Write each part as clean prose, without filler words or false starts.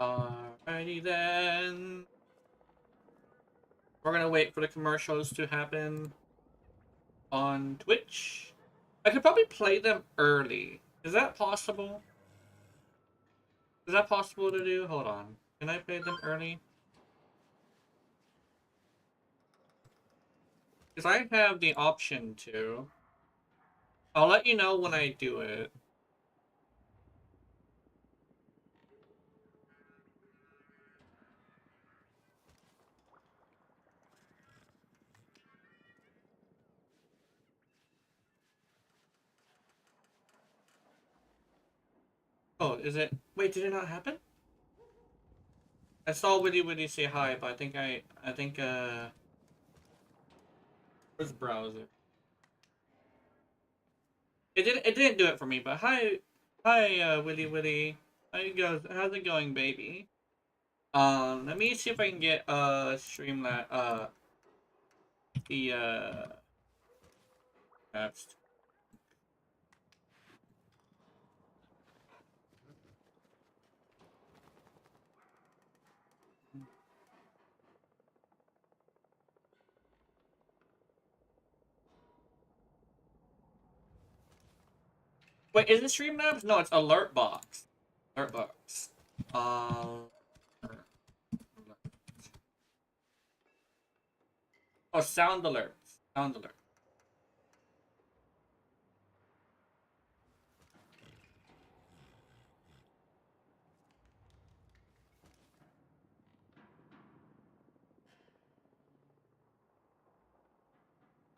Alrighty then. We're gonna wait for the commercials to happen on Twitch. I could probably play them early. Is that possible? Is that possible to do? Hold on. Can I play them early? Because I have the option to. I'll let you know when I do it. Oh, is it? Wait, did it not happen? I saw Witty Witty say hi, but I think, where's the browser? It didn't do it for me, but hi, Witty Witty. How's it going, baby? Let me see if I can get, Streamlabs, the, apps. Wait, is it Streamlabs? No, it's Alert Box. Alert Box. Oh, Sound Alerts. Sound Alert.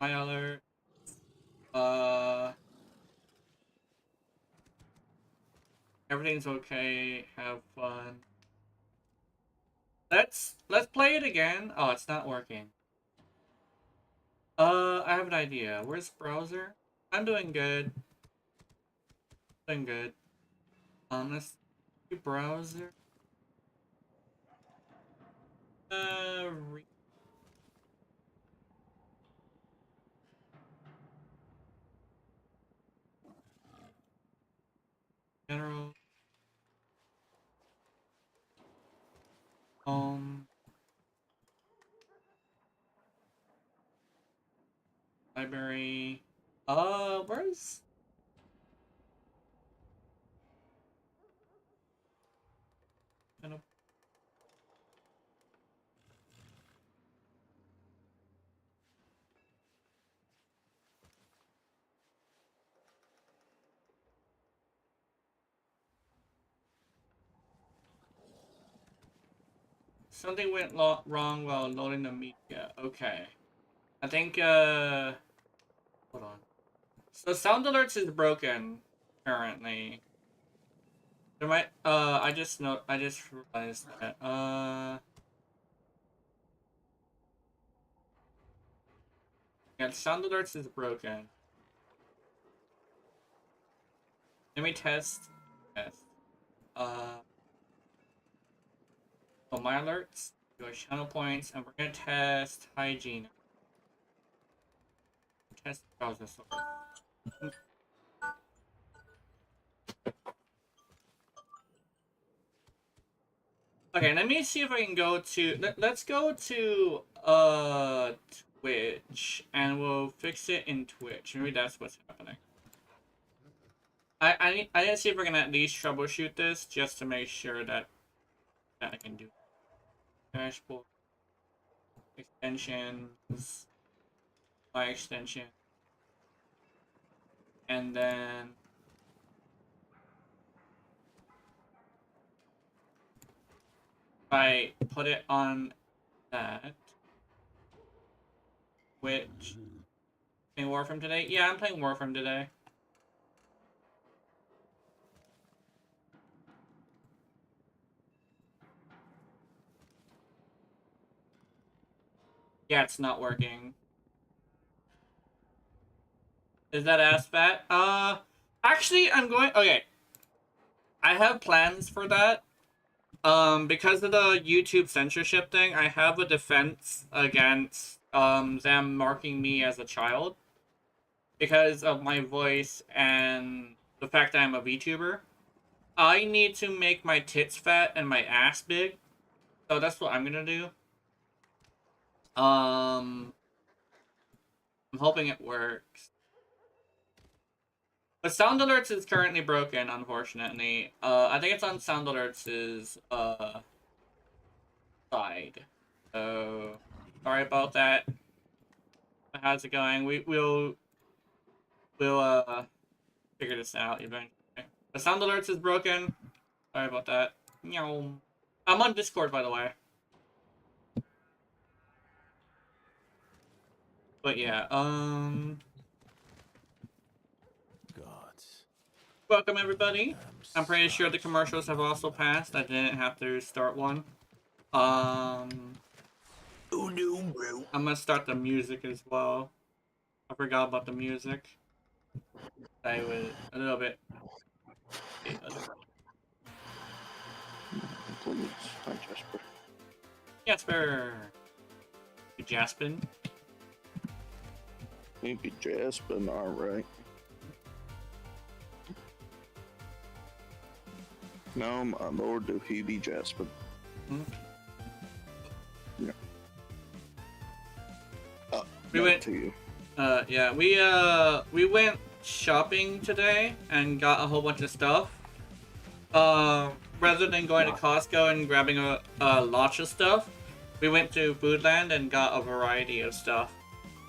My alert. Uh, Everything's okay. Have fun. Let's play it again. Oh, it's not working. I have an idea. Where's browser? I'm doing good. Doing good. Let's do browser. Uh, re General. Home. Library. Where's... Something went wrong while loading the media. Okay. I think, hold on. So sound alerts is broken, currently. There might, I just realized that, yeah, sound alerts is broken. Let me test. Yes. So my alerts, go channel points, and we're gonna test hygiene. Test browser source. Okay, let me see if I can go to... Let's go to, Twitch, and we'll fix it in Twitch. Maybe that's what's happening. I need to see if we're gonna at least troubleshoot this, just to make sure that I can do dashboard, extensions, my extension, and then I put it on that. Which, playing Warframe today? Yeah, I'm playing Warframe today. Yeah, it's not working. Is that ASFAT? Actually, I'm going... Okay. I have plans for that. Because of the YouTube censorship thing, I have a defense against, them marking me as a child. Because of my voice and the fact that I'm a VTuber. I need to make my tits fat and my ass big. So that's what I'm gonna do. I'm hoping it works. But Sound Alerts is currently broken, unfortunately. I think it's on Sound Alerts' side. So sorry about that. How's it going? We'll figure this out eventually. The Sound Alerts is broken. Sorry about that. Meow. I'm on Discord, by the way. But yeah, Gods. welcome everybody. I'm pretty sure the commercials have also passed. I didn't have to start one. Oh no, bro. I'm gonna start the music as well. I forgot about the music. I was a little bit. Please. Hi, Jasper. Jasper. Jaspin. Maybe Jasper, alright. No, my lord, do he be Jasper? Hmm? Yeah. We went to you. Yeah, we went shopping today and got a whole bunch of stuff. Rather than going to Costco and grabbing a lot of stuff, we went to Foodland and got a variety of stuff.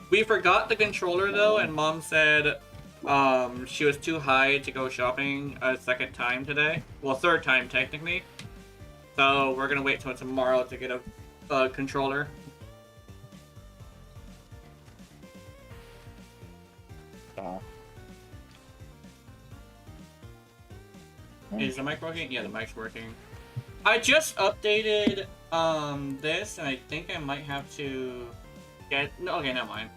We forgot the controller though, and Mom said she was too high to go shopping a second time today. Well, third time technically. So we're gonna wait till tomorrow to get a controller. Is the mic working? Yeah, the mic's working. I just updated this, and I think I might have to get. No, okay, never mind.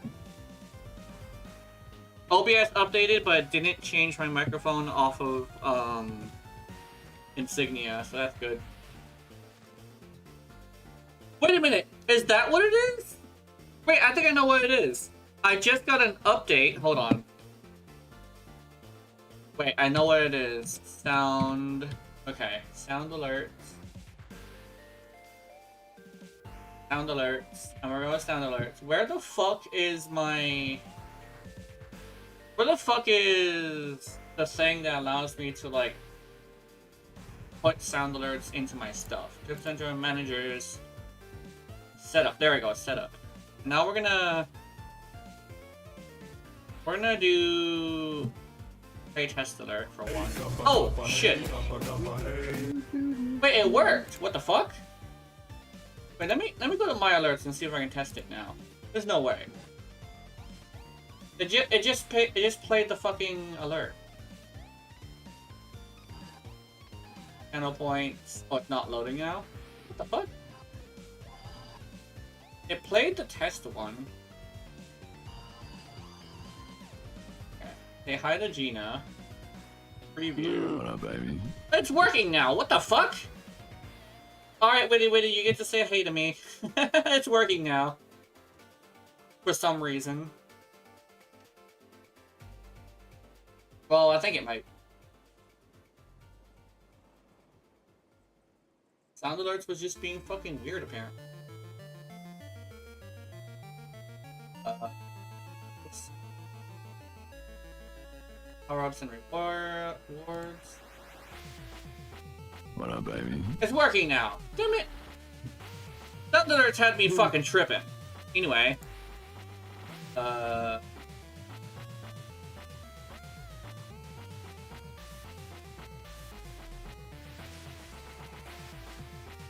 OBS updated, but didn't change my microphone off of Insignia, so that's good. Wait a minute, is that what it is? Wait, I think I know what it is. I just got an update. Hold on. Wait, I know what it is. Sound. Okay, sound alerts. Sound alerts. I'm gonna go with sound alerts. Where the fuck is my. Where the fuck is the thing that allows me to, like, put sound alerts into my stuff? Tip Center Managers. Setup. There we go, setup. Now we're gonna do a test alert for one. Oh shit! Wait, it worked. What the fuck? Wait, let me go to my alerts and see if I can test it now. There's no way. It just played the fucking alert. Channel points. Oh, it's not loading now. What the fuck? It played the test one. Okay. Say hi to Gina. Preview. What up, baby? It's working now. What the fuck? Alright, Witty, you get to say hey to me. It's working now. For some reason. Well, I think it might. Sound alerts was just being fucking weird, apparently. Power-ups and rewards. What up, baby? It's working now. Damn it. Sound alerts had me fucking tripping. Anyway.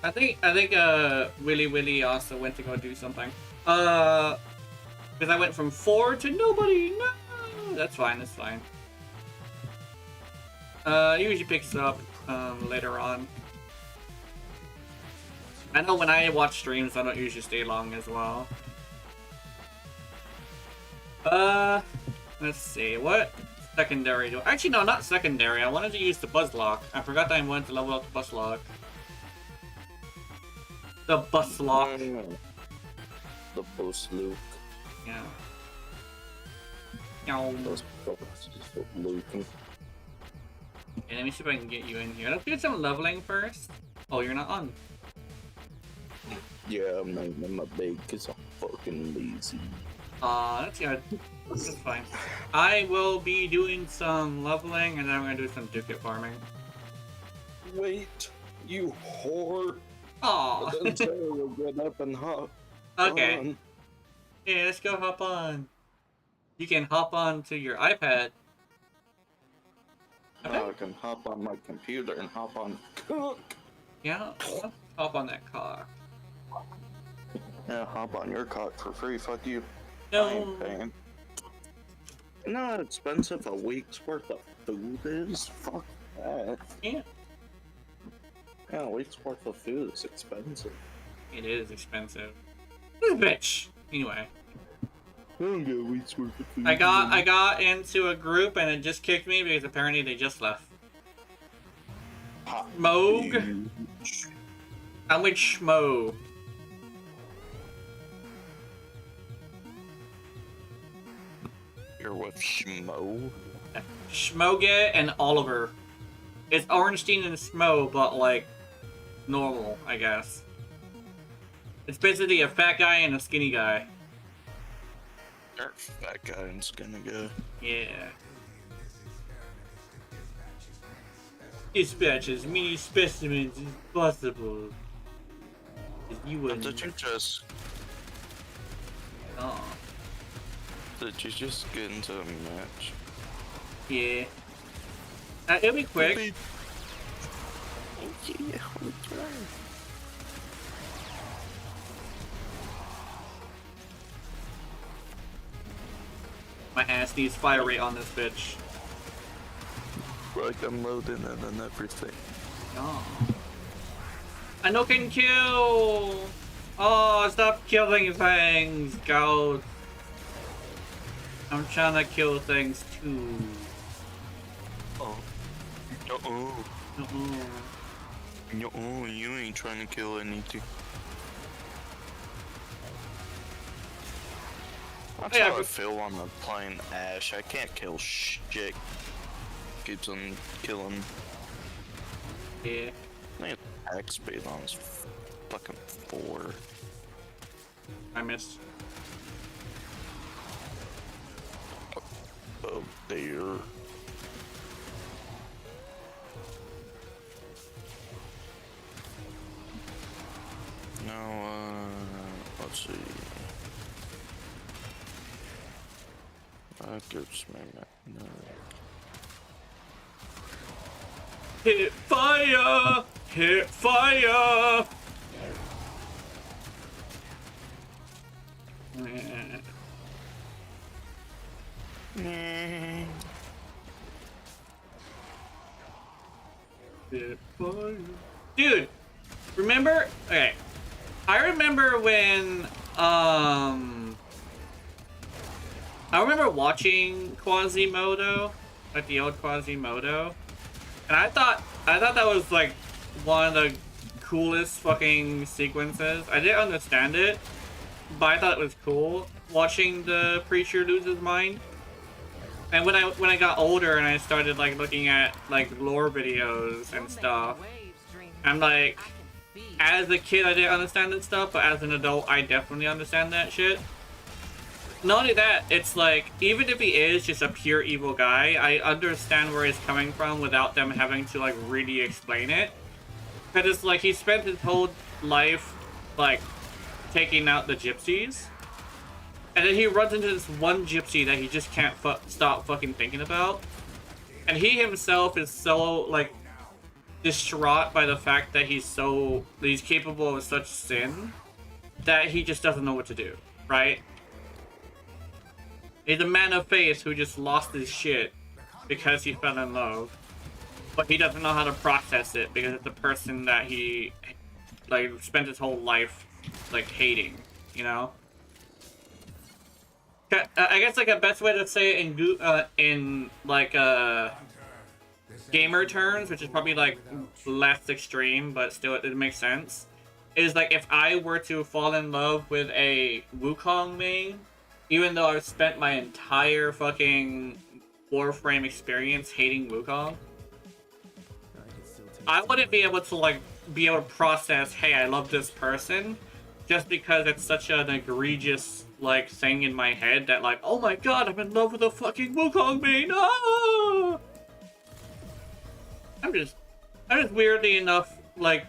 I think Willy also went to go do something. Because I went from 4 to nobody. No, that's fine. That's fine. He usually picks up later on. I know when I watch streams, I don't usually stay long as well. Let's see what secondary do. Actually, no, not secondary. I wanted to use the buzz lock. I forgot that I wanted to level up the buzz lock. The bus lock. The post Luke. Yeah. Those posts Luke. Okay, let me see if I can get you in here. Let's do some leveling first. Oh, you're not on. Yeah, I'm not big because I'm fucking lazy. That's good. That's fine. I will be doing some leveling, and then I'm gonna do some Dukat farming. Wait, you whore! Aw. Then Sarah will get up and hop. Okay. on. Yeah, let's go hop on. You can hop on to your iPad. Now I can hop on my computer and hop on cook. Yeah, let's hop on that car. Yeah, hop on your cock for free. Fuck you. I No. ain't paying. You know how expensive a week's worth of food is? Fuck that. Yeah, Yeah, a week's worth of food is expensive. it is expensive. This bitch. Anyway, I don't get a week's worth of food. I got into a group and it just kicked me because apparently they just left. Moog. I'm with Schmo. You're with Schmo? Schmoget and Oliver. It's Ornstein and Smo, but like normal, I guess. It's basically a fat guy and a skinny guy. You're a fat guy and skinny guy. Yeah. Dispatch as many specimens as possible. 'Cause you wouldn't. Did you just Oh, get into a match? yeah. It'll be quick. Yeah, My ass needs fire rate on this bitch. like I'm loading it and everything. Oh. I know can kill! Oh, stop killing things, go! I'm trying to kill things too. Oh. Uh-oh. Uh-oh. No, you ain't trying to kill anything. That's Yeah, how I but- feel on the plane Ash. I can't kill shit. Keeps on killing. Yeah. I think attack speed on is fucking 4. I missed. Oh dear. Now, let's see. That gives me no. Hit fire! Hit fire! Hit fire. Dude, remember? Okay. I remember when, I remember watching Quasimodo, like the old Quasimodo, and I thought that was like one of the coolest fucking sequences. I didn't understand it, but I thought it was cool watching the preacher lose his mind. And when I got older and I started like looking at like lore videos and stuff, I'm like, as a kid I didn't understand that stuff, but as an adult I definitely understand that shit. Not only that, it's like, even if he is just a pure evil guy, I understand where he's coming from without them having to like really explain it. Because it's like he spent his whole life like taking out the gypsies, and then he runs into this one gypsy that he just can't stop fucking thinking about. And he himself is so like distraught by the fact that he's capable of such sin that he just doesn't know what to do, right? He's a man of faith who just lost his shit because he fell in love, but he doesn't know how to process it because it's a person that he like spent his whole life like hating, you know. I guess like a best way to say it in like gamer terms, which is probably like less extreme, but still it makes sense, is like if I were to fall in love with a Wukong main, even though I've spent my entire fucking Warframe experience hating Wukong, I wouldn't be able to like be able to process, hey, I love this person, just because it's such an egregious like thing in my head that like, oh my god, I'm in love with a fucking Wukong main. Ah! I'm just weirdly enough like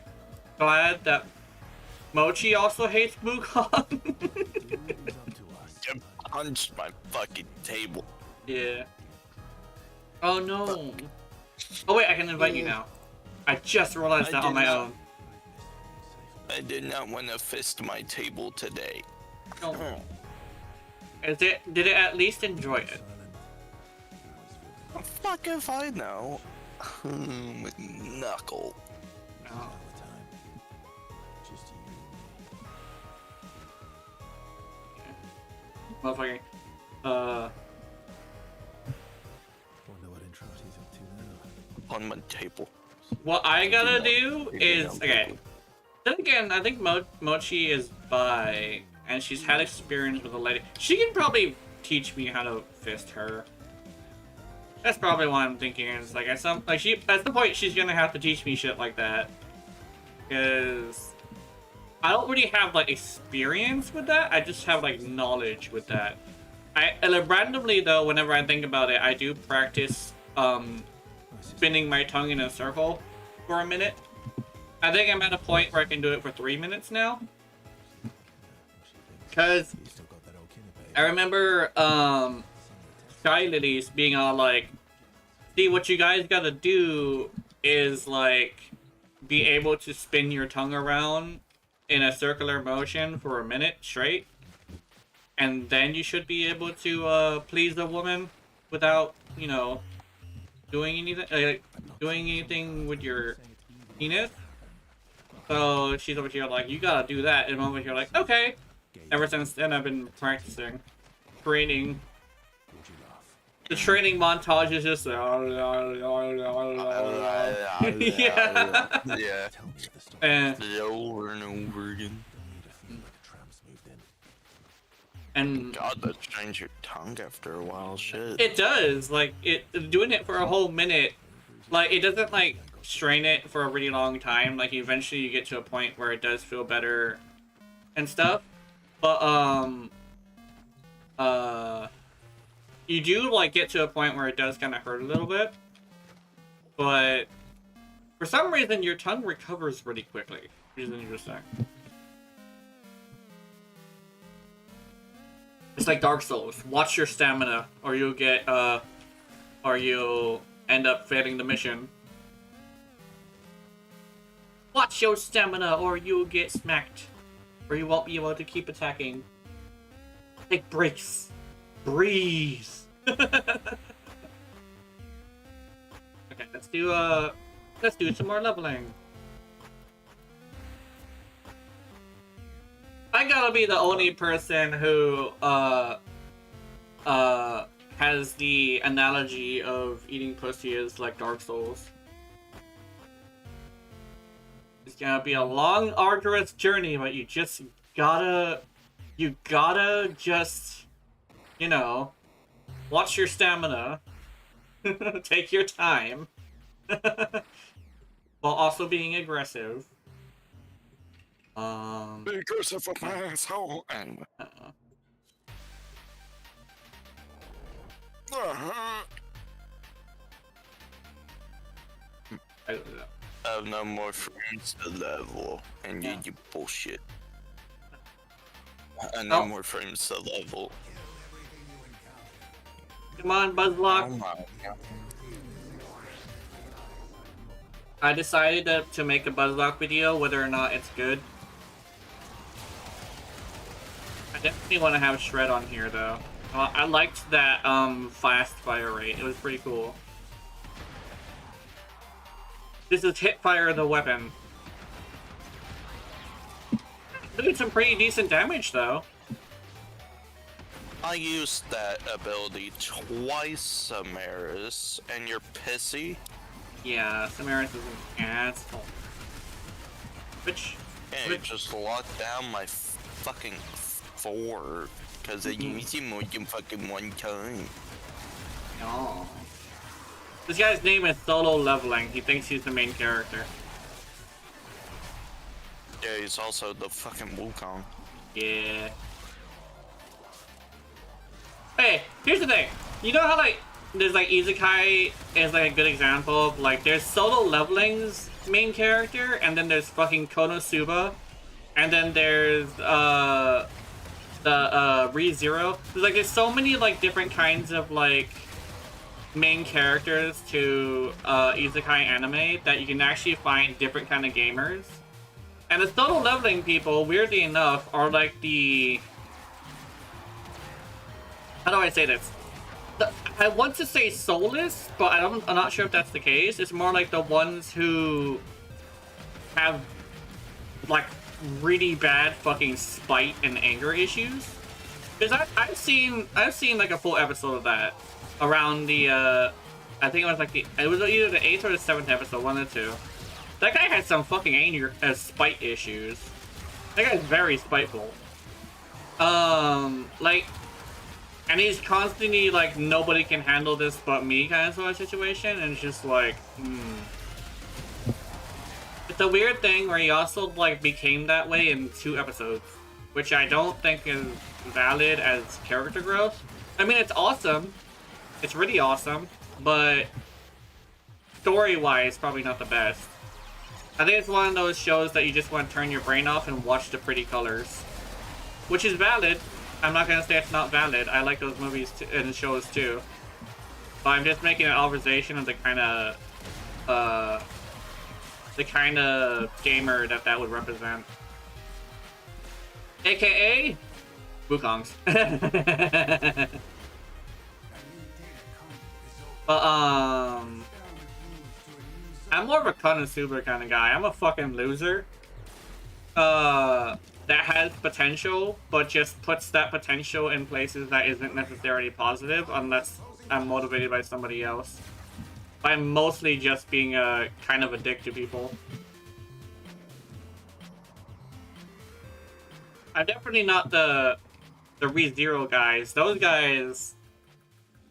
glad that Mochi also hates Wukong. You punched my fucking table. Yeah. Oh no. Oh wait, I can invite you now. I just realized that on my own. I did not want to fist my table today. Oh. Did it at least enjoy it? Fuck if I know. Knuckle. Oh. Motherfucker. Wonder what intro she's up to now. On my table. What I gotta do is okay. Then again, I think Mochi is bi, and she's had experience with a lady. She can probably teach me how to fist her. That's probably what I'm thinking. Is like at some point she's gonna have to teach me shit like that, because I don't really have like experience with that. I just have like knowledge with that. Randomly though, whenever I think about it, I do practice spinning my tongue in a circle for a minute. I think I'm at a point where I can do it for 3 minutes now. Cause I remember Sky Lilies being all like, see, what you guys gotta do is like be able to spin your tongue around in a circular motion for a minute straight, and then you should be able to please a woman without, you know, doing anything with your penis. So she's over here like, you gotta do that, and over here like, okay. Ever since then, I've been practicing, training. The training montage is just Yeah. And Over and over again. And God, that strains your tongue after a while. Shit. it does, like, doing it for a whole minute, like, it doesn't, like, strain it for a really long time. Like, eventually you get to a point where it does feel better and stuff. But, you do, like, get to a point where it does kind of hurt a little bit. But, for some reason, your tongue recovers really quickly, which is interesting. It's like Dark Souls. Watch your stamina, or you'll get, or you'll end up failing the mission. Watch your stamina, or you'll get smacked. Or you won't be able to keep attacking. Take breaks. Breathe. Okay, let's do some more leveling. I gotta be the only person who has the analogy of eating pussy as like Dark Souls. It's gonna be a long, arduous journey, but you gotta just, you know, watch your stamina, take your time, while also being aggressive. Be aggressive with my asshole. And I don't know. I have no more friends to level, and you bullshit. I no more frames to level. Come on, Buzzlock. Oh my God. I decided to make a Buzzlock video, whether or not it's good. I definitely want to have Shred on here, though. I liked that fast fire rate. It was pretty cool. This is hit fire the weapon. Doing some pretty decent damage, though. I used that ability twice, Samaris, and you're pissy. Yeah, Samaris is an asshole. Which? And you just locked down my fucking fort because I used him more than fucking one time. No. This guy's name is Solo Leveling. He thinks he's the main character. Yeah, he's also the fucking Wukong. Yeah. Hey, here's the thing. You know how like there's like Isekai is like a good example of like there's Solo Leveling's main character, and then there's fucking Konosuba, and then there's the ReZero. There's so many like different kinds of like main characters to Isekai anime that you can actually find different kind of gamers. And the Solo Leveling people, weirdly enough, are like the... How do I say this? I want to say soulless, but I'm not sure if that's the case. It's more like the ones who have like really bad fucking spite and anger issues. Because I've seen like a full episode of that around the I think it was like it was either the 8th or the 7th episode, one of the two. That guy had some fucking anger spite issues. That guy's very spiteful. Like, and he's constantly like, nobody can handle this but me kind of sort of situation, and it's just like, It's a weird thing where he also like became that way in 2 episodes, which I don't think is valid as character growth. I mean, it's awesome. It's really awesome, but story-wise, probably not the best. I think it's one of those shows that you just want to turn your brain off and watch the pretty colors. Which is valid. I'm not going to say it's not valid. I like those movies and shows too. But I'm just making an observation of the kind of gamer that would represent. AKA Wukongs. But I'm more of a Konosuba kind of guy. I'm a fucking loser. That has potential, but just puts that potential in places that isn't necessarily positive unless I'm motivated by somebody else. I'm mostly just being a kind of a dick to people. I'm definitely not the ReZero guys. Those guys...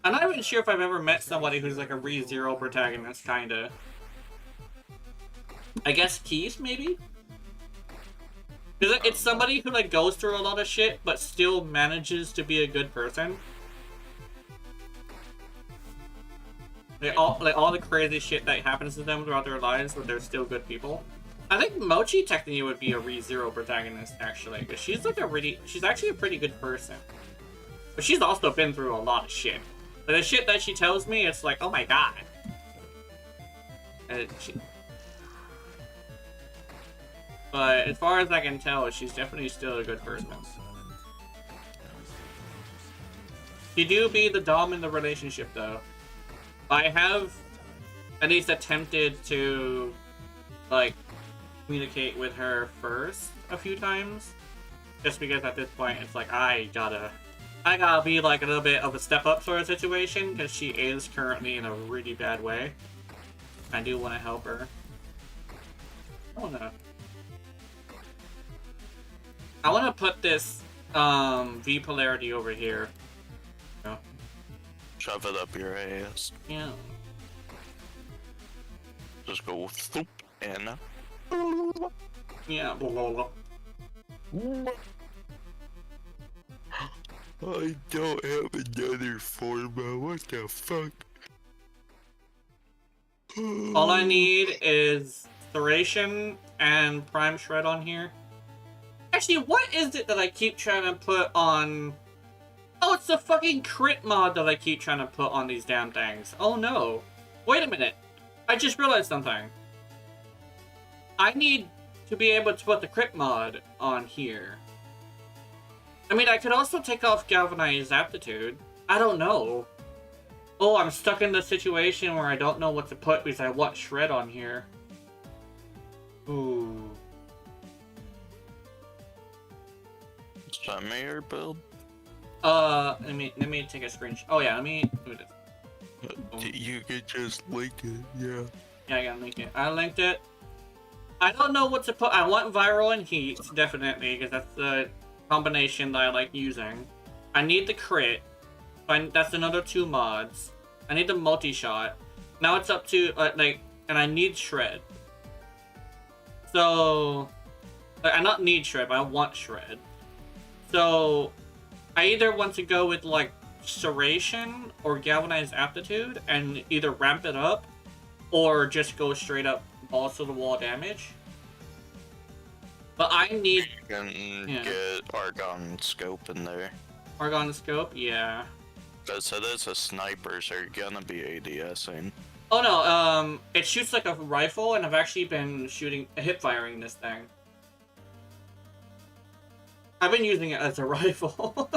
I'm not even sure if I've ever met somebody who's like a ReZero protagonist, kinda. I guess Keith, maybe? Because it's somebody who like goes through a lot of shit, but still manages to be a good person. All the crazy shit that happens to them throughout their lives, but they're still good people. I think Mochi technically would be a ReZero protagonist, actually, because she's like she's actually a pretty good person. But she's also been through a lot of shit. But the shit that she tells me, it's like, oh my god. But as far as I can tell, she's definitely still a good person. She do be the dom in the relationship, though. I have at least attempted to, like, communicate with her first a few times. Just because at this point, it's like, I gotta be like a little bit of a step up sort of situation, because she is currently in a really bad way. I do want to help her. Oh no. I want to put this V polarity over here. No. Shove it up your ass. Yeah. Just go thump and Yeah, blah, blah, blah. I don't have another forma. What the fuck? All I need is Thuration and Prime Shred on here. Actually, what is it that I keep trying to put on... Oh, it's the fucking crit mod that I keep trying to put on these damn things. Oh no. Wait a minute. I just realized something. I need to be able to put the crit mod on here. I mean, I could also take off Galvanized Aptitude. I don't know. Oh, I'm stuck in the situation where I don't know what to put because I want Shred on here. Ooh. Send me your build. Let me take a screenshot. Oh yeah, let me do this. You could just link it, yeah. Yeah, I gotta link it. I linked it. I don't know what to put. I want Viral and Heat, definitely, because that's the combination that I like using. I need the crit. That's another 2 mods. I need the multi-shot. Now it's up to like, and I need shred. So, like, I not need shred, but I want shred. So, I either want to go with like serration or galvanized aptitude and either ramp it up or just go straight up balls to the wall damage. But I need... You can get Argon Scope in there. Argon Scope? Yeah. So those snipers are gonna be ADSing. Oh no, it shoots like a rifle, and I've actually been hip firing this thing. I've been using it as a rifle.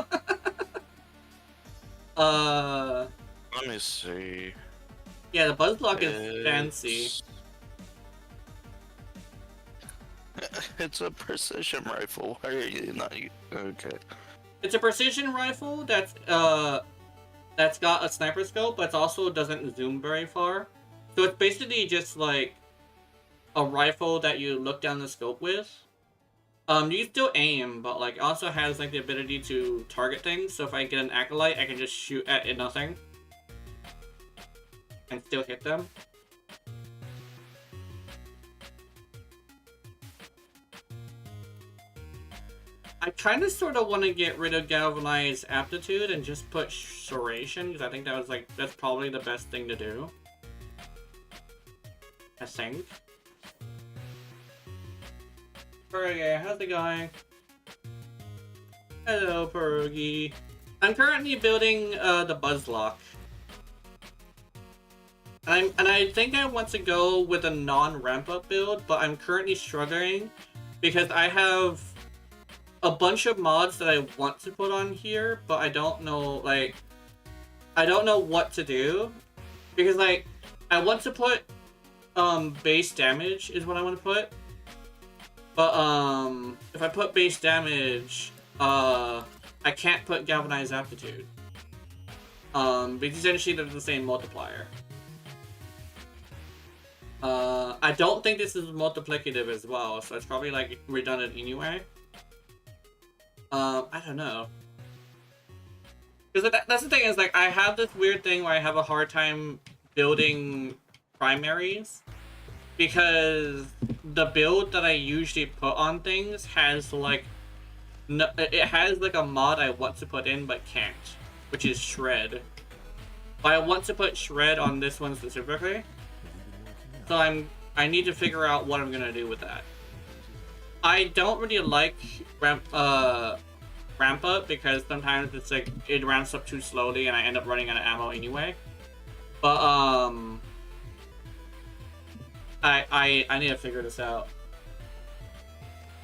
Let me see. Yeah, the buzzlock is fancy. It's a precision rifle. Why are you not? Okay. It's a precision rifle that's got a sniper scope, but it also doesn't zoom very far. So it's basically just like a rifle that you look down the scope with. You can still aim, but like also has like the ability to target things. So if I get an acolyte, I can just shoot at nothing and still hit them. I kind of sort of want to get rid of galvanized aptitude and just put serration, because I think that's probably the best thing to do. I think. Pergy, how's it going? Hello, Pergy. I'm currently building the buzzlock. And I think I want to go with a non-ramp up build, but I'm currently struggling because I have a bunch of mods that I want to put on here, but I don't know, like, I don't know what to do. Because, like, I want to put, base damage is what I want to put. But, if I put base damage, I can't put galvanized aptitude. Because essentially they're the same multiplier. I don't think this is multiplicative as well, so it's probably, like, redundant anyway. I don't know. Because that's the thing is, like, I have this weird thing where I have a hard time building primaries. Because the build that I usually put on things has, like, no, it has, like, a mod I want to put in but can't. Which is Shred. But I want to put Shred on this one specifically. So I need to figure out what I'm gonna do with that. I don't really like ramp up because sometimes it's like it ramps up too slowly and I end up running out of ammo anyway. But I need to figure this out.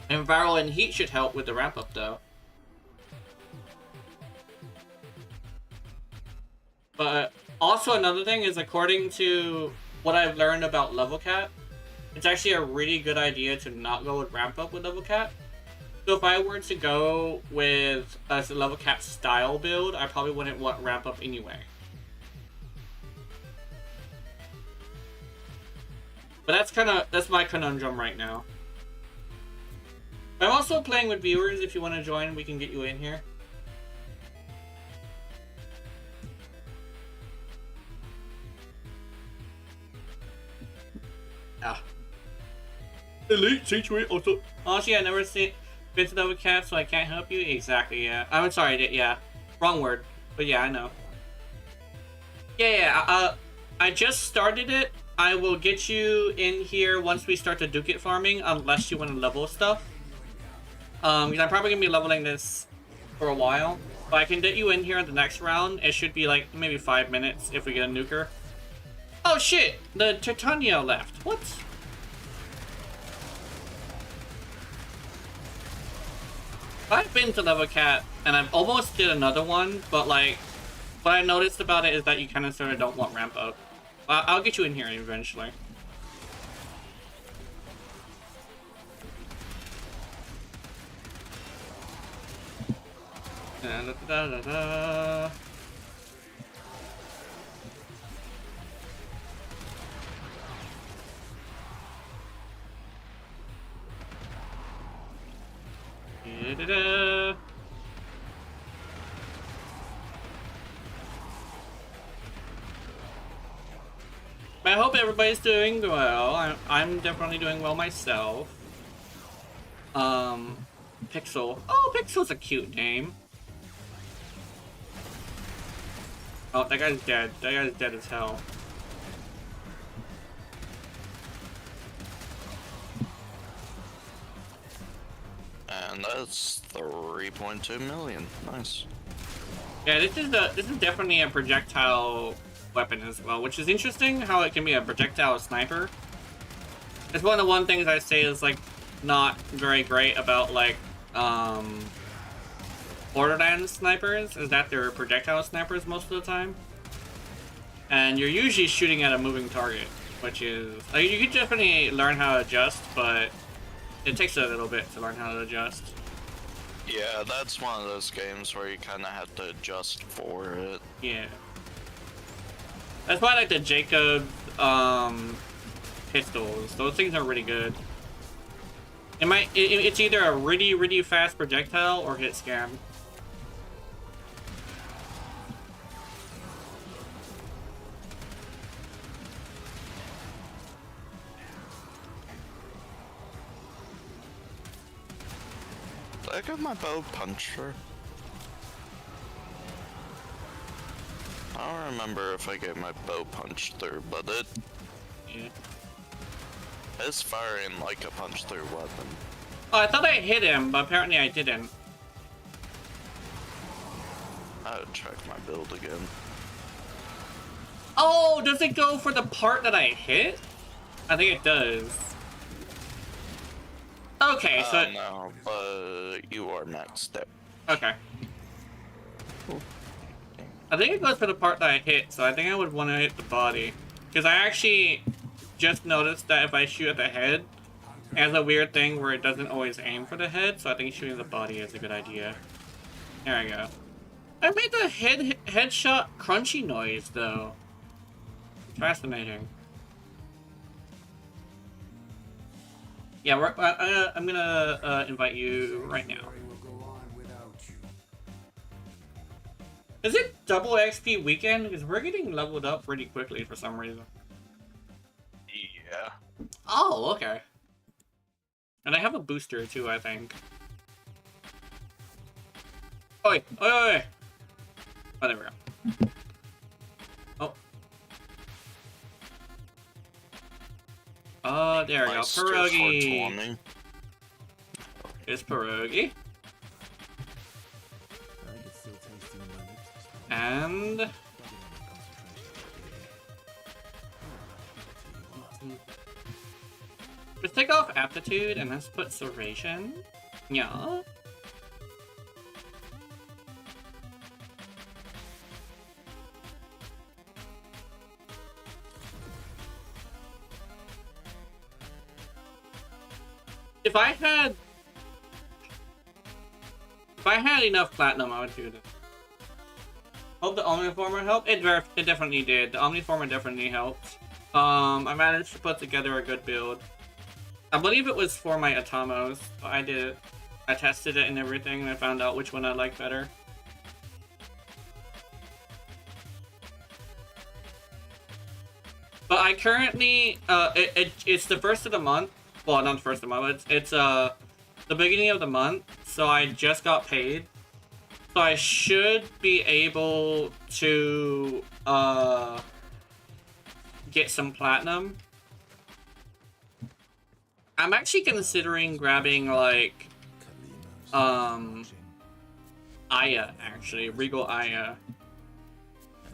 And Viral and Heat should help with the ramp up though. But also another thing is, according to what I've learned about level cap, it's actually a really good idea to not go with ramp up with level cap. So if I were to go with a level cap style build, I probably wouldn't want ramp up anyway. But that's my conundrum right now. I'm also playing with viewers. If you want to join, we can get you in here. Yeah. Elite teach me also. Honestly, I never been to level cap, so I can't help you. Exactly. Yeah. I'm sorry. Yeah. Wrong word. But yeah, I know. Yeah. I just started it. I will get you in here once we start the Dukat farming, unless you want to level stuff. Because I'm probably gonna be leveling this for a while. But I can get you in here in the next round. It should be like maybe 5 minutes if we get a nuker. Oh shit! The Titania left. What? I've been to level cap and I've almost did another one, but like what I noticed about it is that you kind of sort of don't want ramp up. I'll get you in here eventually. Da, da, da, da, da. Da, da, da. I hope everybody's doing well. I'm definitely doing well myself. Pixel. Oh, Pixel's a cute name. Oh, that guy's dead. That guy's dead as hell. And that's 3.2 million. Nice. Yeah, this is definitely a projectile weapon as well, which is interesting how it can be a projectile sniper. It's one of the things I say is like not very great about like Borderlands snipers is that they're projectile snipers most of the time. And you're usually shooting at a moving target, which is like you can definitely learn how to adjust, but it takes a little bit to learn how to adjust. Yeah, that's one of those games where you kind of have to adjust for it. Yeah. That's why I like the Jacob pistols. Those things are really good. It's either a really fast projectile or hit scam. Did I get my bow puncture? I don't remember if I get my bow punched through, but Yeah. it's firing like a punch through weapon. Oh, I thought I hit him, but apparently I didn't. I would check my build again. Oh, does it go for the part that I hit? I think it does. Okay, so... No, but you are maxed out. Okay. I think it goes for the part that I hit, so I think I would want to hit the body. Because I actually just noticed that if I shoot at the head, it has a weird thing where it doesn't always aim for the head, so I think shooting the body is a good idea. There we go. I made the headshot crunchy noise, though. Fascinating. Yeah, I'm gonna invite you right now. Is it double XP weekend? Because we're getting leveled up pretty quickly for some reason. Yeah. Oh, okay. And I have a booster too, I think. Oh, wait. Oh, wait. Oh, there we go. Oh. Oh, there we go. Pierogi. It's pierogi. And... let's take off aptitude and let's put serration. Yeah. If I had enough platinum, I would do this. Hope the Omniformer helped. It definitely did. The Omniformer definitely helped. I managed to put together a good build. I believe it was for my Atomos. I did it. I tested it and everything, and I found out which one I like better. But I currently, it's the first of the month. Well, not the first of the month. It's the beginning of the month, so I just got paid. So I should be able to get some platinum. I'm actually considering grabbing like Aya, actually, Regal Aya.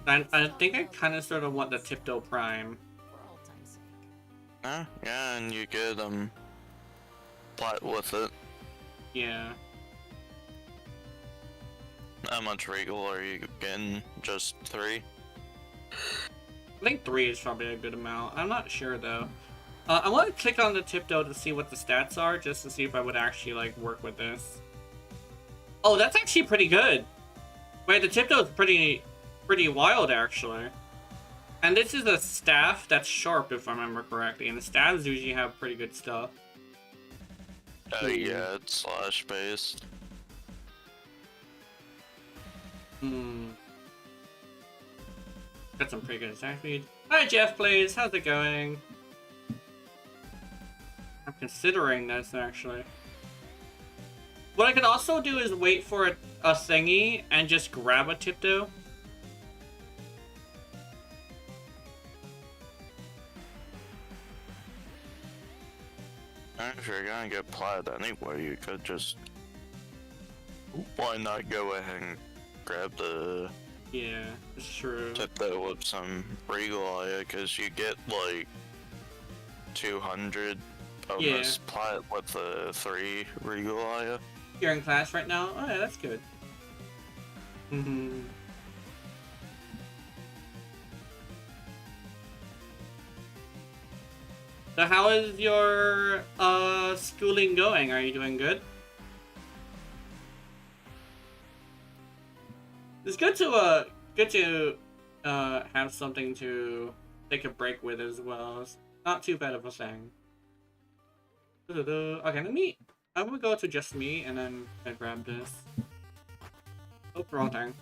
I think I kind of sort of want the Tiptoe Prime. Yeah, and you get plat with it. Yeah. How much regal are you getting? Just 3? I think 3 is probably a good amount. I'm not sure though. I want to click on the Tiptoe to see what the stats are, just to see if I would actually like work with this. Oh, that's actually pretty good. Wait, the Tiptoe is pretty wild actually. And this is a staff that's sharp, if I remember correctly, and the staffs usually have pretty good stuff. Yeah, it's slash based. Got some pretty good attack speed. Hi, Jeff, please. How's it going? I'm considering this, actually. What I could also do is wait for a thingy and just grab a tiptoe. If you're gonna get plaid anyway, you could just... Why not go ahead and grab the Yeah, it's true. tiptoe with some Regalia, because you get like 200 bonus plaid with the 3 Regalia. You're in class right now? Oh yeah, that's good. So how is your schooling going? Are you doing good? It's good to have something to take a break with as well. It's not too bad of a thing. Okay, I'm gonna go to just me and then grab this. Oh, wrong thing.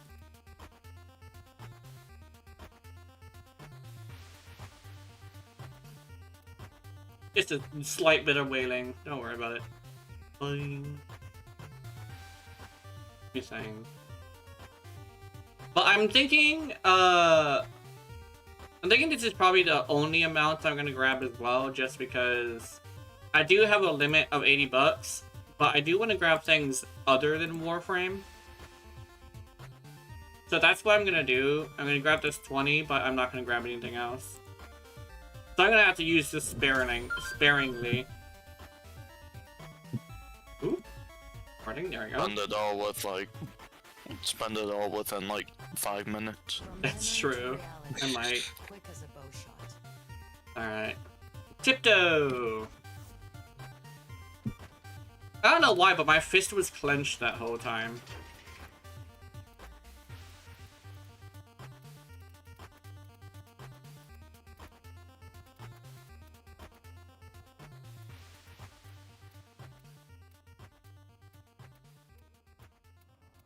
Just a slight bit of wailing. Don't worry about it. Boing. You're saying. But I'm thinking this is probably the only amount I'm gonna grab as well, just because I do have a limit of 80 bucks, but I do want to grab things other than Warframe. So that's what I'm gonna do. I'm gonna grab this 20, but I'm not gonna grab anything else. So I'm gonna have to use this sparingly. Ooh. There we go. Spend it all within like 5 minutes. That's true. I might. Alright. Tiptoe! I don't know why, but my fist was clenched that whole time.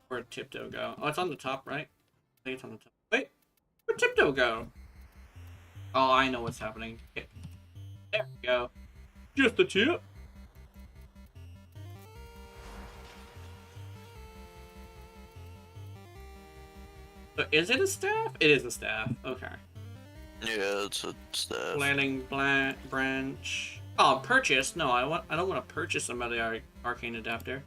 Where'd Tiptoe go? Oh, it's on the top, right? I think it's on the top. Wait! Where'd Tiptoe go? Oh, I know what's happening. There we go. Just a tip! So is it a staff? It is a staff. Okay. Yeah, it's a staff. Landing branch. Oh, purchase? No, I don't want to purchase another arcane adapter.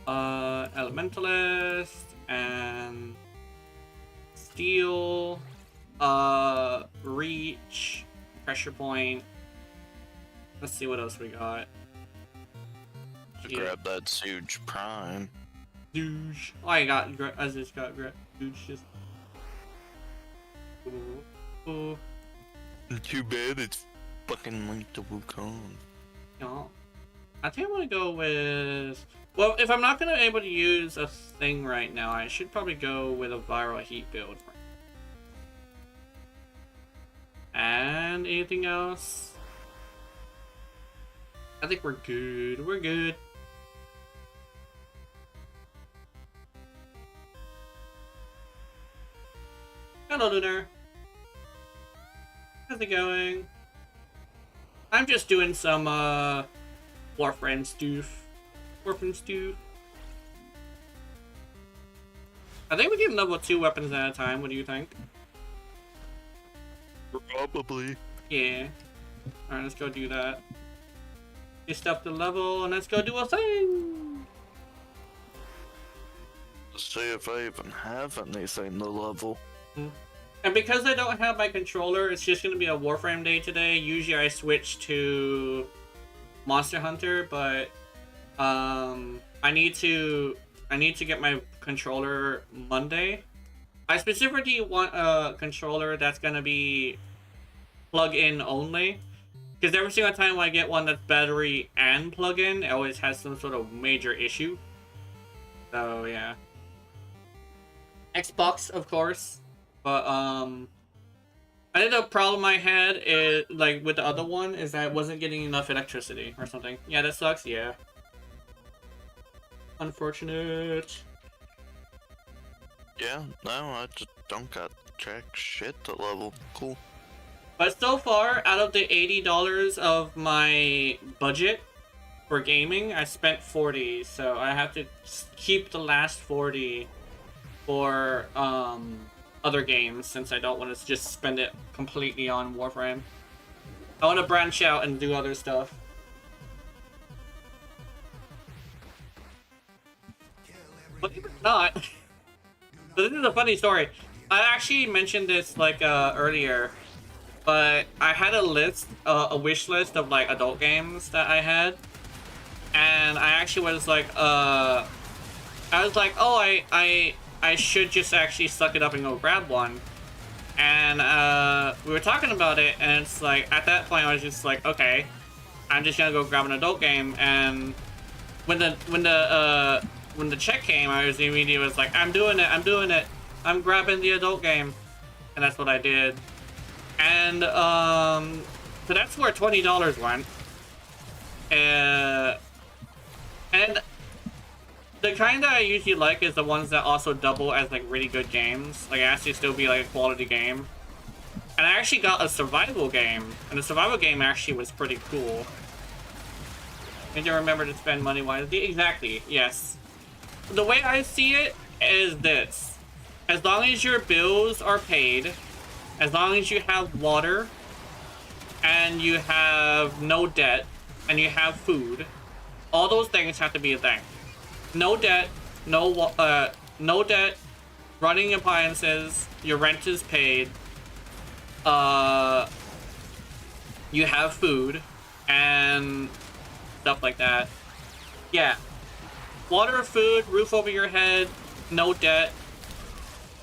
Elementalist and steel. Reach, pressure point. Let's see what else we got. Grab that Suge Prime. Douche. Oh, I just got douche. Just. Ooh. Too bad it's fucking linked to Wukong. No. I think I want to go with... Well, if I'm not going to be able to use a thing right now, I should probably go with a viral heat build. And anything else? I think we're good. We're good. Hello, Lunar. How's it going? I'm just doing some, Warframe stuff. I think we can level 2 weapons at a time. What do you think? Probably. Yeah. Alright, let's go do that. Get stuff to level, and let's go do a thing! Let's see if I even have anything to level. And because I don't have my controller, it's just gonna be a Warframe day today. Usually I switch to Monster Hunter, but I need to get my controller Monday. I specifically want a controller that's gonna be plug-in only, because every single time I get one that's battery and plug-in, it always has some sort of major issue. So yeah, Xbox of course, but I think the problem I had is like with the other one is that I wasn't getting enough electricity or something. Yeah, that sucks. Yeah, unfortunate. Yeah, no, I just don't got jack shit to level. Cool. But so far, out of the $80 of my budget for gaming, I spent 40, so I have to keep the last 40 for other games since I don't want to just spend it completely on Warframe. I want to branch out and do other stuff. Believe it or not, so this is a funny story. I actually mentioned this like earlier, but I had a list, a wish list of like adult games that I had, and I actually was like, oh, I should just actually suck it up and go grab one. And we were talking about it, and it's like at that point I was just like, okay, I'm just gonna go grab an adult game. And when the check came, I was immediately was like, I'm doing it, I'm grabbing the adult game, and that's what I did. And so that's where $20 went. And the kind that I usually like is the ones that also double as like really good games. Like it has to still be like a quality game. And I actually got a survival game, and the survival game actually was pretty cool. Need to remember to spend money wisely. Exactly, yes. The way I see it is this: as long as your bills are paid, as long as you have water, and you have no debt, and you have food, all those things have to be a thing. No debt, no debt, running appliances, your rent is paid, you have food, and stuff like that. Yeah. Water, food, roof over your head, no debt,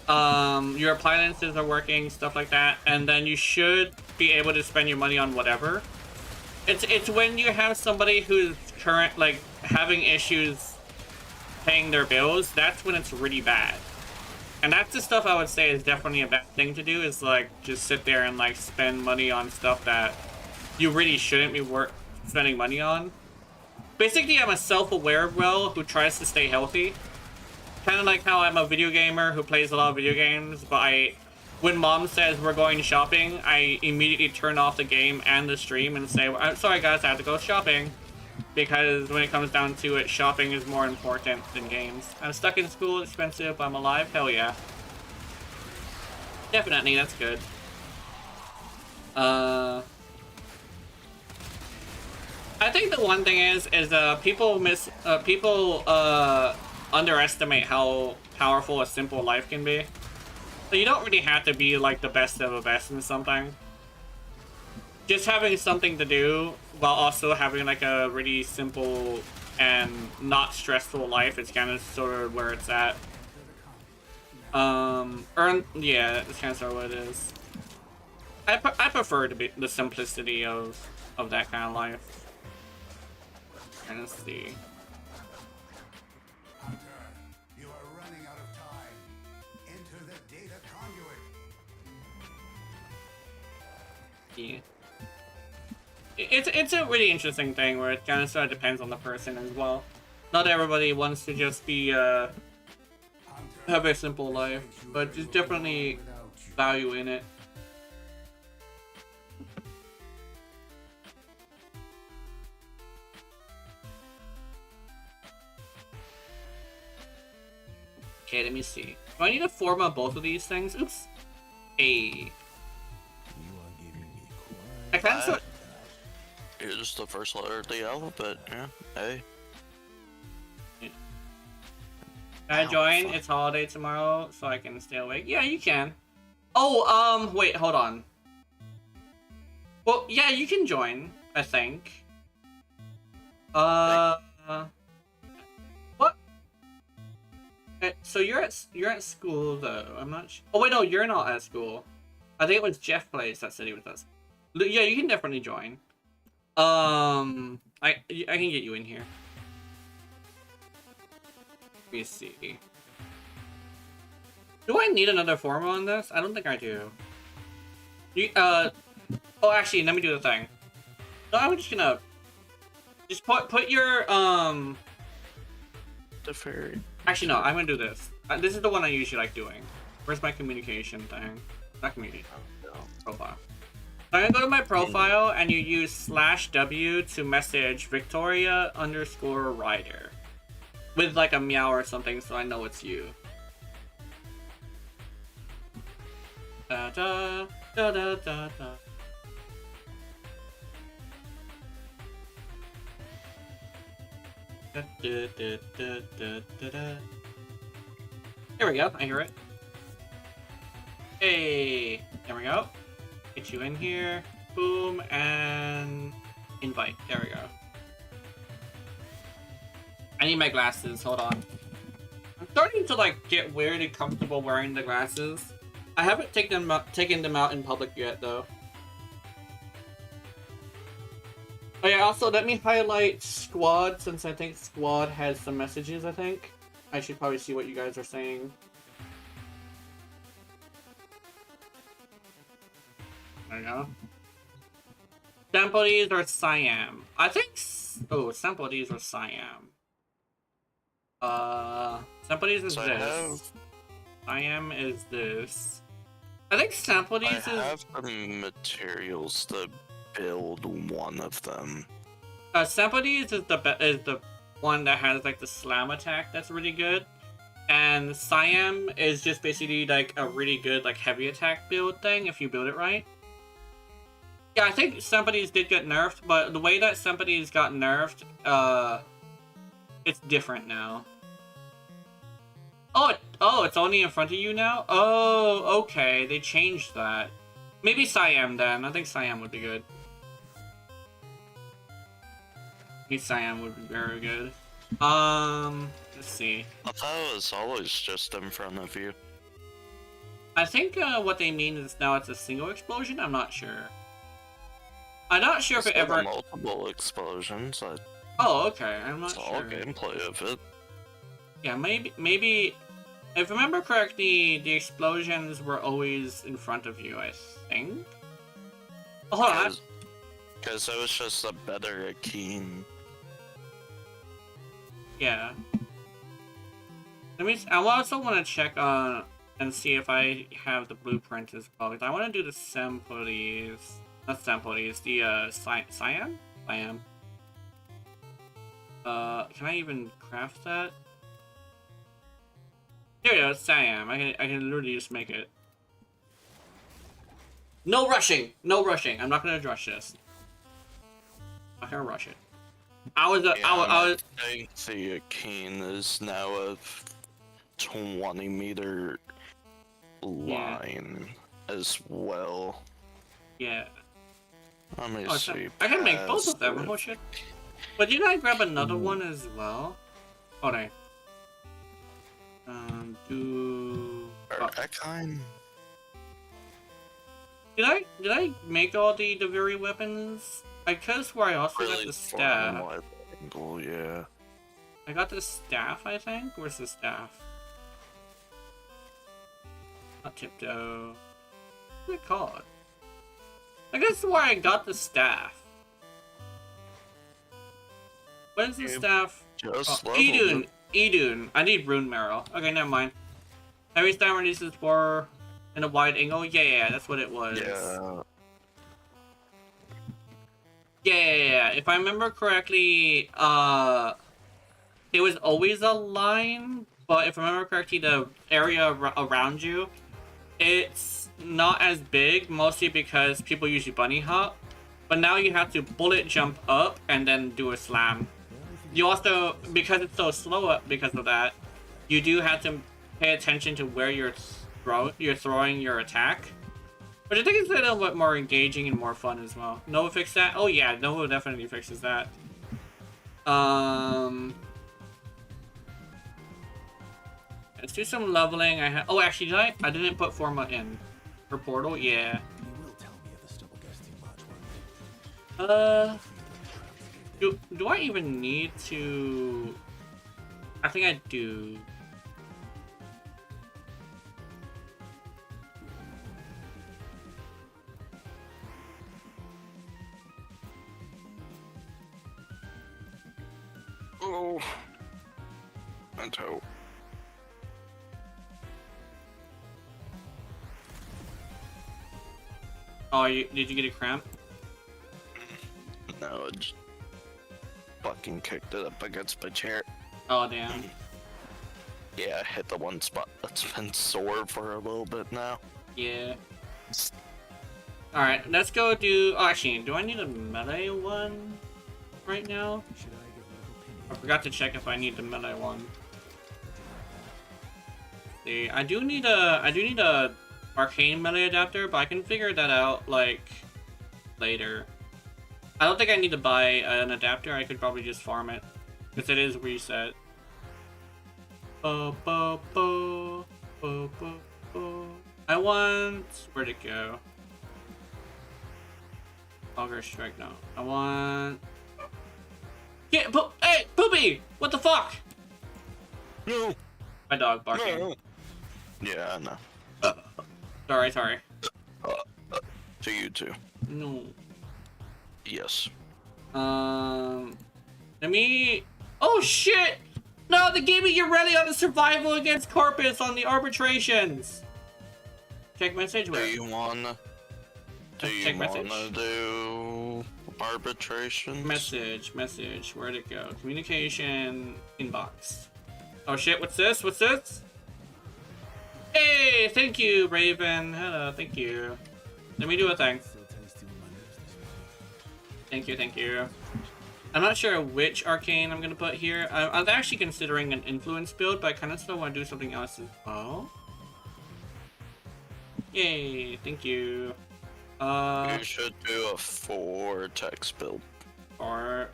your appliances are working, stuff like that, and then you should be able to spend your money on whatever. It's when you have somebody who's having issues paying their bills, that's when it's really bad. And that's the stuff I would say is definitely a bad thing to do, is like just sit there and like spend money on stuff that you really shouldn't be spending money on. Basically, I'm a self-aware bro who tries to stay healthy. Kind of like how I'm a video gamer who plays a lot of video games, but when mom says we're going shopping, I immediately turn off the game and the stream and say, I'm sorry guys, I have to go shopping. Because when it comes down to it, shopping is more important than games. I'm stuck in school, expensive, I'm alive, hell yeah. Definitely, that's good. I think the one thing is people underestimate how powerful a simple life can be. So you don't really have to be like the best of the best in something. Just having something to do while also having like a really simple and not stressful life is kind of sort of where it's at. Yeah, that's kind of sort of what it is. I prefer to be the simplicity of that kind of life. And let's see. Hunter, you are running out of time. Enter the data conduit. Yeah. It's a really interesting thing where it kind of sort of depends on the person as well. Not everybody wants to just be have a simple life, but there's definitely value in it. Okay, let me see. Do I need to form up both of these things? Oops. A. I kind of sort. Here's the first letter of the alphabet, yeah. A. Can I join? It's holiday tomorrow, so I can stay awake. Yeah, you can. Oh, wait, hold on. Well, yeah, you can join, I think. What? So you're at school though. I'm not. Oh wait, no, you're not at school. I think it was Jeff Plays that said he was us. Yeah, you can definitely join. I can get you in here. Let me see. Do I need another form on this? I don't think I do. Oh, actually, let me do the thing. No, I'm just gonna put your The fairy. Actually, no, I'm gonna do this. This is the one I usually like doing. Where's my communication thing? Not community. No. Profile. I'm gonna go to my profile and you use /W to message Victoria_Rider with like a meow or something, so I know it's you. Da da da da da da. Da, da, da, da, da, da, da. There we go. I hear it. Hey, there we go. Get you in here. Boom, and invite. There we go. I need my glasses. Hold on. I'm starting to like get weirdly comfortable wearing the glasses. I haven't taken them out in public yet, though. Oh yeah, also let me highlight Squad, since I think Squad has some messages, I think. I should probably see what you guys are saying. There you go. Sample these or Siam. I think... Oh, sample these or Siam. Sample these is So this. Siam is this. I think sample these is... I have the materials to build one of them. Sample these is the one that has like the slam attack that's really good. And Siam is just basically like a really good like heavy attack build thing if you build it right. Yeah, I think Sympathies did get nerfed, but the way that Sympathies got nerfed, it's different now. Oh, it's only in front of you now? Oh, okay, they changed that. Maybe Siam then. I think Siam would be good. Maybe Siam would be very good. Let's see. I thought it was always just in front of you. I think what they mean is now it's a single explosion. I'm not sure. I'm not sure if it ever... multiple explosions. Oh, okay. I'm not it's sure. all gameplay of it. Yeah, maybe... If I remember correctly, the explosions were always in front of you, I think? Oh, hold on. Because it was just a better Akeen. Yeah. I also want to check on and see if I have the blueprint as well. Because I want to do the Sympathies. Not Sympathies, the Siam? Siam? Can I even craft that? There you go, Siam. I can literally just make it. No rushing! No rushing. I'm not gonna rush this. I'm not gonna rush it. I think the Akeen is now a 20-meter line as well. Yeah. Let me see. I can make both of them. Oh shit. But didn't I grab another one as well? Hold on. Ekine? Did I make all the very weapons? I could swear I also got the staff. Yeah. I got the staff, I think? Where's the staff? Not tiptoe. What's it called? I could swear I got the staff. What is the staff? Just Idun! Idun! I need rune marrow. Okay, never mind. Every time releases 4 in a wide angle? Yeah, that's what it was. Yeah. If I remember correctly, it was always a line, but if I remember correctly, the area around you, it's not as big, mostly because people usually bunny hop. But now you have to bullet jump up and then do a slam. You also, because it's so slow because of that, you do have to pay attention to where you're throwing your attack. Which I think is a little bit more engaging and more fun as well. Nova fixed that? Oh yeah, Nova definitely fixes that. Let's do some leveling. Oh, actually, I didn't put Forma in. For Portal? Yeah. Do I even need to... I think I do. Oh. Mento. Oh, did you get a cramp? No, it just fucking kicked it up against my chair. Oh, damn. Yeah, I hit the one spot that's been sore for a little bit now. Yeah. Alright, let's go do... Oh, actually, do I need a melee one right now? I forgot to check if I need the melee one. See, I do need a arcane melee adapter, but I can figure that out, like, later. I don't think I need to buy an adapter. I could probably just farm it, because it is reset. I want... Where'd it go? Auger Strike, no. I want... Hey, Poopy! What the fuck? No! My dog barking. No. Yeah, I know. Sorry. To you too. No. Yes. Let me... Oh, shit! No, they gave me your ready on the survival against Corpus on the arbitrations! Check message, Do where? you wanna... Do Check you message. wanna do... arbitrations? Message, where'd it go? Communication, inbox. Oh shit, what's this? What's this? Hey, thank you, Raven. Hello, thank you. Let me do a thing. Thank you. I'm not sure which arcane I'm gonna put here. I'm actually considering an influence build, but I kind of still want to do something else as well. Yay, thank you. You should do a vortex build. Or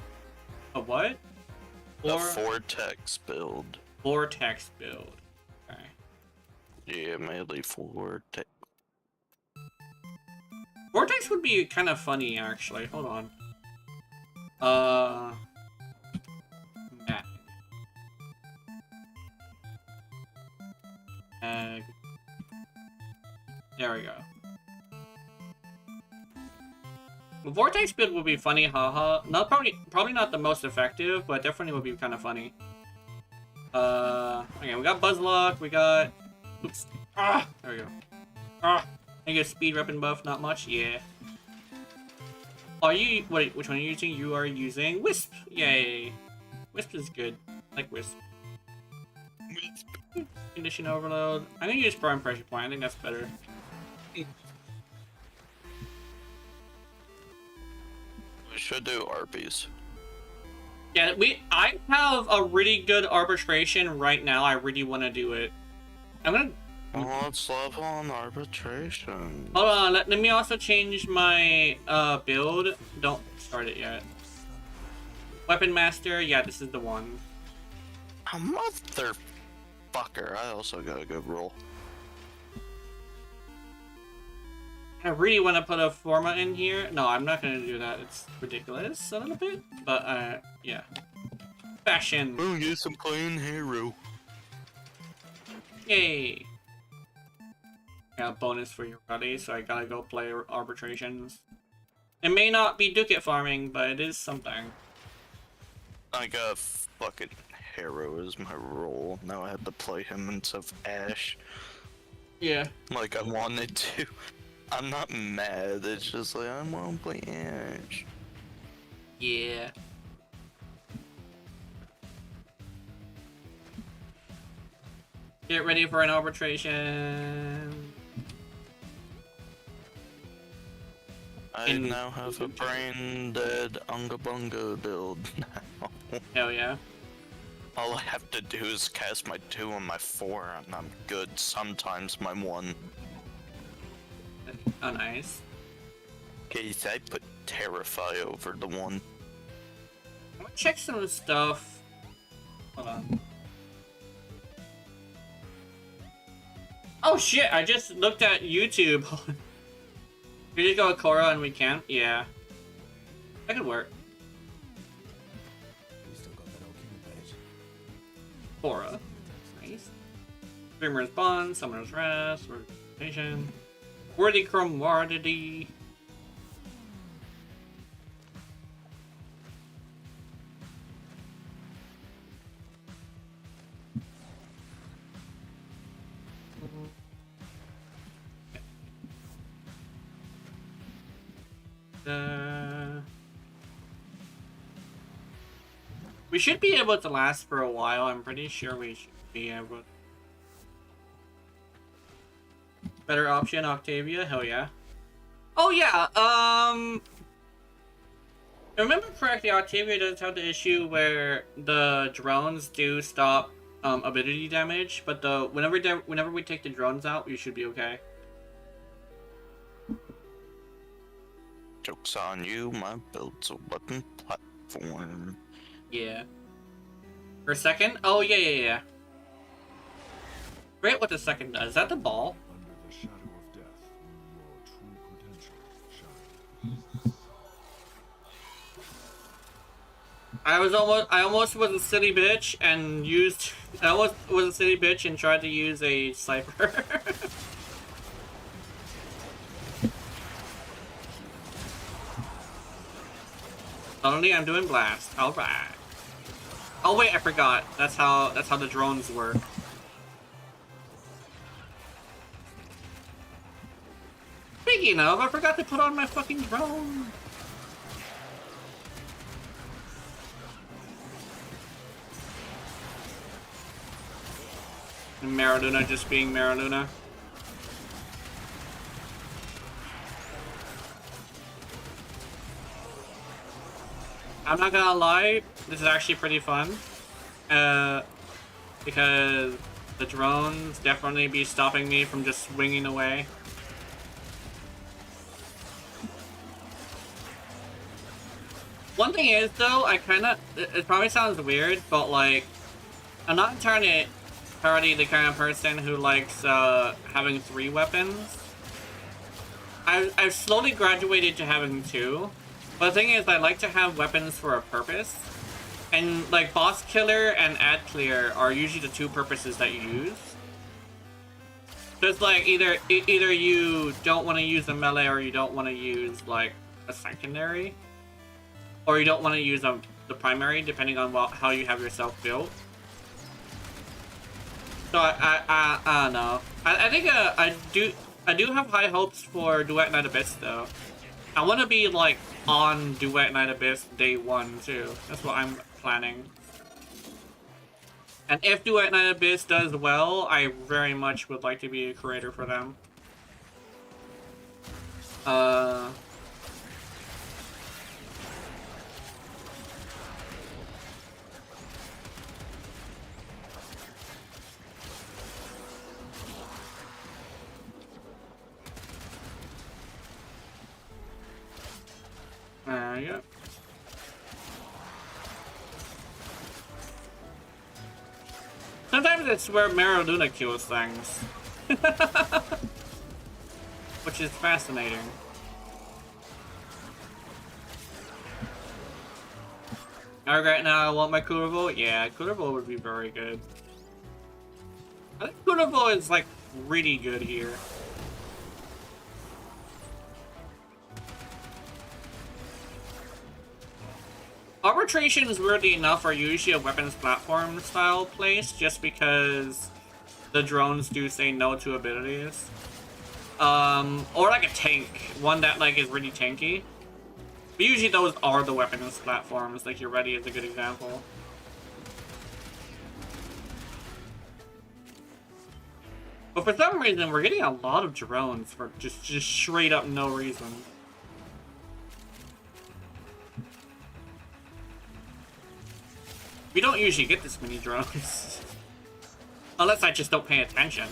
a what? A vortex build. Vortex build. Okay. Yeah, melee vortex. Vortex would be kind of funny, actually. Hold on. Mag. Mag. There we go. The Vortex build would be funny, haha. Not probably not the most effective, but definitely would be kind of funny. Okay, we got Buzzlock, we got... Oops. Ah! There we go. Ah! I get speed weapon buff, not much, yeah. Are you... Wait, which one are you using? You are using Wisp! Yay! Wisp is good. I like Wisp. Condition Overload. I'm gonna use Prime Pressure Point, I think that's better. We should do Arby's. Yeah, I have a really good arbitration right now. I really want to do it. I'm gonna... Well, let's level on arbitration. Hold on, let me also change my build. Don't start it yet. Weapon Master, yeah, this is the one. A motherfucker, I also got a good roll. I really want to put a Forma in here. No, I'm not going to do that. It's ridiculous a little bit. But, yeah. Fashion. Oh, yes, I'm playing hero. Yay. Got a bonus for your buddy, so I gotta go play arbitrations. It may not be Dukat Farming, but it is something. I got fucking hero as my role. Now I have to play him instead of Ash. Yeah. Like I wanted to. I'm not mad, it's just like I want to play Ash. Yeah. Get ready for an arbitration. I now have a brain dead Unga Bunga build now. Hell yeah. All I have to do is cast my 2 and my 4 and I'm good. Sometimes my 1. Oh, nice. Case I put Terrify over the 1. I'm gonna check some stuff. Hold on. Oh shit, I just looked at YouTube. We just go with Korra and we camp? Yeah. That could work. Korra. Nice. Dreamer's Bond, Summoner's Wrath, Rotation. Worthy Commodity. We should be able to last for a while. I'm pretty sure we should be able. Better option, Octavia. Hell yeah. Oh yeah. If I remember correctly, Octavia does have the issue where the drones do stop ability damage, but whenever we take the drones out, we should be okay. Joke's on you, my build's a weapon platform. Yeah. For a second? Oh yeah. Great, what the second does. Is that the ball? Under the shadow of death, your true potential shines. I almost was a silly bitch and used. I almost was a silly bitch and tried to use a sniper. Suddenly I'm doing blast. Alright. Oh wait, I forgot. That's how the drones work. Speaking of, I forgot to put on my fucking drone. And Mariluna just being Mariluna. I'm not gonna lie, this is actually pretty fun. Because the drones definitely be stopping me from just swinging away. One thing is though, it probably sounds weird, but like, I'm not entirely the kind of person who likes having 3 weapons. I've slowly graduated to having 2. But the thing is, I like to have weapons for a purpose. And, like, boss killer and ad clear are usually the 2 purposes that you use. So it's like, either you don't want to use a melee or you don't want to use, like, a secondary. Or you don't want to use the primary, depending on how you have yourself built. So, I don't know. I think, I do have high hopes for Duet Night Abyss, though. I want to be, like, on Duet Night Abyss day 1, too. That's what I'm planning. And if Duet Night Abyss does well, I very much would like to be a creator for them. Yeah. Sometimes it's where Mariluna kills things. Which is fascinating. Alright, now I want my Kurovo. Yeah, Kurovo would be very good. I think Kurovo is like really good here. Arbitrations, weirdly enough, are usually a weapons platform style place, just because the drones do say no to abilities. Or like a tank, one that like is really tanky. But usually those are the weapons platforms, like your ready is a good example. But for some reason, we're getting a lot of drones for just straight up no reason. We don't usually get this many drones. Unless I just don't pay attention.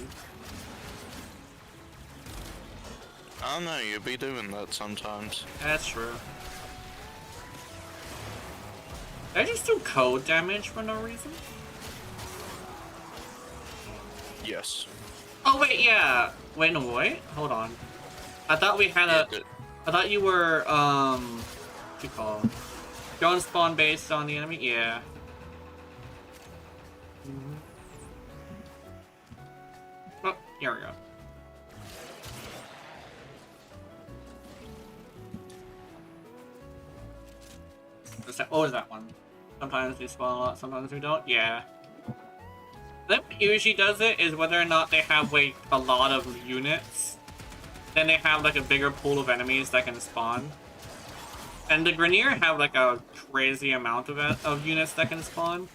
I don't know, you'll be doing that sometimes. That's true. Did I just do code damage for no reason? Yes. Oh wait, yeah. Wait, no, wait. Hold on. I thought we had a... I thought you were, what you call it? Drone spawn based on the enemy? Yeah. Oh, here we go. What was that one? Sometimes we spawn a lot, sometimes we don't? Yeah. I think what usually does it is whether or not they have, like, a lot of units. Then they have, like, a bigger pool of enemies that can spawn. And the Grenier have like a crazy amount of units that can spawn.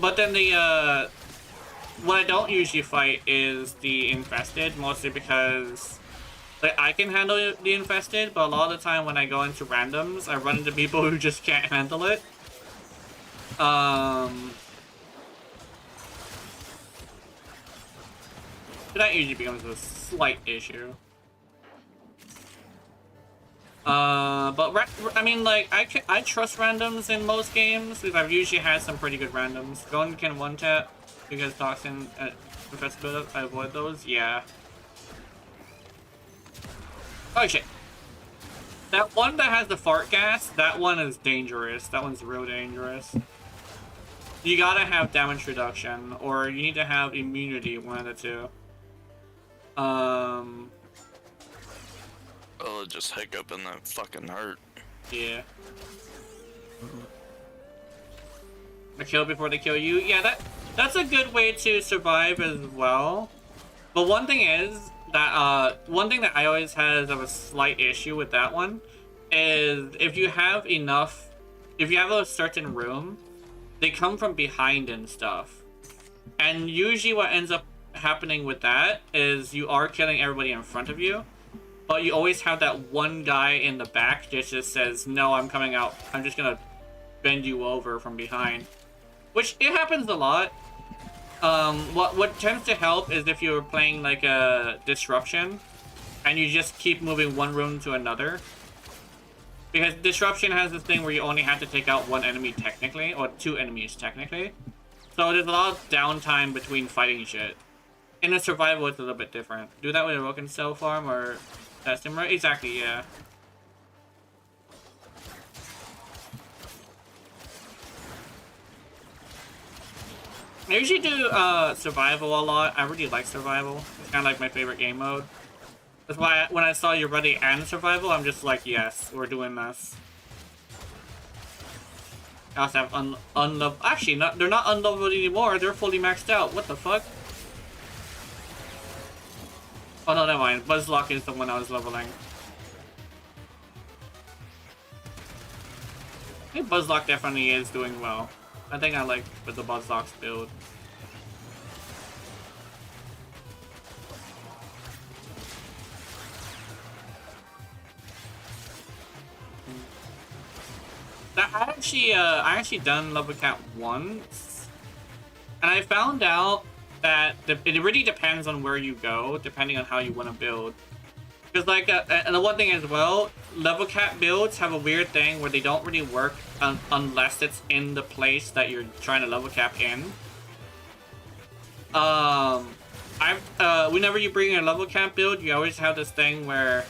But then the what I don't usually fight is the infested, mostly because like I can handle the infested, but a lot of the time when I go into randoms, I run into people who just can't handle it. That usually becomes a slight issue. But I mean, like, I trust randoms in most games because I've usually had some pretty good randoms. Gon can one tap because toxin infested. I avoid those. Yeah. Oh shit. That one that has the fart gas, that one is dangerous. That one's real dangerous. You gotta have damage reduction, or you need to have immunity, one of the two. Oh, just hiccup and that fucking hurt. Yeah. A kill before they kill you? Yeah, that's a good way to survive as well. But one thing is that one thing that I always had of a slight issue with that one is if you have a certain room, they come from behind and stuff. And usually what ends up happening with that is you are killing everybody in front of you, but you always have that one guy in the back that just says, no, I'm coming out. I'm just gonna bend you over from behind. Which, it happens a lot. What tends to help is if you're playing like a disruption and you just keep moving one room to another. Because disruption has this thing where you only have to take out one enemy technically, or two enemies technically. So there's a lot of downtime between fighting shit. In a survival, it's a little bit different. Do that with a Roken Cell Farm or that similar? Exactly, yeah. I usually do survival a lot. I really like survival. It's kind of like my favorite game mode. That's why when I saw you're ready and survival, I'm just like, yes, we're doing this. I also have unleveled. Actually, they're not unleveled anymore. They're fully maxed out. What the fuck? Oh no, never mind. Buzzlock is the one I was leveling. I think Buzzlock definitely is doing well. I think I like with the Buzzlock's build. I actually done level cap once, and I found out that it really depends on where you go, depending on how you want to build. Because like, and the one thing as well, level cap builds have a weird thing where they don't really work unless it's in the place that you're trying to level cap in. Whenever you bring a level cap build, you always have this thing where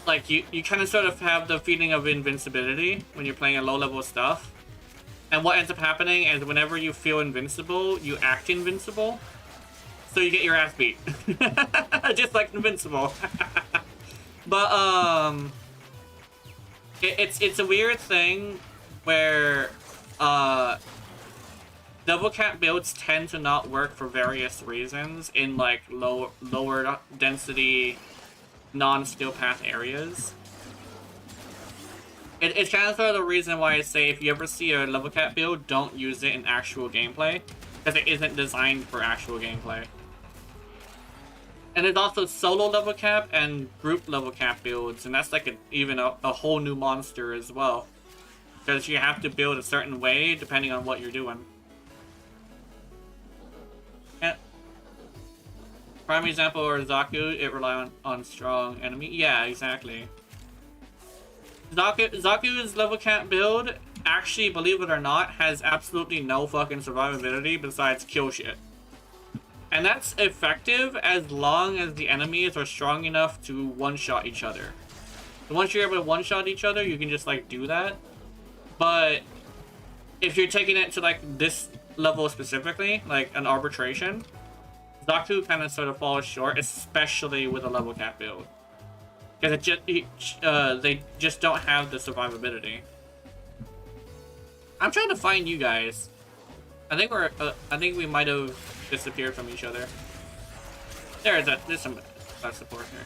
like you kind of sort of have the feeling of invincibility when you're playing a low level stuff. And what ends up happening is whenever you feel invincible, you act invincible. So you get your ass beat. Just like Invincible. But it's a weird thing where double cap builds tend to not work for various reasons in like lower density non-skill path areas. It's kind of sort of the reason why I say if you ever see a level cap build, don't use it in actual gameplay, because it isn't designed for actual gameplay. And there's also solo level cap and group level cap builds, and that's like even a whole new monster as well, because you have to build a certain way depending on what you're doing. And prime example or Zaku, it relies on strong enemy. Yeah, exactly. Zaku's level cap build, actually, believe it or not, has absolutely no fucking survivability besides kill shit. And that's effective as long as the enemies are strong enough to one-shot each other. So once you're able to one-shot each other, you can just, like, do that. But if you're taking it to, like, this level specifically, like an arbitration, Zaku kind of sort of falls short, especially with a level cap build. Because they just don't have the survivability. I'm trying to find you guys. I think we might have disappeared from each other. There's some support here.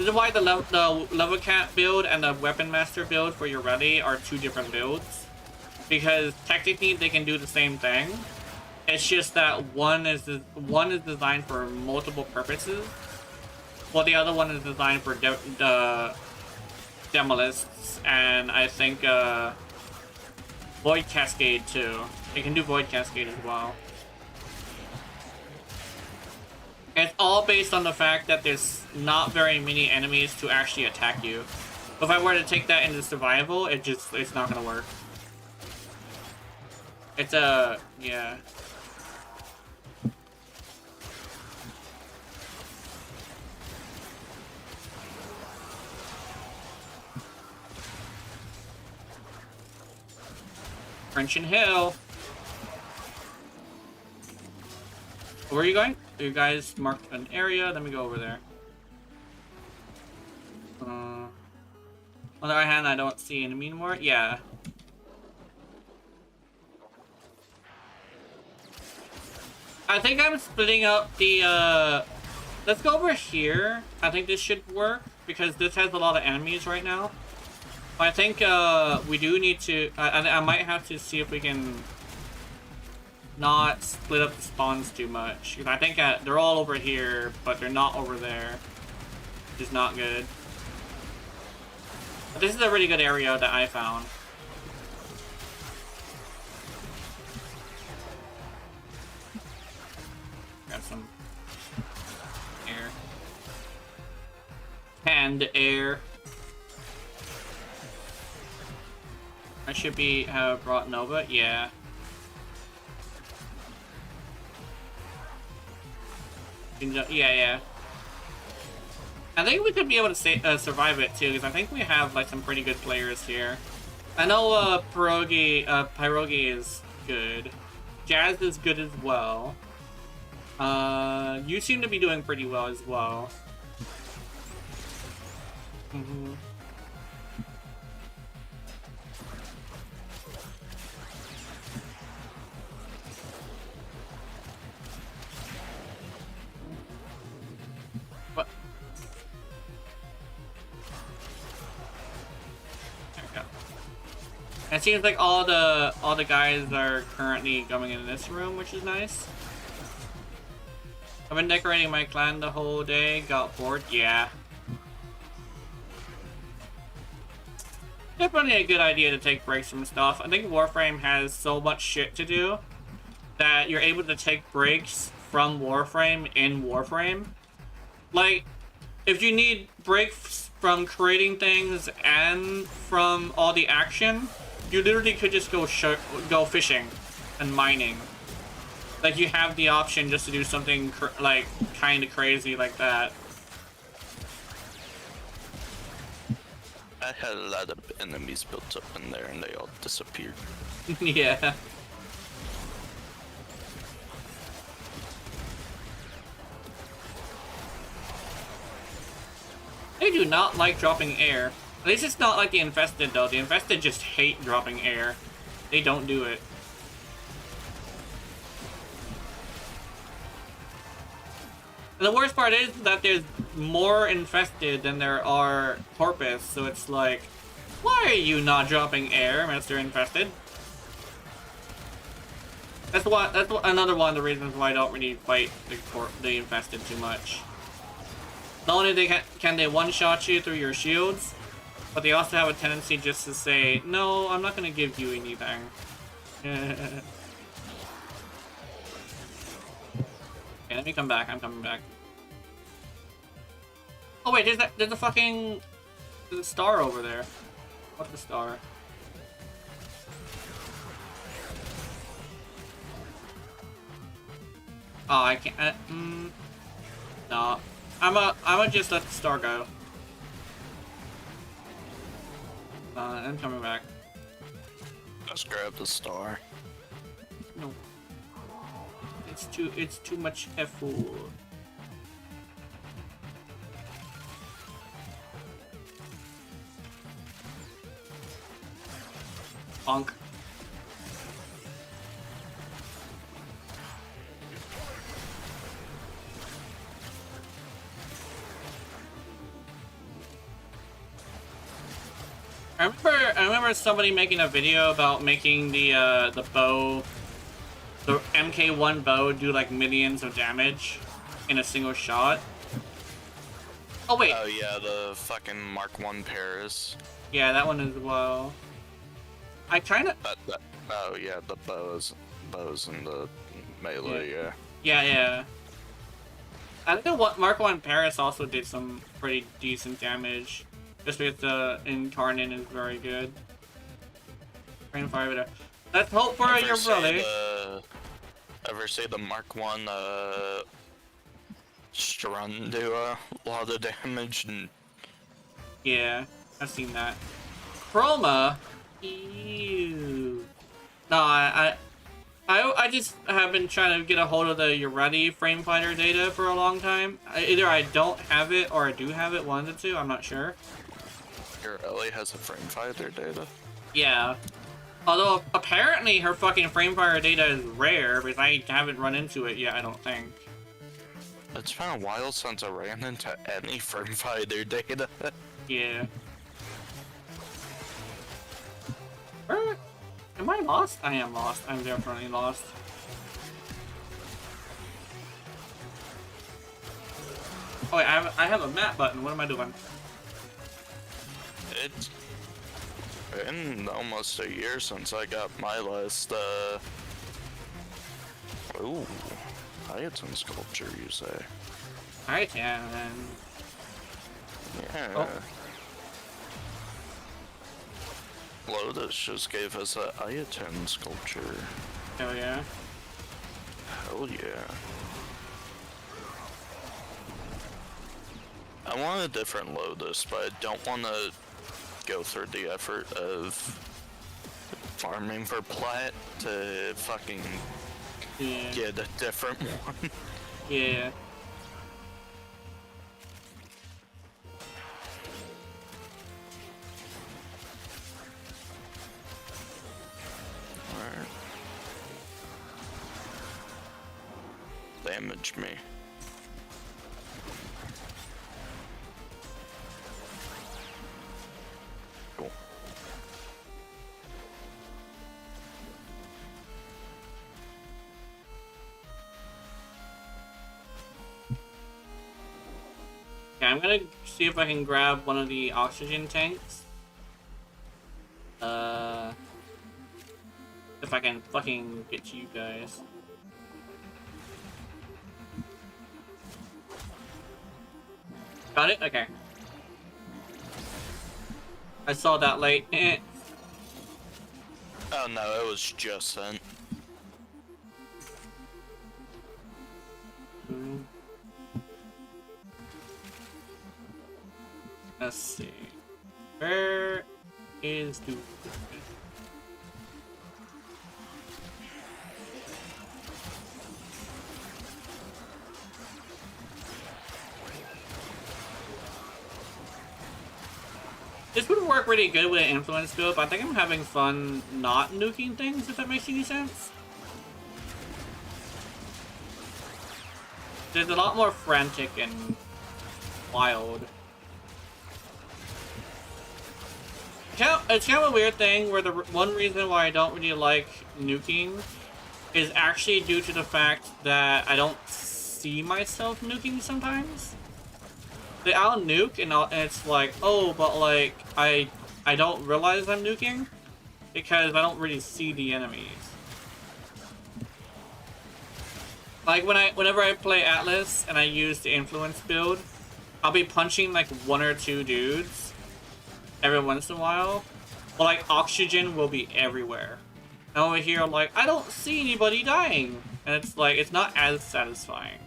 This is why the level cap build and the weapon master build for your ready are two different builds. Because technically they can do the same thing. It's just that one is designed for multiple purposes, while the other one is designed for the Demolists, and I think Void Cascade too. It can do Void Cascade as well. It's all based on the fact that there's not very many enemies to actually attack you. If I were to take that into survival, it's not gonna work. It's a yeah. Crunching Hill. Where are you going? You guys marked an area. Let me go over there. On the other hand, I don't see enemy anymore. Yeah. I think I'm splitting up the. Let's go over here. I think this should work because this has a lot of enemies right now. I think we do need to. I might have to see if we can not split up the spawns too much. Because I think they're all over here, but they're not over there, which is not good. But this is a really good area that I found. Grab some air. Canned air. I should have brought Nova, yeah. Yeah. I think we could be able to survive it too, because I think we have like some pretty good players here. I know Pyrogi is good. Jazz is good as well. You seem to be doing pretty well as well. Mm-hmm. What? There we go. It seems like all the guys are currently going in this room, which is nice. I've been decorating my clan the whole day. Got bored. Yeah. Definitely a good idea to take breaks from stuff. I think Warframe has so much shit to do that you're able to take breaks from Warframe in Warframe. Like, if you need breaks from creating things and from all the action, you literally could just go fishing and mining. Like, you have the option just to do something like kind of crazy like that. I had a lot of enemies built up in there and they all disappeared. Yeah. They do not like dropping air. At least it's not like the Infested though. The Infested just hate dropping air. They don't do it. And the worst part is that there's more Infested than there are Corpus, so it's like, why are you not dropping air, Mr. Infested? That's another one of the reasons why I don't really fight the Infested too much. Not only can they one-shot you through your shields, but they also have a tendency just to say, no, I'm not going to give you anything. Okay, let me come back. I'm coming back. Oh wait, there's a star over there. What's the star? Oh, I can't. No, I'ma just let the star go. I'm coming back. Just grab the star. No, it's too much effort. Bonk. I remember somebody making a video about making the bow, the MK1 bow, do like millions of damage in a single shot. Oh wait. Oh yeah, the fucking Mark 1 Paris. Yeah, that one as well. I kind of. Oh yeah, the bows and the melee. Yeah. Yeah. I think the Mark 1 Paris also did some pretty decent damage. Just because the Incarnate is very good. Rain Fire Video. Let's hope for your brother. Ever see the Mark 1 Strun do a lot of damage? And Yeah, I've seen that. Chroma? Ew. No, I just have been trying to get a hold of the Ureti frame fighter data for a long time. Either I don't have it or I do have it, one of the two, I'm not sure. your Ellie has a frame fighter data? Yeah. Although, apparently her fucking frame fighter data is rare, because I haven't run into it yet, I don't think. It's been a while since I ran into any frame fighter data. Yeah. Where? Am I lost? I am lost. I'm definitely lost. Oh wait, I have a map button. What am I doing? It's been almost a year since I got my last, ooh, hyacinth sculpture, you say? Alright, yeah, then. Yeah. Oh. Lotus just gave us a hyacinth sculpture. Hell yeah. Hell yeah. I want a different Lotus, but I don't want to go through the effort of farming for plat to fucking Yeah. get a different one. Yeah. Alright. Damage me. Cool. Okay, I'm gonna see if I can grab one of the oxygen tanks. If I can fucking get to you guys. Got it? Okay. I saw that late. Oh no, it was just sent. Let's see. Where is Dukat? This would work really good with an influence build, but I think I'm having fun not nuking things, if that makes any sense. There's a lot more frantic and wild. It's kind of a weird thing where the one reason why I don't really like nuking is actually due to the fact that I don't see myself nuking sometimes. I'll nuke and it's like, oh, but like I don't realize I'm nuking because I don't really see the enemies. Like whenever I play Atlas and I use the influence build, I'll be punching like one or two dudes every once in a while, but like oxygen will be everywhere. And over here, I'm like, I don't see anybody dying, and it's like it's not as satisfying.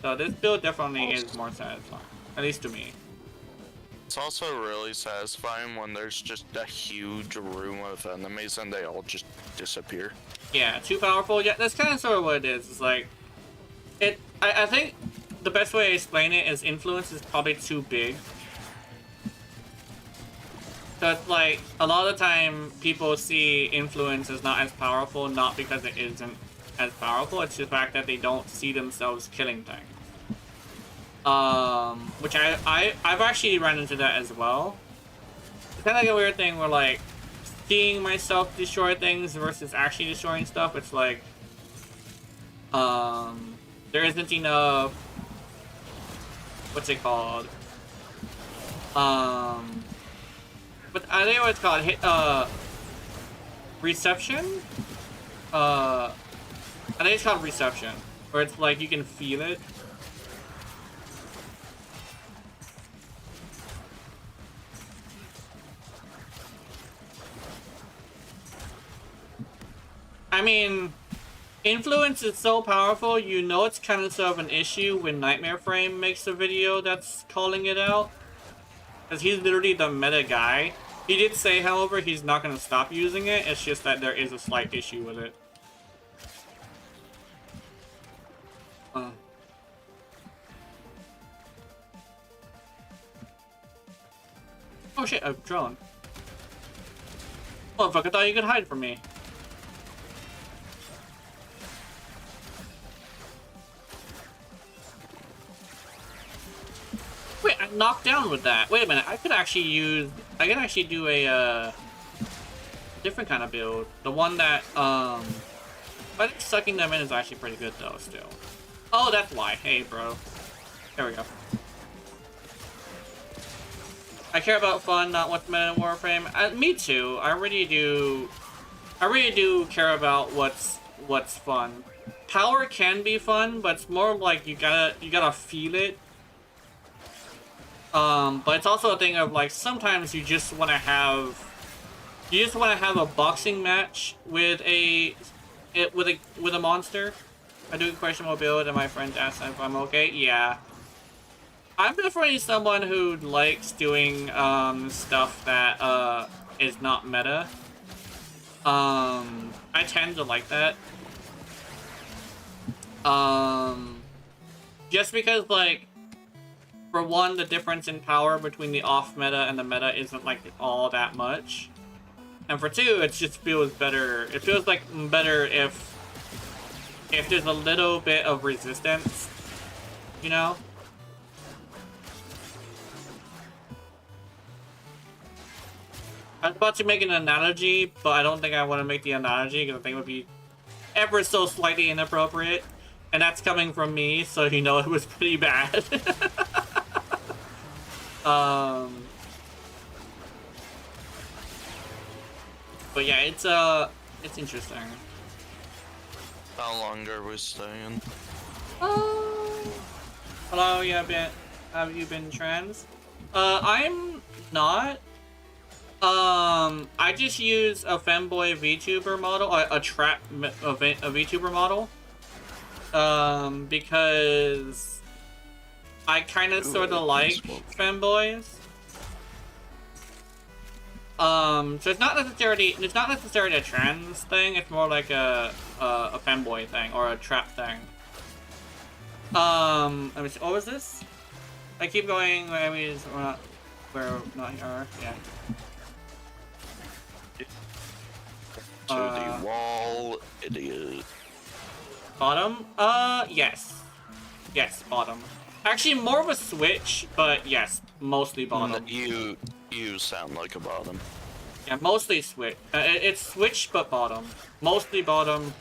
So this build definitely is more satisfying, at least to me. It's also really satisfying when there's just a huge room of enemies and they all just disappear. Yeah, too powerful. Yeah, that's kind of sort of what it is. It's like, I think the best way to explain it is influence is probably too big. So it's like, a lot of the time people see influence as not as powerful, not because it isn't as powerful, it's the fact that they don't see themselves killing things. Which I've actually run into that as well. it's kind of like a weird thing where like seeing myself destroy things versus actually destroying stuff. It's like there isn't enough. What's it called? But I think what it's called. Reception. I think it's called reception, where it's like you can feel it. I mean, influence is so powerful, you know it's kind of sort of an issue when Nightmare Frame makes a video that's calling it out. Because he's literally the meta guy. He did say, however, he's not going to stop using it, it's just that there is a slight issue with it. Oh shit, a drone. Oh fuck, I thought you could hide from me. Wait, I'm knocked down with that. Wait a minute, I could actually do a, different kind of build. The one that, I think sucking them in is actually pretty good though, still. Oh, that's why. Hey, bro. There we go. I care about fun, not what's meta in Warframe. Me too. I really do care about what's fun. Power can be fun, but it's more like you gotta feel it. But it's also a thing of like sometimes you just want to have a boxing match with a monster. I do questionable build, and my friend asked if I'm okay. Yeah. I'm definitely someone who likes doing stuff that is not meta. I tend to like that. Just because, like, for one, the difference in power between the off meta and the meta isn't like all that much. And for two, it just feels better. It feels like better if there's a little bit of resistance, you know? I was about to make an analogy, but I don't think I want to make the analogy because I think it would be ever so slightly inappropriate. And that's coming from me, so you know it was pretty bad. But yeah, it's interesting. How long are we staying? Hello, have you been trans? I'm not. I just use a femboy VTuber model, a VTuber model. Because I kind of sort of like femboys. So it's not necessarily a trans thing. It's more like a femboy thing or a trap thing. Let me see. What was this? I keep going. I mean, we're not here. Yeah. To the wall, idiot. Bottom? Yes. Yes, bottom. Actually, more of a switch, but yes, mostly bottom. You sound like a bottom. Yeah, mostly switch. It's switch, but bottom. Mostly bottom,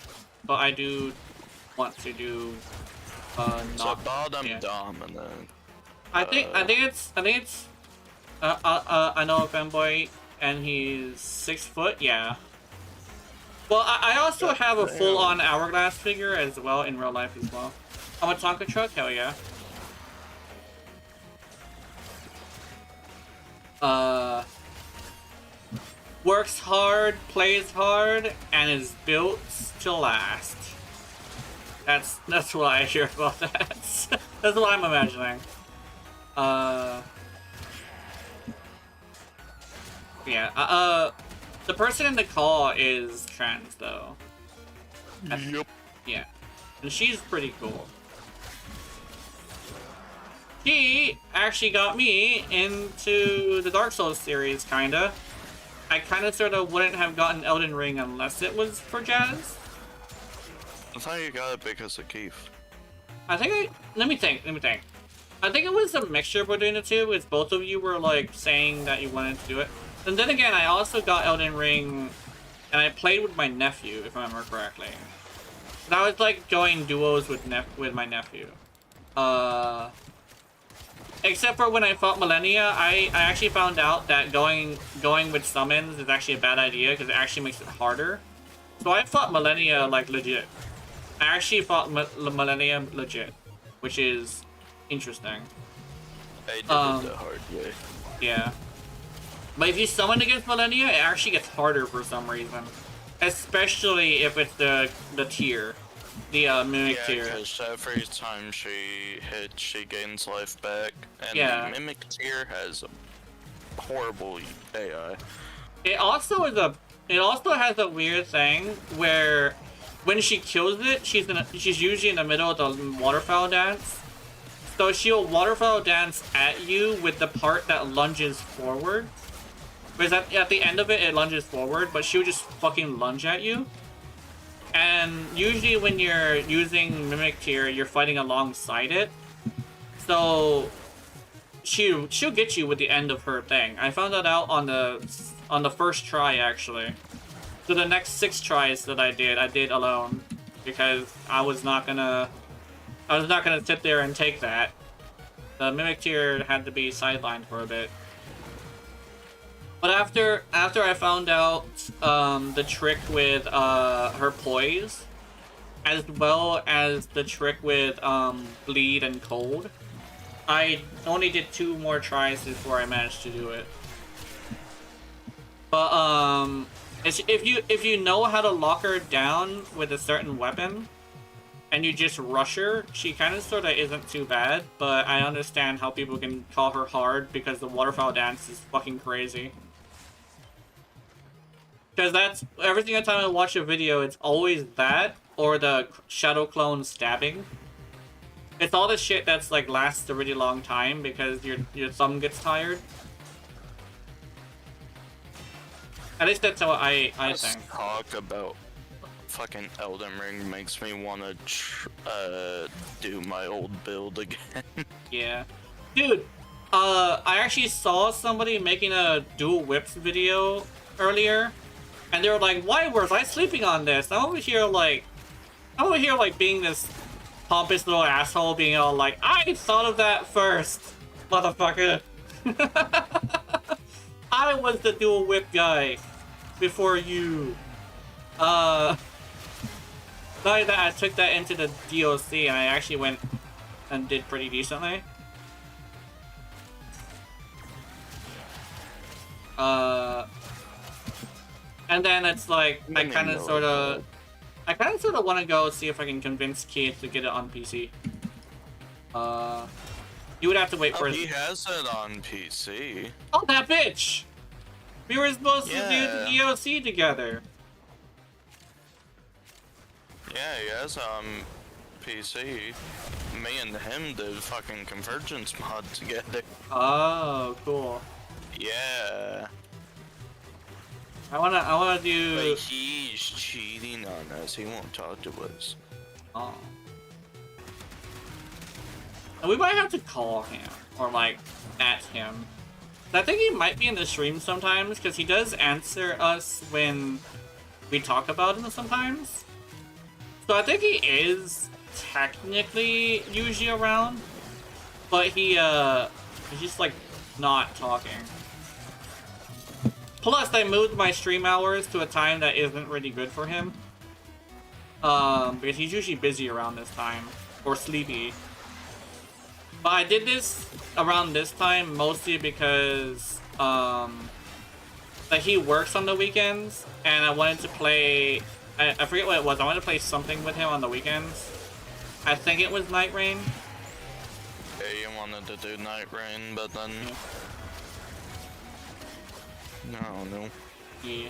but I do want to do, not... So bottom yeah. dominant. I think it's, I know a femboy, and he's 6 foot, yeah. Well, I also have a full-on hourglass figure as well in real life as well. I'm a Tonka truck, hell yeah. Works hard, plays hard, and is built to last. That's what I hear about that. That's what I'm imagining. Yeah, the person in the call is trans, though. Yep. Yeah. And she's pretty cool. She actually got me into the Dark Souls series, kinda. I kinda sorta wouldn't have gotten Elden Ring unless it was for Jazz. I thought you got it because of Keith. Let me think. I think it was a mixture between the two, because both of you were, like, saying that you wanted to do it. And then again, I also got Elden Ring, and I played with my nephew, if I remember correctly. And I was like going duos with my nephew. Except for when I fought Millennia, I actually found out that going with summons is actually a bad idea because it actually makes it harder. So I fought Millennia like legit. I actually fought Millennia legit, which is interesting. I did it the hard way. Yeah. But if you summon against Millennia, it actually gets harder for some reason. Especially if it's the tier. The Mimic tier. Yeah, because every time she hits, she gains life back. And Yeah. the Mimic tier has a horrible AI. It also has a weird thing where when she kills it, she's usually in the middle of the waterfowl dance. So she'll waterfowl dance at you with the part that lunges forward. Whereas at the end of it, it lunges forward, but she'll just fucking lunge at you. And usually when you're using Mimic tier, you're fighting alongside it. So she'll get you with the end of her thing. I found that out on the first try, actually. So the next 6 tries that I did alone. Because I was not gonna sit there and take that. The Mimic tier had to be sidelined for a bit. But after I found out the trick with her poise, as well as the trick with bleed and cold, I only did 2 more tries before I managed to do it. But if you know how to lock her down with a certain weapon, and you just rush her, she kind of sort of isn't too bad. But I understand how people can call her hard because the waterfowl dance is fucking crazy. Because that's every single time I watch a video, it's always that or the shadow clone stabbing. It's all the shit that's like lasts a really long time because your thumb gets tired. At least that's how I think. Talk about fucking Elden Ring makes me want to do my old build again. Yeah, dude. I actually saw somebody making a dual whips video earlier. And they were like, why was I sleeping on this? I'm over here like being this pompous little asshole being all like, I thought of that first, motherfucker. I was the dual whip guy before you. Not only that, I took that into the DOC and I actually went and did pretty decently. And then it's like, I kind of sort of want to go see if I can convince Keith to get it on PC. You would have to wait for he has it on PC. Oh, that bitch! We were supposed to do the DOC together. Yeah, he has on PC. Me and him did fucking Convergence mod together. Oh, cool. Yeah. I wanna do. But he's cheating on us. He won't talk to us. Oh. And we might have to call him or like at him. I think he might be in the stream sometimes because he does answer us when we talk about him sometimes. So I think he is technically usually around, but he's just like not talking. Plus, I moved my stream hours to a time that isn't really good for him. Because he's usually busy around this time. Or sleepy. But I did this around this time mostly because, that he works on the weekends. And I wanted to play, I forget what it was. I wanted to play something with him on the weekends. I think it was Night Rain. Yeah, you wanted to do Night Rain, but then... Yeah. No. Yeah.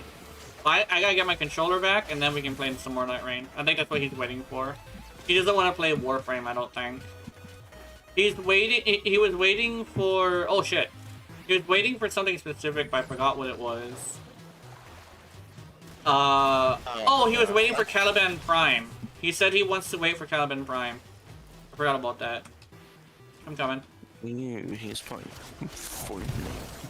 I gotta get my controller back, and then we can play some more Night Rain. I think that's what he's waiting for. He doesn't want to play Warframe, I don't think. He's waiting. He was waiting for. Oh shit. He was waiting for something specific, but I forgot what it was. Oh, he was waiting for Caliban Prime. He said he wants to wait for Caliban Prime. I forgot about that. I'm coming. He's playing Fortnite.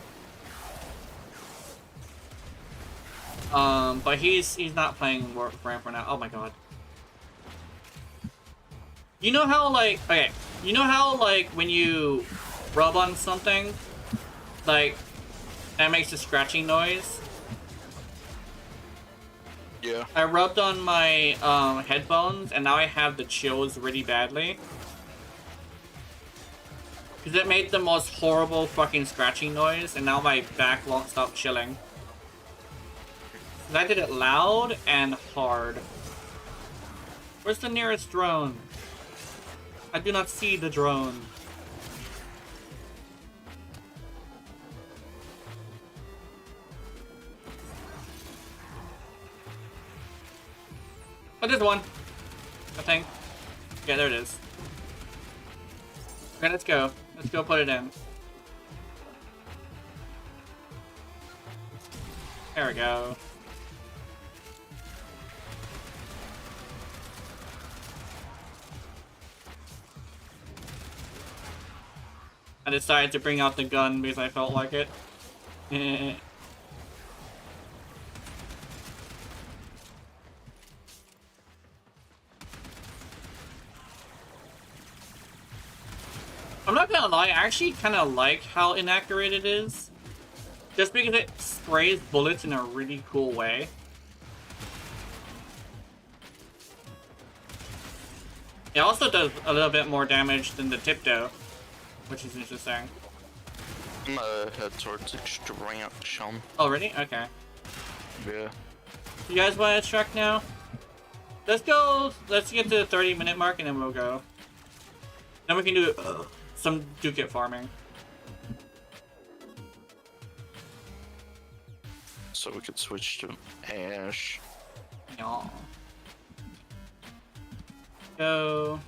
But he's not playing Ramp right now. Oh my god. You know how like you know how like when you rub on something, like that makes a scratching noise? Yeah. I rubbed on my headphones and now I have the chills really badly. Because it made the most horrible fucking scratching noise and now my back won't stop chilling. I did it loud and hard. Where's the nearest drone? I do not see the drone. Oh, there's one. I think. Yeah, there it is. Okay, let's go. Let's go put it in. There we go. I decided to bring out the gun because I felt like it. I'm not gonna lie, I actually kind of like how inaccurate it is. Just because it sprays bullets in a really cool way. It also does a little bit more damage than the Tiptoe, which is interesting. I'm gonna head towards extraction. Oh, really? Okay. Yeah. You guys want to extract now? Let's go. Let's get to the 30-minute mark and then we'll go. Then we can do some Dukat farming. So we could switch to Ash. Yeah. Go.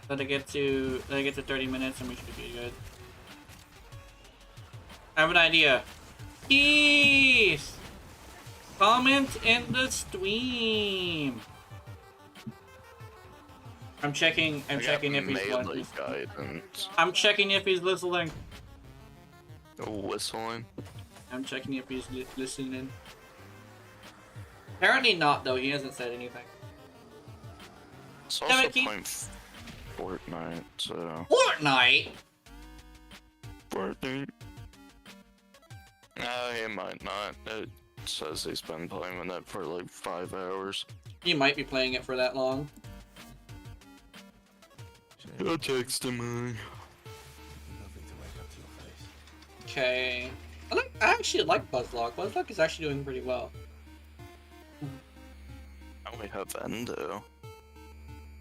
Let it get to 30 minutes and we should be good. I have an idea. Peace! Comment in the stream. I'm checking if he's listening. I'm checking if he's listening. Whistling. I'm checking if he's listening. Apparently not, though. He hasn't said anything. It's also playing Fortnite, so... Fortnite? Fortnite? No, he might not. It says he's been playing with it for like 5 hours. He might be playing it for that long. Go text him. Lovely to wake up to your face. Okay. I actually like Buzzlock. Buzzlock is actually doing pretty well. Now we have Endo.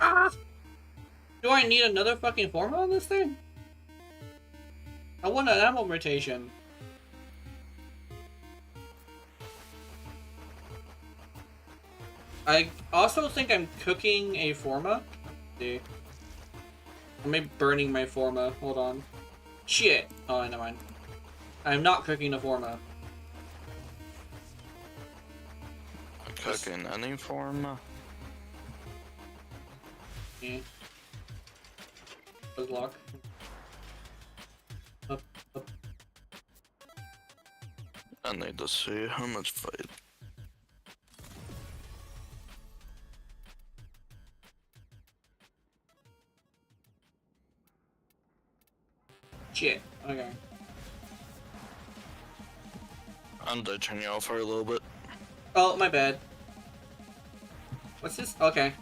Ah! Do I need another fucking forma on this thing? I want an ammo rotation. I also think I'm cooking a forma. Let's see. I may be burning my forma. Hold on. Shit. Oh, never mind. I'm not cooking a forma. Cooking any form? Yeah. Buzzlock. Up, up. I need to see how much fight. Shit. Okay. I'm gonna turn you off for a little bit. Oh, my bad. What's this? Okay.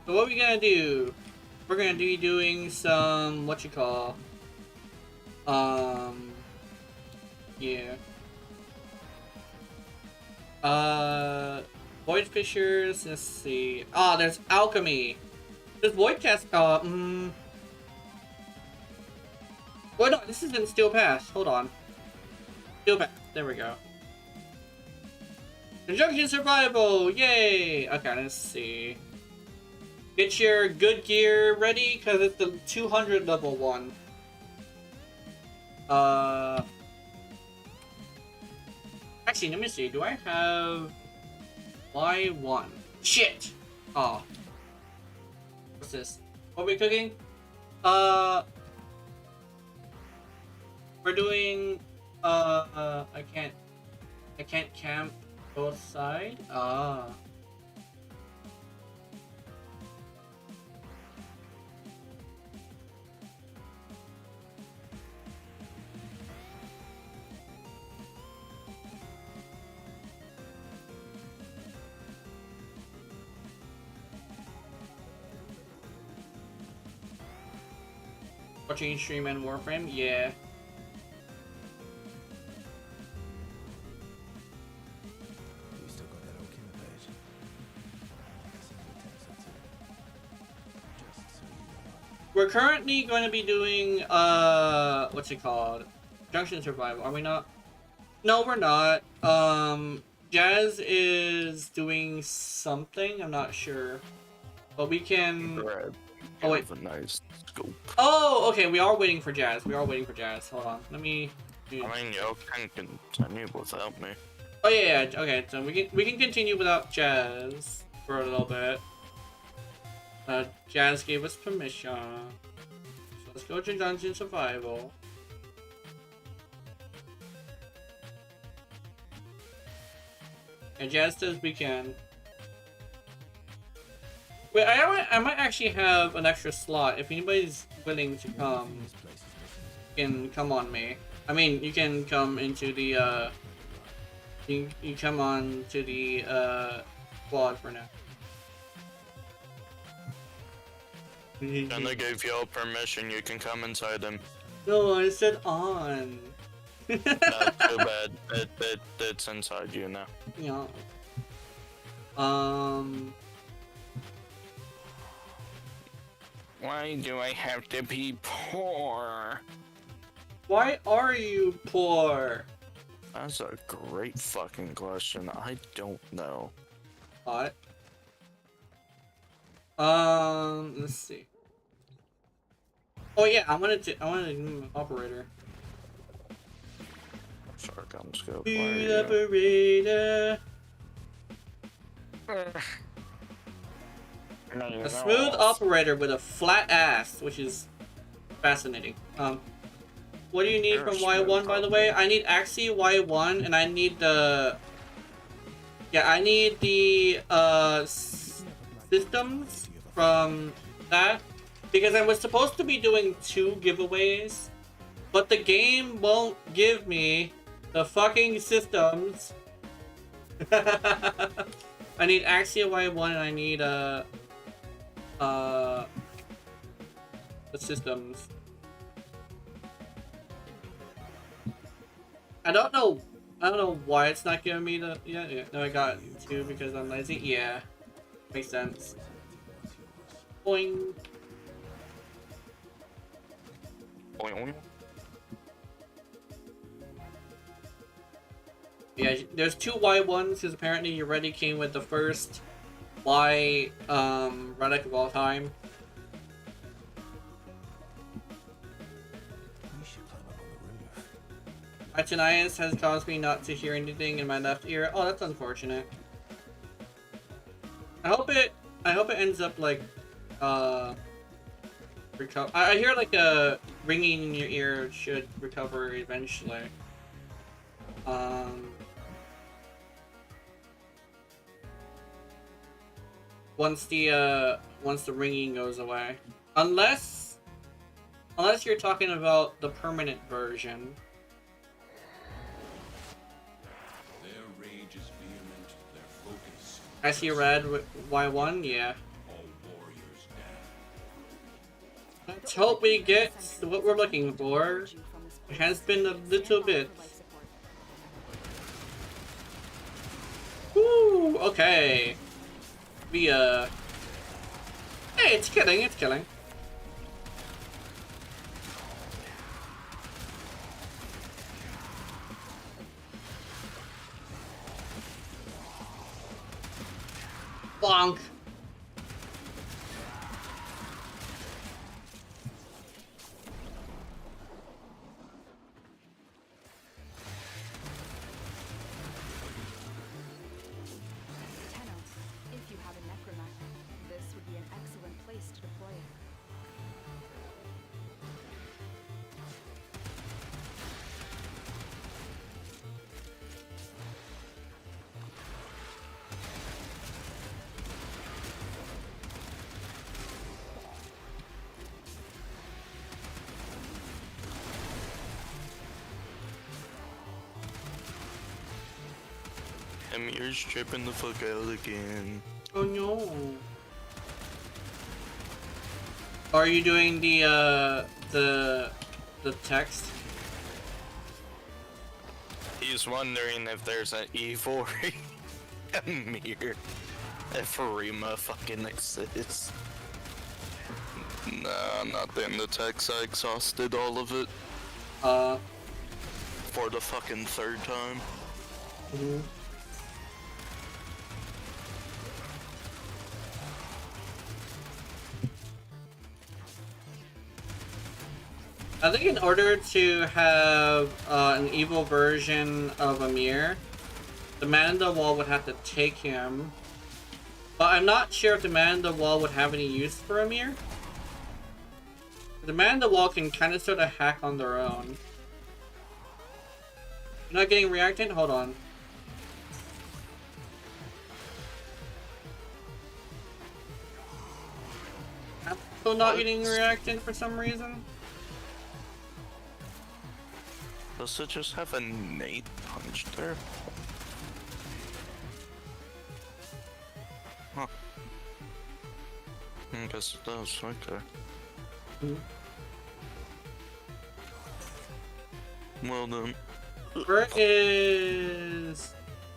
So what we gonna do? We're gonna be doing some yeah. Void Fishers, let's see. Ah, there's Alchemy. There's Void Cast, well, no, this isn't Steel Pass. Hold on. Steel Pass. There we go. Conjunction Survival! Yay! Okay, let's see. Get your good gear ready, because it's the 200 level one. Actually, let me see. Do I have... Y1? Shit! Oh. What's this? What are we cooking? We're doing... I can't camp. Both side? Ah. Watching stream and Warframe? Yeah. You still got that old killer page? Send you a text or two. Just so you know. We're currently going to be doing, what's it called? Junction Survival, are we not? No, we're not. Jazz is doing something, I'm not sure. But we can... Brad, Oh, wait. have a nice scope. Oh, okay, we are waiting for Jazz. We are waiting for Jazz. Hold on, let me... I mean, y'all can continue without me. Oh, yeah, okay, so we can continue without Jazz for a little bit. Jazz gave us permission. So let's go to Dungeon Survival. And Jazz says we can. Wait, I might actually have an extra slot. If anybody's willing to come, This place is missing. you can come on me. I mean, you can come into the, you come on to the, squad for now. And they gave y'all permission, you can come inside them. No, I said on. No, too bad. It's inside you now. Yeah. Why do I have to be poor? Why are you poor? That's a great fucking question. I don't know. What? Let's see. Oh yeah, I wanted to do operator. Shotgun scope. Food operator. A smooth operator with a flat ass, which is fascinating. What do you need You're a from smooth Y1, by the way? I need Axie Y1, and I need the... Yeah, I need the, systems from that. Because I was supposed to be doing 2 giveaways, but the game won't give me the fucking systems. I need Axia Y1 and I need the systems. I don't know why it's not giving me the yeah. No, I got 2 because I'm lazy. Yeah, makes sense. Boing. Boing. Yeah, there's 2 Y1s because apparently you already came with the first Y relic of all time. We should climb up on the roof. Achinias has caused me not to hear anything in my left ear. Oh, that's unfortunate. I hope it ends up like recover. I hear like a ringing in your ear should recover eventually. Once the ringing goes away, unless you're talking about the permanent version. Their rage is vehement, their focus. I see red Y1, yeah. All warriors down. Let's hope we get what we're looking for. It has been a little bit. Woo, okay. We, hey, it's killing, it's killing. Bonk. If you have a necromat, this would be an excellent place to deploy it. Emir's tripping the fuck out again. Oh no. Are you doing the text? He's wondering if there's an evil Emir. If Rima fucking exists. Nah, not in the text. I exhausted all of it for the fucking third time. Mhm. I think in order to have an evil version of Amir, the man in the wall would have to take him. But I'm not sure if the man in the wall would have any use for Amir. The man in the wall can kind of sort of hack on their own. You're not getting reactant? Hold on. I'm still not getting reactant for some reason. Does it just have a Nate punch there? Huh. I guess it does, right there. Well done. Where is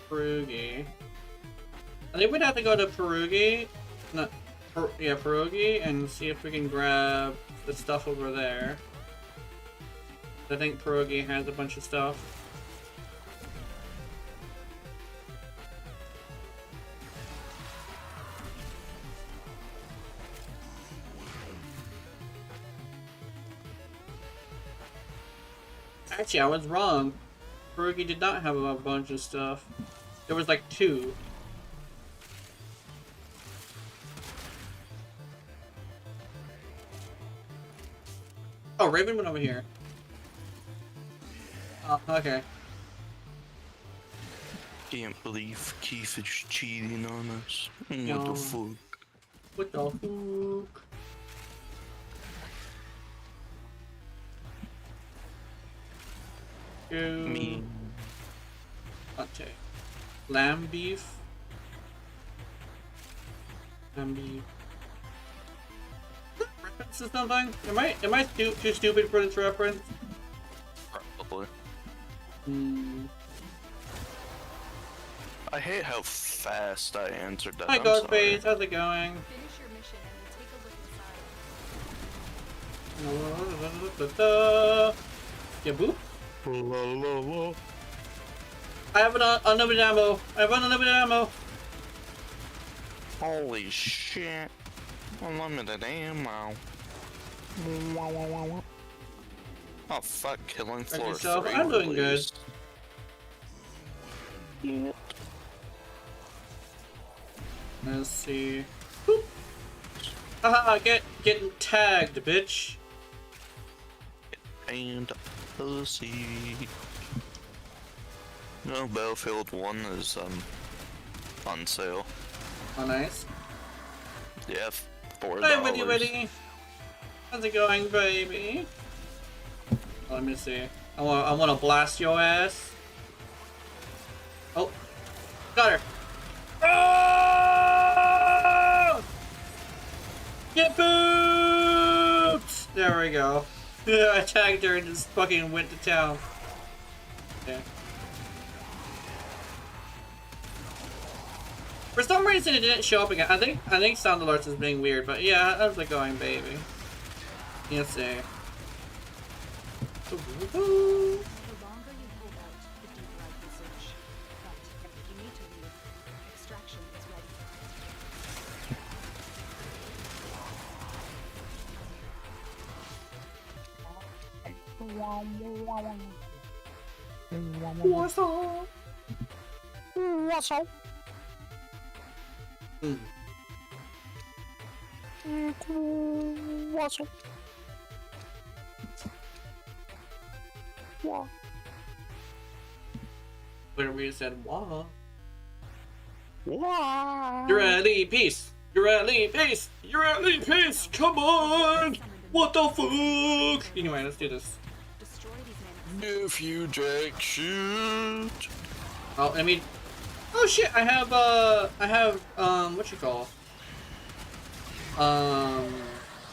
Perugi? I think we'd have to go to Perugi. No, yeah, Perugi, and see if we can grab the stuff over there. I think Perugi has a bunch of stuff. Actually, I was wrong. Perugi did not have a bunch of stuff. There was like 2. Oh, Raven went over here. Oh, okay. Can't believe Keith is cheating on us. What No. the fuck? What the fuck? Me. Okay. Lamb beef. Lamb beef. Reference to something? Am I too stupid for this reference? Probably. Hmm. I hate how fast I answered that. Hi I'm sorry. Ghostface, how's it going? Finish your mission and we'll take a look inside. Yeah, boop. I have unlimited ammo. I have unlimited ammo. Holy shit. Unlimited ammo. Oh fuck, killing floor yourself. 3 I'm doing good. released. Yep. Let's see. Boop. Haha, getting tagged, bitch. And pussy. No, Battlefield 1 is on sale. Oh, nice. Yeah, $4. Hi, Witty Witty. How's it going, baby? Let me see. I want to blast your ass. Oh, got her. Oh! Get booped! There we go. I tagged her and just fucking went to town. Yeah. For some reason it didn't show up again. I think sound alerts is being weird, but yeah, how's it going, baby? Let's see. The longer you hold out, the deeper I can search. But if you need to leave, extraction is ready. What's up? What's up? What's up? What? Where we said, "Wah." What? You're at Lee, peace. You're at Lee, peace. You're at Lee, peace. Come on. What the fuck? Anyway, let's do this. Destroy these men. If you jack shoot. Oh, let me Oh shit! I have what you call?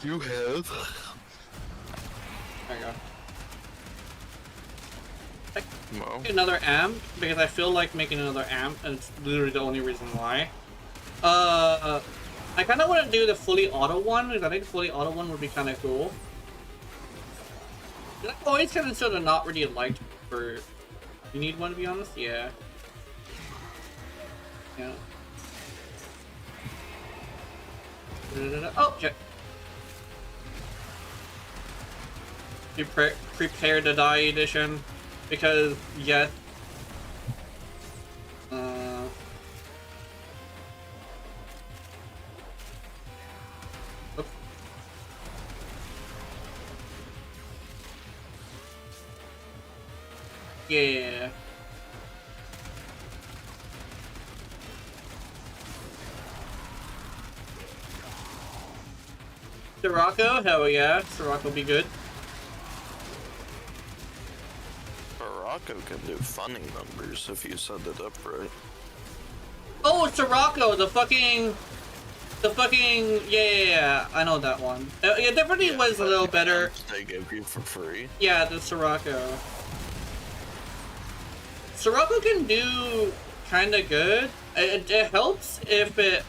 You have. There you go. Well, Another amp because I feel like making another amp, and it's literally the only reason why. I kind of want to do the fully auto one because I think the fully auto one would be kind of cool. I've always kind of sort of not really liked for. You need one to be honest, yeah. Yeah. Oh shit. You prepare to die edition because yes. Oops. Yeah. Sirocco? Hell yeah. Sirocco be good. Morocco can do funny numbers if you set it up right. Oh, Sirocco, the fucking, yeah, I know that one. Yeah, definitely was a little better. They give you for free. Yeah, the Sirocco. Sirocco can do kind of good. It helps if it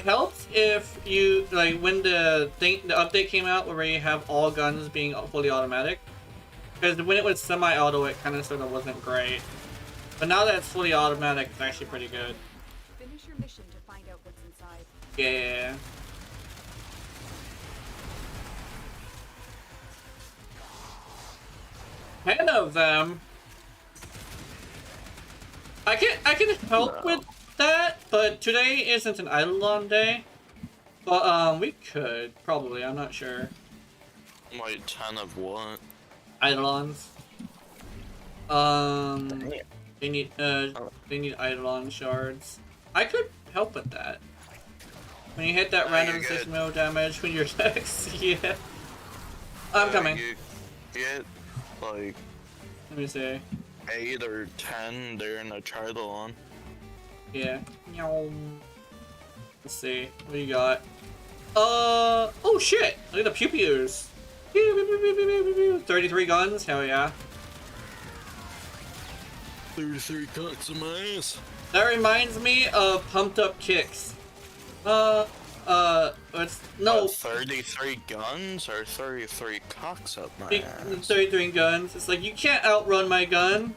helps if you, like, when the update came out where you have all guns being fully automatic. Because when it was semi-auto, it kind of sort of wasn't great. But now that it's fully automatic, it's actually pretty good. Finish your mission to find out what's inside. Yeah. Ten of them. I can help with that, but today isn't an Eidolon day. But we could probably. I'm not sure. Wait, 10 of what? Eidolons. They need Eidolon shards. I could help with that. When you hit that random you're 6 good. mil damage when you're Dex, yeah. I'm coming. You get like Let me see. 8 or 10 during a triathlon. Yeah. Let's see. What do you got? Oh shit! Look at the pew-pews. 33 guns? Hell yeah. 33 cocks in my ass. That reminds me of Pumped Up Kicks. It's, no, 33 guns or 33 cocks up my ass? 33 guns. It's like, you can't outrun my gun.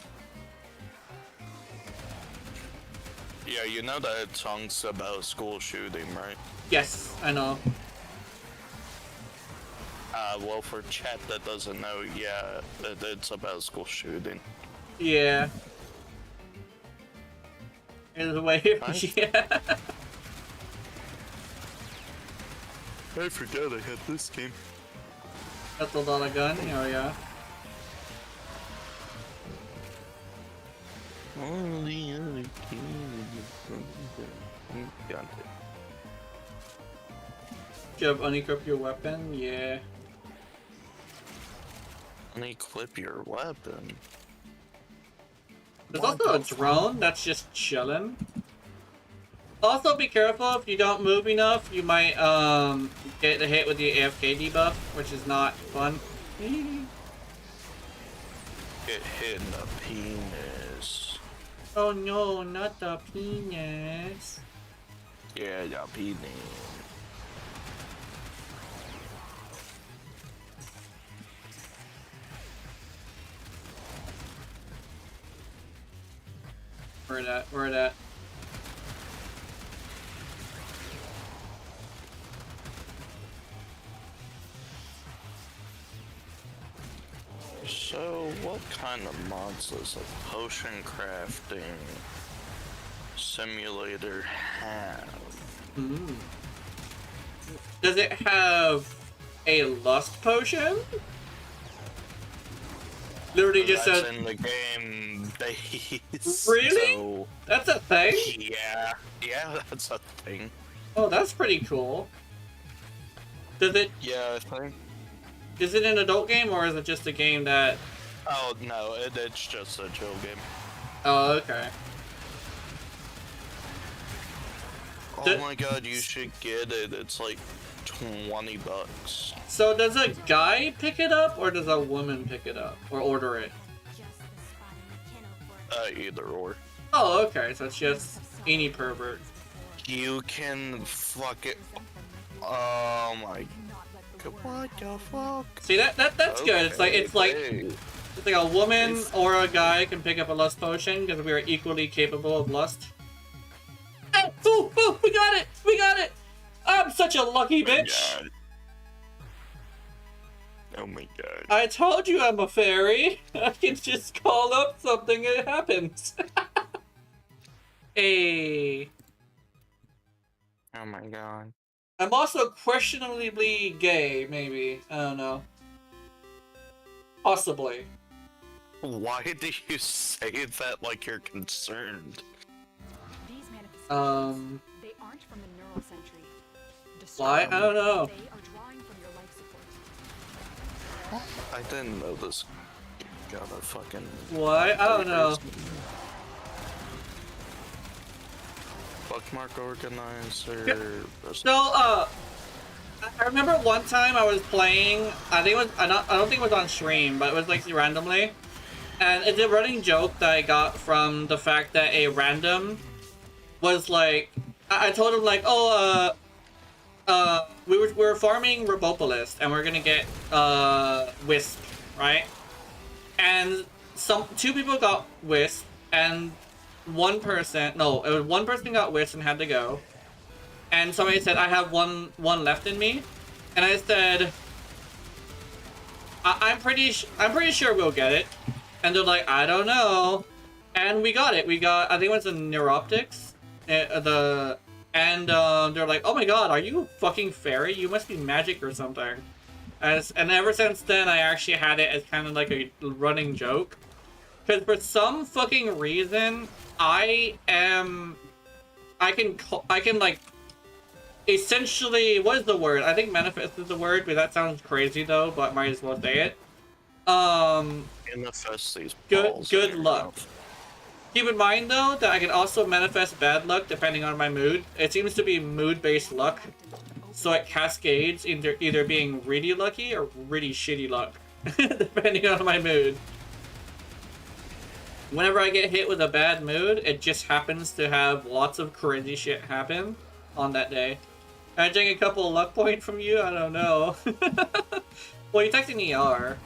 Yeah, you know that song's about school shooting, right? Yes, I know. Well, for chat that doesn't know, yeah, it's about school shooting. Yeah. There's a way. Nice. Yeah. I forgot I had this game. That's a lot of gun. Oh yeah. Only other got it. Do you have unequip your weapon? Yeah. Unequip your weapon. There's also a drone that's just chilling. Also, be careful if you don't move enough, you might get the hit with the AFK debuff, which is not fun. Get hit in the penis. Oh no, not the penis. Yeah, the penis. Where that? Where that? So, what kind of mods does a potion crafting simulator have? Does it have a lust potion? Literally just That's said. in the game base. Really? So, That's a thing? yeah, that's a thing. Oh, that's pretty cool. Does it? Yeah, I think. Is it an adult game or is it just a game that? Oh no, it's just a chill game. Oh, okay. Oh my god, you should get it. It's like $20. So does a guy pick it up, or does a woman pick it up, or order it? Either or. Oh, okay, so it's just any pervert. You can fuck it. Oh my god, what the fuck? See, that's good. It's like Okay. it's like a woman or a guy can pick up a lust potion because we are equally capable of lust. Ooh, ooh, we got it! We got it! I'm such a lucky Oh my bitch! god. Oh my god. I told you I'm a fairy. I can just call up something and it happens. Hey. Oh my god. I'm also questionably gay, maybe. I don't know. Possibly. Why do you say that like you're concerned? These manifestations, they aren't from the neural century. Why? I don't know. They are drawing from your life support. I didn't know this got a fucking... Why? I don't know. Bookmark organizer... So, I remember one time I was playing, I think it was, I don't think it was on stream, but it was like randomly. And it's a running joke that I got from the fact that a random was like, I told him like, oh, we were farming Robopolis and we're gonna get, Wisp, right? And two people got Wisp and one person got Wisp and had to go. And somebody said, I have one left in me. And I said, I'm pretty sure we'll get it. And they're like, I don't know. And we got it. We got, I think it was the Neuroptics. They're like, oh my god, are you a fucking fairy? You must be magic or something. And ever since then, I actually had it as kind of like a running joke. Because for some fucking reason, I can like, essentially, what is the word? I think manifest is the word, but that sounds crazy though, but might as well say it. Manifest these Good balls in your luck. mouth. Keep in mind though, that I can also manifest bad luck depending on my mood. It seems to be mood-based luck. So it cascades into either being really lucky or really shitty luck. Depending on my mood. Whenever I get hit with a bad mood, it just happens to have lots of crazy shit happen on that day. Can I take a couple of luck points from you? I don't know. Well, you technically are.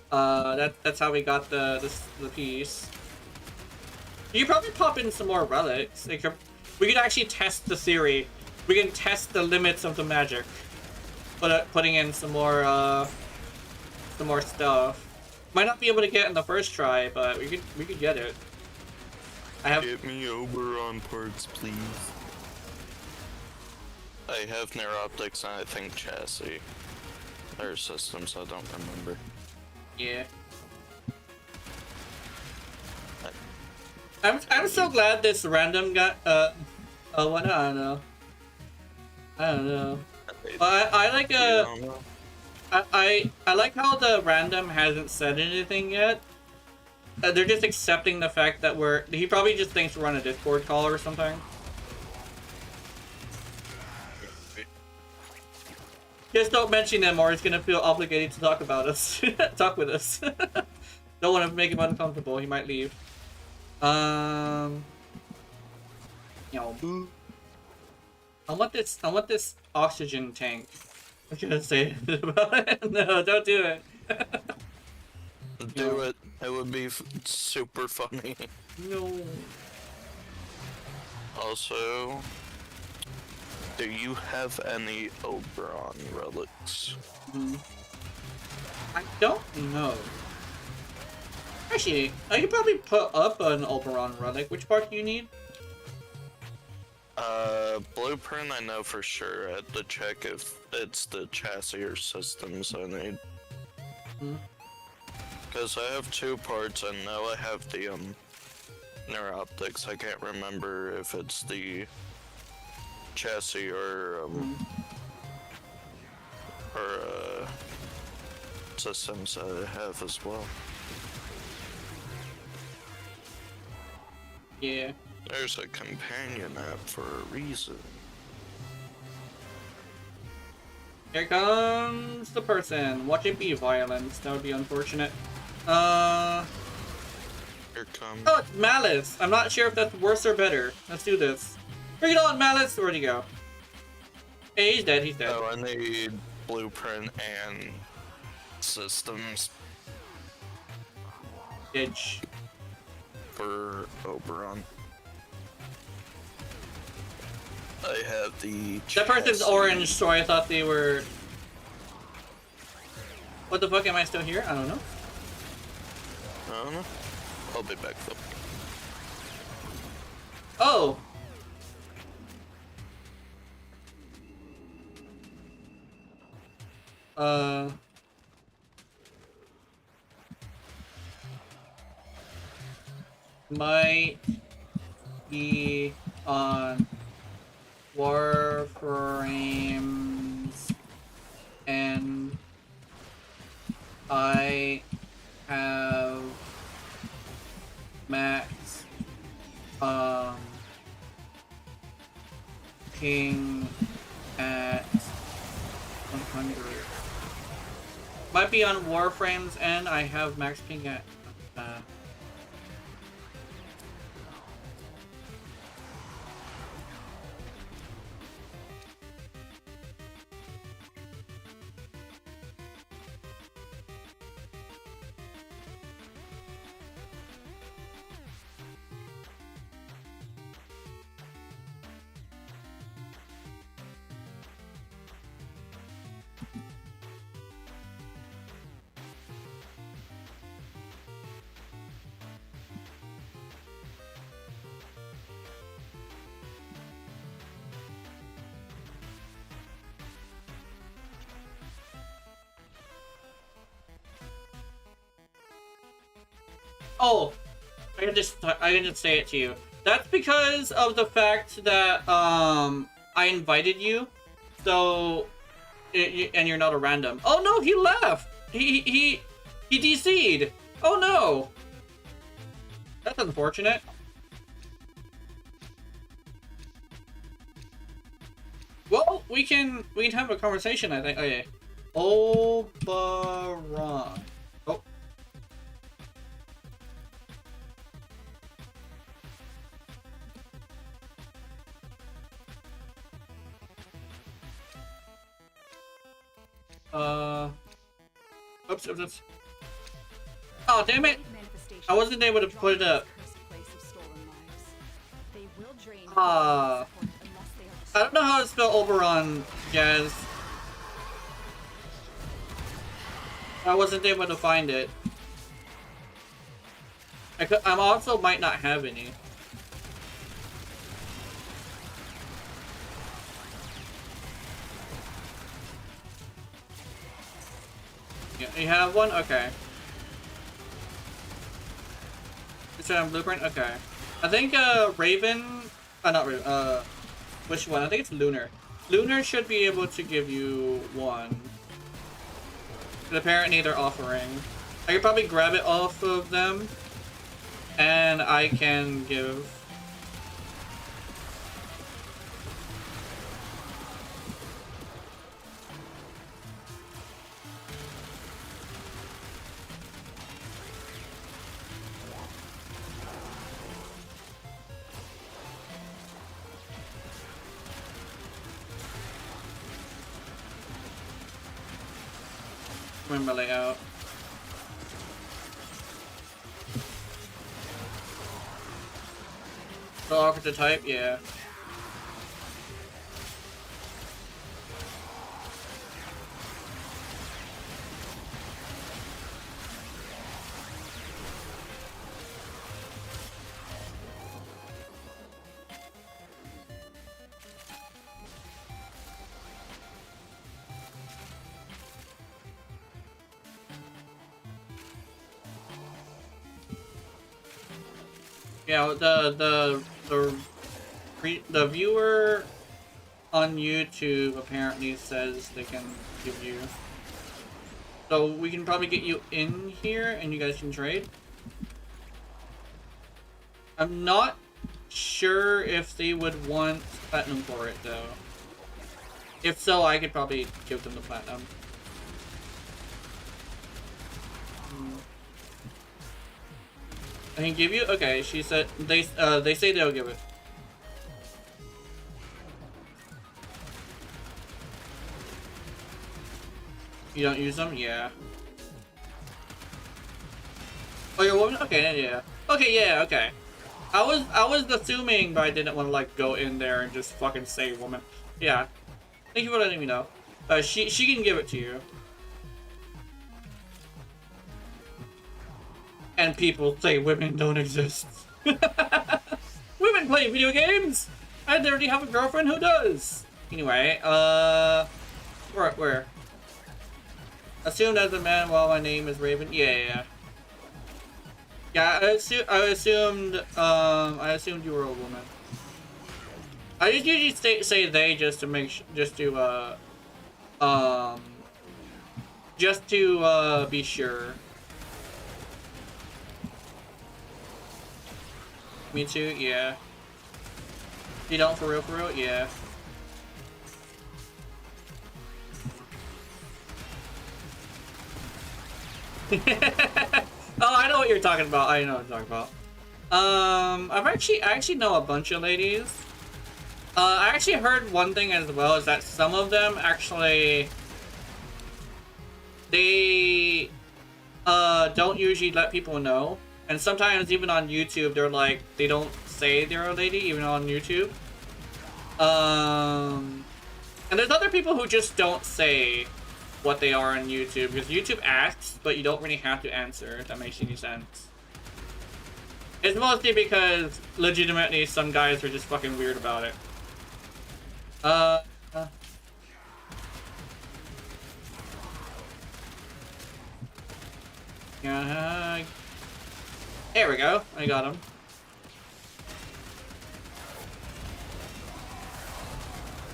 That's how we got the piece. You could probably pop in some more relics. We could actually test the theory. We can test the limits of the magic. Putting in some more stuff. Might not be able to get it in the first try, but we could get it. Get me Oberon parts, please. I have Neuroptics and I think Chassis. Or Systems, I don't remember. Yeah. I'm so glad this random got oh what I don't know. But I like I like how the random hasn't said anything yet. They're just accepting the fact that he probably just thinks we're on a Discord call or something. Just don't mention him or he's gonna feel obligated to talk about us. Talk with us. Don't want to make him uncomfortable, he might leave. You know. I want this oxygen tank. I was gonna say about it. No, don't do it. Do it. It would be super funny. No. Also, do you have any Oberon relics? I don't know. Actually, I could probably put up an Oberon relic. Which part do you need? Blueprint I know for sure. I had to check if it's the chassis or systems I need. Because I have two parts and now I have the, Neuroptics. I can't remember if it's the chassis or systems I have as well. Yeah. There's a companion app for a reason. Here comes the person. Watch it be violence. That would be unfortunate. Here comes. Oh, it's Malice. I'm not sure if that's worse or better. Let's do this. Bring it on, Malice. Where'd he go? Hey, he's dead. He's dead. Oh, I need blueprint and systems Edge. for Oberon. I have the. That person's chassis. orange, so I thought they were. What the fuck? Am I still here? I don't know. I don't know. I'll be back though. Oh. Might be on Warframes, and I have max ping at 100. Might be on Warframes, and I have max ping at Oh, I can just say it to you. That's because of the fact that I invited you, so and you're not a random. Oh no, he left. He DC'd. Oh no, that's unfortunate. Well, we can have a conversation. I think. Okay, Oberon. Oh. Oops. Oh, damn it! I wasn't able to put it up. I don't know how to spell Oberon, guys. I wasn't able to find it. I also might not have any. You have one? Okay. It's on Blueprint? Okay. I think, Raven... not Raven, which one? I think it's Lunar. Lunar should be able to give you one. But apparently they're offering. I could probably grab it off of them. And I can give... Remember layout. So offer to type, yeah. Yeah, the viewer on YouTube apparently says they can give you. So we can probably get you in here and you guys can trade. I'm not sure if they would want platinum for it though. If so, I could probably give them the platinum. I can give you. Okay, she said they say they'll give it. You don't use them? Yeah. Oh, you're a woman? Okay, yeah. Okay, yeah, okay. I was assuming, but I didn't want to like go in there and just fucking say woman. Yeah. Thank you for letting me know. She can give it to you. And people say women don't exist. Women play video games! I already have a girlfriend who does! Anyway, where? Assumed as a man while my name is Raven. Yeah. Yeah, I assumed you were a woman. I just usually say they just to make just to be sure. Me too, yeah. You don't for real, yeah. Oh, I know what you're talking about. I know what you're talking about. I actually know a bunch of ladies. I actually heard one thing as well, is that some of them actually they don't usually let people know. And sometimes even on YouTube they're like they don't say they're a lady even on YouTube. And there's other people who just don't say what they are on YouTube, because YouTube asks, but you don't really have to answer, if that makes any sense. It's mostly because, legitimately, some guys are just fucking weird about it. There we go, I got him.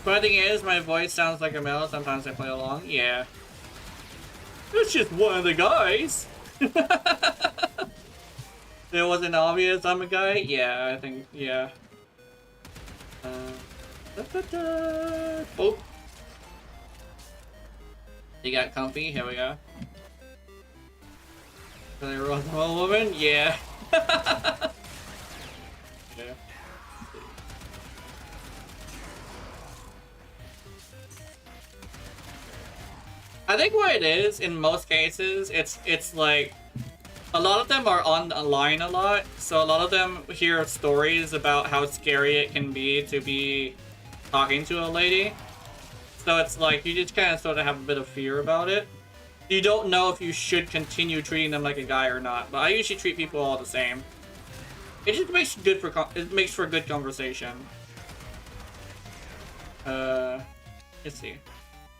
Funny thing is, my voice sounds like a male, sometimes I play along, yeah. It's just one of the guys. It wasn't obvious I'm a guy? Yeah, I think, yeah. Oh. You got comfy? Here we go. Are you a small woman? Yeah. Yeah. I think what it is, in most cases, it's like a lot of them are online a lot, so a lot of them hear stories about how scary it can be to be talking to a lady. So it's like you just kind of sort of have a bit of fear about it. You don't know if you should continue treating them like a guy or not, but I usually treat people all the same. It just makes for good conversation. Let's see.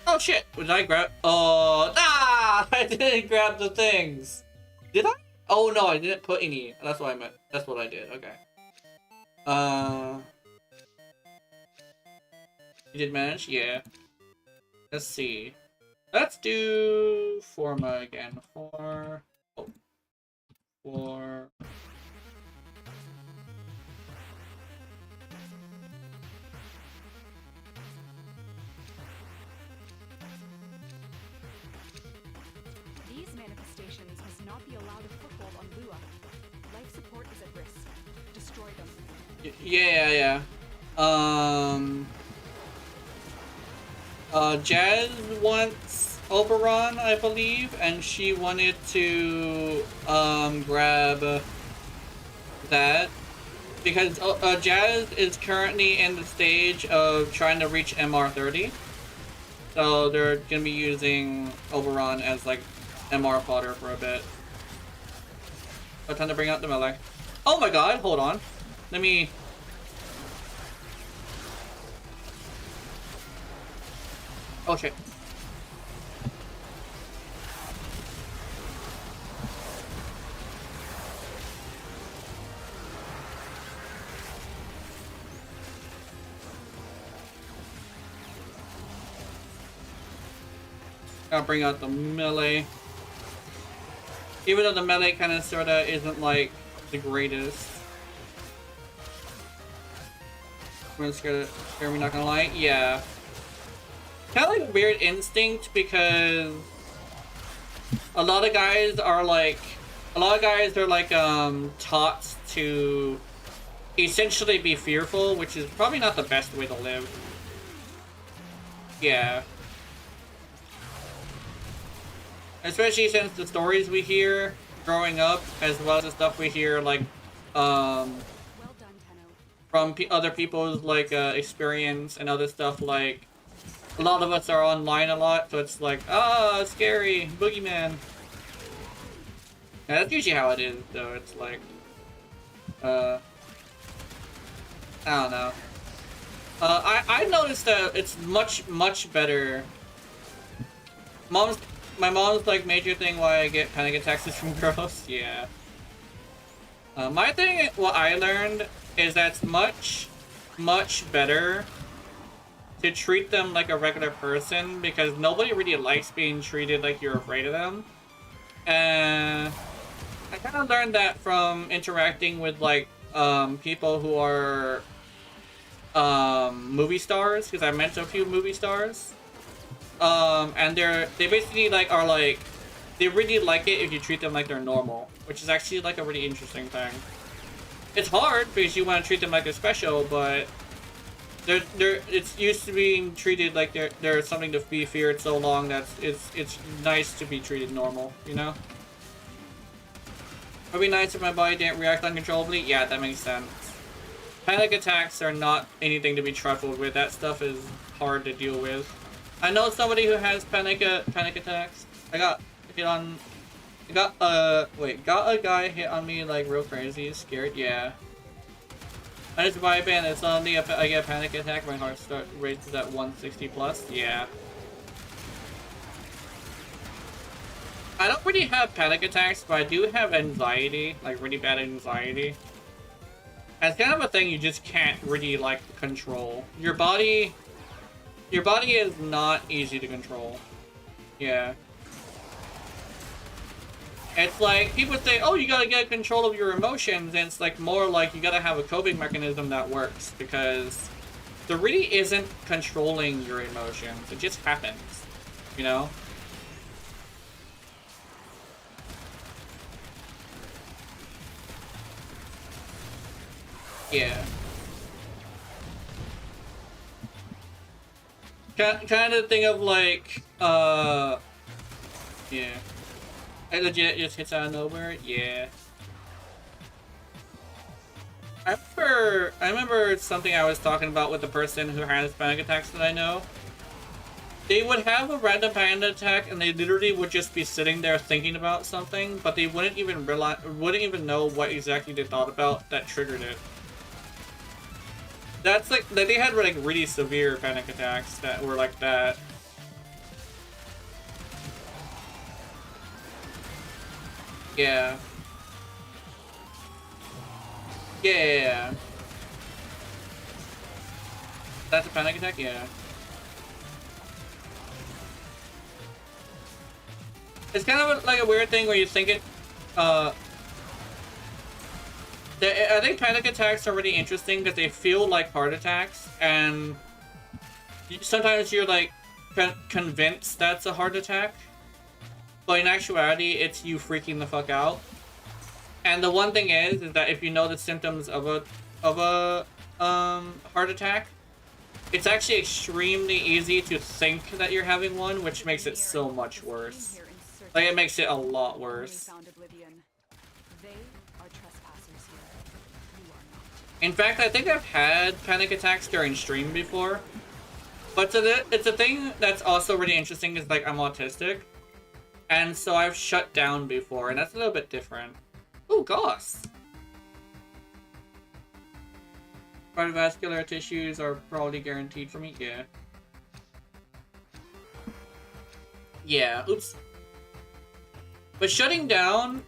Oh shit! Did I grab? Oh, I didn't grab the things. Did I? Oh no, I didn't put any. That's what I meant. That's what I did. Okay. You did manage? Yeah. Let's see. Let's do Forma again. Four. These manifestations must not be allowed a foothold on Lua. Life support is at risk. Destroy them. Yeah. Jazz wants Oberon, I believe, and she wanted to grab that because Jazz is currently in the stage of trying to reach MR30, so they're gonna be using Oberon as like MR fodder for a bit. Oh, time to bring out the melee. Oh my god, hold on. Let me... Oh shit. I'll bring out the melee. Even though the melee kind of sorta isn't like the greatest. I'm scared me, not gonna lie. Yeah. Kind of like a weird instinct because a lot of guys are like taught to essentially be fearful, which is probably not the best way to live. Yeah. Especially since the stories we hear growing up, as well as the stuff we hear like Well done, Tenno. from other people's like experience and other stuff, like a lot of us are online a lot, so it's like, ah, scary, boogeyman. Yeah, that's usually how it is, though. It's like, I don't know. I noticed that it's much better. My mom's like major thing why I get panic attacks is from girls. Yeah. My thing, what I learned is that's much better to treat them like a regular person, because nobody really likes being treated like you're afraid of them. And I kind of learned that from interacting with like people who are movie stars, because I met a few movie stars. And they basically like are like, they really like it if you treat them like they're normal, which is actually like a really interesting thing. It's hard because you want to treat them like they're special, but it's used to being treated like they're something to be feared so long that it's nice to be treated normal, you know? It would be nice if my body didn't react uncontrollably. Yeah, that makes sense. Panic attacks are not anything to be trifled with. That stuff is hard to deal with. I know somebody who has panic attacks. Got a guy hit on me like real crazy, scared. Yeah. I just vibe in and suddenly I get a panic attack. My heart races at 160 plus. Yeah. I don't really have panic attacks, but I do have anxiety, like really bad anxiety. That's kind of a thing you just can't really like control. Your body is not easy to control. Yeah. It's like, people say, oh, you gotta get control of your emotions, and it's like more like you gotta have a coping mechanism that works, because there really isn't controlling your emotions. It just happens, you know? Yeah. Kind of thing of like, yeah. It legit just hits out of nowhere? Yeah. I remember something I was talking about with the person who has panic attacks that I know. They would have a random panic attack and they literally would just be sitting there thinking about something, but they wouldn't even know what exactly they thought about that triggered it. That's like they had like really severe panic attacks that were like that. Yeah. Yeah. That's a panic attack? Yeah. It's kind of like a weird thing where you think it, I think panic attacks are really interesting because they feel like heart attacks, and sometimes you're like convinced that's a heart attack, but in actuality it's you freaking the fuck out. And the one thing is that if you know the symptoms of a heart attack, it's actually extremely easy to think that you're having one, which makes it so much worse. Like, it makes it a lot worse. In fact, I think I've had panic attacks during stream before. But it's a thing that's also really interesting is, like, I'm autistic. And so I've shut down before, and that's a little bit different. Ooh, Goss! Cardiovascular tissues are probably guaranteed for me, yeah. Yeah, oops. But shutting down,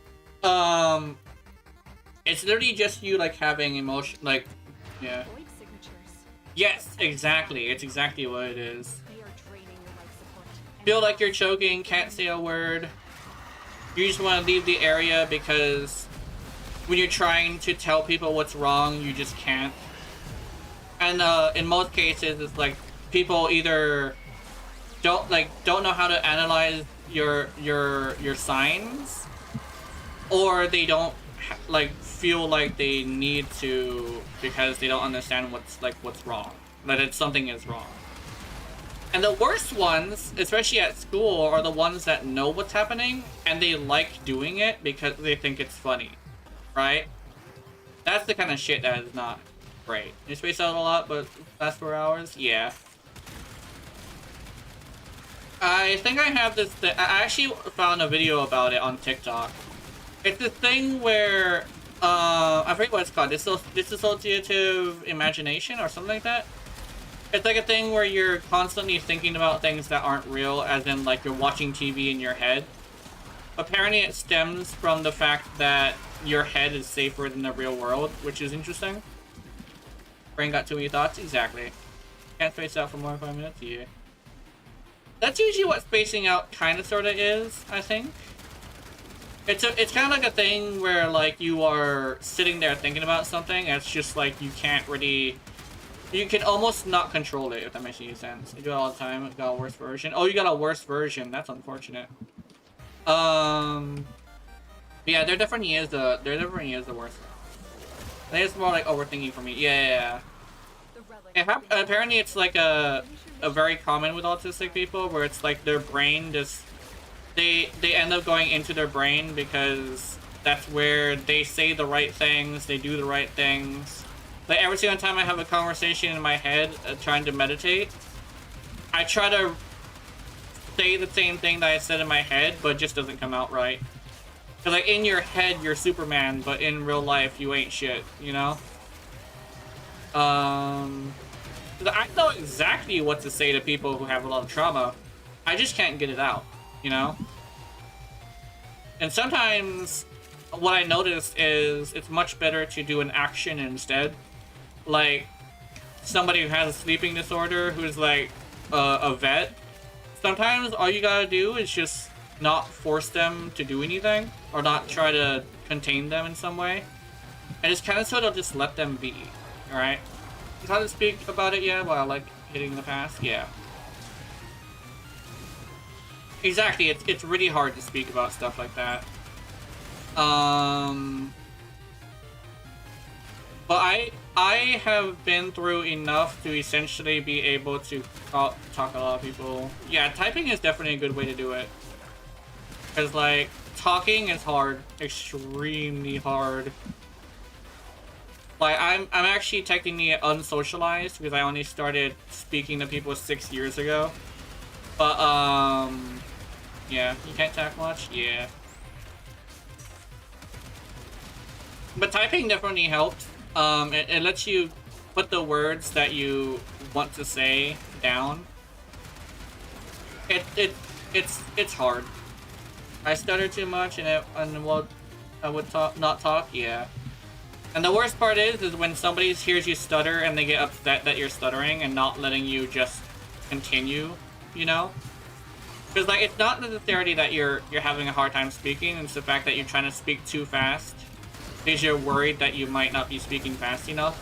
it's literally just you, like, having emotion, like, yeah. Yes, exactly. It's exactly what it is. Feel like you're choking, can't say a word. You just want to leave the area because when you're trying to tell people what's wrong, you just can't. And in most cases, it's like people either don't know how to analyze your signs, or they don't feel like they need to because they don't understand what's wrong, that something is wrong. And the worst ones, especially at school, are the ones that know what's happening and they like doing it because they think it's funny, right? That's the kind of shit that is not great. You space out a lot, but lasts 4 hours? Yeah. I think I have this I actually found a video about it on TikTok. It's this thing where, I forget what it's called, dissociative imagination or something like that. It's like a thing where you're constantly thinking about things that aren't real, as in like you're watching TV in your head. Apparently it stems from the fact that your head is safer than the real world, which is interesting. Brain got too many thoughts? Exactly. Can't space out for more than 5 minutes? Yeah. That's usually what spacing out kind of sort of is, I think. It's kind of like a thing where like you are sitting there thinking about something, and it's just like you can't really... You can almost not control it, if that makes any sense. You do it all the time. Got a worse version. Oh, you got a worse version. That's unfortunate. Yeah, there definitely is the worst. I think it's more like overthinking for me. Yeah. Apparently, it's like a very common with autistic people, where it's like their brain just they end up going into their brain because that's where they say the right things, they do the right things. Like every single time I have a conversation in my head trying to meditate, I try to say the same thing that I said in my head, but it just doesn't come out right. Cause like in your head you're Superman, but in real life you ain't shit, you know? I know exactly what to say to people who have a lot of trauma. I just can't get it out, you know? And sometimes what I noticed is it's much better to do an action instead. Like somebody who has a sleeping disorder who's like a vet. Sometimes all you gotta do is just not force them to do anything, or not try to contain them in some way, and just kind of sort of just let them be. All right. How to speak about it? Yeah. Well, like hitting the past. Yeah. Exactly. It's really hard to speak about stuff like that. But I have been through enough to essentially be able to talk a lot of people. Yeah, typing is definitely a good way to do it. Because, like, talking is hard. Extremely hard. Like, I'm actually technically unsocialized because I only started speaking to people 6 years ago. But, yeah, you can't talk much? Yeah. But typing definitely helps. It lets you put the words that you want to say down. It's hard. I stutter too much, and I would not talk. Yeah. And the worst part is when somebody hears you stutter and they get upset that you're stuttering and not letting you just continue, you know? Because like it's not necessarily that you're having a hard time speaking, it's the fact that you're trying to speak too fast because you're worried that you might not be speaking fast enough.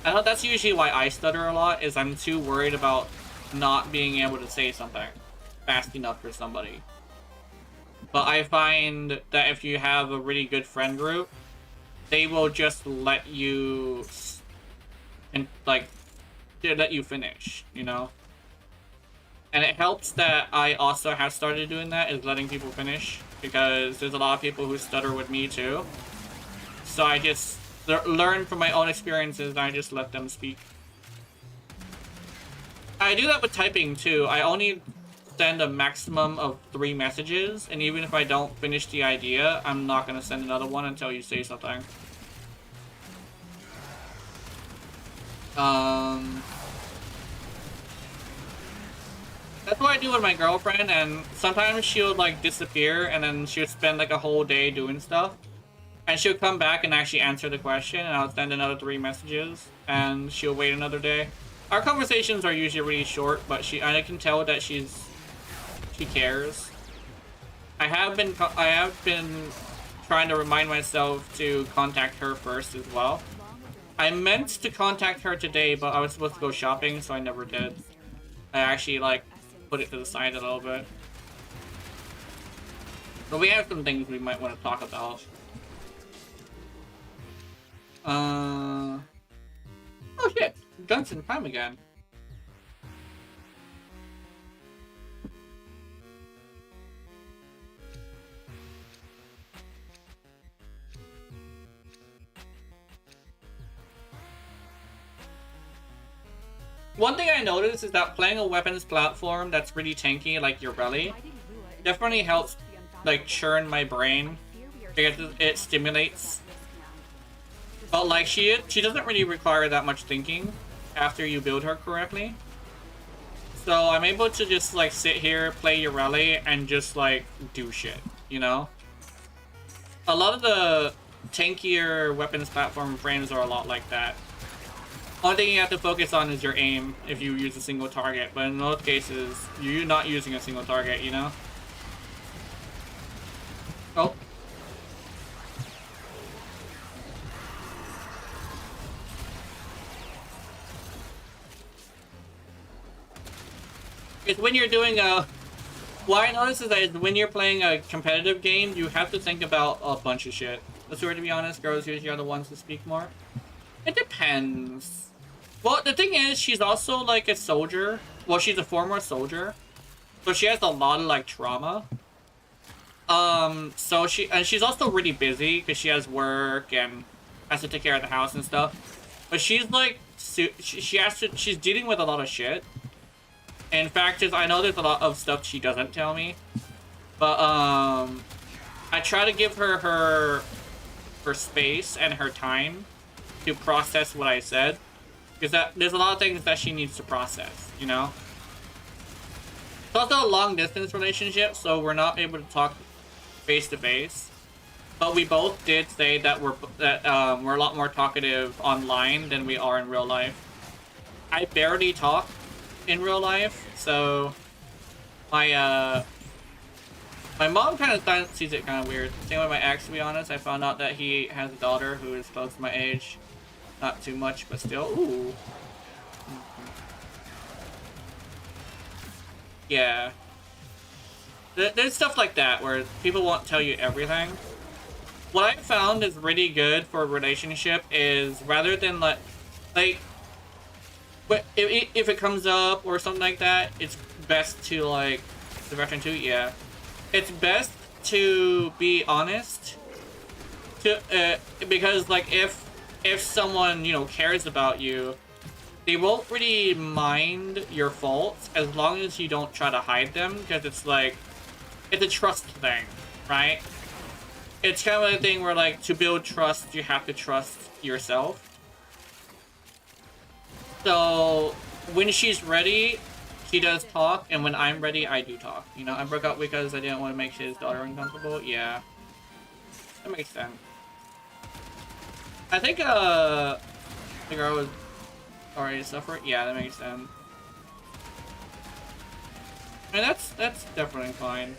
I know that's usually why I stutter a lot, is I'm too worried about not being able to say something fast enough for somebody. But I find that if you have a really good friend group, they will just let you let you finish, you know? And it helps that I also have started doing that, is letting people finish, because there's a lot of people who stutter with me too. So I just learn from my own experiences and I just let them speak. I do that with typing too. I only send a maximum of 3 messages, and even if I don't finish the idea, I'm not going to send another one until you say something. That's what I do with my girlfriend, and sometimes she'll like disappear and then she'll spend like a whole day doing stuff. And she'll come back and actually answer the question, and I'll send another 3 messages, and she'll wait another day. Our conversations are usually really short, but I can tell that she cares. I have been trying to remind myself to contact her first as well. I meant to contact her today, but I was supposed to go shopping, so I never did. I actually, like, put it to the side a little bit. But we have some things we might want to talk about. Oh shit! Johnson Prime again. One thing I noticed is that playing a weapons platform that's really tanky, like your Rally, definitely helps, like, churn my brain because it stimulates. But like she doesn't really require that much thinking after you build her correctly. So I'm able to just like sit here, play your Rally, and just like do shit, you know? A lot of the tankier weapons platform frames are a lot like that. Only thing you have to focus on is your aim if you use a single target, but in most cases, you're not using a single target, you know? Oh. It's when you're doing a... What I notice is that when you're playing a competitive game, you have to think about a bunch of shit. That's where, to be honest, girls usually are the ones to speak more. It depends. Well, the thing is, she's also, like, a soldier. Well, she's a former soldier. So she has a lot of, like, trauma. So she's also really busy because she has work and has to take care of the house and stuff. But she's, like, she's dealing with a lot of shit. In fact, I know there's a lot of stuff she doesn't tell me. But, I try to give her her space and her time to process what I said. Because there's a lot of things that she needs to process, you know? It's also a long-distance relationship, so we're not able to talk face-to-face. But we both did say that we're a lot more talkative online than we are in real life. I barely talk in real life, so my mom kind of sees it kind of weird. Same with my ex, to be honest. I found out that he has a daughter who is close to my age. Not too much, but still. Ooh. Yeah. There's stuff like that where people won't tell you everything. What I found is really good for a relationship is rather than like if it comes up or something like that, it's best to like direction to yeah. It's best to be honest. Because like if someone, you know, cares about you, they won't really mind your faults as long as you don't try to hide them, because it's like, it's a trust thing, right? It's kind of a thing where, like, to build trust, you have to trust yourself. So, when she's ready, she does talk, and when I'm ready, I do talk. You know, I broke up because I didn't want to make his daughter uncomfortable. Yeah. That makes sense. I think, the girl was already suffering. Yeah, that makes sense. I mean, that's definitely fine.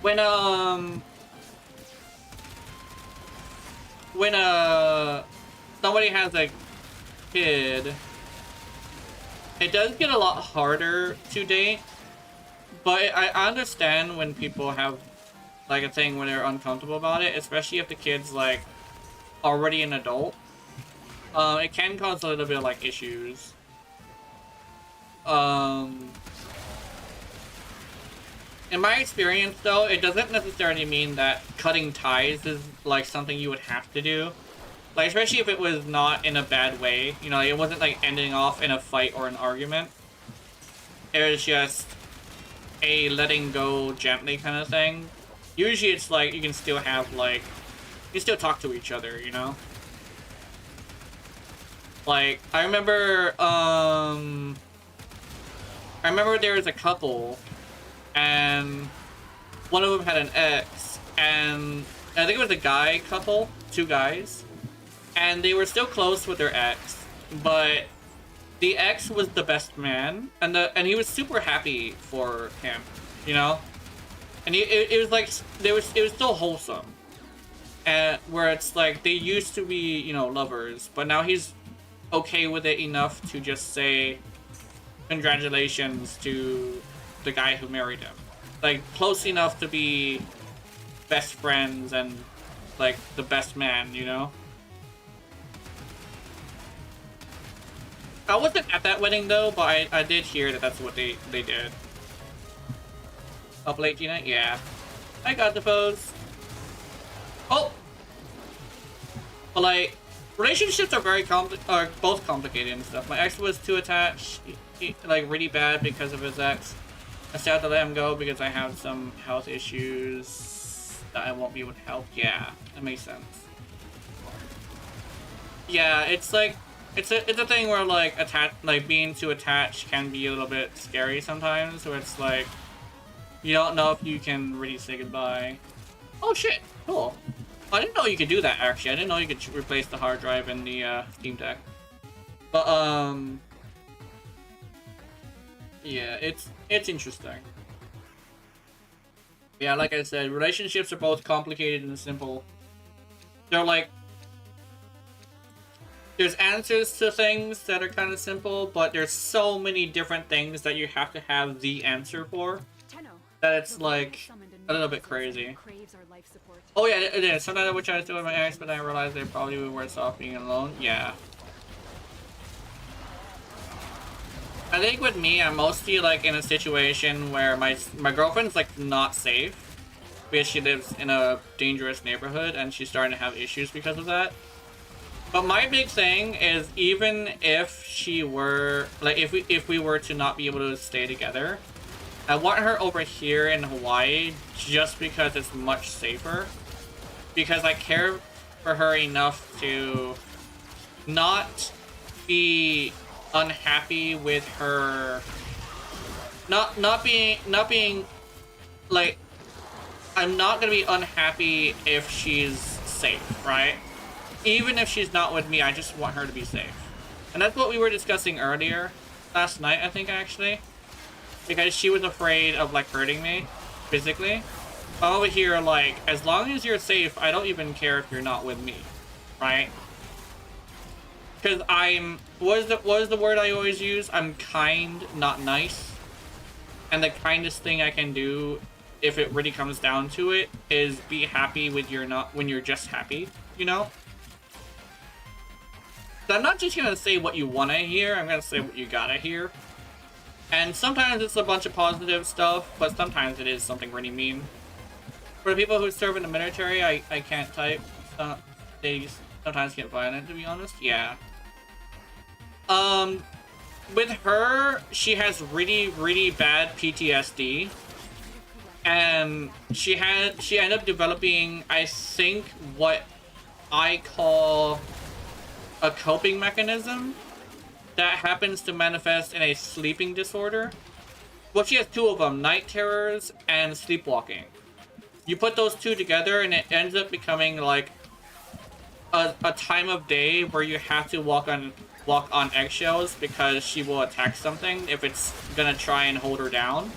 When somebody has a kid, it does get a lot harder to date, but I understand when people have like a thing when they're uncomfortable about it, especially if the kid's like already an adult. It can cause a little bit of like issues. In my experience though, it doesn't necessarily mean that cutting ties is like something you would have to do. Like, especially if it was not in a bad way. You know, like, it wasn't like ending off in a fight or an argument. It was just a letting go gently kind of thing. Usually it's like you can still have like, you can still talk to each other, you know? Like, I remember there was a couple, and one of them had an ex, and I think it was a guy couple, 2 guys, and they were still close with their ex, but the ex was the best man, and he was super happy for him, you know? And it was like, it was still wholesome. and where it's like they used to be, you know, lovers, but now he's okay with it enough to just say congratulations to the guy who married him. Like, close enough to be best friends and, like, the best man, you know? I wasn't at that wedding, though, but I did hear that that's what they did. Up late, Gina? Yeah. I got the pose. Oh! But, like, relationships are are both complicated and stuff. My ex was too attached, like, really bad because of his ex. I still have to let him go because I have some health issues that I won't be able to help. Yeah, that makes sense. Yeah, it's like, it's a thing where, like, being too attached can be a little bit scary sometimes, where it's like, you don't know if you can really say goodbye. Oh shit, cool. I didn't know you could do that, actually. I didn't know you could replace the hard drive in the Steam Deck. But, yeah, it's interesting. Yeah, like I said, relationships are both complicated and simple. They're like, there's answers to things that are kind of simple, but there's so many different things that you have to have the answer for that it's like a little bit crazy. Oh yeah, it is. Sometimes I wish I was doing my ex, but I realized they probably would be worse off being alone. Yeah. I think with me, I'm mostly like in a situation where my girlfriend's like not safe because she lives in a dangerous neighborhood and she's starting to have issues because of that. But my big thing is, even if she were like, if we were to not be able to stay together, I want her over here in Hawaii just because it's much safer. Because I care for her enough to not be unhappy with her, not being like, I'm not gonna be unhappy if she's safe, right? Even if she's not with me, I just want her to be safe. And that's what we were discussing earlier, last night, I think, actually. Because she was afraid of, like, hurting me physically. I'm over here, like, as long as you're safe, I don't even care if you're not with me, right? Because what is the word I always use? I'm kind, not nice. And the kindest thing I can do, if it really comes down to it, is be happy when you're just happy, you know? So I'm not just gonna say what you wanna hear, I'm gonna say what you gotta hear. And sometimes it's a bunch of positive stuff, but sometimes it is something really mean. For the people who serve in the military, I can't type. They sometimes get violent, to be honest. Yeah. With her, she has really, really bad PTSD. And she ended up developing, I think, what I call a coping mechanism that happens to manifest in a sleeping disorder. Well, she has two of them, night terrors and sleepwalking. You put those two together and it ends up becoming like a time of day where you have to walk on eggshells because she will attack something if it's gonna try and hold her down.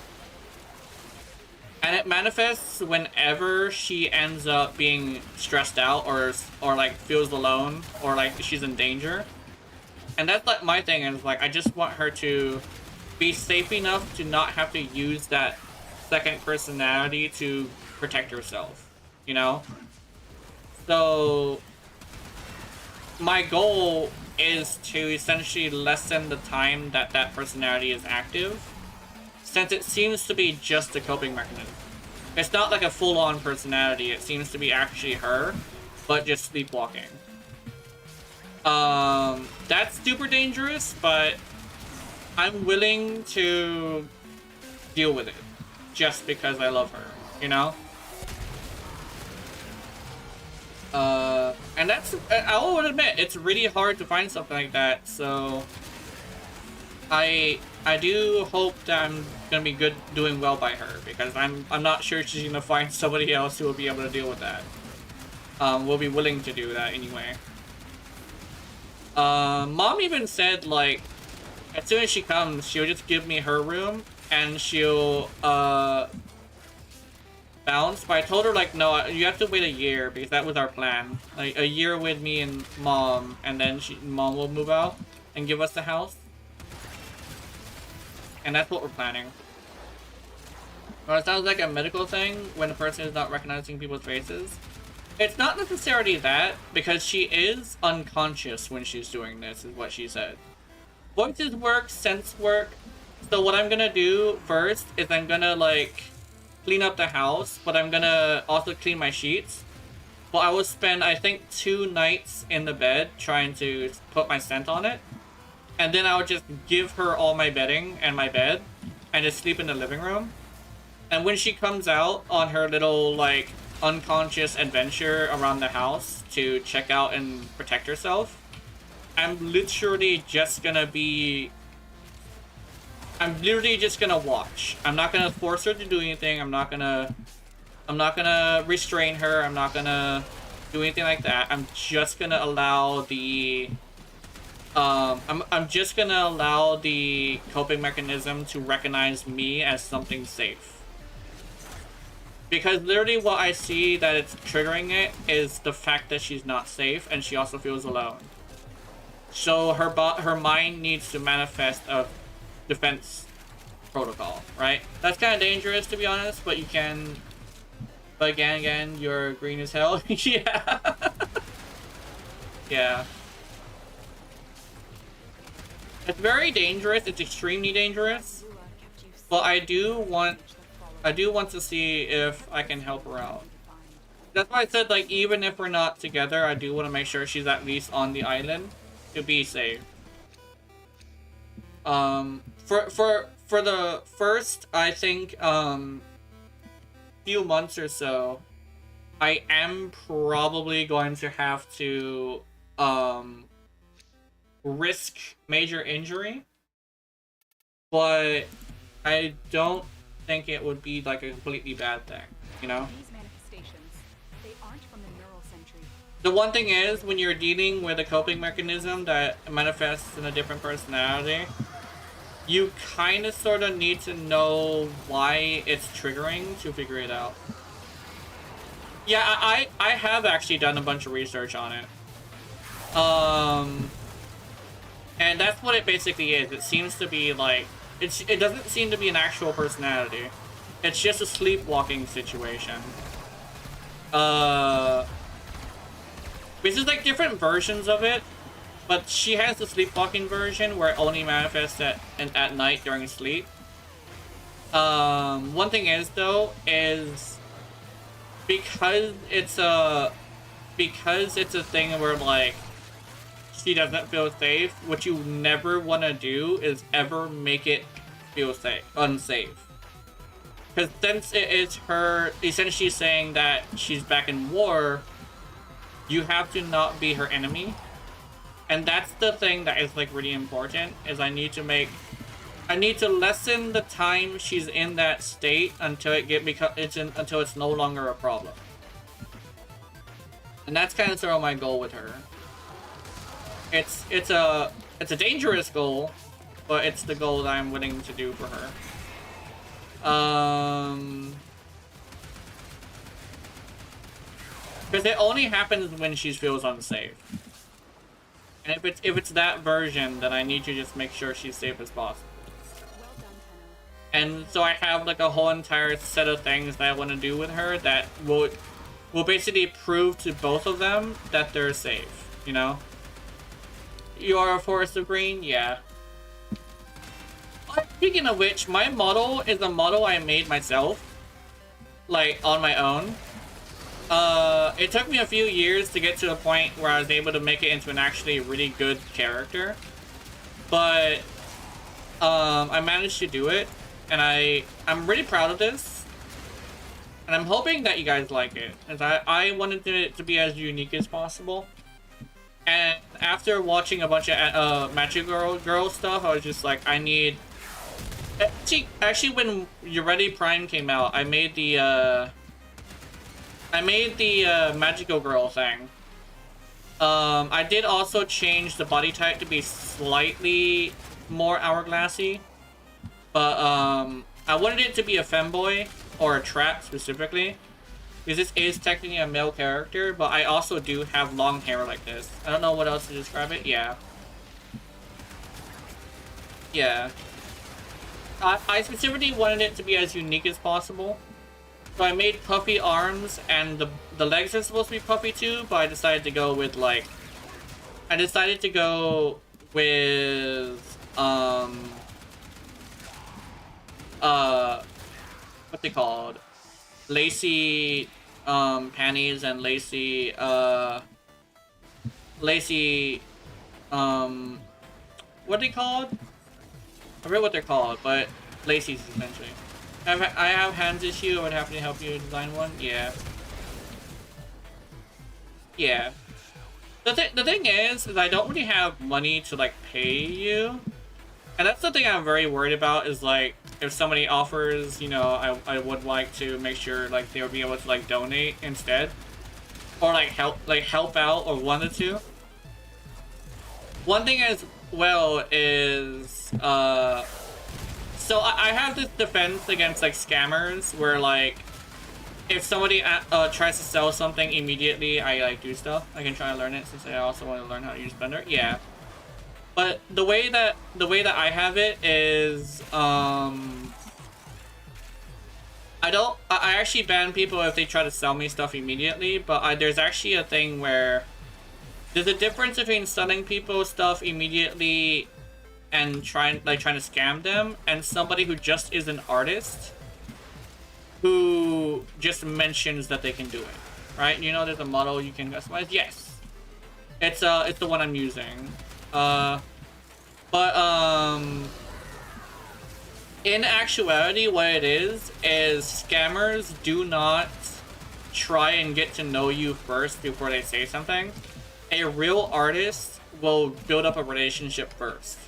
And it manifests whenever she ends up being stressed out or like feels alone or like she's in danger. And that's like my thing is like, I just want her to be safe enough to not have to use that second personality to protect herself, you know? So my goal is to essentially lessen the time that that personality is active, since it seems to be just a coping mechanism. It's not like a full-on personality, it seems to be actually her, but just sleepwalking. That's super dangerous, but I'm willing to deal with it just because I love her, you know? And that's, I will admit, it's really hard to find something like that, so I do hope that I'm gonna be doing well by her, because I'm not sure she's gonna find somebody else who will be able to deal with that. Will be willing to do that anyway. Mom even said, like, as soon as she comes, she'll just give me her room, and she'll, bounce, but I told her like, no, you have to wait a year because that was our plan. Like a year with me and mom, and then mom will move out and give us the house. And that's what we're planning. Well, it sounds like a medical thing when a person is not recognizing people's faces. It's not necessarily that, because she is unconscious when she's doing this, is what she said. Voices work, sense work. So what I'm gonna do first is I'm gonna like clean up the house, but I'm gonna also clean my sheets. Well, I will spend, I think, 2 nights in the bed trying to put my scent on it. And then I would just give her all my bedding and my bed and just sleep in the living room. And when she comes out on her little, like, unconscious adventure around the house to check out and protect herself, I'm literally just gonna watch. I'm not gonna force her to do anything. I'm not gonna restrain her. I'm not gonna do anything like that. I'm just gonna allow the I'm just gonna allow the coping mechanism to recognize me as something safe. Because literally what I see that it's triggering it is the fact that she's not safe and she also feels alone. So her mind needs to manifest a defense protocol, right? That's kind of dangerous, to be honest, but you can... But again, you're green as hell. Yeah. Yeah. It's very dangerous. It's extremely dangerous. But I do want to see if I can help her out. That's why I said, like, even if we're not together, I do want to make sure she's at least on the island to be safe. For the first, I think, few months or so, I am probably going to have to, risk major injury. But I don't think it would be like a completely bad thing, you know? These manifestations, they aren't from the neural century. The one thing is, when you're dealing with a coping mechanism that manifests in a different personality, you kind of sort of need to know why it's triggering to figure it out. Yeah, I have actually done a bunch of research on it. And that's what it basically is. It seems to be like, it doesn't seem to be an actual personality. It's just a sleepwalking situation. Which is like different versions of it. But she has the sleepwalking version where it only manifests at night during sleep. One thing is though, is because it's a thing where like she doesn't feel safe, what you never want to do is ever make it feel unsafe. Because since it is her essentially saying that she's back in war, you have to not be her enemy. And that's the thing that is like really important, is I need to lessen the time she's in that state until until it's no longer a problem. And that's kind of sort of my goal with her. It's a dangerous goal, but it's the goal that I'm willing to do for her. Because it only happens when she feels unsafe. And if it's that version, then I need to just make sure she's safe as possible. Well done, Tenno. And so I have like a whole entire set of things that I want to do with her that will basically prove to both of them that they're safe, you know? You are a forest of green? Yeah. Speaking of which, my model is a model I made myself. Like, on my own. It took me a few years to get to a point where I was able to make it into an actually really good character. But, I managed to do it. And I'm really proud of this. And I'm hoping that you guys like it. As I wanted it to be as unique as possible. And after watching a bunch of Magic Girl stuff, I was just like, I need... Actually, when Ready Prime came out, I made the Magical Girl thing. I did also change the body type to be slightly more hourglassy. But, I wanted it to be a femboy, or a trap specifically. Because this is technically a male character, but I also do have long hair like this. I don't know what else to describe it. Yeah. Yeah. I specifically wanted it to be as unique as possible. So I made puffy arms, and the legs are supposed to be puffy too, but I decided to go with like... I decided to go with... What's it called? Lacy, panties and lacy, what are they called? I forget what they're called, but lacies essentially. I have hands issue. I would have to help you design one. Yeah. Yeah. The thing is I don't really have money to like pay you, and that's the thing I'm very worried about. Is like if somebody offers, you know, I would like to make sure like they would be able to like donate instead, or like help out, or one of the two. One thing as well is so I have this defense against like scammers where like if somebody tries to sell something immediately, I like do stuff. I can try to learn it since I also want to learn how to use Blender. Yeah. But the way that I have it is I actually ban people if they try to sell me stuff immediately, but there's actually a thing where there's a difference between selling people stuff immediately and trying to scam them, and somebody who just is an artist who just mentions that they can do it, right? You know, there's a model you can customize. Yes, it's the one I'm using. In actuality, what it is scammers do not try and get to know you first before they say something. A real artist will build up a relationship first,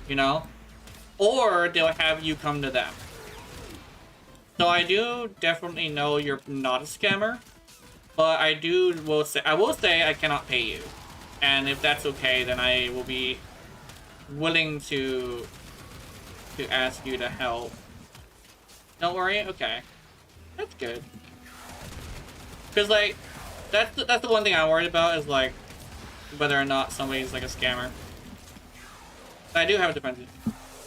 you know, or they'll have you come to them. So I do definitely know you're not a scammer, but I will say I cannot pay you. And if that's okay, then I will be willing to ask you to help. Don't worry? Okay. That's good. Because, like, that's the one thing I'm worried about is, like, whether or not somebody's, like, a scammer. I do have a defense.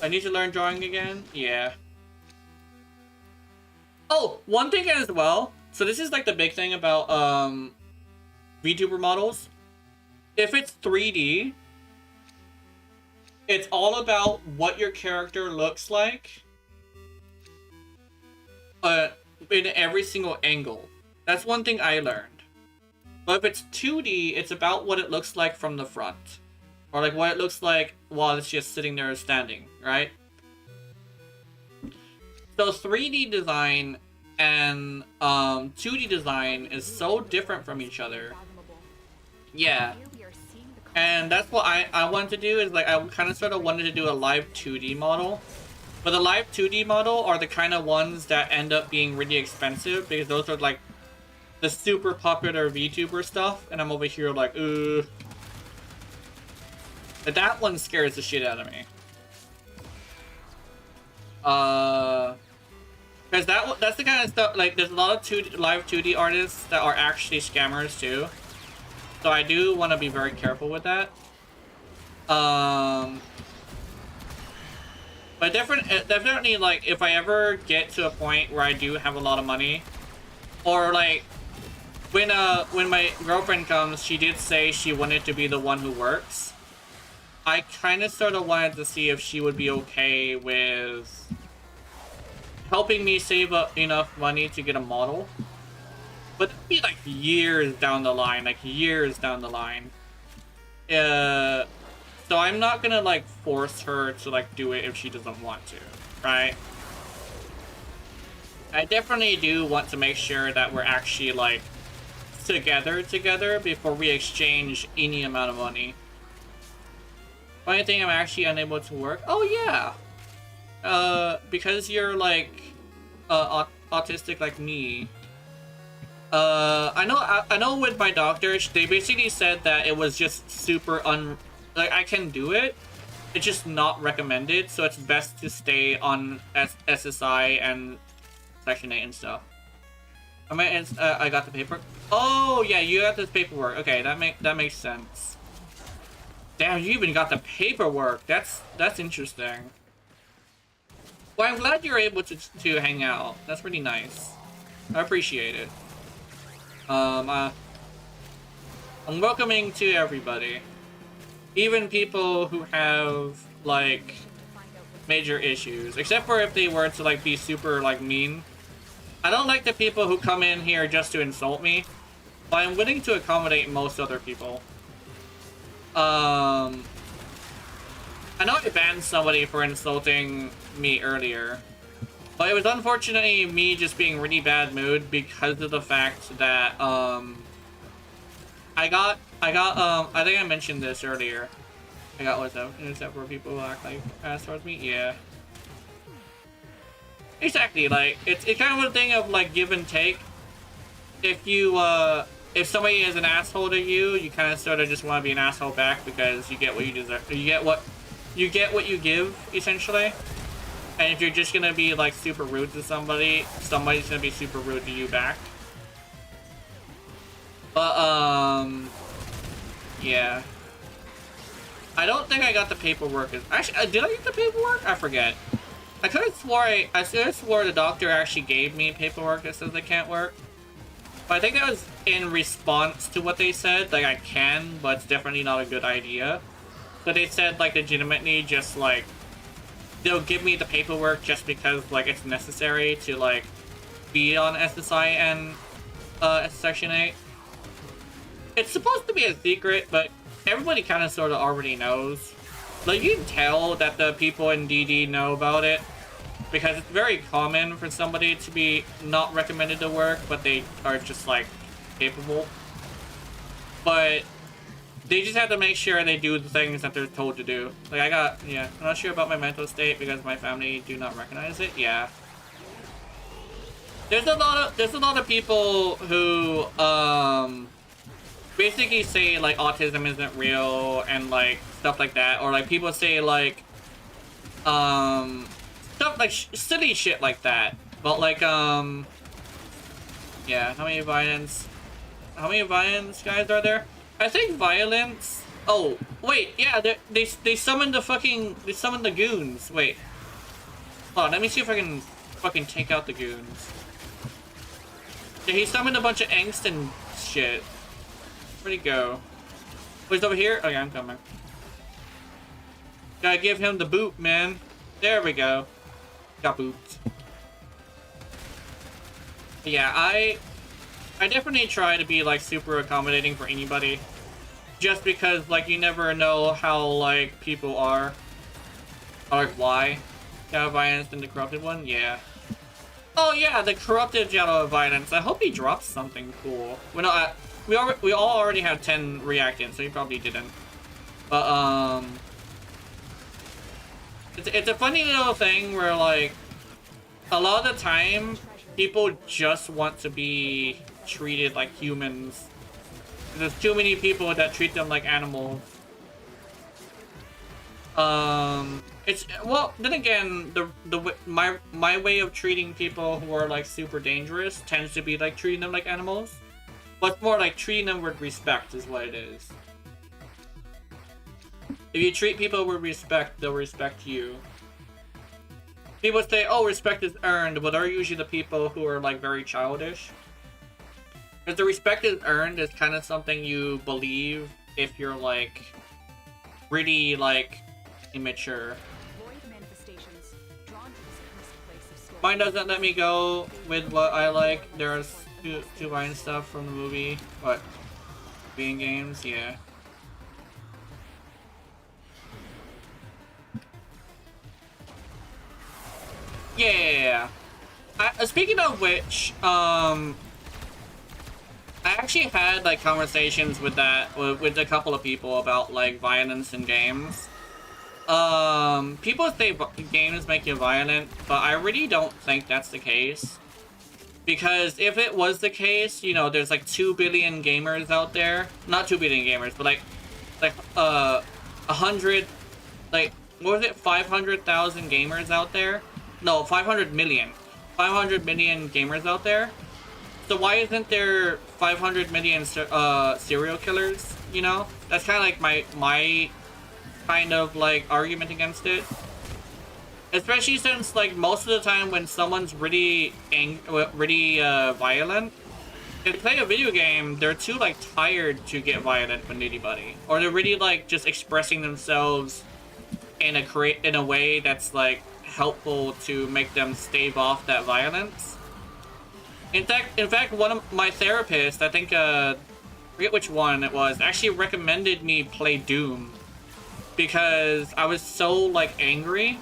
I need to learn drawing again? Yeah. Oh, one thing as well. So this is, like, the big thing about, VTuber models. If it's 3D, it's all about what your character looks like in every single angle. That's one thing I learned. But if it's 2D, it's about what it looks like from the front. Or like what it looks like while it's just sitting there standing, right? So 3D design and 2D design is so different from each other. Yeah. And that's what I wanted to do, is like I kind of sort of wanted to do a live 2D model. But the live 2D model are the kind of ones that end up being really expensive, because those are like the super popular VTuber stuff, and I'm over here like, ugh. But that one scares the shit out of me. Because that's the kind of stuff, like there's a lot of live 2D artists that are actually scammers too. So I do want to be very careful with that. But definitely, like, if I ever get to a point where I do have a lot of money, or like, when my girlfriend comes, she did say she wanted to be the one who works. I kind of sort of wanted to see if she would be okay with helping me save up enough money to get a model. But it'd be like years down the line, So I'm not gonna like force her to like do it if she doesn't want to, right? I definitely do want to make sure that we're actually like together before we exchange any amount of money. Funny thing, I'm actually unable to work. Oh yeah, because you're like autistic like me. I know with my doctor, they basically said that it was just super like I can do it, it's just not recommended, so it's best to stay on SSI and Section 8 and stuff. I mean, I got the paper. Oh yeah, you got this paperwork. Okay, that makes sense. Damn, you even got the paperwork. That's interesting. Well, I'm glad you're able to hang out. That's really nice. I appreciate it. I'm welcoming to everybody, even people who have like major issues, except for if they were to like be super like mean. I don't like the people who come in here just to insult me, but I'm willing to accommodate most other people. I know I banned somebody for insulting me earlier, but it was unfortunately me just being really bad mood because of the fact that I think I mentioned this earlier. I got what's up, except for people who act like ass towards me. Yeah. Exactly, like it's kind of a thing of like give and take. If you if somebody is an asshole to you, you kind of sort of just want to be an asshole back because you get what you deserve. You get what you give, essentially. And if you're just gonna be like super rude to somebody, somebody's gonna be super rude to you back. But yeah. I don't think I got the paperwork. Actually, did I get the paperwork? I forget. I could have swore the doctor actually gave me paperwork that says I can't work. But I think that was in response to what they said. Like, I can, but it's definitely not a good idea. So they said, like, legitimately just, like, they'll give me the paperwork just because, like, it's necessary to, like, be on SSI and Section 8. It's supposed to be a secret, but everybody kind of sort of already knows. Like, you can tell that the people in DD know about it, because it's very common for somebody to be not recommended to work, but they are just, like, capable. But they just have to make sure they do the things that they're told to do. Like, I'm not sure about my mental state because my family do not recognize it. Yeah. There's a lot of people who, basically say, like, autism isn't real and, like, stuff like that. Or, like, people say, like, stuff like silly shit like that. But, like, yeah, how many violence guys are there? I think violence. Oh, wait, yeah, they summoned the goons. Wait. Hold on, let me see if I can fucking take out the goons. Yeah, he summoned a bunch of angst and shit. Where'd he go? Oh, he's over here? Oh yeah, I'm coming. Gotta give him the boot, man. There we go. Got boots. Yeah, I definitely try to be, like, super accommodating for anybody. Just because, like, you never know how, like, people are. Or, like, why. Shadow Violence and the Corrupted one? Yeah. Oh, yeah, the Corrupted Shadow Violence. I hope he drops something cool. Well, no, we all already have 10 reactants, so he probably didn't. But, it's a funny little thing where, like, a lot of the time, people just want to be treated like humans. There's too many people that treat them like animals. It's, well, then again, my way of treating people who are, like, super dangerous tends to be, like, treating them like animals. But it's more like treating them with respect is what it is. If you treat people with respect, they'll respect you. People say, oh, respect is earned, but they're usually the people who are, like, very childish. Because the respect is earned is kind of something you believe if you're, like, really, like, immature. Mine doesn't let me go with what I like. There's two line stuff from the movie. What? Being games? Yeah. Yeah. Speaking of which, I actually had, like, conversations with with a couple of people about, like, violence in games. People say games make you violent, but I really don't think that's the case. Because if it was the case, you know, there's like 2 billion gamers out there. Not 2 billion gamers, but like 100, like, what was it, 500,000 gamers out there? No, 500 million. 500 million gamers out there. So why isn't there 500 million serial killers? You know, that's kind of like my kind of like argument against it. Especially since like most of the time when someone's really violent, if they play a video game, they're too like tired to get violent with anybody, or they're really like just expressing themselves in a way that's like helpful to make them stave off that violence. In fact, one of my therapists, I think, forget which one it was, actually recommended me play Doom because I was so like angry,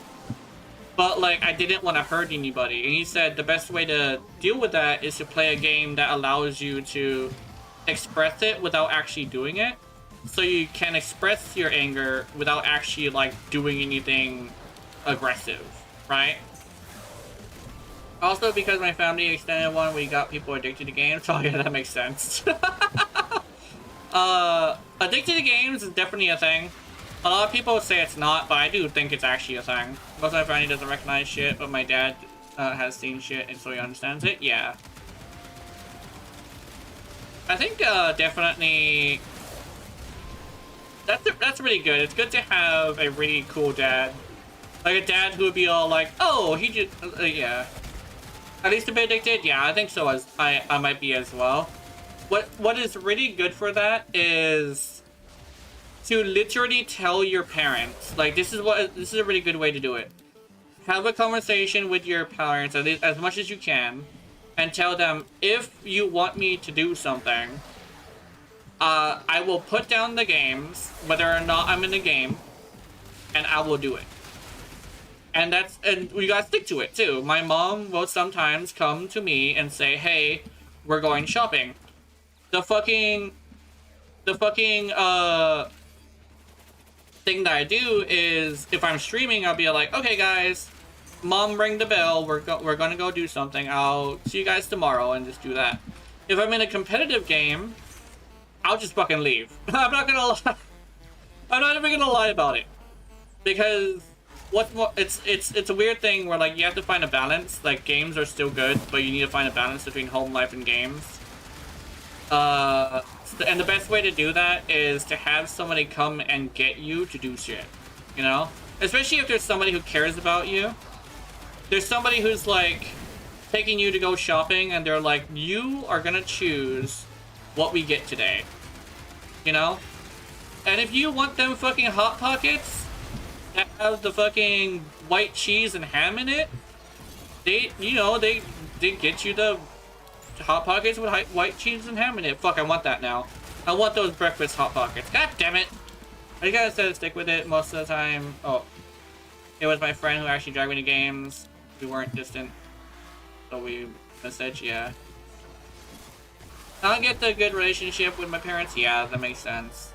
but like I didn't want to hurt anybody. And he said the best way to deal with that is to play a game that allows you to express it without actually doing it. So you can express your anger without actually like doing anything aggressive, right? Also, because my family extended one, we got people addicted to games. So yeah, that makes sense. Addicted to games is definitely a thing. A lot of people say it's not, but I do think it's actually a thing. Most of my family doesn't recognize shit, but my dad has seen shit, and so he understands it. Yeah. I think definitely that's really good. It's good to have a really cool dad, like a dad who would be all like, "Oh, he just yeah." At least a bit addicted? Yeah, I think so. As I might be as well. What is really good for that is to literally tell your parents, like, this is a really good way to do it. Have a conversation with your parents as much as you can, and tell them, if you want me to do something, I will put down the games, whether or not I'm in the game, and I will do it. And we gotta stick to it too. My mom will sometimes come to me and say, "Hey, we're going shopping." The fucking thing that I do is, if I'm streaming, I'll be like, "Okay, guys, mom, ring the bell. We're gonna go do something. I'll see you guys tomorrow," and just do that. If I'm in a competitive game, I'll just fucking leave. I'm not gonna lie. I'm not even gonna lie about it, because it's a weird thing where like you have to find a balance. Like, games are still good, but you need to find a balance between home life and games. And the best way to do that is to have somebody come and get you to do shit, you know? Especially if there's somebody who cares about you. There's somebody who's like taking you to go shopping, and they're like, "You are gonna choose what we get today," you know? And if you want them fucking Hot Pockets that have the fucking white cheese and ham in it, they get you the Hot Pockets with white cheese and ham in it. Fuck, I want that now. I want those breakfast Hot Pockets. God damn it! I gotta said stick with it most of the time. Oh, it was my friend who actually dragged me to games. We weren't distant, so we messaged. Yeah. I'll get the good relationship with my parents. Yeah, that makes sense.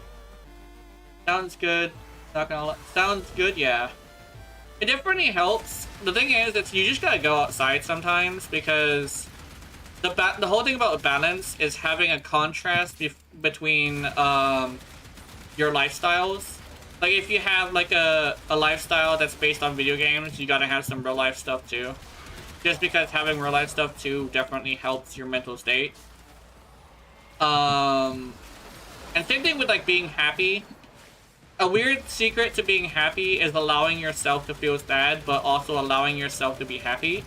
Sounds good. Not gonna sounds good. Yeah. It definitely helps. The thing is, you just gotta go outside sometimes, because the whole thing about balance is having a contrast between your lifestyles. Like, if you have like a lifestyle that's based on video games, you gotta have some real life stuff too. Just because having real life stuff too definitely helps your mental state. And same thing with like being happy. A weird secret to being happy is allowing yourself to feel sad, but also allowing yourself to be happy.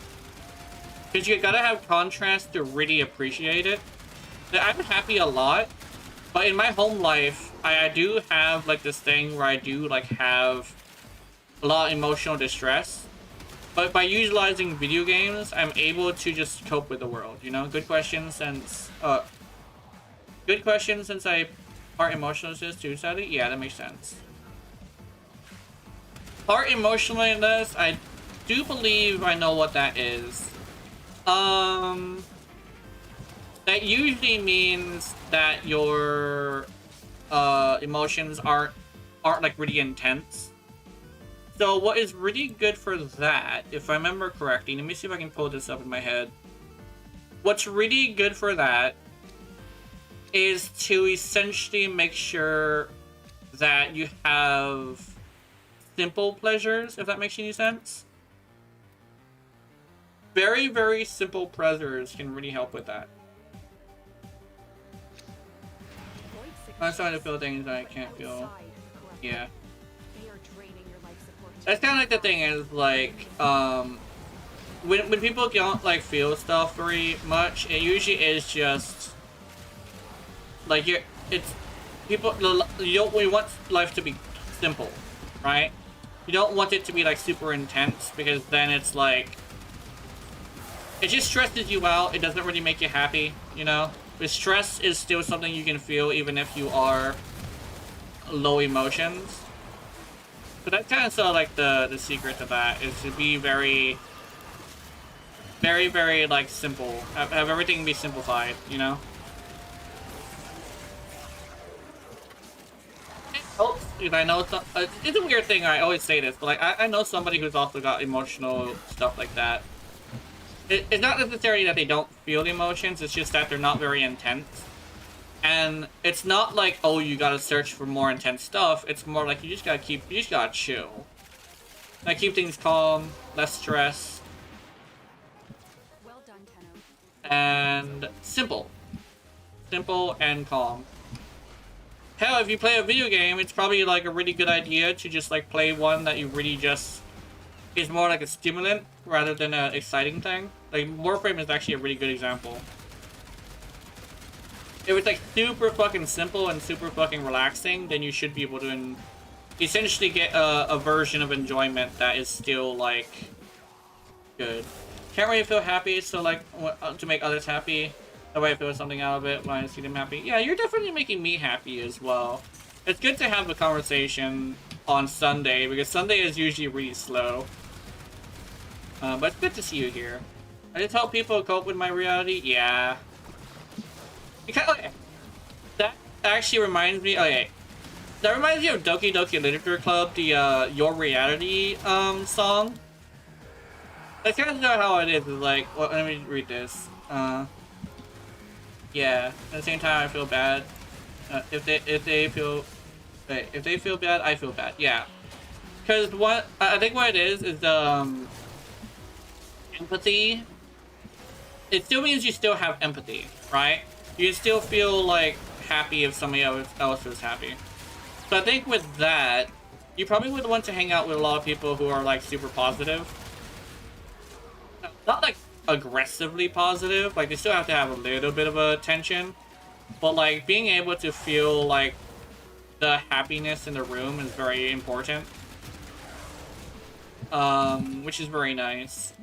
Because you gotta have contrast to really appreciate it. I'm happy a lot, but in my home life, I do have like this thing where I do like have a lot of emotional distress. But by utilizing video games, I'm able to just cope with the world, you know? Good question, since I part emotionless too, sadly. Yeah, that makes sense. Part emotionless, I do believe I know what that is. That usually means that your emotions aren't like really intense. So what is really good for that, if I remember correctly, let me see if I can pull this up in my head. What's really good for that is to essentially make sure that you have simple pleasures, if that makes any sense. very, very simple pressers can really help with that. I'm starting to feel things I can't feel. Yeah. That's kind of like the thing is like, when people don't like feel stuff very much, it usually is just like it's people. We want life to be simple, right? You don't want it to be like super intense because then it's like it just stresses you out. It doesn't really make you happy, you know. But stress is still something you can feel even if you are low emotions. But that's kind of sort of like the secret to that is to be very, very, very like simple. Have everything be simplified, you know? It helps if I know it's a weird thing, I always say this, but like I know somebody who's also got emotional stuff like that. It's not necessarily that they don't feel the emotions, it's just that they're not very intense. And it's not like, oh, you gotta search for more intense stuff. It's more like you just gotta chill. Like keep things calm, less stress. Well done, Tenno. And simple. Simple and calm. Hell, if you play a video game, it's probably like a really good idea to just like play one that you really just is more like a stimulant rather than an exciting thing. Like Warframe is actually a really good example. If it's like super fucking simple and super fucking relaxing, then you should be able to essentially get a version of enjoyment that is still like good. Can't really feel happy, so like to make others happy. That way I feel something out of it when I see them happy. Yeah, you're definitely making me happy as well. It's good to have a conversation on Sunday because Sunday is usually really slow. But it's good to see you here. I just help people cope with my reality. Yeah. Because, okay, that actually reminds me. Okay, that reminds me of Doki Doki Literature Club, the Your Reality song. That's kind of how it is. It's like, well, let me read this. Yeah. At the same time, I feel bad. If they feel bad, I feel bad. Yeah. Because what I think what it is empathy. It still means you still have empathy, right? You still feel like happy if somebody else is happy. So I think with that, you probably would want to hang out with a lot of people who are like super positive. Not like aggressively positive, like they still have to have a little bit of a tension. But like being able to feel like the happiness in the room is very important. Which is very nice.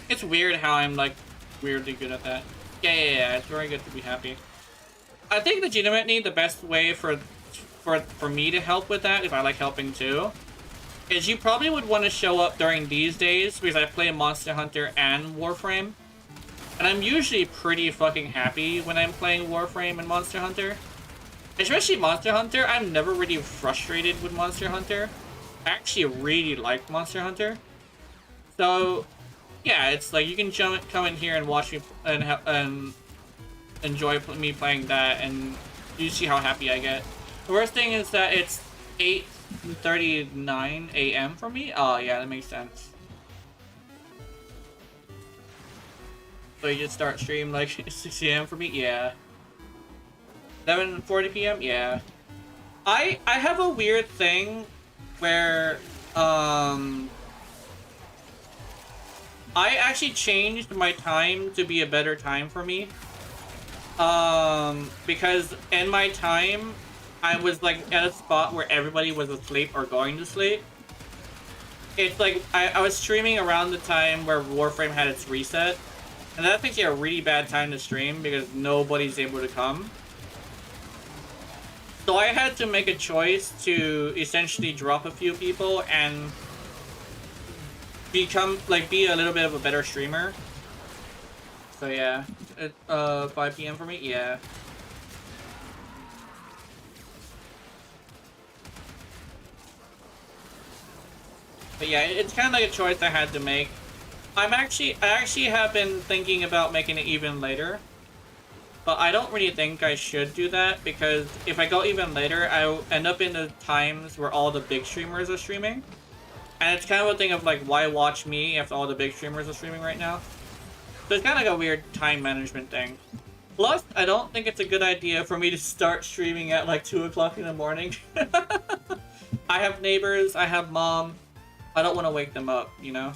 It's weird how I'm like weirdly good at that. Yeah, it's very good to be happy. I think legitimately the best way for me to help with that, if I like helping too, is you probably would want to show up during these days because I play Monster Hunter and Warframe. And I'm usually pretty fucking happy when I'm playing Warframe and Monster Hunter. Especially Monster Hunter, I'm never really frustrated with Monster Hunter. I actually really like Monster Hunter. So yeah, it's like you can come in here and watch me and enjoy me playing that, and you see how happy I get. The worst thing is that it's 8:39 a.m. for me. Oh yeah, that makes sense. So you just start stream like 6 a.m. for me. Yeah. 11:40 p.m. Yeah. I have a weird thing where I actually changed my time to be a better time for me. Because in my time, I was like at a spot where everybody was asleep or going to sleep. It's like, I was streaming around the time where Warframe had its reset. And that's actually a really bad time to stream because nobody's able to come. So I had to make a choice to essentially drop a few people and be a little bit of a better streamer. So yeah, 5 p.m. for me, yeah. But yeah, it's kind of like a choice I had to make. I actually have been thinking about making it even later. But I don't really think I should do that because if I go even later, I'll end up in the times where all the big streamers are streaming. And it's kind of a thing of like, why watch me if all the big streamers are streaming right now? So it's kind of like a weird time management thing. Plus, I don't think it's a good idea for me to start streaming at like 2 o'clock in the morning. I have neighbors, I have mom. I don't want to wake them up, you know?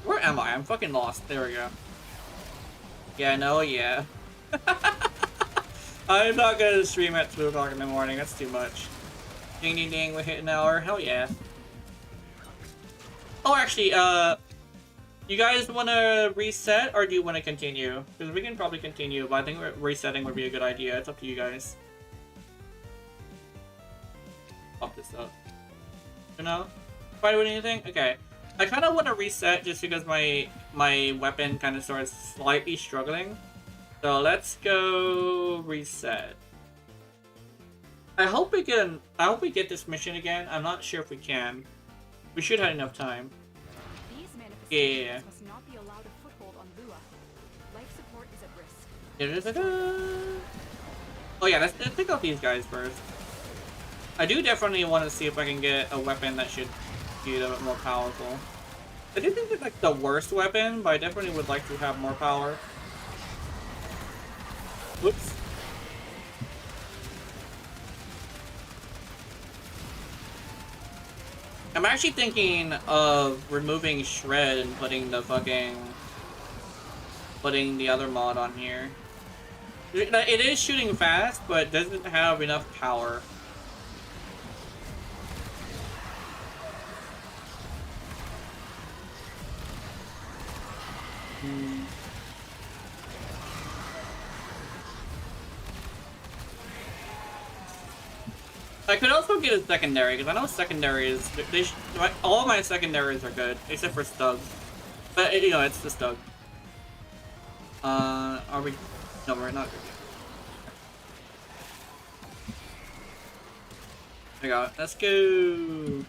Where am I? I'm fucking lost. There we go. Yeah, no, yeah. I'm not gonna stream at 2 o'clock in the morning. That's too much. Ding ding ding, we hit an hour. Hell yeah. Oh, actually, you guys want to reset or do you want to continue? Because we can probably continue, but I think resetting would be a good idea. It's up to you guys. Pop this up. You know? Try doing anything? Okay. I kind of want to reset just because my weapon kind of starts slightly struggling. So let's go reset. I hope we get this mission again. I'm not sure if we can. We should have enough time. These manifestations Yeah. must not be allowed a foothold on Lua. Life support is at risk. Oh yeah, let's pick out these guys first. I do definitely want to see if I can get a weapon that should be a little bit more powerful. I do think it's like the worst weapon, but I definitely would like to have more power. Whoops. I'm actually thinking of removing Shred and putting the other mod on here. It is shooting fast, but doesn't have enough power. I could also get a secondary, because I know secondaries, all of my secondaries are good, except for Stug. But, you know, it's the Stug. Are we... No, we're not good. There we go. Let's go!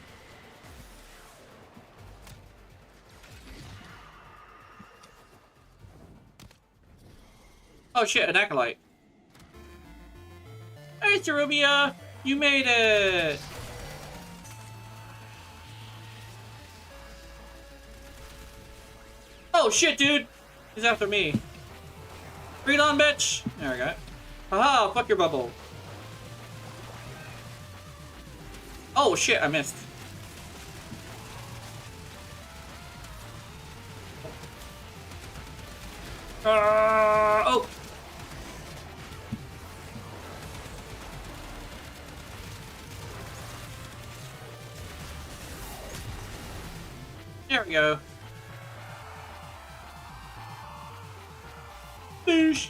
Oh shit, an Acolyte. Hey, Cerubia! You made it! Oh shit, dude! He's after me. Read on, bitch! There we go. Haha, fuck your bubble. Oh shit, I missed. Oh! There we go. Boosh.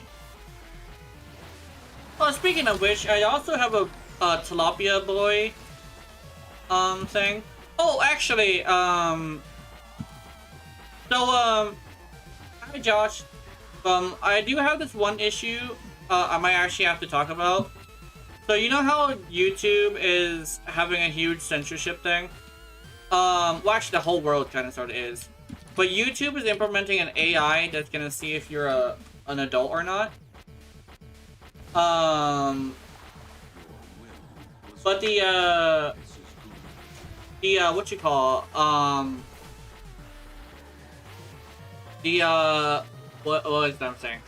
Oh, speaking of which, I also have a tilapia boy thing. Oh, actually, hi Josh. I do have this one issue I might actually have to talk about. So you know how YouTube is having a huge censorship thing? Well, actually, the whole world kind of sort of is. But YouTube is implementing an AI that's gonna see if you're an adult or not. But the what you call what is that I'm saying?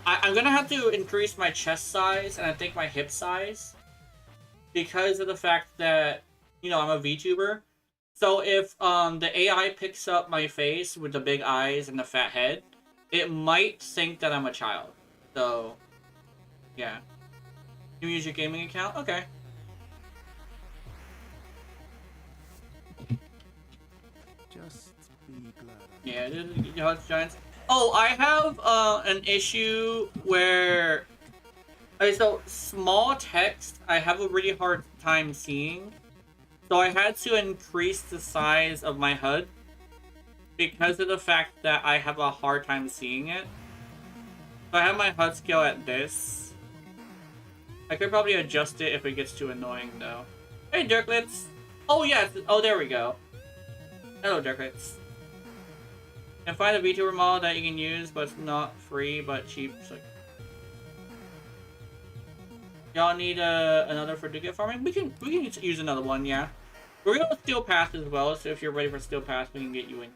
I'm gonna have to increase my chest size and I think my hip size because of the fact that, you know, I'm a VTuber. So if the AI picks up my face with the big eyes and the fat head, it might think that I'm a child. So, yeah. You use your gaming account? Okay. Just be glad. Yeah, Giants. Oh, I have an issue where... Okay, so small text, I have a really hard time seeing. So I had to increase the size of my HUD because of the fact that I have a hard time seeing it. So I have my HUD scale at this. I could probably adjust it if it gets too annoying though. Hey Dirklets! Oh yes! Oh, there we go. Hello Dirklets. You can find a VTuber model that you can use, but it's not free, but cheap. So... Y'all need another for Dukat Farming? We can use another one, yeah. We're going with Steel Pass as well, so if you're ready for Steel Pass, we can get you in.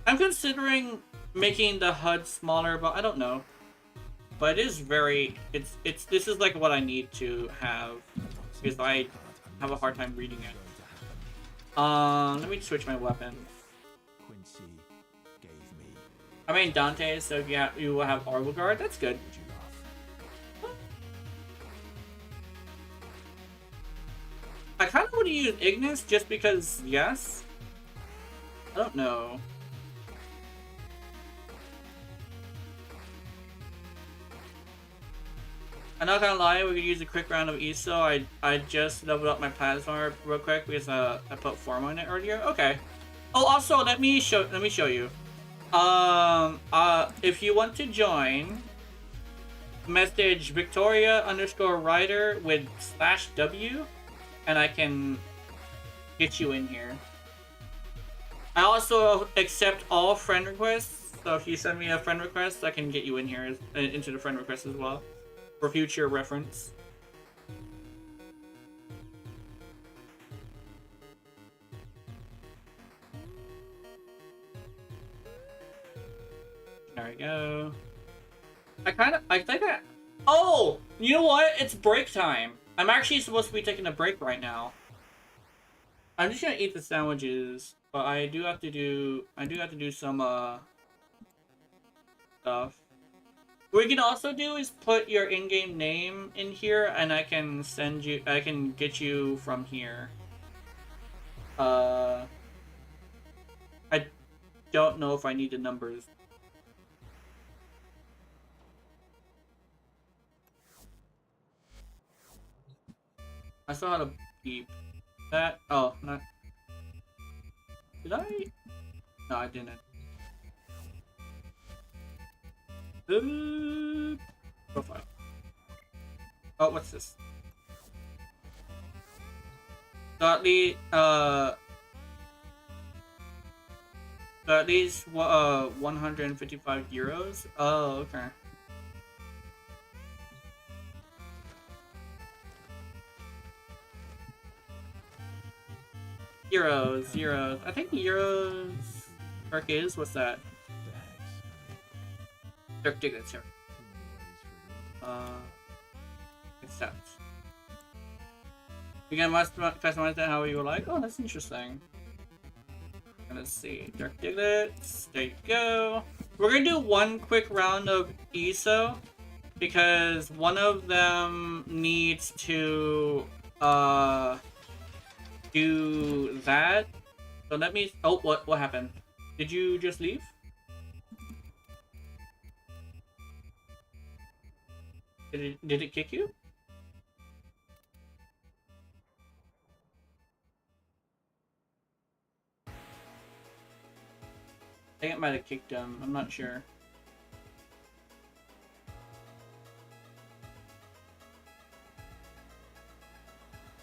I'm considering making the HUD smaller, but I don't know. But it is very... This is like what I need to have, because I have a hard time reading it. Let me switch my weapon. Quincy gave me. I mean Dante, so if you will have Orbital Guard, that's good. Would you laugh? I kind of want to use Ignis just because, yes. I don't know. I'm not gonna lie, we could use a quick round of ESO. I just leveled up my plasma real quick because I put form on it earlier. Okay. Oh, also let me show you. If you want to join, message Victoria_Rider with /W, and I can get you in here. I also accept all friend requests, so if you send me a friend request, I can get you in here into the friend request as well. For future reference. There we go. Oh! You know what? It's break time. I'm actually supposed to be taking a break right now. I'm just gonna eat the sandwiches, but I do have to do some stuff. What we can also do is put your in-game name in here, and I can get you from here. I don't know if I need the numbers. I saw how to beep that. Oh, not. Did I? No, I didn't. Profile. Oh, what's this? So at least 155 euros. Oh, okay. Euros. I think euros. Arc is what's that? Dirk Diggins here. Accept. You can customize that however you would like. Oh, that's interesting. Let's see. Dirk Diglets. There you go. We're gonna do one quick round of ESO because one of them needs to do that. So let me. Oh, what happened? Did you just leave? Did it kick you? I think it might have kicked him. I'm not sure.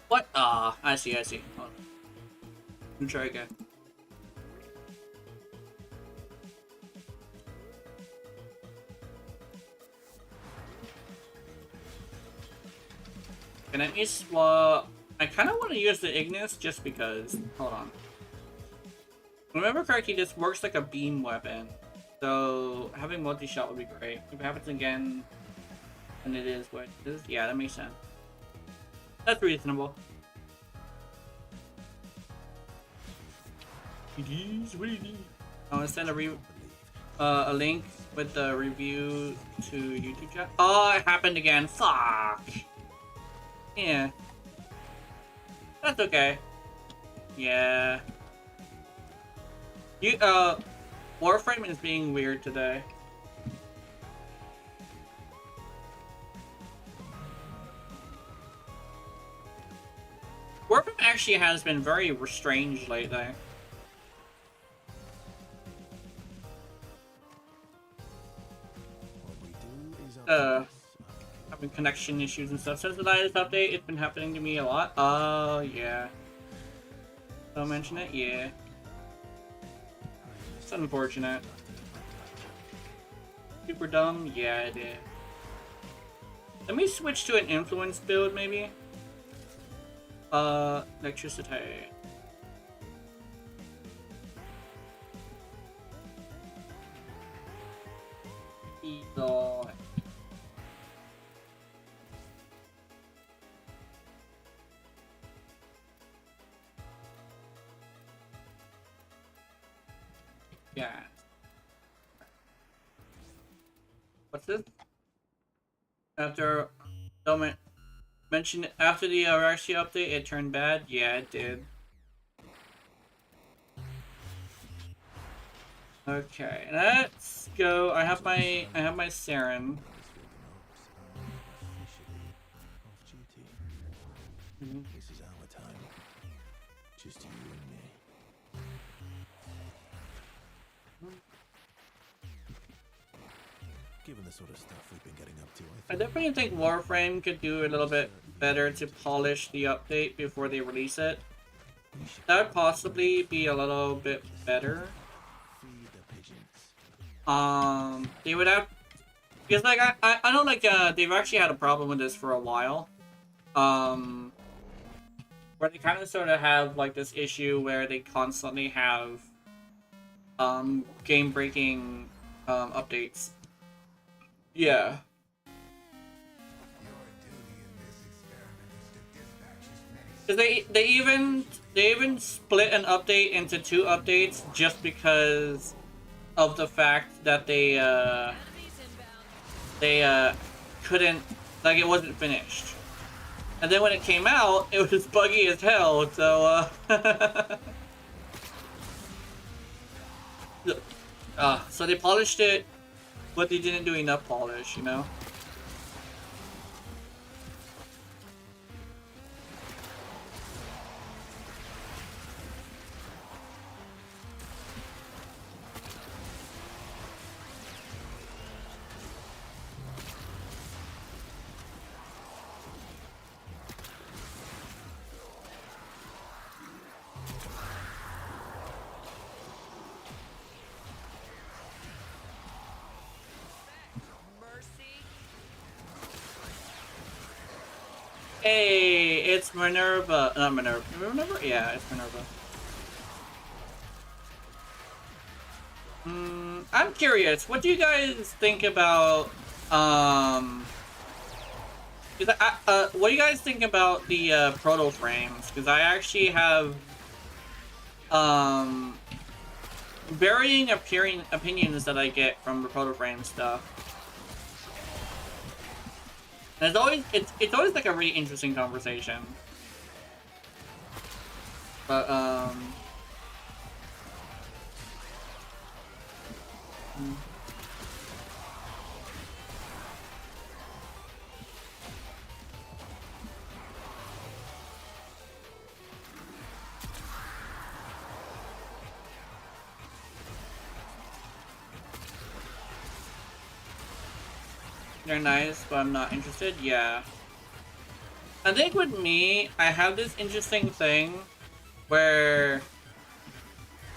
What? Ah, I see. Hold on. Let me try again. Can I swap? I kind of want to use the Ignis just because. Hold on. Remember correctly, this works like a beam weapon. So having multi-shot would be great. If it happens again, and it is what it is, yeah, that makes sense. That's reasonable. It is what it is. I'm gonna send a link with the review to YouTube chat. Oh, it happened again. Fuck. Yeah. That's okay. Yeah. Warframe is being weird today. Warframe actually has been very strange lately. Having connection issues and stuff. Since the latest update, it's been happening to me a lot. Oh, yeah. Don't mention it? Yeah. It's unfortunate. Super dumb? Yeah, it is. Let me switch to an influence build, maybe. Electricity. Eagle. Yeah. What's this? After don't mention after the Arashi update, it turned bad. Yeah, it did. Okay, let's go. I have my Saren. Officially off duty. This is our time. Just you and me. Given the sort of stuff we've been getting up to, I definitely think Warframe could do a little bit better to polish the update before they release it. That would possibly be a little bit better. feed the pigeons. They would have, because like I know like they've actually had a problem with this for a while. Where they kind of sort of have like this issue where they constantly have game breaking updates. Yeah. Your duty in this experiment is to dispatch as many 'Cause they even split an update into 2 updates just because of the fact that they couldn't, like, it wasn't finished. And then when it came out, it was buggy as hell, so so they polished it, but they didn't do enough polish, you know? Hey, it's Minerva. Not Minerva. Minerva? Yeah, it's Minerva. I'm curious. What do you guys think about what do you guys think about the proto frames? Because I actually have varying opinions that I get from the proto frame stuff. And it's always like a really interesting conversation. But they're nice, but I'm not interested. Yeah. I think with me, I have this interesting thing where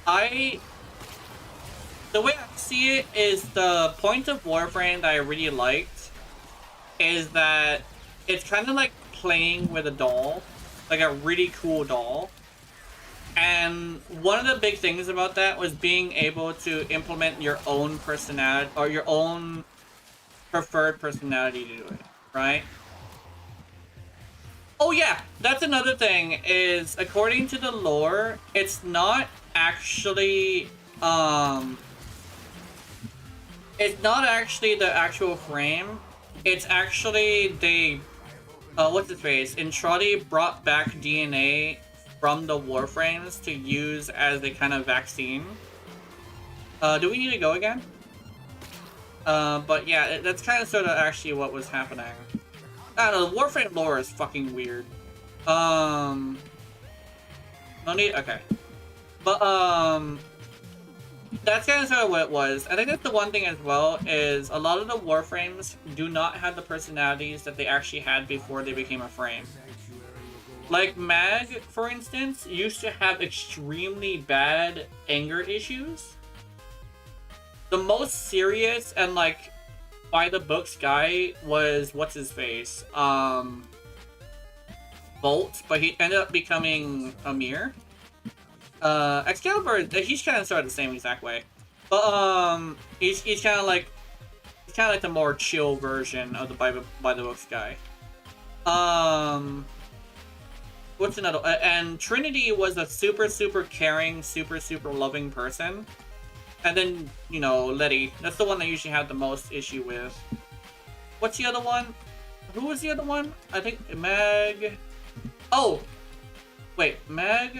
the way I see it is the point of Warframe that I really liked is that it's kind of like playing with a doll, like a really cool doll. And one of the big things about that was being able to implement your own personality or your own preferred personality to do it, right? Oh yeah, that's another thing, is according to the lore, it's not actually the actual frame. It's actually they what's its face? Intrati brought back DNA from the warframes to use as a kind of vaccine. Do we need to go again? But yeah, that's kind of sort of actually what was happening. I don't know, the Warframe lore is fucking weird. No need, okay. But, that's kind of sort of what it was. I think that's the one thing as well, is a lot of the Warframes do not have the personalities that they actually had before they became a frame. Like, Mag, for instance, used to have extremely bad anger issues. The most serious and, like, by the books guy was what's his face? Bolt, but he ended up becoming Amir. Excalibur, he's kind of started the same exact way, but he's kind of like the more chill version of the by the books guy. What's another? And Trinity was a super caring, super loving person. And then, you know, Letty. That's the one I usually have the most issue with. What's the other one? Who was the other one? I think Meg. Oh! Wait, Meg?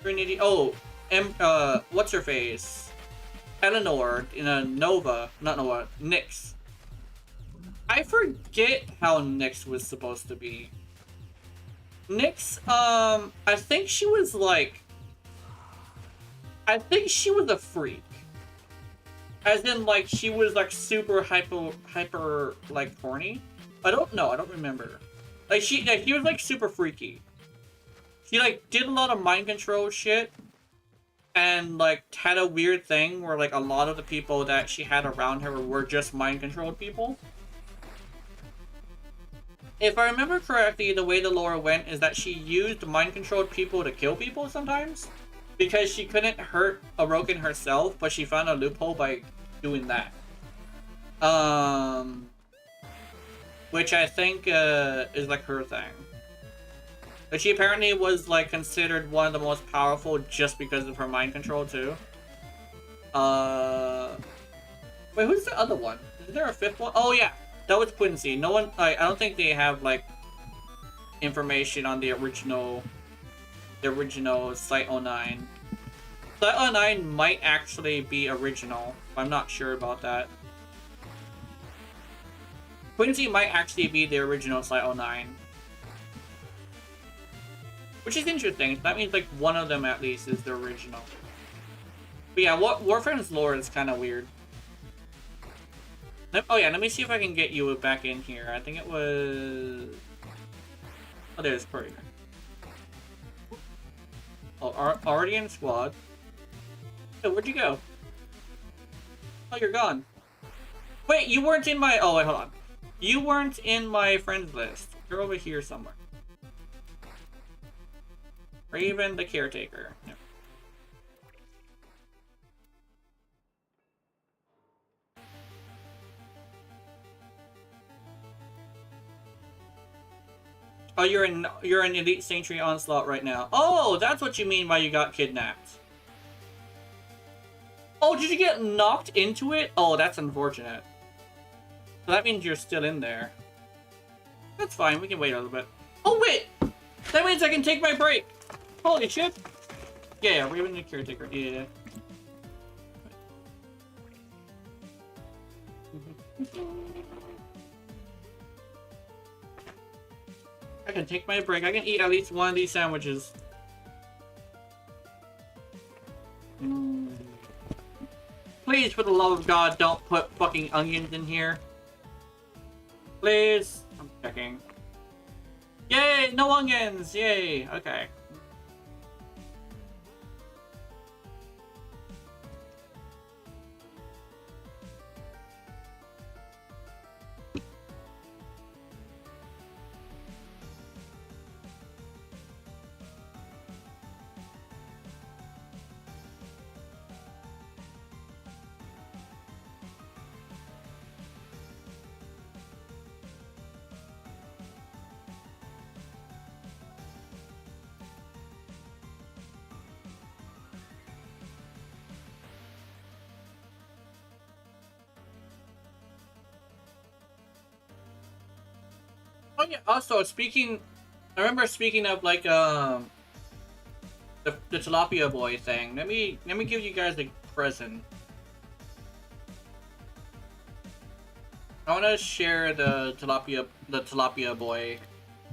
Trinity. Oh, what's her face? Eleanor in a Nova. Not Nova. Nyx. I forget how Nyx was supposed to be. Nyx, I think she was like... I think she was a freak. As in, like, she was, like, super hyper, like, horny. I don't know, I don't remember. Like, she was, like, super freaky. She, like, did a lot of mind control shit. And, like, had a weird thing where, like, a lot of the people that she had around her were just mind controlled people. If I remember correctly, the way the lore went is that she used mind controlled people to kill people sometimes. Because she couldn't hurt Orokin herself, but she found a loophole by doing that. Which I think is like her thing. But she apparently was like considered one of the most powerful just because of her mind control too. Wait, who's the other one? Is there a fifth one? Oh yeah, that was Quincy. No one, like, I don't think they have like information on the original Site 09. Site 09 might actually be original. I'm not sure about that. Quincy might actually be the original Site 09. Which is interesting. That means like one of them at least is the original. But yeah, Warframe's lore is kind of weird. Oh yeah, let me see if I can get you back in here. I think it was... Oh, there's Courier. Oh, already in squad. Oh, where'd you go? Oh, you're gone. Wait, you weren't in my... Oh, wait, hold on. You weren't in my friends list. You're over here somewhere. Raven the Caretaker. No. Oh, you're in Elite Sanctuary Onslaught right now. Oh, that's what you mean by you got kidnapped. Oh, did you get knocked into it? Oh, that's unfortunate. So that means you're still in there. That's fine, we can wait a little bit. Oh, wait! That means I can take my break! Holy shit! Yeah, we're having a caretaker. Yeah. I can take my break. I can eat at least one of these sandwiches. Please, for the love of God, don't put fucking onions in here. Please. I'm checking. Yay! No onions! Yay! Okay. Oh yeah, also speaking, I remember speaking of like the tilapia boy thing. Let me give you guys a present. I want to share the tilapia boy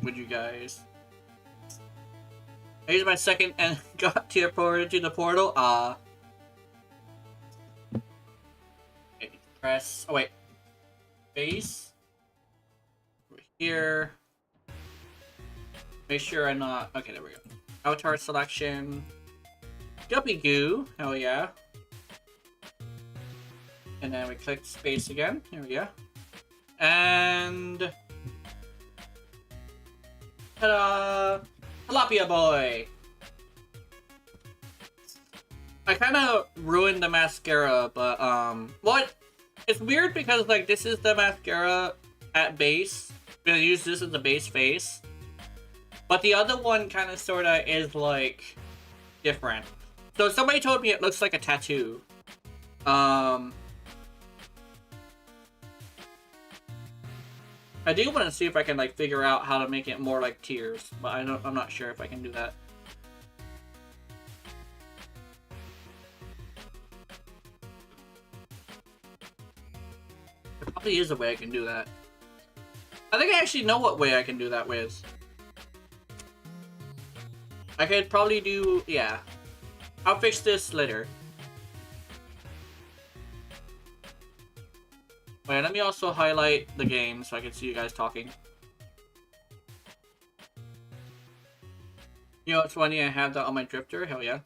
with you guys. Here's my second and got teleported to the portal. Okay, press. Oh wait, base. Here. Make sure I'm not... Okay, there we go. Avatar selection. Guppy Goo. Hell yeah. And then we click space again. Here we go. And ta-da! Tilapia boy! I kind of ruined the mascara, but, well, it's weird because, like, this is the mascara at base. I'm gonna use this as the base face. But the other one kind of, sort of, is, like, different. So somebody told me it looks like a tattoo. I do want to see if I can, like, figure out how to make it more like tears, but I'm not sure if I can do that. There probably is a way I can do that. I think I actually know what way I can do that with. I could probably do, yeah. I'll fix this later. Wait, let me also highlight the game so I can see you guys talking. You know what's funny? I have that on my drifter. Hell yeah.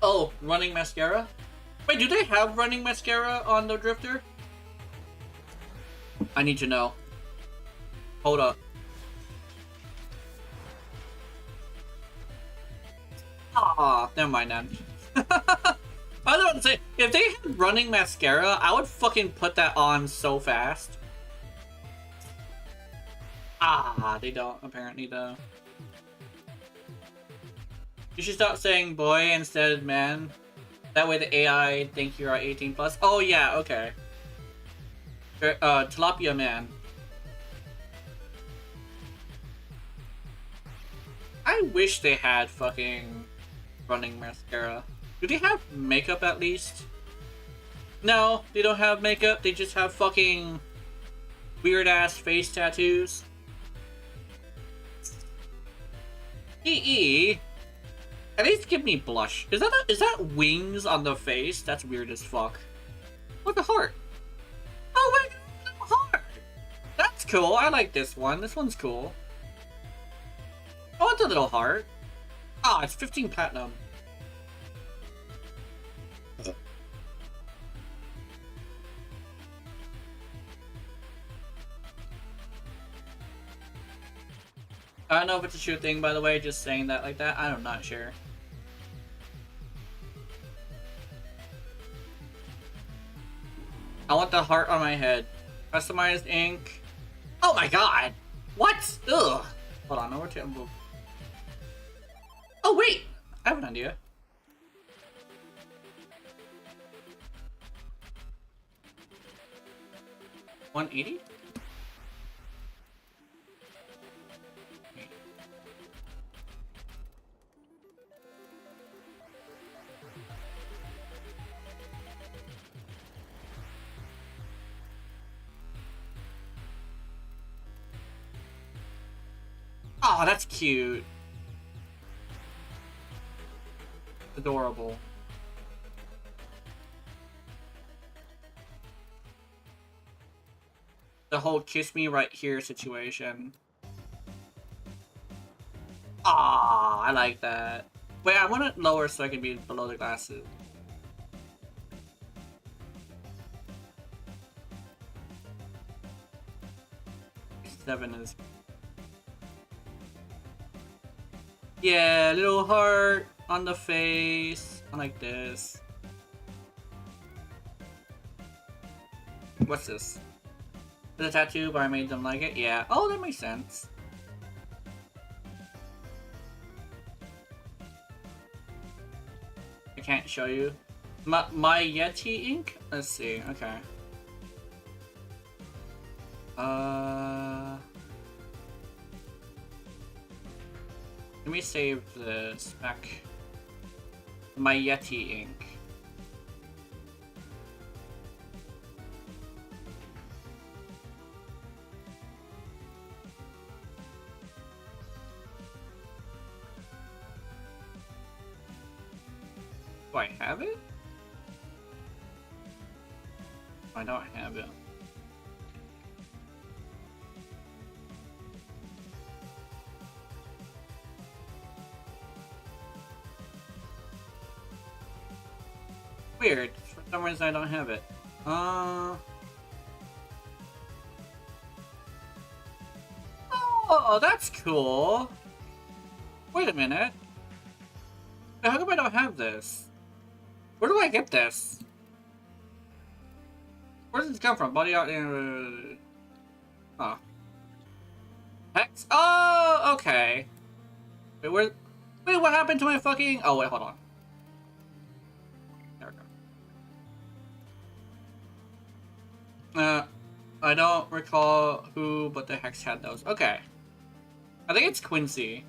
Oh, running mascara? Wait, do they have running mascara on the drifter? I need to know. Hold up. Ah, never mind then. I was about to say, if they had running mascara, I would fucking put that on so fast. Ah, they don't, apparently, though. You should stop saying boy instead of man. That way the AI think you're 18 plus. Oh, yeah, okay. Tilapia man. I wish they had fucking running mascara. Do they have makeup at least? No, they don't have makeup. They just have fucking weird ass face tattoos. EE. At least give me blush. Is that wings on the face? That's weird as fuck. Look, a heart. Oh wait, a heart. That's cool. I like this one. This one's cool. I want the little heart. Ah, it's 15 platinum. I don't know if it's a true thing, by the way, just saying that like that. I'm not sure. I want the heart on my head. Customized ink. Oh my god! What? Ugh! Hold on, over to move. Oh wait! I have an idea. $180? Oh, that's cute. Adorable. The whole kiss me right here situation. Ah, I like that. Wait, I want it lower so I can be below the glasses. Seven is... Yeah, little heart on the face. I like this. What's this? It's a tattoo, but I made them like it? Yeah. Oh, that makes sense. I can't show you. My Yeti ink? Let's see. Okay. Let me save this back. My Yeti ink. Do I have it? I don't have it. weird. For some reason I don't have it. Oh, that's cool. Wait a minute. How come I don't have this? Where do I get this? Where does this come from? Body out. Oh. Hex. Oh, okay. Wait, where? Wait, what happened to my fucking? Oh wait, hold on. There we go. I don't recall who, but the Hex had those. Okay. I think it's Quincy.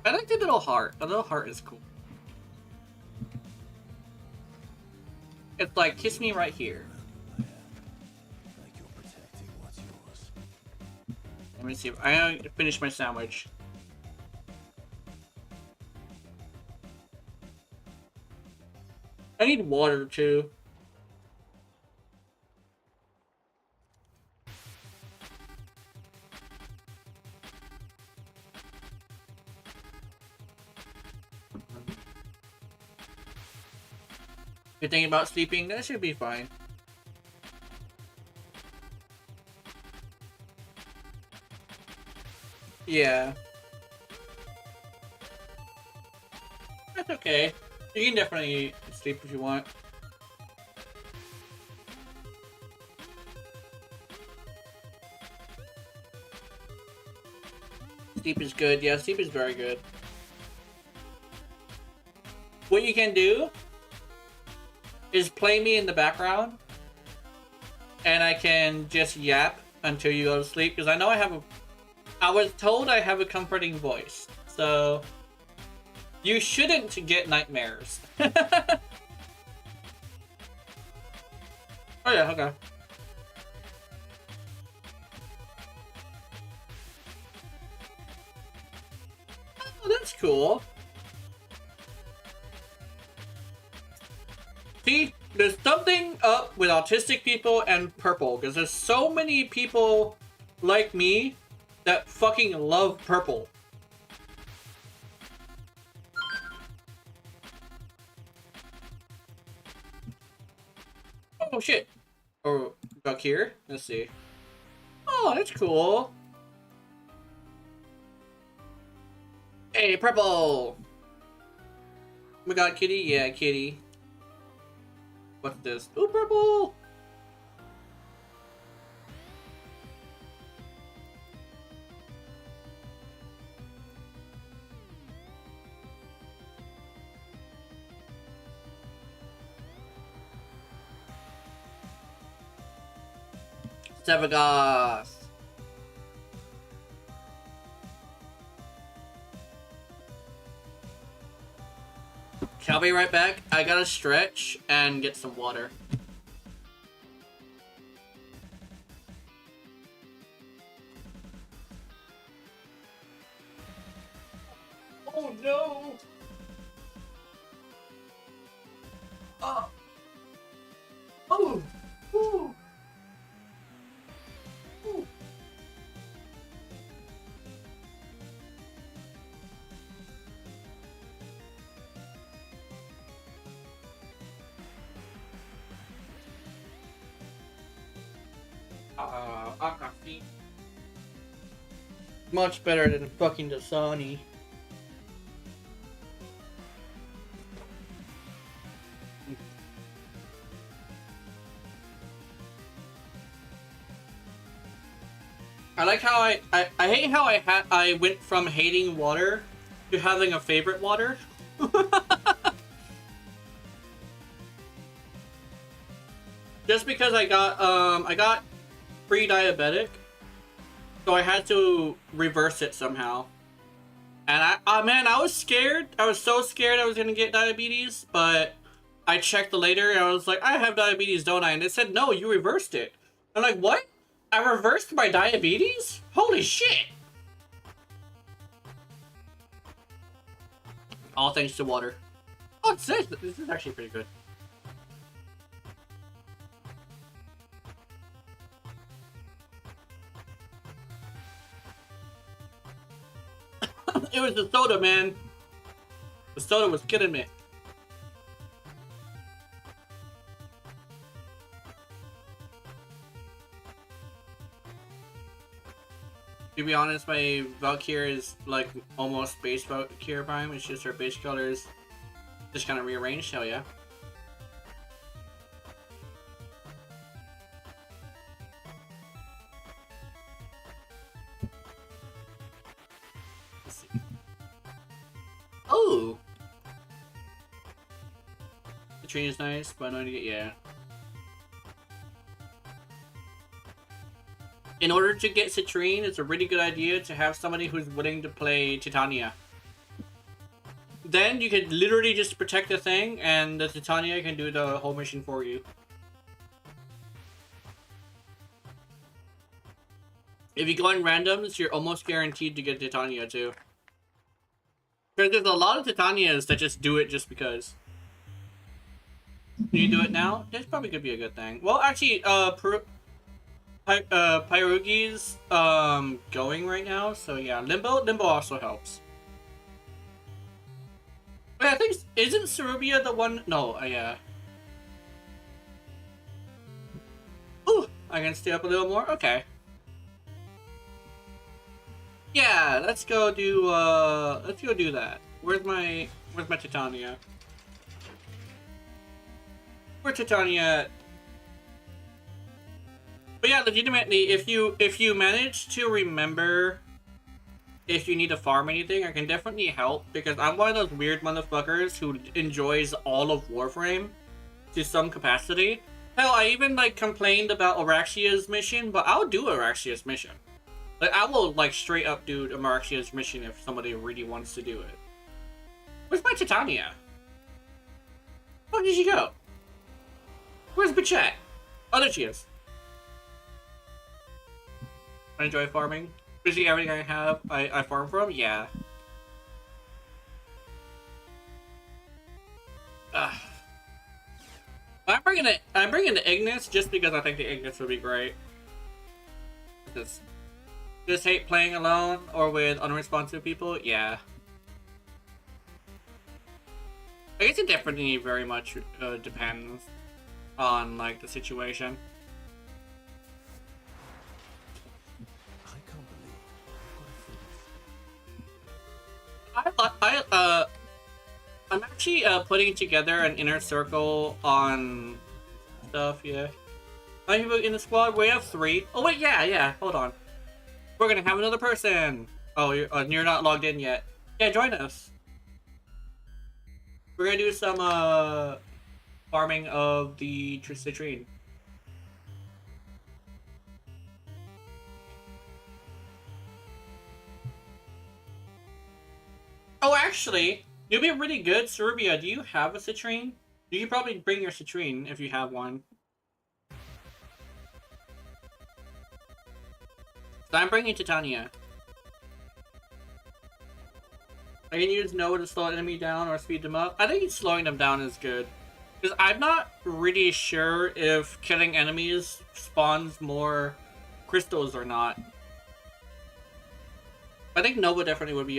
I like the little heart. The little heart is cool. It's like, kiss me right here. Like you're protecting what's yours. Let me see. I gotta finish my sandwich. I need water too. You're thinking about sleeping? That should be fine. Yeah. That's okay. You can definitely sleep if you want. Sleep is good. Yeah, sleep is very good. What you can do is play me in the background, and I can just yap until you go to sleep, because I know I was told I have a comforting voice, so you shouldn't get nightmares. Oh yeah, okay. Oh, that's cool. See, there's something up with autistic people and purple, because there's so many people like me that fucking love purple. Oh shit. Oh, back here? Let's see. Oh, that's cool. Hey, purple! Oh my god, kitty? Yeah, kitty. What's this? Ooh, purple! Sevagas! I'll be right back. I gotta stretch and get some water. Oh no! Oh! Oh! Ooh! Ooh! Akafi. Much better than fucking Dasani. I like how I hate how I went from hating water to having a favorite water. Just because I got pre-diabetic, so I had to reverse it somehow. And man, I was scared. I was so scared I was gonna get diabetes, but I checked later and I was like, I have diabetes, don't I? And it said, no, you reversed it. I'm like, what? I reversed my diabetes? Holy shit! All thanks to water. Oh, it's this. This is actually pretty good. It was the soda, man. The soda was killing me. To be honest, my Valkyrie is like almost base Valkyrie Prime. It's just her base colors just kind of rearranged. Hell yeah. Let's see. Oh! The train is nice, but I know to get, yeah. In order to get Citrine, it's a really good idea to have somebody who's willing to play Titania. Then you could literally just protect the thing, and the Titania can do the whole mission for you. If you go in randoms, you're almost guaranteed to get Titania too. Because there's a lot of Titanias that just do it just because. Do you do it now? This probably could be a good thing. Well, actually, Pyrugi's going right now, so yeah, Limbo also helps. Wait, I think isn't Cerubia the one? No, yeah. Ooh, I can stay up a little more. Okay. Yeah, let's go do that. Where's my Titania? Where's Titania at? But yeah, legitimately, if you manage to remember if you need to farm anything, I can definitely help, because I'm one of those weird motherfuckers who enjoys all of Warframe to some capacity. Hell, I even like complained about Araxia's mission, but I'll do Araxia's mission. Like, I will like straight up do Araxia's mission if somebody really wants to do it. Where's my Titania? Where did she go? Where's bitch at? Oh, there she is. I enjoy farming. Basically everything I have, I farm from. Yeah. I'm bringing the Ignis just because I think the Ignis would be great. Just hate playing alone or with unresponsive people. Yeah. I guess it definitely very much depends on like the situation. I'm actually putting together an inner circle on stuff. Yeah. How many people in the squad? We have 3. Oh wait, yeah. Hold on. We're gonna have another person. Oh, you're not logged in yet. Yeah, join us. We're gonna do some farming of the citrine. Oh, actually, you'll be really good. Serbia, do you have a citrine? You can probably bring your citrine if you have one. So I'm bringing Titania. I can use Nova to slow an enemy down or speed them up. I think slowing them down is good. Because I'm not really sure if killing enemies spawns more crystals or not. I think Nova definitely would be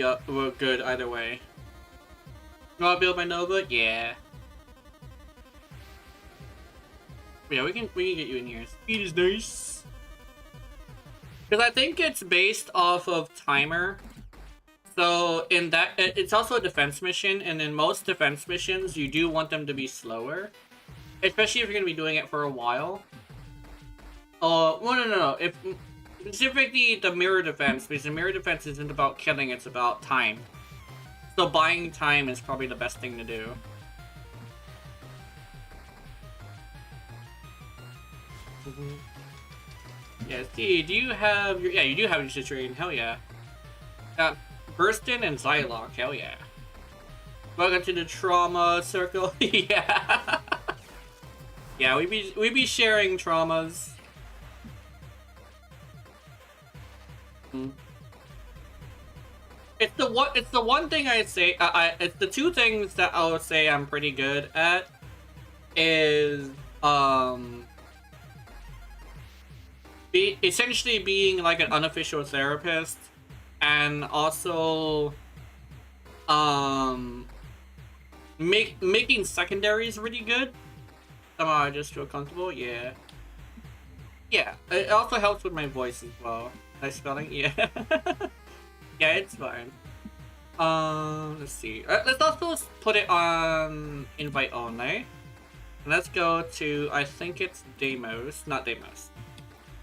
good either way. You want to build my Nova? Yeah. Yeah, we can get you in here. Speed is nice. Because I think it's based off of timer. So in that, it's also a defense mission, and in most defense missions, you do want them to be slower, especially if you're gonna be doing it for a while. Well, no. If specifically the mirror defense, because the mirror defense isn't about killing, it's about time. So buying time is probably the best thing to do. Yeah, see, do you have your... Yeah, you do have your citrine. Hell yeah. Burstin and Xylock. Hell yeah. Welcome to the trauma circle. Yeah. Yeah, we be sharing traumas. It's the one thing I'd say. It's the 2 things that I would say I'm pretty good at. Is essentially being like an unofficial therapist, and also making secondaries really good. Somehow I just feel comfortable. Yeah. It also helps with my voice as well. Nice spelling? Yeah. Yeah, it's fine. Let's see. Let's also put it on invite only. Let's go to, I think it's Deimos, not Deimos,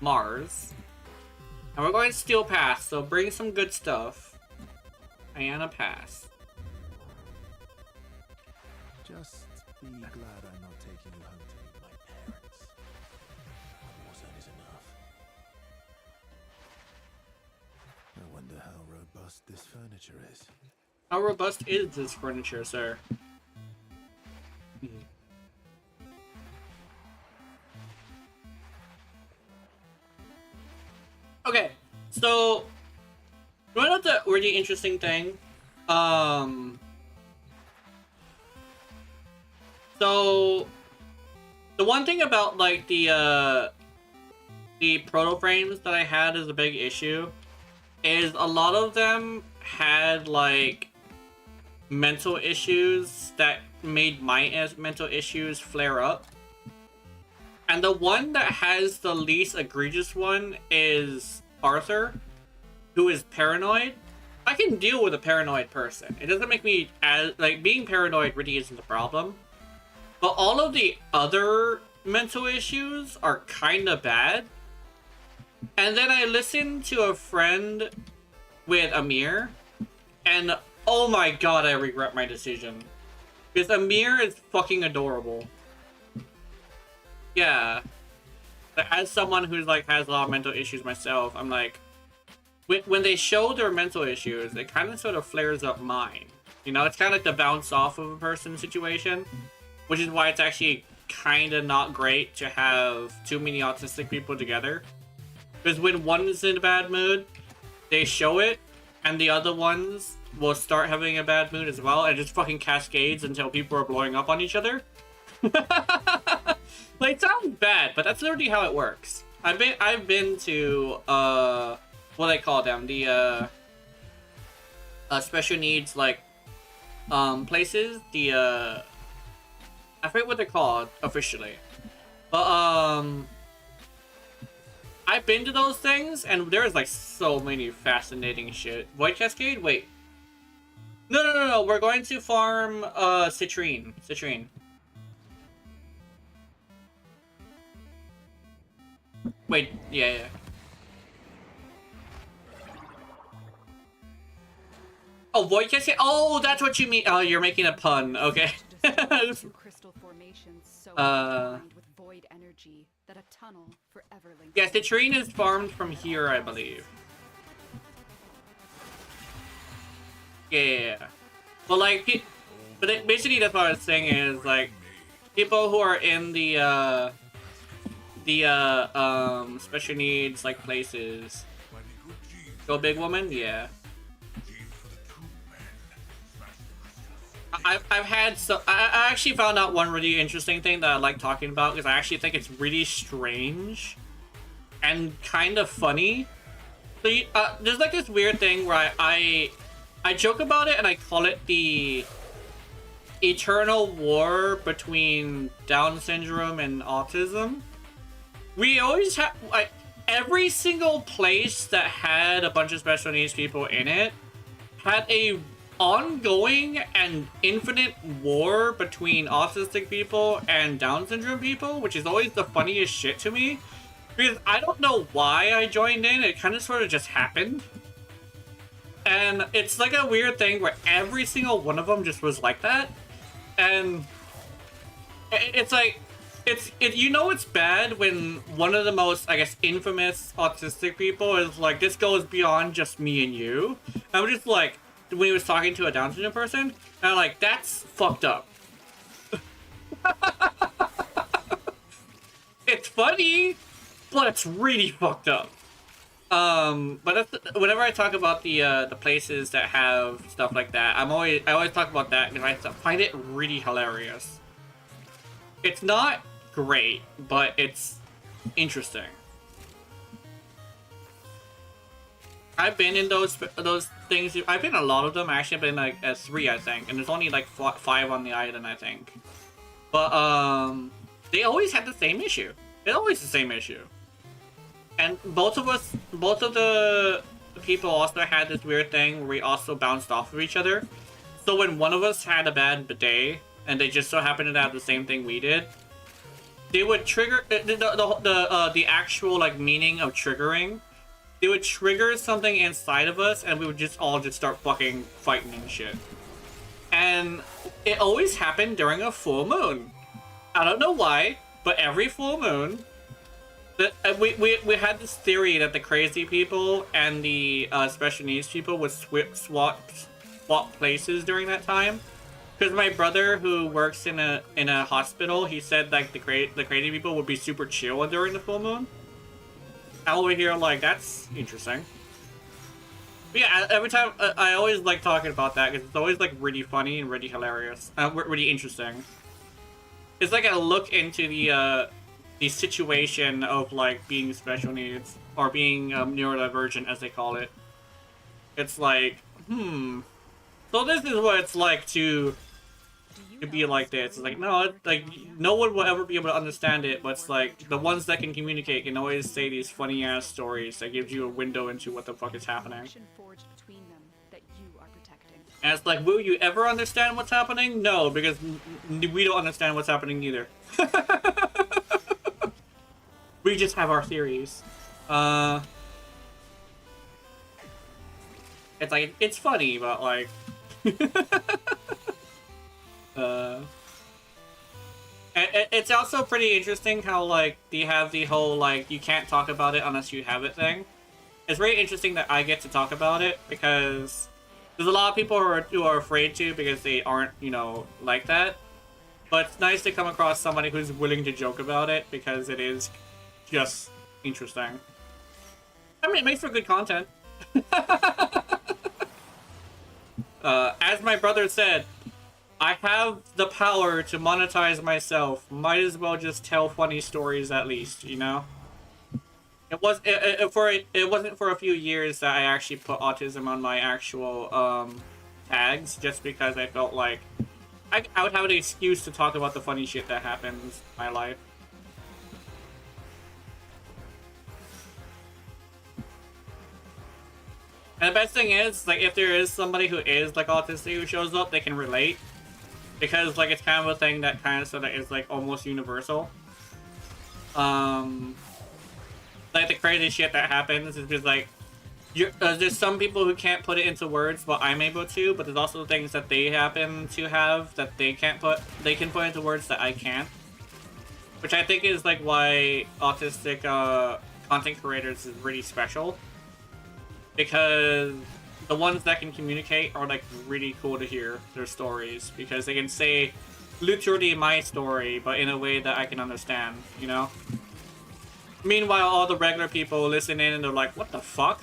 Mars. And we're going to steal pass, so bring some good stuff. And a pass. Just be glad I'm not taking you home to meet my parents. One more zone is enough. I wonder how robust this furniture is. How robust is this furniture, sir? Okay, so you know the really interesting thing? So the one thing about like the proto frames that I had as a big issue is a lot of them had like mental issues that made my mental issues flare up. And the one that has the least egregious one is Arthur, who is paranoid. I can deal with a paranoid person. It doesn't make me as like being paranoid really isn't the problem. But all of the other mental issues are kind of bad. And then I listened to a friend with Amir, and oh my god, I regret my decision. Because Amir is fucking adorable. Yeah. But as someone who's like has a lot of mental issues myself, I'm like, when they show their mental issues, it kind of sort of flares up mine. You know, it's kind of like the bounce off of a person situation, which is why it's actually kind of not great to have too many autistic people together. Because when one is in a bad mood, they show it, and the other ones will start having a bad mood as well, and it just fucking cascades until people are blowing up on each other. Like, it sounds bad, but that's literally how it works. I've been to what do they call them? The special needs like places. The I forget what they're called officially, but I've been to those things, and there's like so many fascinating shit. Void Cascade? Wait. No. We're going to farm citrine. Citrine. Wait, yeah. Oh, Void Cascade? Oh, that's what you mean. Oh, you're making a pun. Okay. Crystal formations so intertwined with void energy that a tunnel forever links. Yeah, citrine is farmed from here, I believe. Yeah. Well, like, but basically that's what I was saying is, like, people who are in the special needs, like, places. Go big woman? Yeah. I've had I actually found out one really interesting thing that I like talking about, because I actually think it's really strange and kind of funny. So there's like this weird thing where I joke about it, and I call it the eternal war between Down syndrome and autism. We always have, like, every single place that had a bunch of special needs people in it had a ongoing and infinite war between autistic people and Down syndrome people, which is always the funniest shit to me, because I don't know why I joined in. It kind of sort of just happened, and it's like a weird thing where every single one of them just was like that. And it's like, you know it's bad when one of the most, I guess, infamous autistic people is like, this goes beyond just me and you. I'm just like, when he was talking to a Down syndrome person, and I'm like, that's fucked up. It's funny, but it's really fucked up. But that's, whenever I talk about the places that have stuff like that, I always talk about that because I find it really hilarious. It's not great, but it's interesting. I've been in those things. I've been in a lot of them. Actually, I've been like at 3, I think, and there's only like 5 on the island, I think. But they always had the same issue. It's always the same issue. And both of the people also had this weird thing where we also bounced off of each other. So when one of us had a bad day, and they just so happened to have the same thing we did, they would trigger the actual like meaning of triggering. They would trigger something inside of us, and we would just all start fucking fighting and shit. And it always happened during a full moon. I don't know why, but every full moon, we had this theory that the crazy people and the special needs people would swap places during that time. Because my brother, who works in a hospital, he said like the crazy people would be super chill during the full moon. I'm over here like, that's interesting. But yeah, every time I always like talking about that because it's always like really funny and really hilarious, really interesting. It's like a look into the situation of like being special needs or being neurodivergent, as they call it. It's like, so this is what it's like to be like this. It's like, no, like no one will ever be able to understand it, but it's like the ones that can communicate can always say these funny ass stories that gives you a window into what the fuck is happening. Forged between them that you are protecting. And it's like, will you ever understand what's happening? No, because we don't understand what's happening either. We just have our theories. It's like, it's funny, but like... It's also pretty interesting how, like, you have the whole, like, you can't talk about it unless you have it thing. It's very interesting that I get to talk about it, because there's a lot of people who are afraid to because they aren't, you know, like that. But it's nice to come across somebody who's willing to joke about it, because it is just interesting. I mean, it makes for good content. As my brother said, I have the power to monetize myself. Might as well just tell funny stories at least, you know? It wasn't for a few years that I actually put autism on my actual tags, just because I felt like I would have an excuse to talk about the funny shit that happens in my life. And the best thing is, like, if there is somebody who is like autistic who shows up, they can relate. Because, like, it's kind of a thing that kind of sort of is, like, almost universal. Like, the crazy shit that happens is just, like, there's some people who can't put it into words, but I'm able to, but there's also things that they happen to have that they can put into words that I can't. Which I think is, like, why autistic content creators is really special. Because the ones that can communicate are, like, really cool to hear their stories, because they can say literally my story, but in a way that I can understand, you know? Meanwhile, all the regular people listen in and they're like, what the fuck?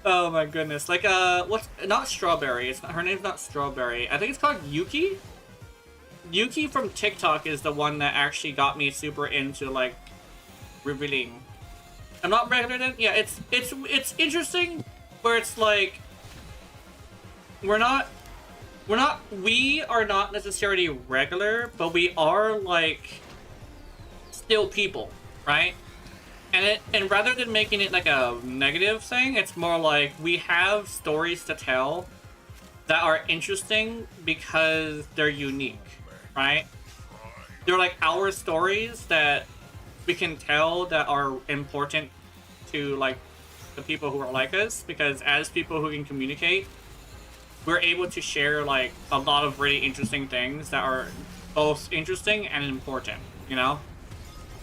Oh my goodness. Like, what's, not Strawberry, her name's not Strawberry. I think it's called Yuki? Yuki from TikTok is the one that actually got me super into, like, revealing. I'm not regular then? Yeah, it's interesting where it's like we are not necessarily regular, but we are like still people, right? And rather than making it like a negative thing, it's more like we have stories to tell that are interesting because they're unique, right? They're like our stories that we can tell that are important to like the people who are like us, because as people who can communicate, we're able to share like a lot of really interesting things that are both interesting and important, you know?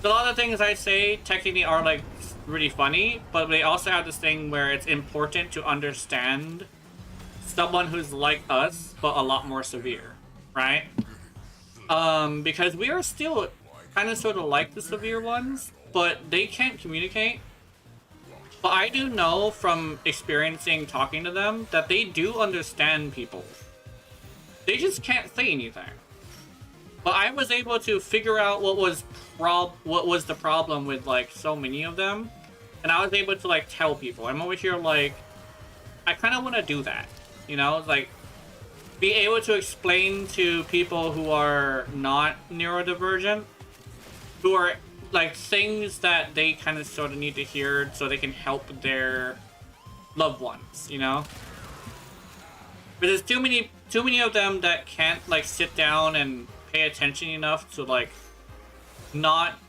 So a lot of things I say technically are like really funny, but they also have this thing where it's important to understand someone who's like us but a lot more severe, right? Because we are still kind of sort of like the severe ones, but they can't communicate. But I do know from experiencing talking to them that they do understand people. They just can't say anything. But I was able to figure out what was the problem with like so many of them, and I was able to like tell people. I'm over here like, I kind of want to do that, you know, like be able to explain to people who are not neurodivergent who are like things that they kind of sort of need to hear so they can help their loved ones, you know? But there's too many of them that can't like sit down and pay attention enough to like not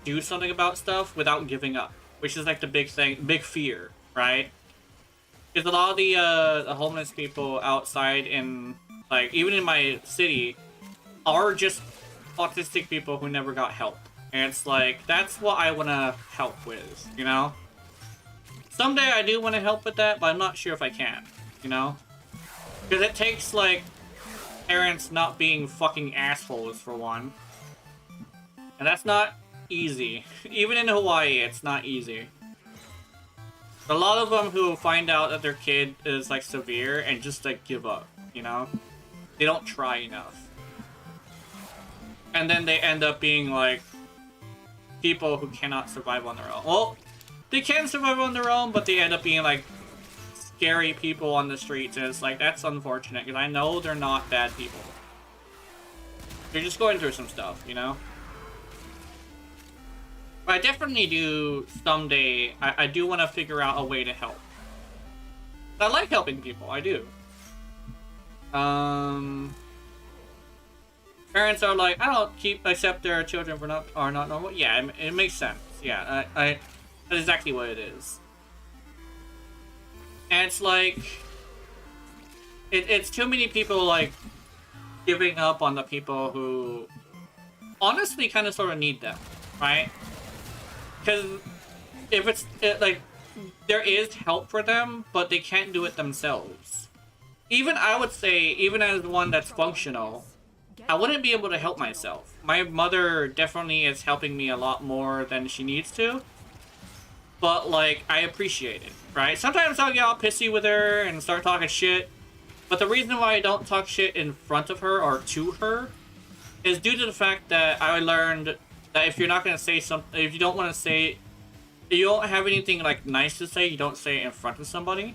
do something about stuff without giving up, which is like the big fear, right? Because a lot of the homeless people outside in like even in my city are just autistic people who never got help, and it's like that's what I want to help with, you know? Someday I do want to help with that, but I'm not sure if I can, you know? Because it takes like parents not being fucking assholes for one, and that's not easy. Even in Hawaii, it's not easy. A lot of them who find out that their kid is like severe and just like give up, you know? They don't try enough. And then they end up being like people who cannot survive on their own. Well, they can survive on their own, but they end up being like scary people on the streets, and it's like, that's unfortunate, because I know they're not bad people. They're just going through some stuff, you know? But I definitely do someday, I do want to figure out a way to help. I like helping people, I do. Parents are like, I don't accept their children are not normal. Yeah, it makes sense. Yeah, that's exactly what it is. And it's like, it's too many people like giving up on the people who honestly kind of sort of need them, right? Because if like, there is help for them, but they can't do it themselves. Even I would say, even as one that's functional, I wouldn't be able to help myself. My mother definitely is helping me a lot more than she needs to. But, like, I appreciate it, right? Sometimes I'll get all pissy with her and start talking shit. But the reason why I don't talk shit in front of her or to her is due to the fact that I learned that if you're not going to say something, if you don't want to say, if you don't have anything, like, nice to say, you don't say it in front of somebody.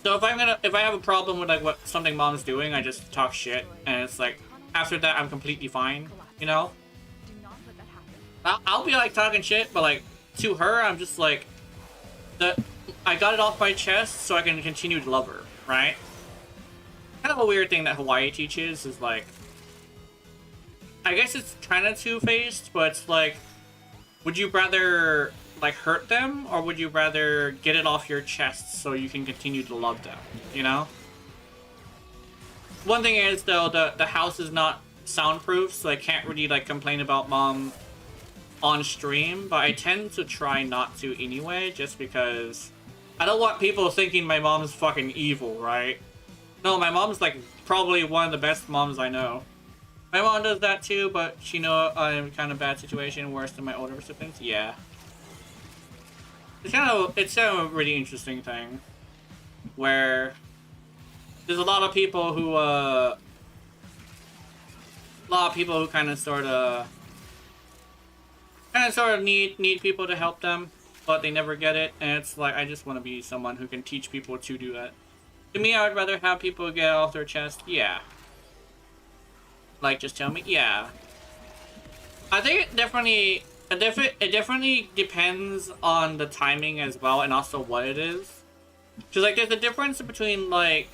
So if I have a problem with, like, something mom's doing, I just talk shit. And it's like, after that, I'm completely fine, you know? I'll be, like, talking shit, but, like, to her, I'm just like, I got it off my chest so I can continue to love her, right? Kind of a weird thing that Hawaii teaches is like, I guess it's kind of two-faced, but it's like, would you rather like hurt them, or would you rather get it off your chest so you can continue to love them, you know? One thing is though, the house is not soundproof, so I can't really like complain about mom on stream, but I tend to try not to anyway, just because I don't want people thinking my mom's fucking evil, right? No, my mom's like probably one of the best moms I know. My mom does that too, but she know I'm kind of bad situation, worse than my older siblings. Yeah. It's kind of a really interesting thing, where there's a lot of people who kind of sort of need people to help them, but they never get it, and it's like, I just want to be someone who can teach people to do that. To me, I would rather have people get off their chest. Yeah. Like, just tell me. Yeah. I think it definitely depends on the timing as well, and also what it is. Cause like, there's a difference between like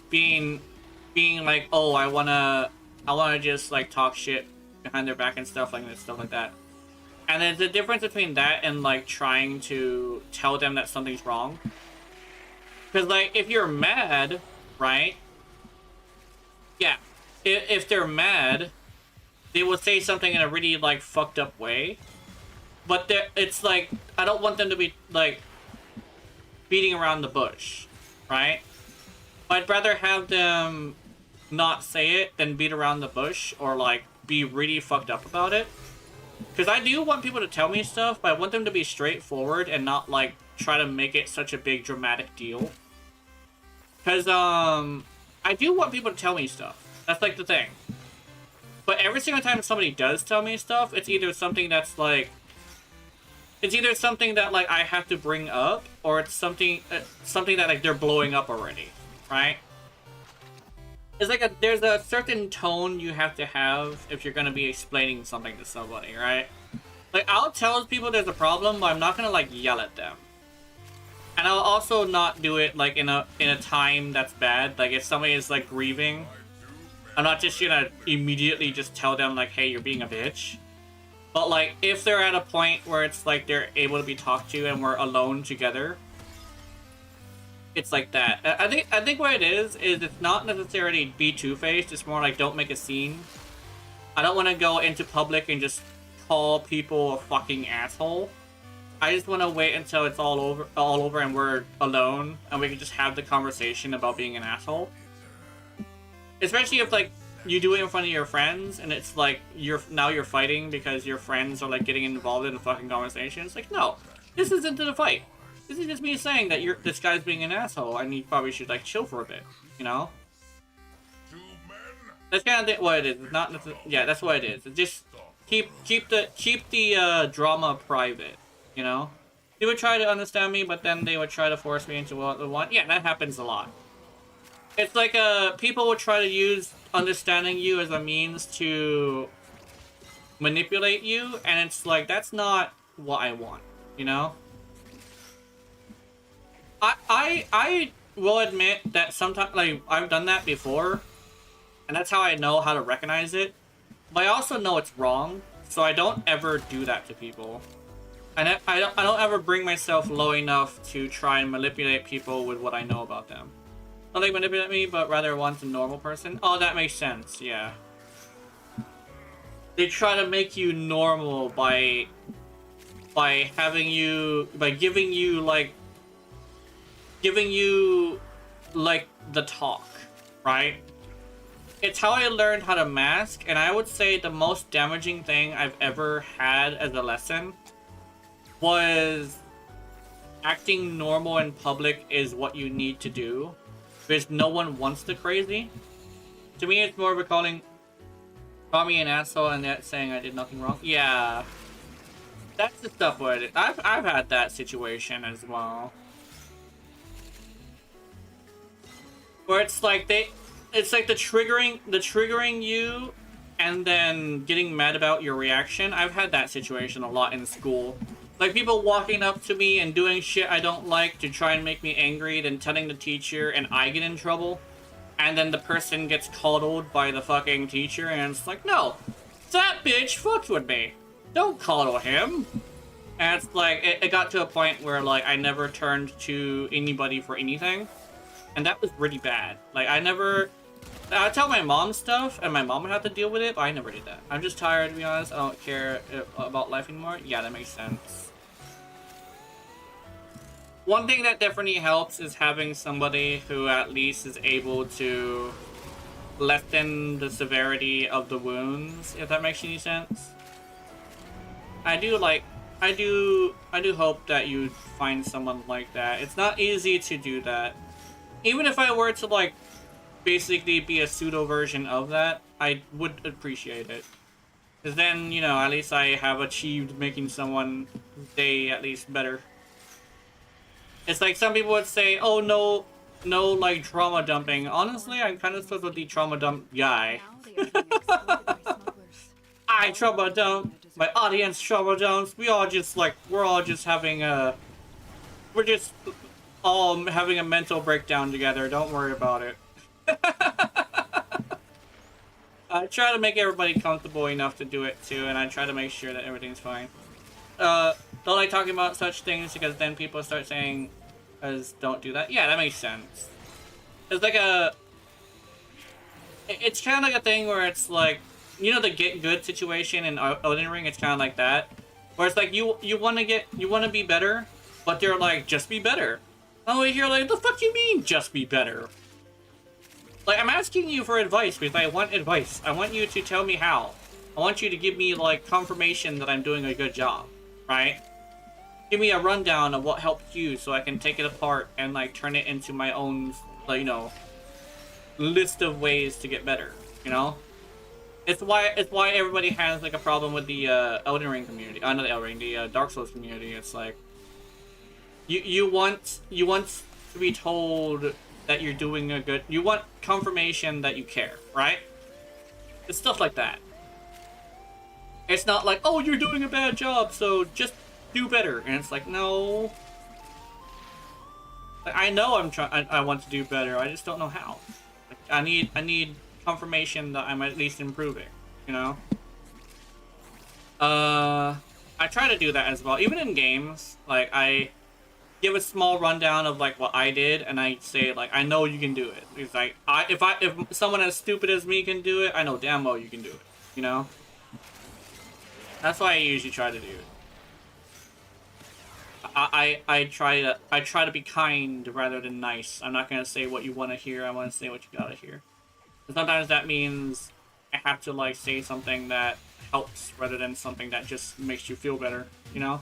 being like, oh, I wanna just like talk shit behind their back and stuff like that. And there's a difference between that and like trying to tell them that something's wrong. Cause like, if you're mad, right? Yeah. If they're mad, they will say something in a really like fucked up way. But it's like, I don't want them to be like beating around the bush, right? I'd rather have them not say it than beat around the bush or like be really fucked up about it. Because I do want people to tell me stuff, but I want them to be straightforward and not like try to make it such a big dramatic deal. Because I do want people to tell me stuff. That's like the thing. But every single time somebody does tell me stuff, it's either something that's like, it's either something that like I have to bring up, or it's something that like they're blowing up already, right? It's like there's a certain tone you have to have if you're gonna be explaining something to somebody, right? Like, I'll tell people there's a problem, but I'm not gonna like yell at them. And I'll also not do it like in a time that's bad. Like if somebody is like grieving, I'm not just gonna immediately just tell them like, hey, you're being a bitch. But like if they're at a point where it's like they're able to be talked to and we're alone together, it's like that. I think what it is it's not necessarily be two-faced. It's more like don't make a scene. I don't want to go into public and just call people a fucking asshole. I just want to wait until it's all over and we're alone and we can just have the conversation about being an asshole. Especially if like you do it in front of your friends and it's like you're fighting because your friends are like getting involved in the fucking conversation. It's like, no, this isn't the fight. This is just me saying that this guy's being an asshole and you probably should like chill for a bit, you know? That's kind of what it is. It's not yeah, that's what it is. It's just keep the drama private, you know? They would try to understand me, but then they would try to force me into what they want. Yeah, that happens a lot. It's like people would try to use understanding you as a means to manipulate you, and it's like that's not what I want, you know? I will admit that sometimes, like, I've done that before, and that's how I know how to recognize it. But I also know it's wrong, so I don't ever do that to people. And I don't ever bring myself low enough to try and manipulate people with what I know about them. Not like manipulate me, but rather want a normal person. Oh, that makes sense, yeah. They try to make you normal by giving you like the talk, right? It's how I learned how to mask, and I would say the most damaging thing I've ever had as a lesson was acting normal in public is what you need to do, because no one wants the crazy. To me, it's more of a call me an asshole and yet saying I did nothing wrong. Yeah, that's the stuff where I've had that situation as well. Where it's like it's like the triggering you and then getting mad about your reaction. I've had that situation a lot in school. Like people walking up to me and doing shit I don't like to try and make me angry, then telling the teacher and I get in trouble. And then the person gets coddled by the fucking teacher and it's like, no, that bitch fucked with me. Don't coddle him. And it's like, it got to a point where like I never turned to anybody for anything. And that was really bad. Like, I tell my mom stuff, and my mom would have to deal with it, but I never did that. I'm just tired, to be honest. I don't care about life anymore. Yeah, that makes sense. One thing that definitely helps is having somebody who at least is able to lessen the severity of the wounds, if that makes any sense. I do hope that you find someone like that. It's not easy to do that. Even if I were to, like, basically be a pseudo version of that, I would appreciate it. Because then, you know, at least I have achieved making someone's day at least better. It's like some people would say, oh, no, like, trauma dumping. Honestly, I'm kind of supposed to be trauma dump guy. I trauma dump, my audience trauma dumps. We're all just having a mental breakdown together. Don't worry about it. I try to make everybody comfortable enough to do it too, and I try to make sure that everything's fine. Don't like talking about such things because then people start saying, don't do that. Yeah, that makes sense. It's like it's kind of like a thing where it's like, you know, the get good situation in Elden Ring. It's kind of like that, where it's like you want to be better, but they're like, just be better. Oh, you're like, the fuck you mean, just be better? Like, I'm asking you for advice because I want advice. I want you to tell me how. I want you to give me, like, confirmation that I'm doing a good job, right? Give me a rundown of what helped you so I can take it apart and, like, turn it into my own, like, you know, list of ways to get better, you know? It's why everybody has, like, a problem with the Elden Ring community. Not the Elden Ring, the Dark Souls community. It's like, You want to be told that you're doing a good. You want confirmation that you care, right? It's stuff like that. It's not like, oh, you're doing a bad job, so just do better. And it's like, no. Like, I know I want to do better. I just don't know how. Like, I need confirmation that I'm at least improving. You know. I try to do that as well, even in games. Like, I give a small rundown of like what I did, and I say like, I know you can do it. It's like, if someone as stupid as me can do it, I know damn well you can do it. You know. That's why I usually try to do it. I try to be kind rather than nice. I'm not gonna say what you want to hear. I want to say what you gotta hear. And sometimes that means I have to like say something that helps rather than something that just makes you feel better. You know.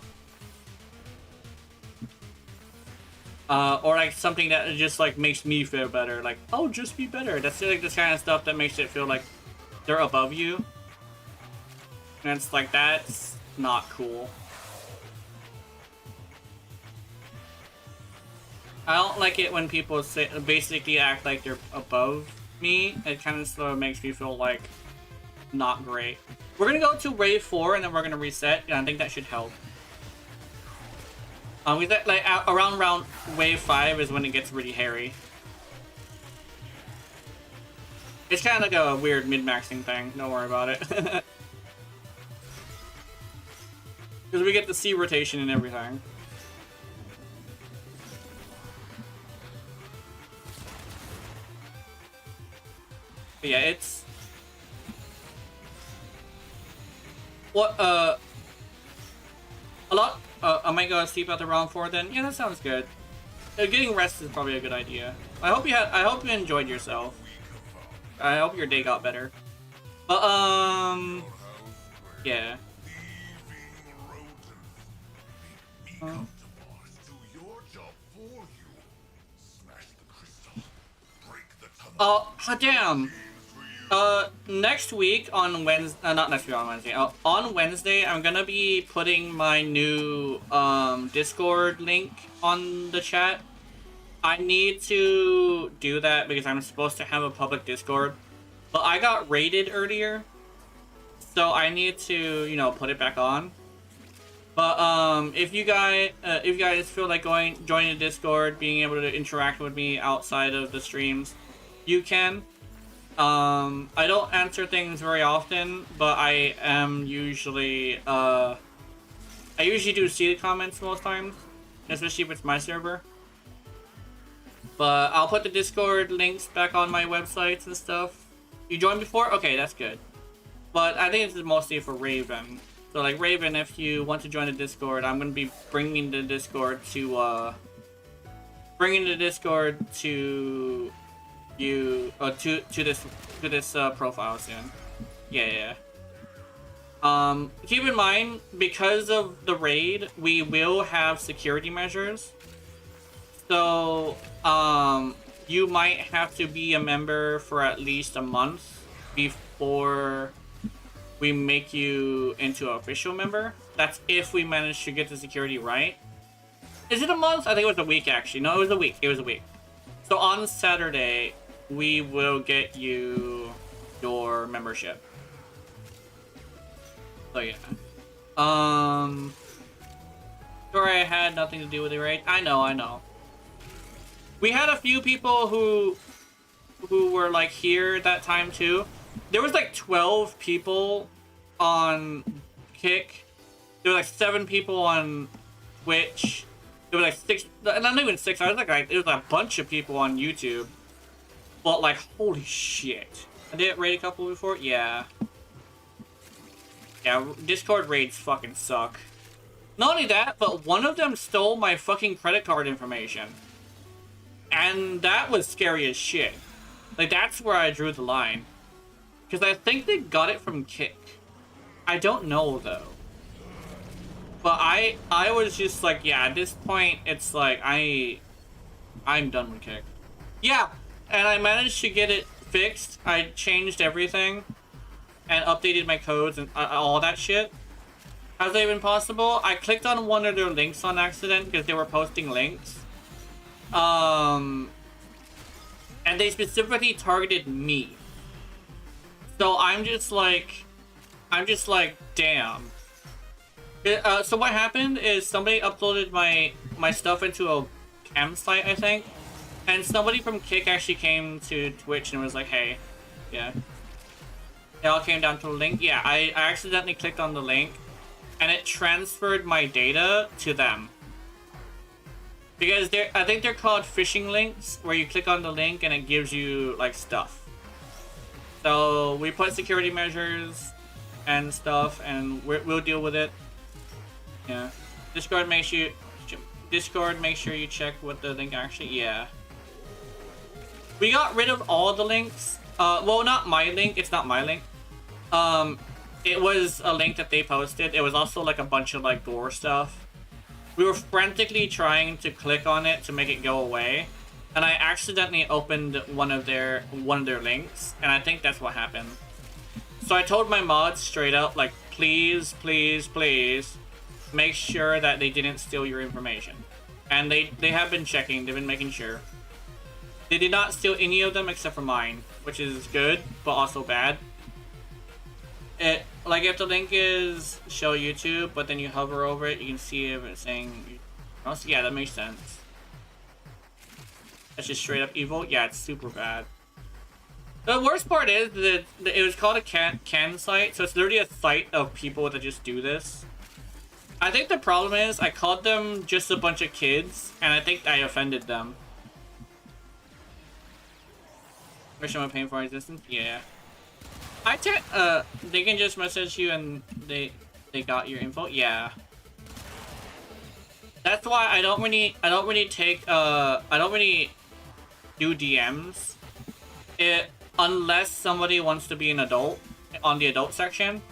Or like something that just like makes me feel better. Like, oh, just be better. That's like this kind of stuff that makes it feel like they're above you. And it's like, that's not cool. I don't like it when people basically act like they're above me. It kind of sort of makes me feel like not great. We're gonna go to wave 4 and then we're gonna reset. Yeah, I think that should help. We said like around wave 5 is when it gets really hairy. It's kind of like a weird mid-maxing thing. Don't worry about it. Because we get the C rotation and everything. But yeah, it's... What, a lot... I might go sleep at the round 4 then? Yeah, that sounds good. Getting rest is probably a good idea. I hope you enjoyed yourself. I hope your day got better. But, yeah. Oh, damn. Next week on Wednesday, not next week on Wednesday, on Wednesday, I'm gonna be putting my new, Discord link on the chat. I need to do that because I'm supposed to have a public Discord, but I got raided earlier, so I need to, you know, put it back on. But if you guys feel like joining the Discord, being able to interact with me outside of the streams, you can. I don't answer things very often, but I am usually I usually do see the comments most times, especially if it's my server. But I'll put the Discord links back on my websites and stuff. You joined before? Okay, that's good. But I think this is mostly for Raven. So like Raven, if you want to join the Discord, I'm gonna be bringing the Discord to you to this profile soon. Yeah. Keep in mind, because of the raid, we will have security measures. So you might have to be a member for at least a month before we make you into an official member. That's if we manage to get the security right. Is it a month? I think it was a week, actually. No, it was a week. It was a week. So on Saturday, we will get you your membership. So yeah. Sorry, I had nothing to do with the raid. I know. We had a few people who were like here at that time too. There was like 12 people on Kick. There were like 7 people on Twitch. There were like 6, not even 6. I was like, there was a bunch of people on YouTube. But like, holy shit! I did raid a couple before. Yeah. Discord raids fucking suck. Not only that, but one of them stole my fucking credit card information, and that was scary as shit. Like, that's where I drew the line. Because I think they got it from Kick. I don't know, though. But I was just like, yeah, at this point, it's like, I'm done with Kick. Yeah, and I managed to get it fixed. I changed everything and updated my codes and all that shit. How's that even possible? I clicked on one of their links on accident because they were posting links. and they specifically targeted me. So I'm just like, damn. So what happened is somebody uploaded my stuff into a cam site, I think, and somebody from Kick actually came to Twitch and was like, hey, yeah. It all came down to the link. Yeah, I accidentally clicked on the link, and it transferred my data to them. Because I think they're called phishing links, where you click on the link and it gives you like stuff. So we put security measures and stuff, and we'll deal with it. Yeah. Discord, make sure you check what the link actually. Yeah. We got rid of all the links. Well, not my link. It's not my link. It was a link that they posted. It was also like a bunch of like gore stuff. We were frantically trying to click on it to make it go away, and I accidentally opened one of their links, and I think that's what happened. So I told my mods straight up, like, please, please, please, make sure that they didn't steal your information. And they have been checking. They've been making sure. They did not steal any of them except for mine, which is good, but also bad. Like, if the link is show YouTube, but then you hover over it, you can see if it's saying... Oh, yeah, that makes sense. That's just straight up evil. Yeah, it's super bad. The worst part is that it was called a can site, so it's literally a site of people that just do this. I think the problem is I called them just a bunch of kids, and I think I offended them. Wish I'm paying for existence? Yeah. They can just message you and they got your info. Yeah. That's why I don't really do DMs. Unless somebody wants to be an adult on the adult section,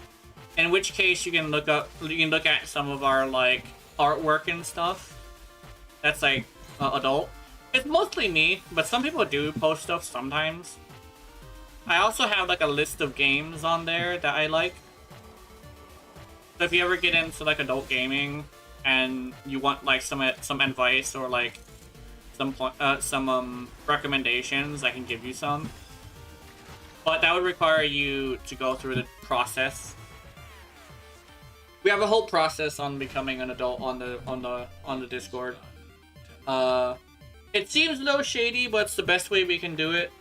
in which case you can look at some of our like artwork and stuff. That's like adult. It's mostly me, but some people do post stuff sometimes. I also have like a list of games on there that I like. So if you ever get into like adult gaming and you want like some advice or like some recommendations, I can give you some. But that would require you to go through the process. We have a whole process on becoming an adult on the Discord. It seems a little shady, but it's the best way we can do it.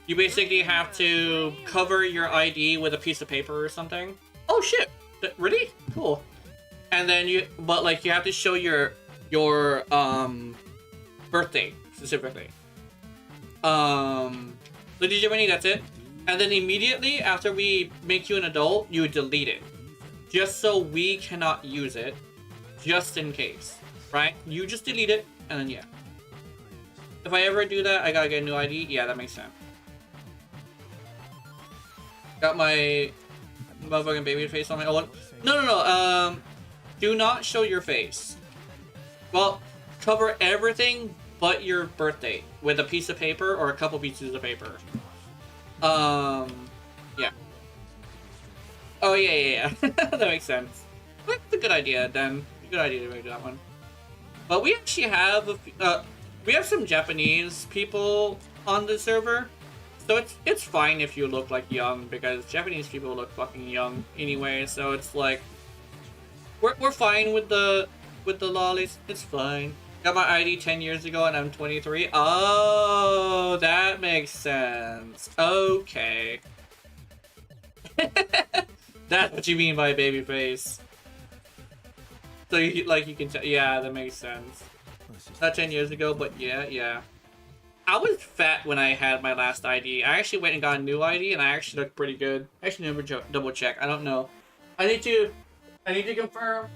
You basically have to cover your ID with a piece of paper or something. Oh shit! Really? Cool. And then you have to show your birthday specifically. Legitimately, that's it. And then immediately after we make you an adult, you delete it, just so we cannot use it, just in case, right? You just delete it, and then yeah. If I ever do that, I gotta get a new ID. Yeah, that makes sense. Got my motherfucking baby face on my own. No. Do not show your face. Well, cover everything but your birthday with a piece of paper or a couple pieces of paper. Yeah. Oh, yeah. That makes sense. That's a good idea, then. Good idea to do that one. But we actually have we have some Japanese people on the server. So it's fine if you look like young, because Japanese people look fucking young anyway. So it's like we're fine with the lollies. It's fine. Got my ID 10 years ago and I'm 23. Oh, that makes sense. Okay. That's what you mean by baby face. So you can tell. Yeah, that makes sense. Not 10 years ago, but yeah. I was fat when I had my last ID. I actually went and got a new ID, and I actually looked pretty good. I actually never double check. I don't know. I need to confirm.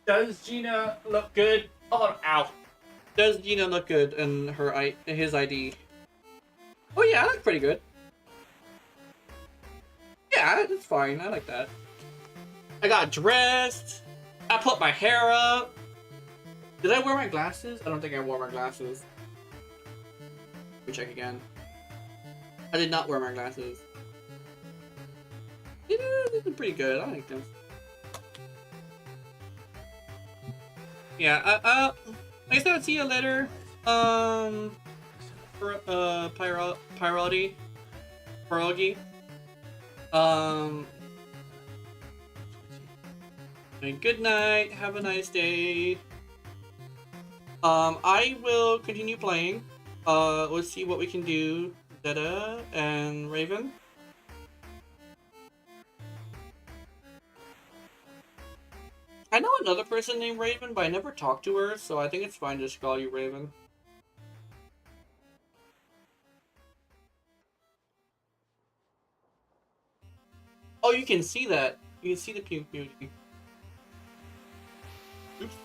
Does Gina look good? Oh, ow. Does Gina look good in his ID? Oh yeah, I look pretty good. Yeah, it's fine. I like that. I got dressed. I put my hair up. Did I wear my glasses? I don't think I wore my glasses. Let me check again. I did not wear my glasses. Yeah, this is pretty good. I like this. Yeah, I guess I would see you later. Pierogi. And good night. Have a nice day. I will continue playing. Let's see what we can do. Zeta and Raven. I know another person named Raven, but I never talked to her, so I think it's fine to just call you Raven. Oh, you can see that. You can see the beauty. Oops.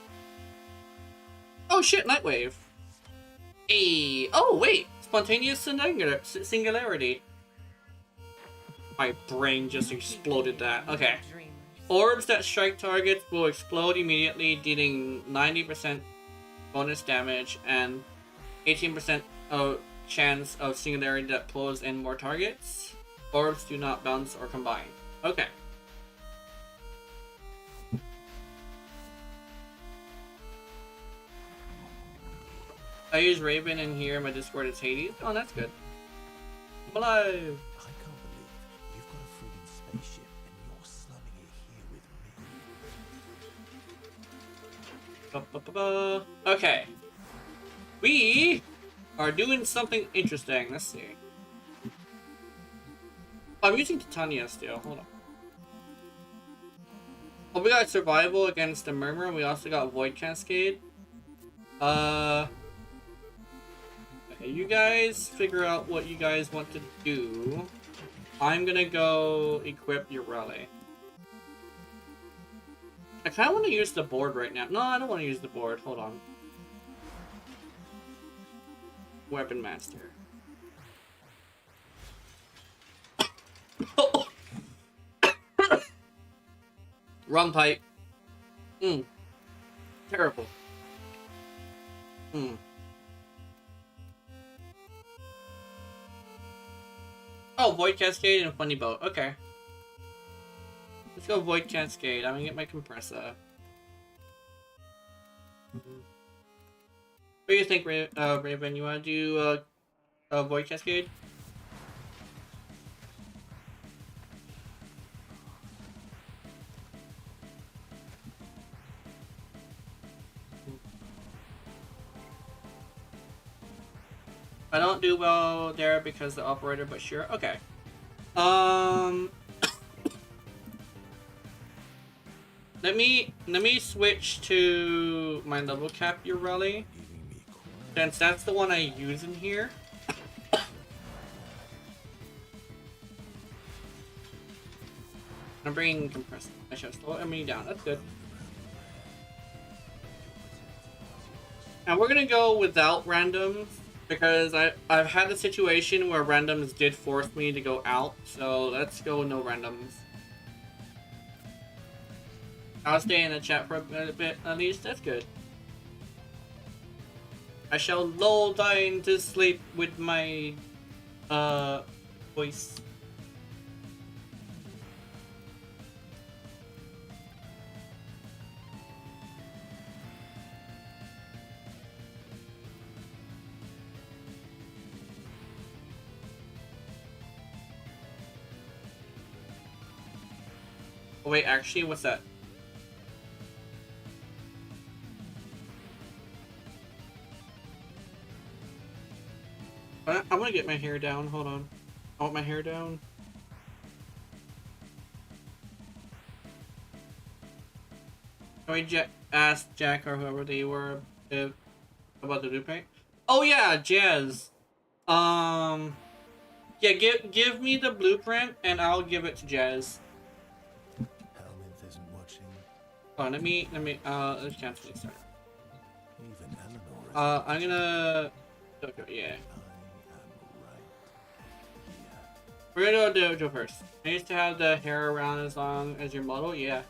Oh shit, Nightwave. Hey. Oh wait, spontaneous singularity. My brain just exploded that. Okay. Orbs that strike targets will explode immediately, dealing 90% bonus damage and 18% of chance of singularity that pulls in more targets. Orbs do not bounce or combine. Okay. I use Raven in here. My Discord is Hades. Oh, that's good. I'm alive. I can't believe you've got a friggin' spaceship and you're slumming it here with me. Okay. We are doing something interesting. Let's see. I'm using Titania still. Hold on. Oh, we got survival against the Murmur, and we also got Void Cascade. Okay, you guys figure out what you guys want to do. I'm gonna go equip your rally. I kind of want to use the board right now. No, I don't want to use the board. Hold on. Weapon Master. Wrong pipe. Terrible. Oh, Void Cascade and Funny Boat. Okay. Let's go Void Cascade. I'm gonna get my compressor. What do you think, Raven? You wanna do Void Cascade? I don't do well there because the operator, but sure. Okay. Let me switch to my level cap your rally, since that's the one I use in here. I'm bringing compressor. I should slow enemy down. That's good. And we're gonna go without randoms, because I've had a situation where randoms did force me to go out, so let's go no randoms. I'll stay in the chat for a bit at least. That's good. I shall lull dying to sleep with my voice. Oh, wait, actually, what's that? I'm gonna get my hair down. Hold on. I want my hair down. Can we ask Jack or whoever they were about the new paint? Oh yeah, Jazz. Yeah, give me the blueprint and I'll give it to Jazz. Helminth isn't watching. Oh, let me let's cancel this. Sorry. Even Eleanor I'm gonna. Okay, yeah. We're gonna go Dojo first. I used to have the hair around as long as your model, yeah.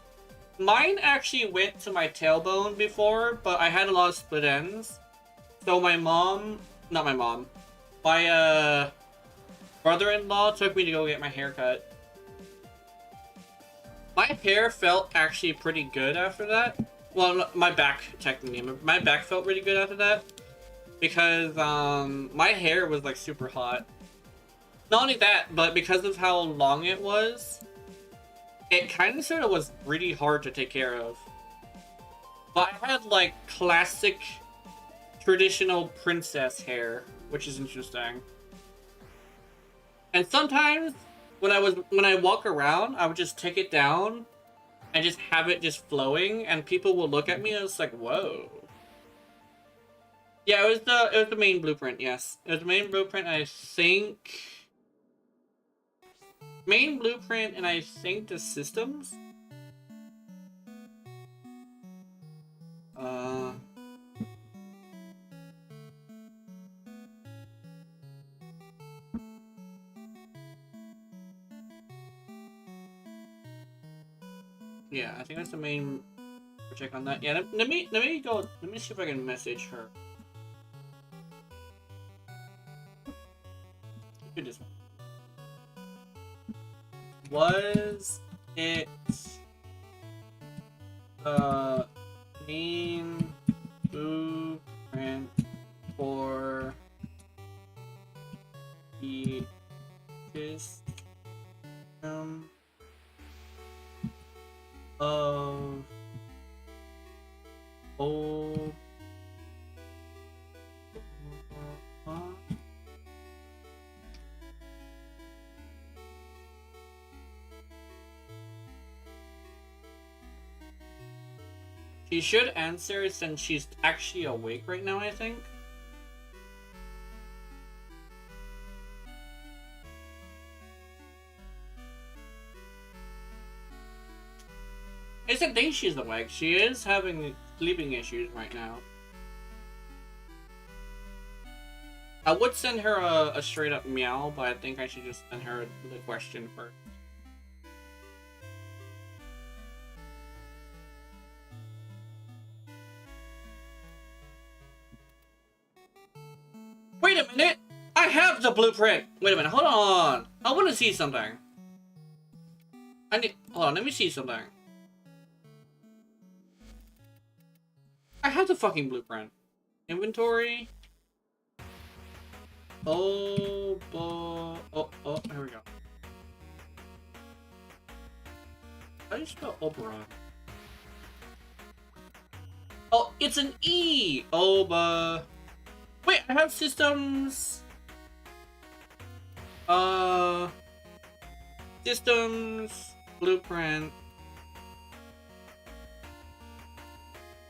Mine actually went to my tailbone before, but I had a lot of split ends. So my mom, not my mom, my brother-in-law took me to go get my hair cut. My hair felt actually pretty good after that. Well, my back, technically. My back felt really good after that. because my hair was like super hot. Not only that, but because of how long it was, it kind of sort of was really hard to take care of. But I had like classic traditional princess hair, which is interesting. And sometimes when I walk around, I would just take it down and just have it just flowing, and people will look at me and it's like, whoa. Yeah, it was the main blueprint, yes. It was the main blueprint, I think. Main blueprint, and I think the systems. Yeah, I think that's the main check on that. Yeah, let me see if I can message her. Do this one. Was it the main blueprint for the system of old She should answer since she's actually awake right now, I think. I didn't think she's awake. She is having sleeping issues right now. I would send her a straight up meow, but I think I should just send her the question first. Wait a minute! I have the blueprint! Wait a minute, hold on! I want to see something. Hold on, let me see something. I have the fucking blueprint. Inventory. Oh, here we go. How do you spell Oberon? Oh, it's an E! Oba. Wait, I have systems. Systems, blueprint.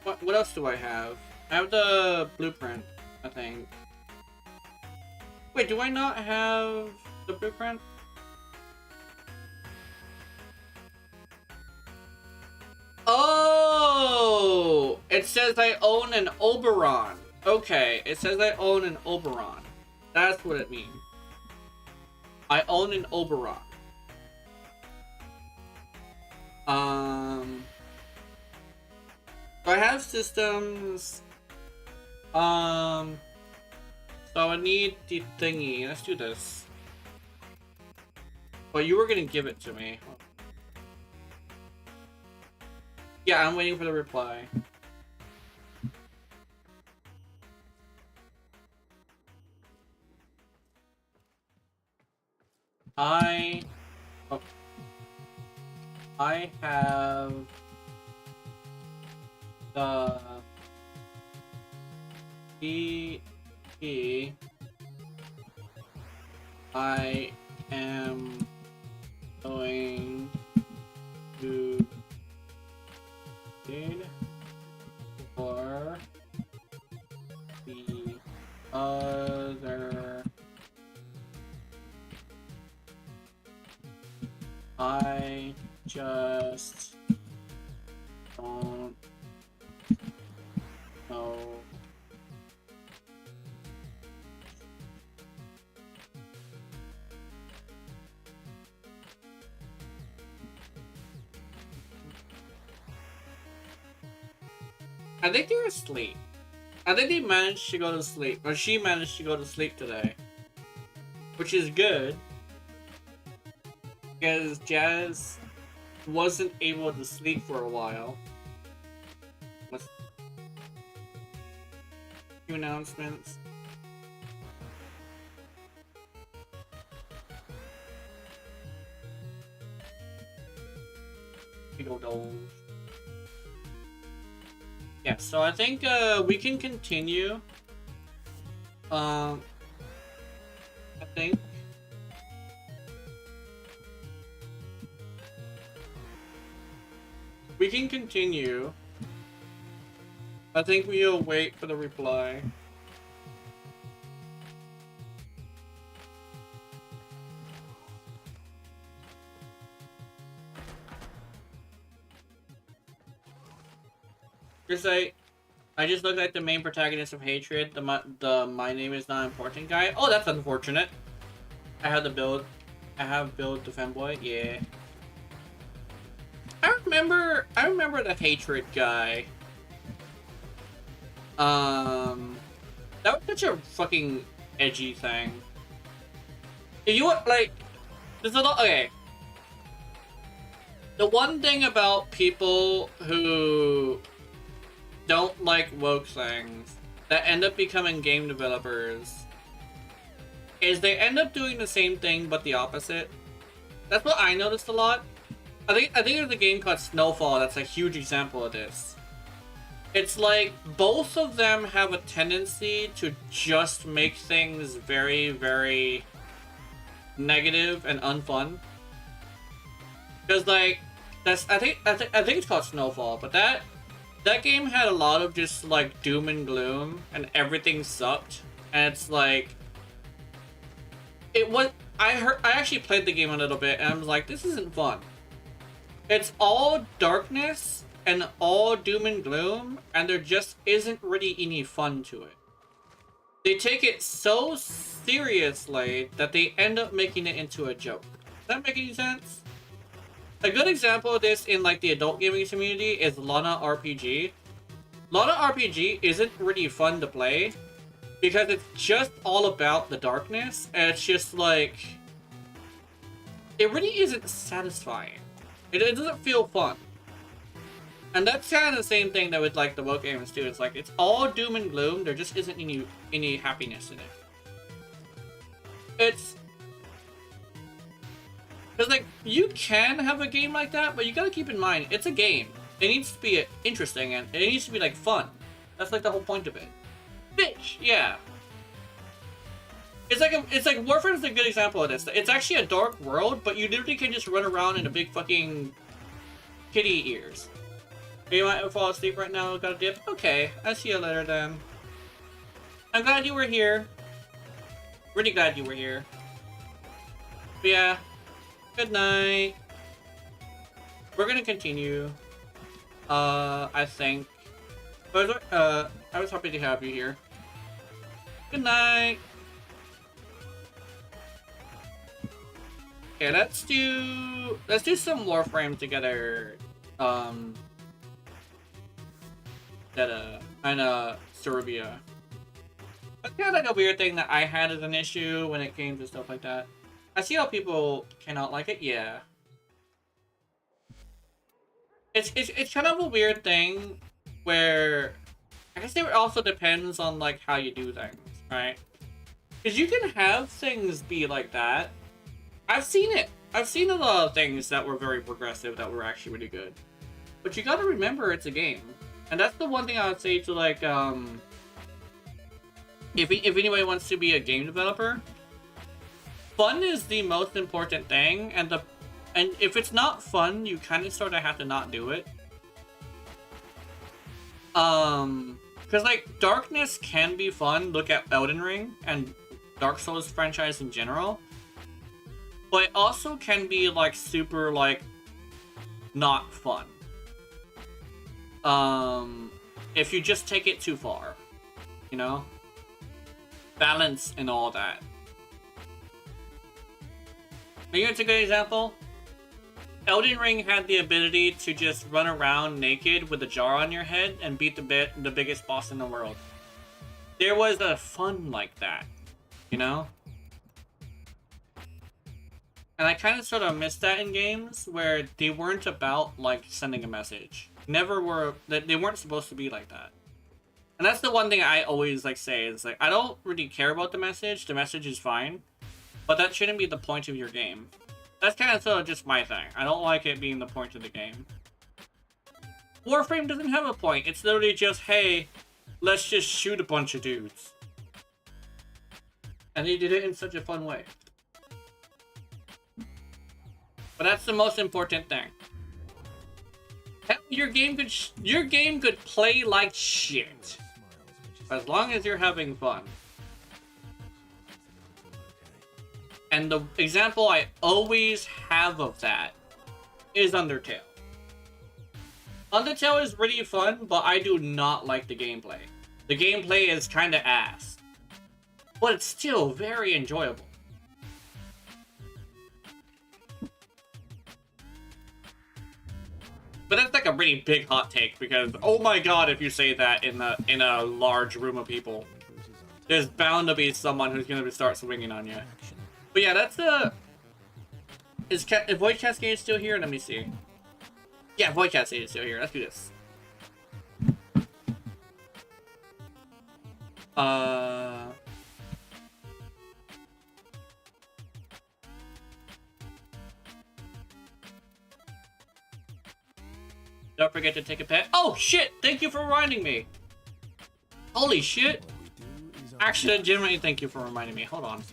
What else do I have? I have the blueprint, I think. Wait, do I not have the blueprint? Oh! It says I own an Oberon. Okay, it says I own an Oberon. That's what it means. I own an Oberon. So I have systems. So I need the thingy. Let's do this. Well, you were gonna give it to me. Yeah, I'm waiting for the reply. I have the EP. I am going to bid for the other. I just don't know. I think they're asleep. I think they managed to go to sleep, or she managed to go to sleep today, which is good. Because Jazz wasn't able to sleep for a while. Few announcements. Yeah, so I think we can continue. I think. We can continue. I think we'll wait for the reply. Just like, I just look like the main protagonist of Hatred, the my name is not important guy. Oh, that's unfortunate. I have the build. I have build the femboy. Yeah. I remember the Hatred guy. That was such a fucking edgy thing. If you want, like, there's a lot. Okay. The one thing about people who don't like woke things that end up becoming game developers is they end up doing the same thing but the opposite. That's what I noticed a lot. I think there's a game called Snowfall that's a huge example of this. It's like both of them have a tendency to just make things very, very negative and unfun. Because like I think it's called Snowfall, but that game had a lot of just like doom and gloom and everything sucked. And it's like I actually played the game a little bit and I was like, this isn't fun. It's all darkness and all doom and gloom, and there just isn't really any fun to it. They take it so seriously that they end up making it into a joke. Does that make any sense? A good example of this in like the adult gaming community is Lana RPG. Lana RPG isn't really fun to play because it's just all about the darkness, and it's just like it really isn't satisfying. It doesn't feel fun. And that's kind of the same thing that with like the woke games too. It's like it's all doom and gloom. There just isn't any happiness in it. It's because like you can have a game like that, but you gotta keep in mind it's a game. It needs to be interesting and it needs to be like fun. That's like the whole point of it. Bitch, yeah. It's like Warframe is a good example of this. It's actually a dark world, but you literally can just run around in a big fucking kitty ears. You might fall asleep right now. Got a dip. Okay, I'll see you later then. I'm glad you were here. Really glad you were here. But yeah. Good night. We're gonna continue. I think. But I was happy to have you here. Good night. Okay, let's do some Warframe together. Serbia. That's kind of like a weird thing that I had as an issue when it came to stuff like that. I see how people cannot like it. Yeah. It's kind of a weird thing where I guess it also depends on like how you do things, right? Because you can have things be like that. I've seen it. I've seen a lot of things that were very progressive that were actually really good. But you gotta remember it's a game. And that's the one thing I would say to like, if anybody wants to be a game developer, fun is the most important thing, and if it's not fun, you kind of sort of have to not do it. Because like darkness can be fun. Look at Elden Ring and Dark Souls franchise in general. But it also can be like super like not fun. If you just take it too far, you know? Balance and all that. Maybe it's a good example. Elden Ring had the ability to just run around naked with a jar on your head and beat the biggest boss in the world. There was a fun like that, you know? And I kind of sort of miss that in games where they weren't about like sending a message. Never were. They weren't supposed to be like that. And that's the one thing I always like say is like, I don't really care about the message. The message is fine, but that shouldn't be the point of your game. That's kind of sort of just my thing. I don't like it being the point of the game. Warframe doesn't have a point. It's literally just, hey, let's just shoot a bunch of dudes. And they did it in such a fun way. But that's the most important thing. Hell, your game could play like shit. As long as you're having fun. And the example I always have of that is Undertale. Undertale is really fun, but I do not like the gameplay. The gameplay is kinda ass. But it's still very enjoyable. But that's like a really big hot take because, oh my god, if you say that in a large room of people, there's bound to be someone who's gonna start swinging on you. But yeah, that's the. Is Void Cascade still here? Let me see. Yeah, Void Cascade is still here. Let's do this. Don't forget to take a pet. Oh shit! Thank you for reminding me. Holy shit! Actually, legitimately, thank you for reminding me. Hold on.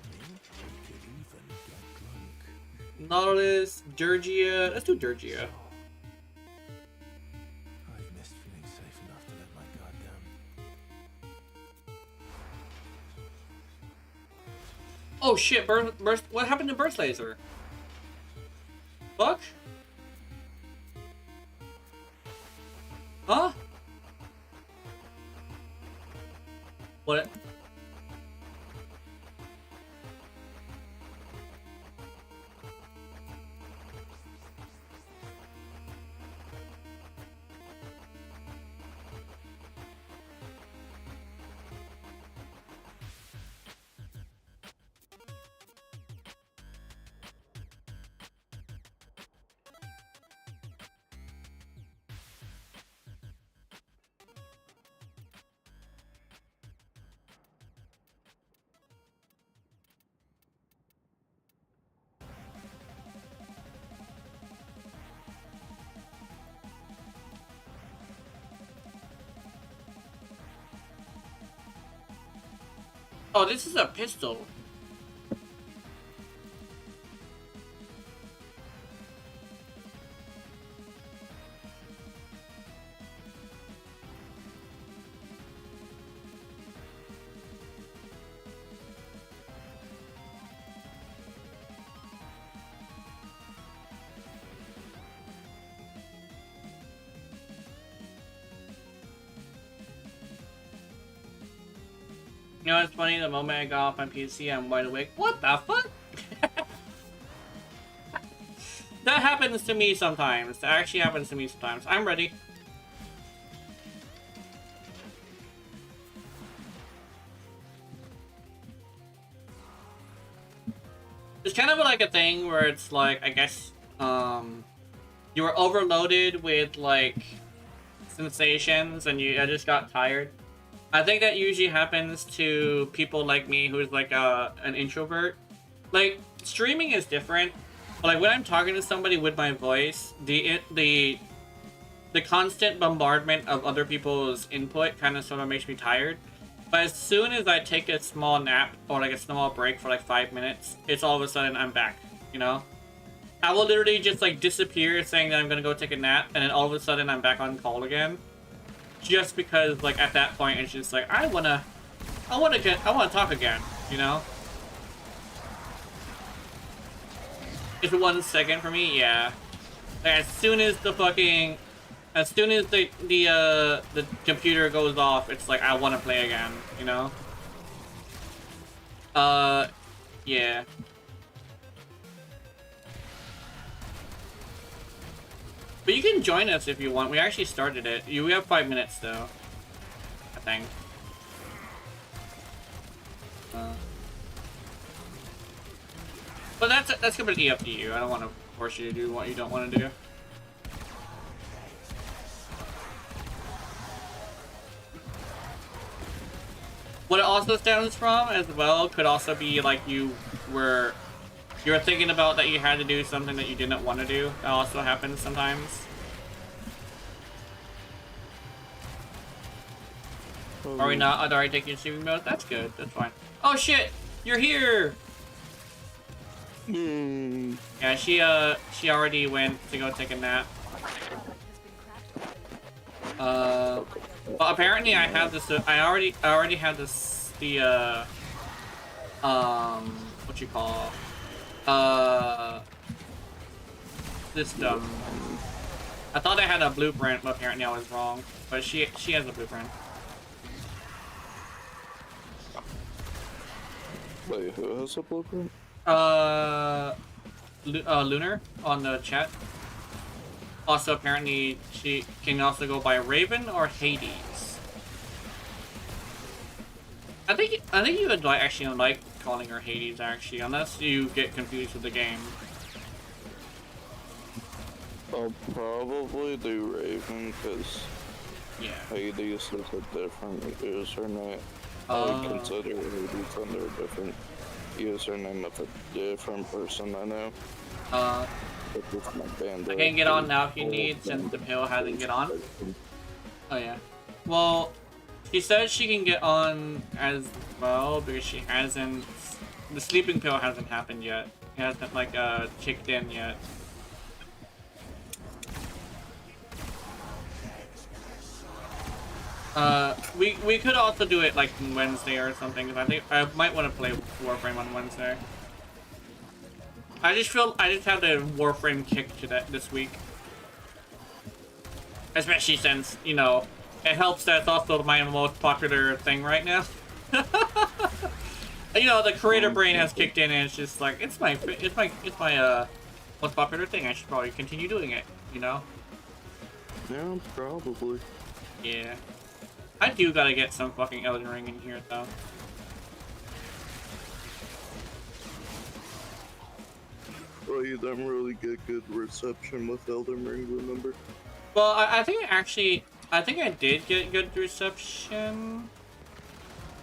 Nautilus, Durgia. Let's do Durgia. I've missed feeling safe enough to let my guard down. Oh shit! Burst. What happened to Burst Laser? Fuck. Huh? What? Oh, this is a pistol. You know, it's funny, the moment I got off my PC, I'm wide awake. What the fuck? That happens to me sometimes. That actually happens to me sometimes. I'm ready. It's kind of like a thing where it's like, I guess, you were overloaded with, like, sensations and I just got tired. I think that usually happens to people like me who's like an introvert. Like, streaming is different, but like when I'm talking to somebody with my voice, the constant bombardment of other people's input kind of sort of makes me tired. But as soon as I take a small nap or like a small break for like 5 minutes, it's all of a sudden I'm back, you know? I will literally just like disappear saying that I'm gonna go take a nap, and then all of a sudden I'm back on call again. Just because, like, at that point, it's just like, I wanna talk again, you know? It's 1 second for me, yeah. Like, as soon as the computer goes off, it's like, I wanna play again, you know? Yeah. But you can join us if you want. We actually started it. We have 5 minutes though, I think. But that's completely up to you. I don't want to force you to do what you don't want to do. What it also stems from as well could also be like you were thinking about that you had to do something that you didn't want to do. That also happens sometimes. Are we not already taking sleeping mode? That's good. That's fine. Oh shit! You're here! Yeah, she already went to go take a nap. But apparently I have this. I already have this. The what you call system. I thought I had a blueprint, but apparently I was wrong. But she has a blueprint. Wait, who has a blueprint? Lunar on the chat. Also, apparently, she can also go by Raven or Hades. I think you would actually like calling her Hades, actually, unless you get confused with the game. I'll probably do Raven, because Yeah. Hades is a different username. I would consider Hades under a different username of a different person I know. I can get on now if you need, since the pill hasn't get on. Oh yeah. Well, she says she can get on as well because she hasn't. The sleeping pill hasn't happened yet. It hasn't like kicked in yet. We could also do it like Wednesday or something. Cause I think I might want to play Warframe on Wednesday. I just have the Warframe kick to that this week. Especially since, you know, it helps that it's also my most popular thing right now. You know, the creator brain has kicked in and it's just like, it's my most popular thing. I should probably continue doing it, you know? Yeah, probably. Yeah. I do gotta get some fucking Elden Ring in here, though. Well, you didn't really get good reception with Elden Ring, remember? Well, I think I did get good reception.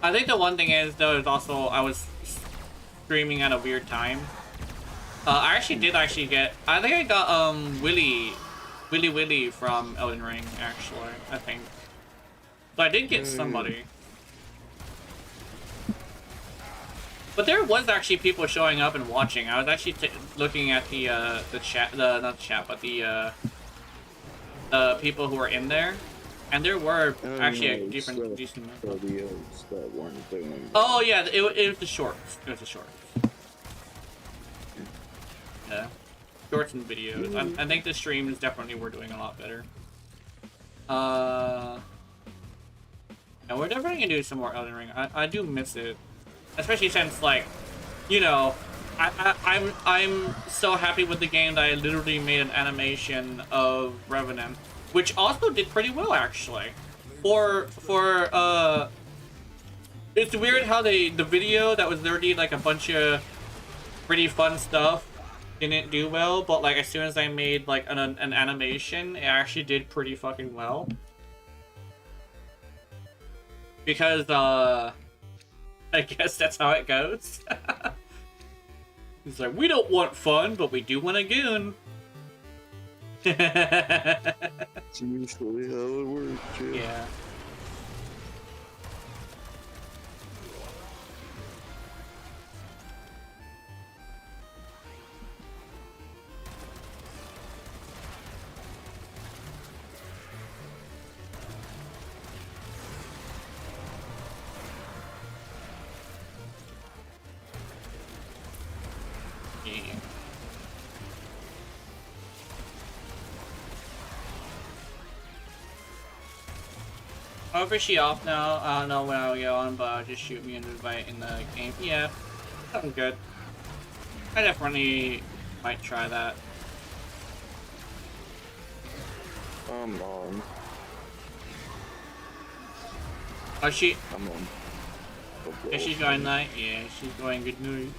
I think the one thing is, though, is also I was streaming at a weird time. I actually did get, I think I got, Willy from Elden Ring, actually, I think. So I did get somebody. But there was actually people showing up and watching. I was actually looking at the chat, not the chat, but the people who were in there, and there were actually a decent amount. Videos that weren't doing. Oh yeah, it was the shorts. It was the shorts. Yeah, shorts and videos. I think the streams definitely were doing a lot better. And we're definitely gonna do some more Elden Ring. I do miss it. Especially since, like, you know, I'm so happy with the game that I literally made an animation of Revenant, which also did pretty well, actually. It's weird how the video that was literally like a bunch of pretty fun stuff didn't do well, but like as soon as I made like an animation, it actually did pretty fucking well. Because I guess that's how it goes. He's like, we don't want fun, but we do want a goon. It's usually how it works, Yeah. Oh, is she off now? I don't know when I'll get on, but just shoot me an invite in the game. Yeah, sounds good. I definitely might try that. I'm on. Oh, she? I'm on. Yeah, she's going night. Yeah, she's going good night.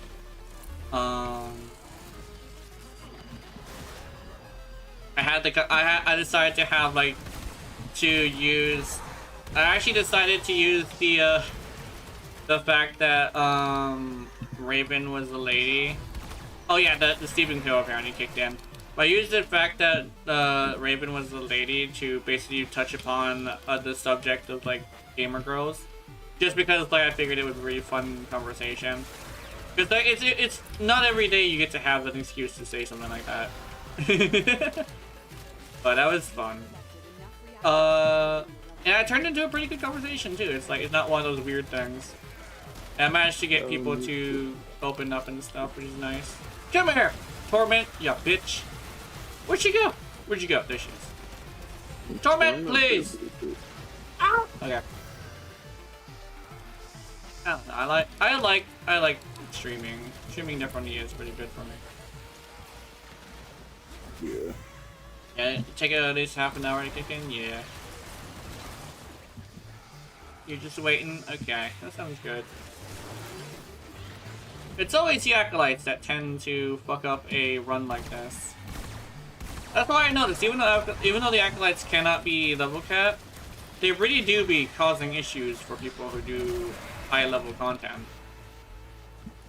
I decided to have like I actually decided to use the the fact that Raven was a lady. Oh yeah, the Stephen Hill apparently kicked in. But I used the fact that Raven was a lady to basically touch upon the subject of like gamer girls, just because like I figured it was a really fun conversation. Because like it's not every day you get to have an excuse to say something like that. But that was fun. And it turned into a pretty good conversation too. It's like it's not one of those weird things. And I managed to get people to open up and stuff, which is nice. Come here, Torment, ya bitch. Where'd she go? Where'd you go? There she is. Torment, please. Ow. Okay. I don't know. I like streaming. Streaming definitely is pretty good for me. Yeah. Yeah, take at least half an hour to kick in. Yeah. You're just waiting. Okay, that sounds good. It's always the acolytes that tend to fuck up a run like this. That's why I noticed, even though the acolytes cannot be level capped, they really do be causing issues for people who do high level content.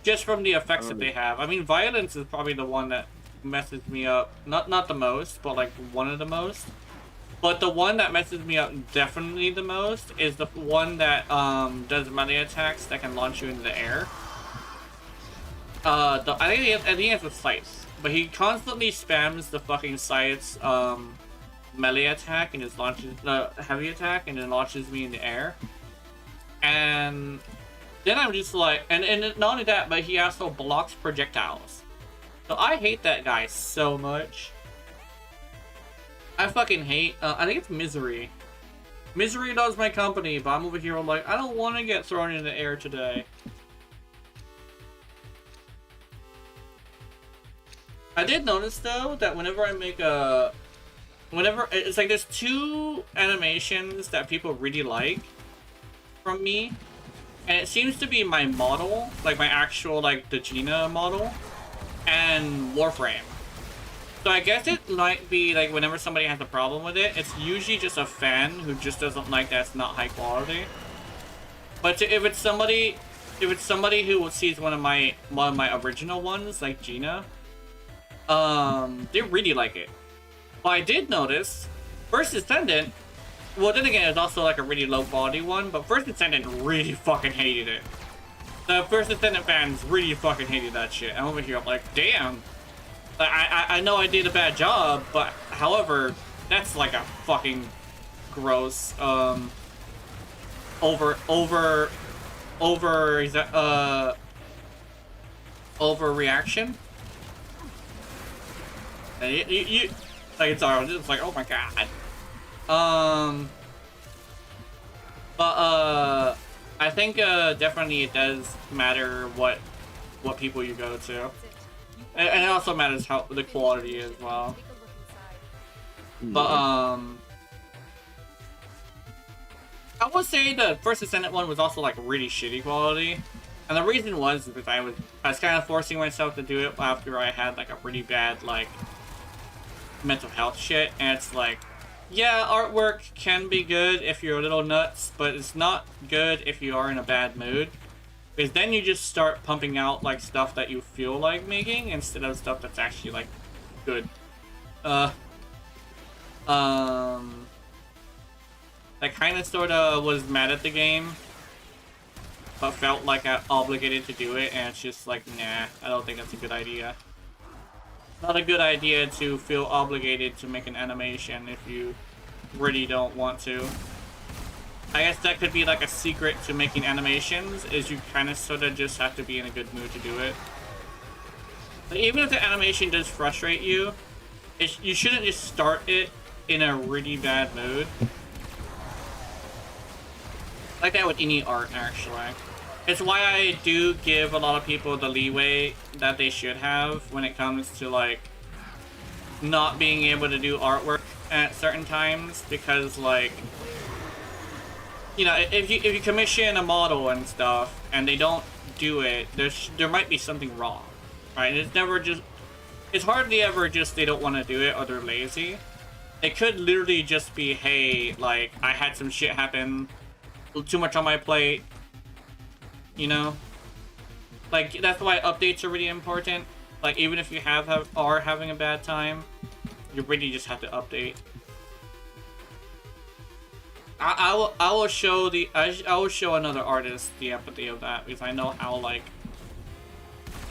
Just from the effects that they have. I mean, violence is probably the one that messes me up. Not the most, but like one of the most. But the one that messes me up definitely the most is the one that does melee attacks that can launch you into the air. I think it's with Scythe, but he constantly spams the fucking Scythe's melee attack and just launches the heavy attack and then launches me in the air. And then I'm just like, and not only that, but he also blocks projectiles. So I hate that guy so much. I fucking hate, I think it's Misery. Misery loves my company, but I'm over here like, I don't want to get thrown in the air today. I did notice though that whenever I make it's like there's two animations that people really like from me, and it seems to be my model, like my actual like the Gina model, and Warframe. So I guess it might be like whenever somebody has a problem with it, it's usually just a fan who just doesn't like that it's not high quality. But if it's somebody who sees one of my original ones like Gina, they really like it. But I did notice First Descendant, well then again it's also like a really low quality one, but First Descendant really fucking hated it. The First Descendant fans really fucking hated that shit. I'm over here, I'm like, damn. I know I did a bad job, but however, that's like a fucking gross, overreaction. And you like it's like, oh my god. But I think definitely it does matter what people you go to. And it also matters how the quality as well. But I would say the First Descendant one was also like really shitty quality. And the reason was because I was kind of forcing myself to do it after I had like a pretty bad like mental health shit, and it's like, yeah, artwork can be good if you're a little nuts, but it's not good if you are in a bad mood. Because then you just start pumping out like stuff that you feel like making instead of stuff that's actually like good. I kind of sort of was mad at the game, but felt like I obligated to do it, and it's just like, nah, I don't think that's a good idea. Not a good idea to feel obligated to make an animation if you really don't want to. I guess that could be like a secret to making animations, is you kind of sort of just have to be in a good mood to do it. But even if the animation does frustrate you, you shouldn't just start it in a really bad mood. Like that with any art, actually. It's why I do give a lot of people the leeway that they should have when it comes to like not being able to do artwork at certain times, because like, you know, if you commission a model and stuff and they don't do it, there might be something wrong, right? It's hardly ever just they don't want to do it or they're lazy. It could literally just be, hey, like I had some shit happen, too much on my plate, you know? Like, that's why updates are really important. Like, even if you are having a bad time, you really just have to update. I will show I will show another artist the empathy of that, because I know how, like,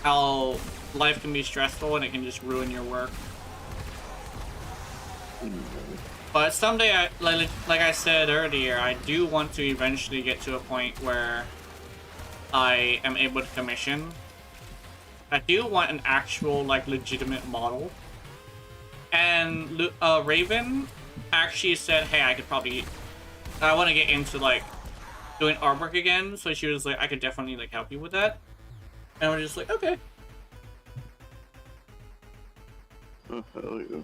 how life can be stressful and it can just ruin your work. But someday, like I said earlier, I do want to eventually get to a point where I am able to commission. I do want an actual, like, legitimate model. And Raven actually said, hey, I want to get into, like, doing artwork again. So she was like, I could definitely, like, help you with that. And we're just like, okay. Oh, hell yeah.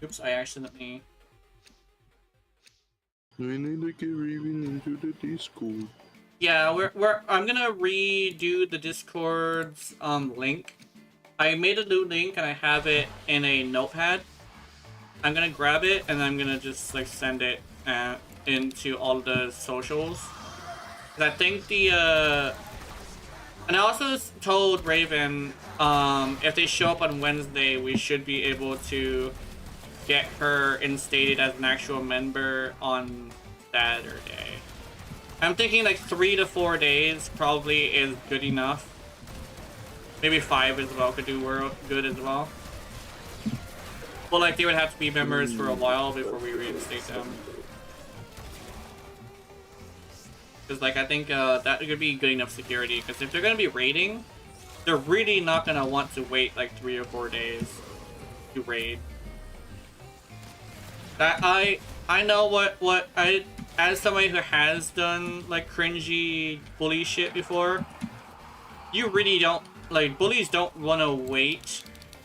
Oops, I accidentally... We need to get Raven into the Discord. Yeah, I'm gonna redo the Discord's link. I made a new link and I have it in a notepad. I'm gonna grab it and I'm gonna just, like, send it into all the socials. I think the and I also told Raven if they show up on Wednesday, we should be able to get her instated as an actual member on Saturday. I'm thinking like 3 to 4 days probably is good enough. Maybe 5 as well could do good as well. But like they would have to be members for a while before we reinstate them. Because like I think that could be good enough security. Because if they're gonna be raiding, they're really not gonna want to wait like 3 or 4 days to raid. I know what I, as somebody who has done like cringy bully shit before, you really don't, like, bullies don't want to wait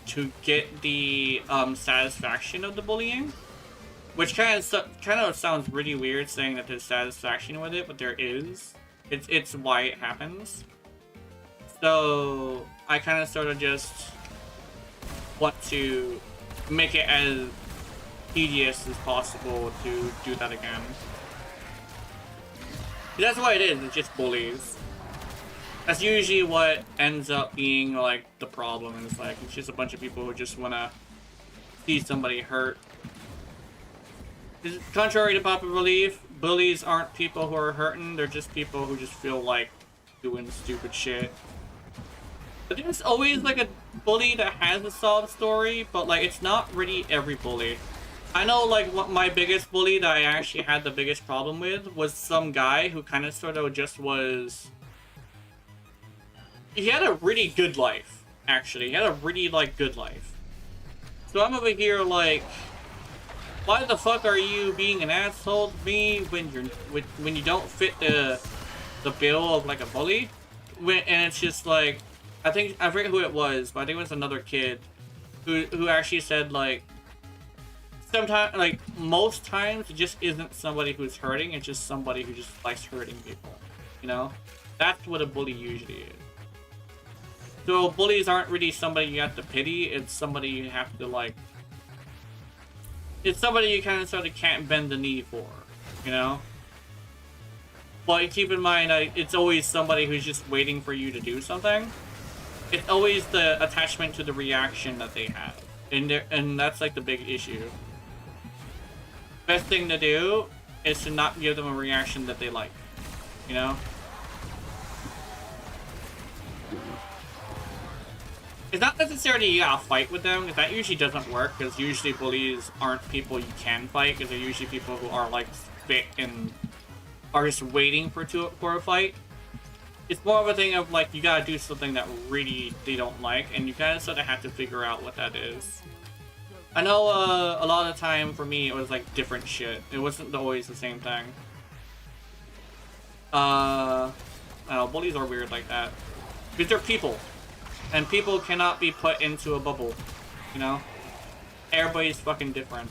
to get the satisfaction of the bullying, which kind of sounds really weird saying that there's satisfaction with it, but there is. It's why it happens. So I kind of sort of just want to make it as tedious as possible to do that again. That's what it is, it's just bullies. That's usually what ends up being like the problem. It's like it's just a bunch of people who just want to see somebody hurt. Contrary to popular belief, bullies aren't people who are hurting, they're just people who just feel like doing stupid shit. But there's always like a bully that has a solid story, but like it's not really every bully. I know, like, what my biggest bully that I actually had the biggest problem with was some guy who kind of sort of just was... He had a really good life, actually. He had a really, like, good life. So I'm over here, like, why the fuck are you being an asshole to me when you don't fit the bill of, like, a bully? And it's just, like, I forget who it was, but I think it was another kid who actually said, like, sometimes, like, most times, it just isn't somebody who's hurting, it's just somebody who just likes hurting people, you know? That's what a bully usually is. So bullies aren't really somebody you have to pity, it's somebody you have to, like... It's somebody you kind of sort of can't bend the knee for, you know? But keep in mind, it's always somebody who's just waiting for you to do something. It's always the attachment to the reaction that they have. And that's, like, the big issue. Best thing to do is to not give them a reaction that they like, you know? It's not necessarily you gotta fight with them, because that usually doesn't work, because usually bullies aren't people you can fight, because they're usually people who are, like, fit and are just waiting for a fight. It's more of a thing of, like, you gotta do something that really they don't like, and you kind of sort of have to figure out what that is. I know a lot of the time for me it was like different shit. It wasn't always the same thing. I don't know, bullies are weird like that. Because they're people. And people cannot be put into a bubble. You know? Everybody's fucking different.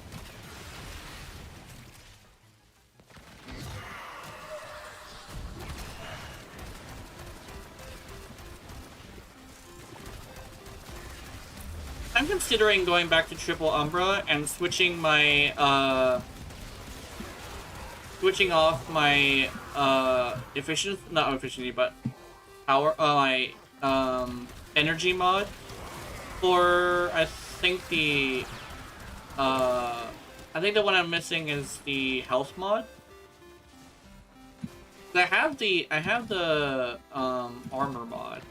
I'm considering going back to Triple Umbra and switching my switching off my efficiency, not efficiency, but power, my energy mod for I think the one I'm missing is the health mod. I have the armor mod.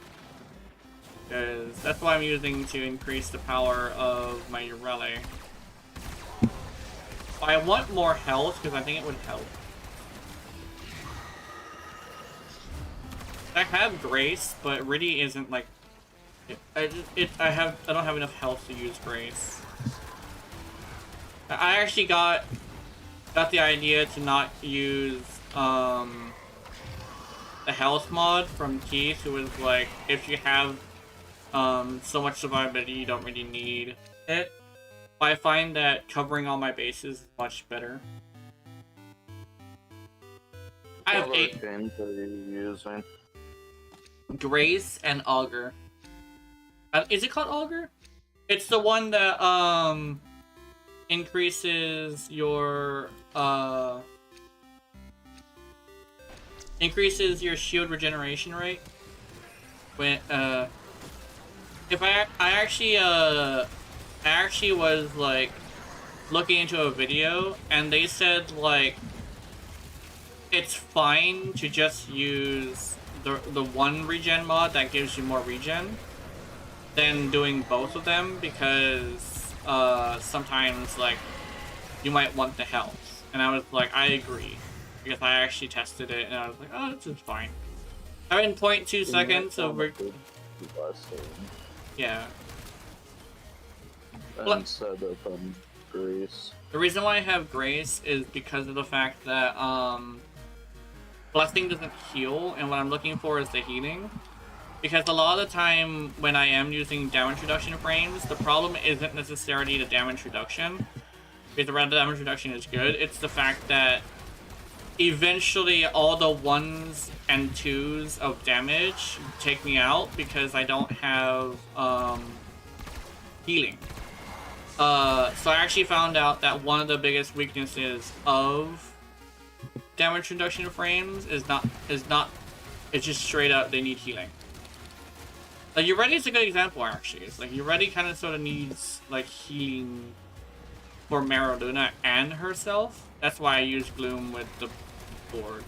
Because that's what I'm using to increase the power of my Urele. But I want more health because I think it would help. I have Grace, but it really isn't like I don't have enough health to use Grace. I actually got the idea to not use the health mod from Keith, who was like, if you have so much survivability, you don't really need it. But I find that covering all my bases is much better. I have 8 arcanes are you using? Grace and Augur. Is it called Augur? It's the one that increases your shield regeneration rate. When if I actually was like looking into a video and they said like it's fine to just use the one regen mod that gives you more regen than doing both of them, because sometimes like you might want the health, and I was like, I agree, because I actually tested it and I was like, oh, this is fine. I'm in 0.2 seconds, so we're yeah. Instead of Grace. The reason why I have Grace is because of the fact that Blessing doesn't heal, and what I'm looking for is the healing. Because a lot of the time when I am using damage reduction frames, the problem isn't necessarily the damage reduction, because the damage reduction is good. It's the fact that eventually all the 1s and 2s of damage take me out because I don't have healing. So I actually found out that one of the biggest weaknesses of damage reduction frames is it's just straight up they need healing. Like Urele is a good example actually. It's like Urele kind of sort of needs like healing for Mariluna and herself. That's why I use Gloom with the board.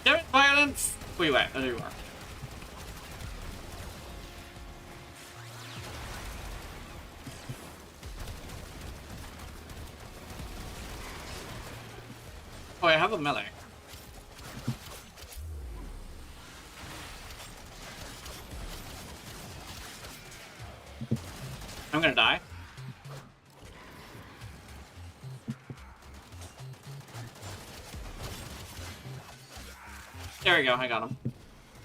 There is violence! Where you at? Oh, there you are. Oh, I have a melee. I'm gonna die. There we go, I got him.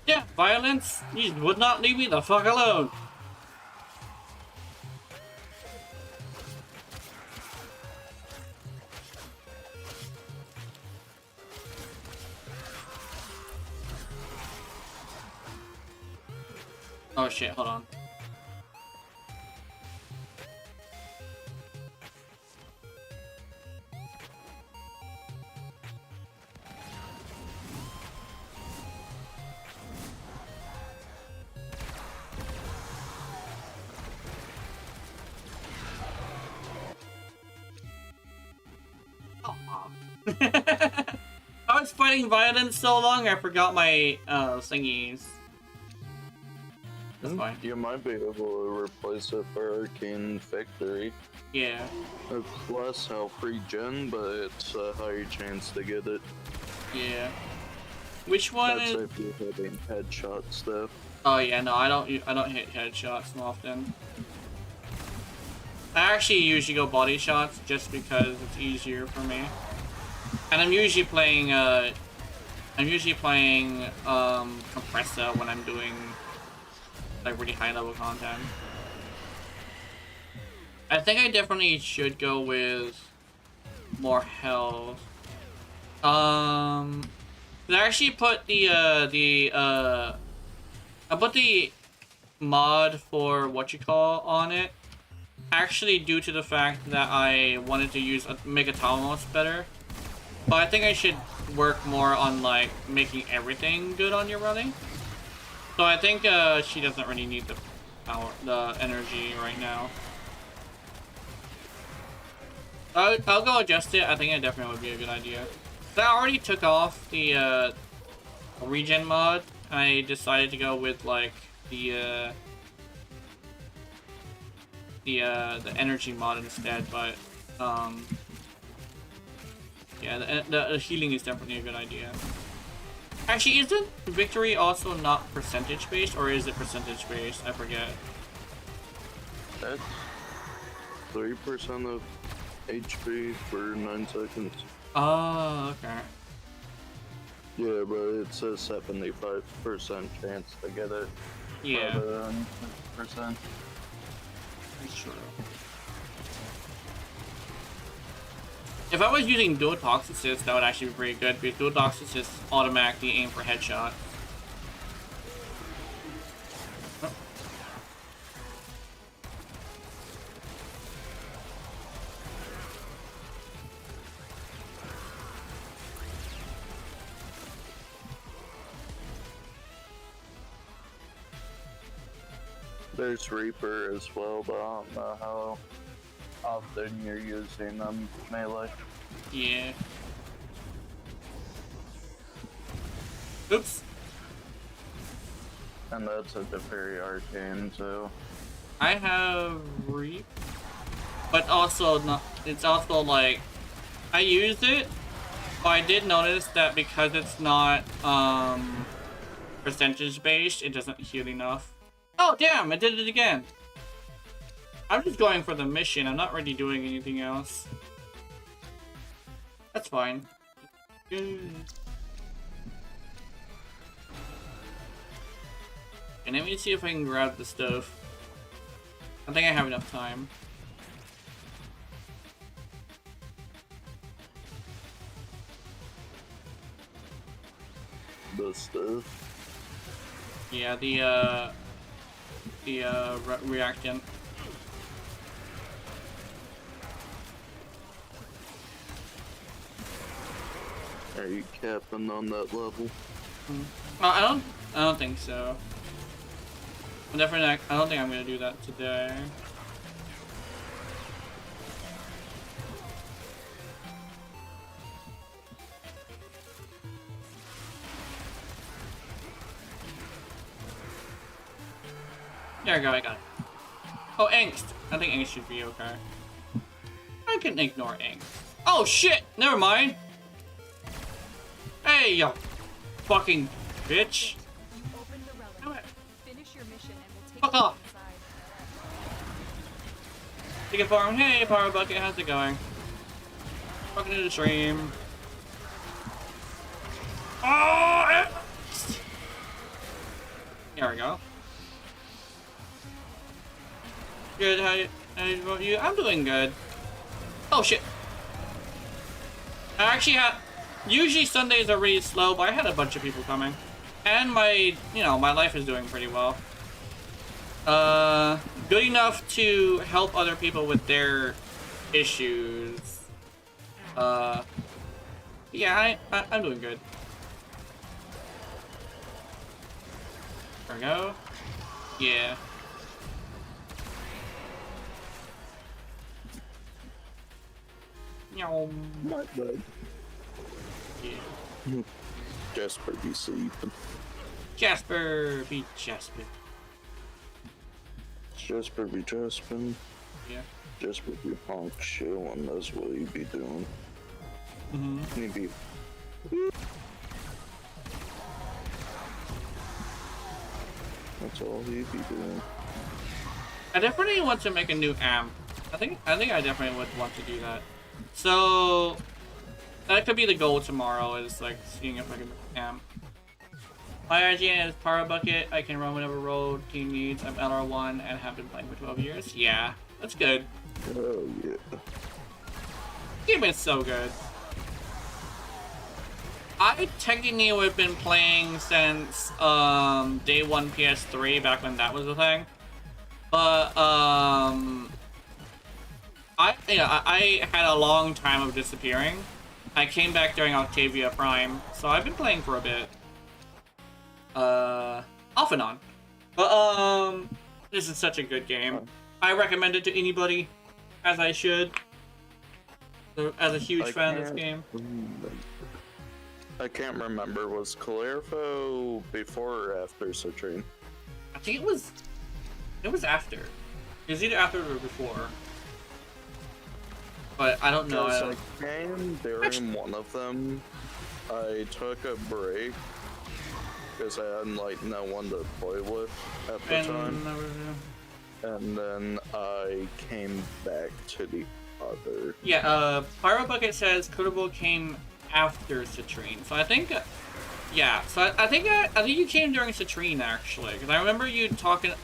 Yeah, violence? You would not leave me the fuck alone. Oh shit, hold on. I was fighting violence so long I forgot my thingies. That's fine. You might be able to replace it for Arcane Victory. Yeah. It's less health regen, but it's a higher chance to get it. Yeah. Which one That's is... if you're hitting headshots though. Oh yeah, no, I don't hit headshots often. I actually usually go body shots just because it's easier for me. And I'm usually playing Compressor when I'm doing like really high level content. I think I definitely should go with more health. I actually put I put the mod for on it, actually due to the fact that I wanted to use Megatalmos better. But I think I should work more on like making everything good on your running. So I think she doesn't really need the power, the energy right now. I'll go adjust it. I think it definitely would be a good idea. So I already took off the regen mod. I decided to go with like the energy mod instead, but yeah, the healing is definitely a good idea. Actually, isn't victory also not percentage based, or is it percentage based? I forget. That's 3% of HP for 9 seconds. Oh, okay. Yeah, but it's a 75% chance to get it. Yeah. Rather than 50%. That's true. If I was using dual toxicist, that would actually be pretty good, because dual toxicist automatically aim for headshot. There's Reaper as well, but I don't know how often you're using them melee. Yeah. Oops. And that's a very arcane too. I have Reap, but also not. It's also like I used it, but I did notice that because it's not percentage based, it doesn't heal enough. Oh damn! I did it again. I'm just going for the mission. I'm not really doing anything else. That's fine. And let me see if I can grab the stuff. I think I have enough time. The stuff. Yeah, the reactant. Are you capping on that level? I don't think so. I'm definitely not, I don't think I'm gonna do that today. There we go, I got it. Oh, angst. I think angst should be okay. I can ignore angst. Oh shit! Never mind. Hey, you fucking bitch. Open the relic. Do it. Finish your mission and we'll take Fuck you off. inside. Dukat Farming. Hey, Power Bucket, how's it going? Welcome to the stream. Oh, angst. There we go. Good, how about you? I'm doing good. Oh shit. I actually had, usually Sundays are really slow, but I had a bunch of people coming. And my life is doing pretty well. Good enough to help other people with their issues. Yeah, I'm doing good. There we go. Yeah. My bad. Yeah. Jasper be sleeping. Jasper be Jasper. Jasper be Jaspin. Yeah. Jasper be honk chillin', that's what he be doing. He be. That's all he be doing. I definitely want to make a new amp. I think I definitely would want to do that. So that could be the goal tomorrow, is like seeing if I can make an amp. My IGN is Power Bucket. I can run whatever role team needs. I'm LR1 and have been playing for 12 years. Yeah, that's good. Oh yeah. Game is so good. I technically have been playing since day one PS3, back when that was a thing. But I had a long time of disappearing. I came back during Octavia Prime, so I've been playing for a bit. Off and on. But, this is such a good game. I recommend it to anybody, as I should. As a huge fan of this game. I can't remember, was Calerfo before or after Citrine? I think it was after. It was either after or before. But I don't know. Because I came during one of them. I took a break because I had like no one to play with at the time. And then I came back to the other. Yeah, Pyro Bucket says Codable came after Citrine. So I think, yeah. So I think you came during Citrine actually, because I remember you talking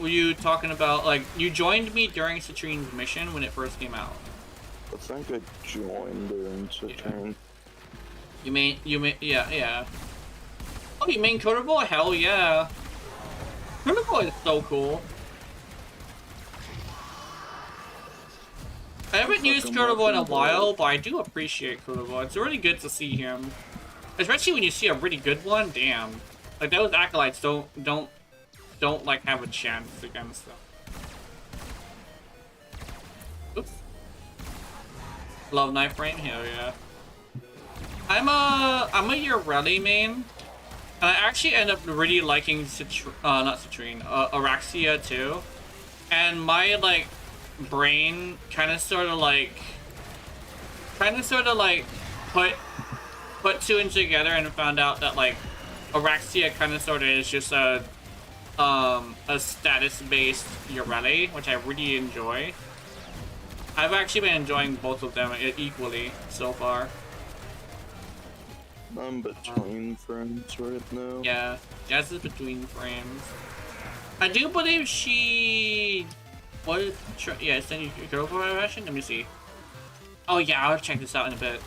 about like you joined me during Citrine's mission when it first came out. I think I joined during Citrine. You mean yeah. Oh, you mean Codable? Hell yeah. Codable is so cool. I haven't used Codable in a while, but I do appreciate Codable. It's really good to see him. Especially when you see a really good one, damn. Like those acolytes don't like have a chance against them. Oops. Love knife frame, hell yeah. I'm a Ureli main. And I actually end up really liking Araxia too. And my like brain kind of sort of like put two and two together and found out that like Araxia kind of sort of is just a status based Ureli, which I really enjoy. I've actually been enjoying both of them equally so far. I'm between frames right now. Yeah, Jazz is between frames. I do believe she... What? Yeah, send you girl for my version? Let me see. Oh yeah, I'll check this out in a bit.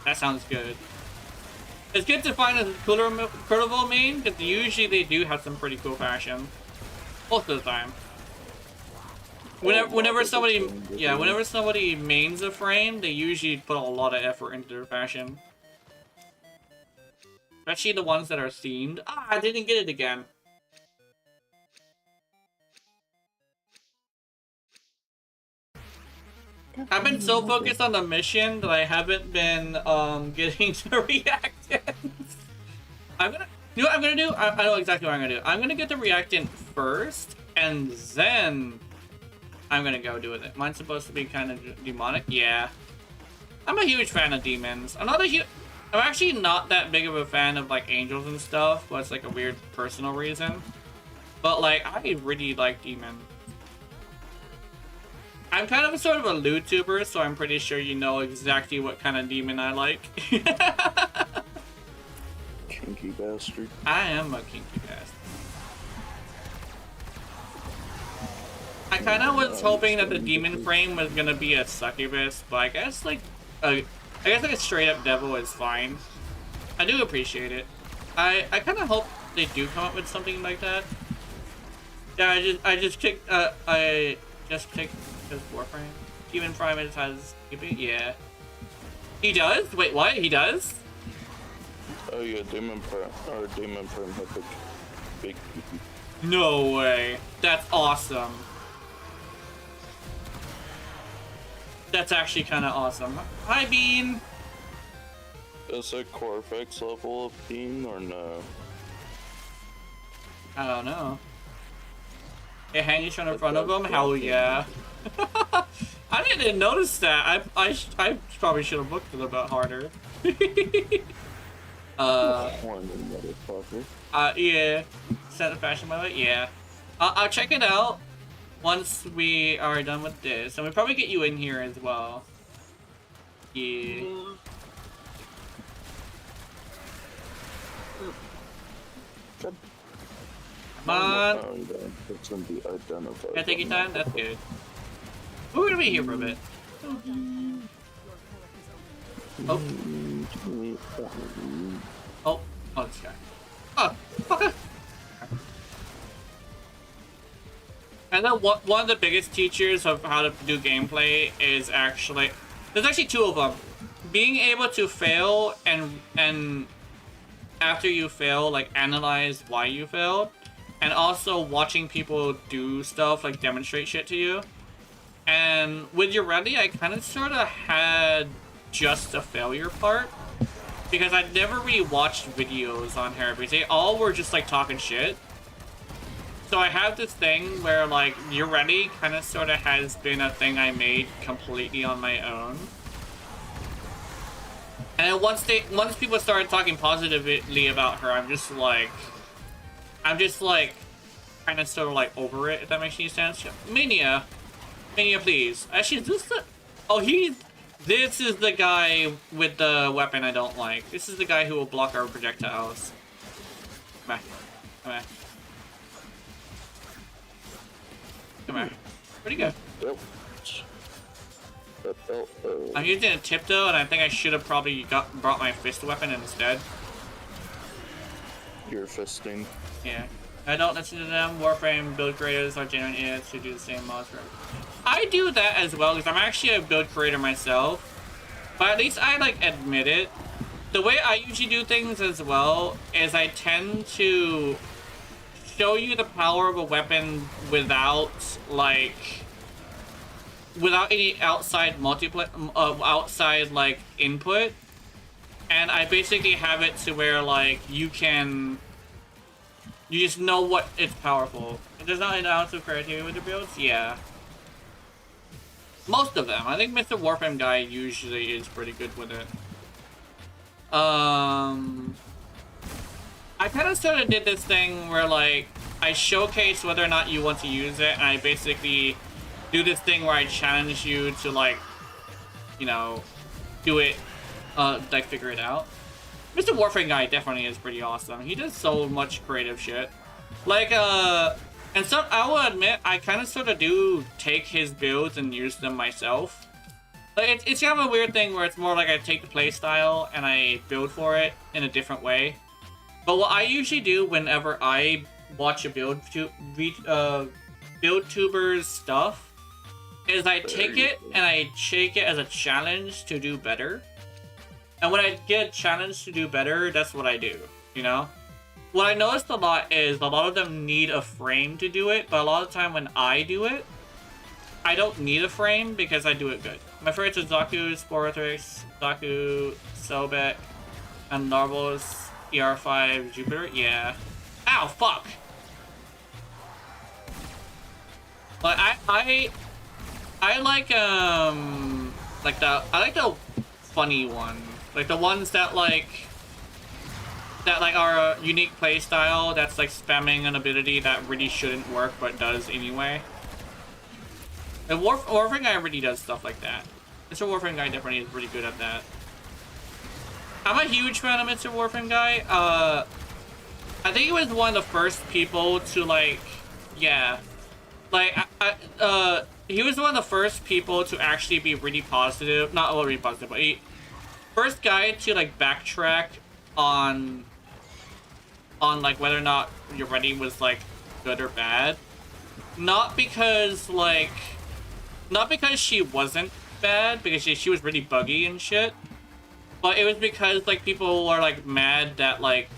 That sounds good. It's good to find a cooler Curtible main, because usually they do have some pretty cool fashion. Most of the time. Whenever somebody mains a frame, they usually put a lot of effort into their fashion. Especially the ones that are themed. Ah, I didn't get it again. I've been so focused on the mission that I haven't been getting to reactants. You know what I'm gonna do? I know exactly what I'm gonna do. I'm gonna get the reactant first, and then I'm gonna go do it. Mine's supposed to be kind of demonic. Yeah, I'm a huge fan of demons. I'm actually not that big of a fan of like angels and stuff, but it's like a weird personal reason. But like, I really like demons. I'm kind of a sort of a loot tuber, so I'm pretty sure you know exactly what kind of demon I like. Kinky bastard. I am a kinky bastard. I kind of was hoping that the demon frame was gonna be a succubus, but I guess like a straight up devil is fine. I do appreciate it. I kind of hope they do come up with something like that. Yeah, I just kicked his warframe. Demon frame has yeah. He does? Wait, what? He does? Oh yeah, Demon frame has a big. No way. That's awesome. That's actually kind of awesome. Hi, Bean. Is it Corvex level of Bean or no? I don't know. Hey, Hangy's in front of him? Hell yeah. I didn't notice that. I probably should have looked at it a bit harder. Yeah. Set the fashion by the way? Yeah. I'll check it out once we are done with this. And we'll probably get you in here as well. Yeah. Come on. It's gonna be identified. Can I take your time? That's good. We're gonna be here for a bit. Oh. Oh, this guy. Oh, fucker. And then one of the biggest teachers of how to do gameplay is actually... There's actually two of them. being able to fail and after you fail, like analyze why you failed, and also watching people do stuff like demonstrate shit to you. And with your ready, I kind of sort of had just the failure part because I never really watched videos on her because they all were just like talking shit. So I have this thing where like your ready kind of sort of has been a thing I made completely on my own. And then once people started talking positively about her, I'm just like kind of sort of like over it, if that makes any sense. Mania, please. Actually, is this the... Oh, this is the guy with the weapon I don't like. This is the guy who will block our projectiles. Come back. Come back. Come back. Where'd he go? I'm using a tiptoe, and I think I should have probably brought my fist weapon instead. You're fisting. Yeah. I don't listen to them. Warframe build creators are genuine idiots who do the same mods for... I do that as well, because I'm actually a build creator myself. But at least I, like, admit it. The way I usually do things as well is I tend to show you the power of a weapon without, like... without any outside outside like input, and I basically have it to where like you just know what it's powerful. There's not an ounce of creativity with the builds, yeah. Most of them. I think Mr. Warframe guy usually is pretty good with it. I kind of sort of did this thing where like I showcase whether or not you want to use it, and I basically do this thing where I challenge you to like, you know, do it, like figure it out. Mr. Warframe guy definitely is pretty awesome. He does so much creative shit. Like, and so I will admit, I kind of sort of do take his builds and use them myself. Like, it's kind of a weird thing where it's more like I take the playstyle and I build for it in a different way. But what I usually do whenever I watch a build tuber's stuff is I take it and I take it as a challenge to do better. And when I get a challenge to do better, that's what I do, you know? What I noticed a lot is a lot of them need a frame to do it, but a lot of the time when I do it, I don't need a frame because I do it good. My favorites are Zaku, Sporothrix, Zaku, Sobek, and Narvos, ER5, Jupiter, yeah. Ow, fuck! But I like the funny ones, like the ones that are a unique playstyle that's like spamming an ability that really shouldn't work but does anyway. The Warframe guy really does stuff like that. Mr. Warframe guy definitely is pretty good at that. I'm a huge fan of Mr. Warframe guy. I think he was one of the first people to like, yeah, like he was one of the first people to actually be really positive. Not really positive, but first guy to like backtrack on like whether or not your ready was like good or bad. Not because she wasn't bad, because she was really buggy and shit. But it was because like people are like mad that like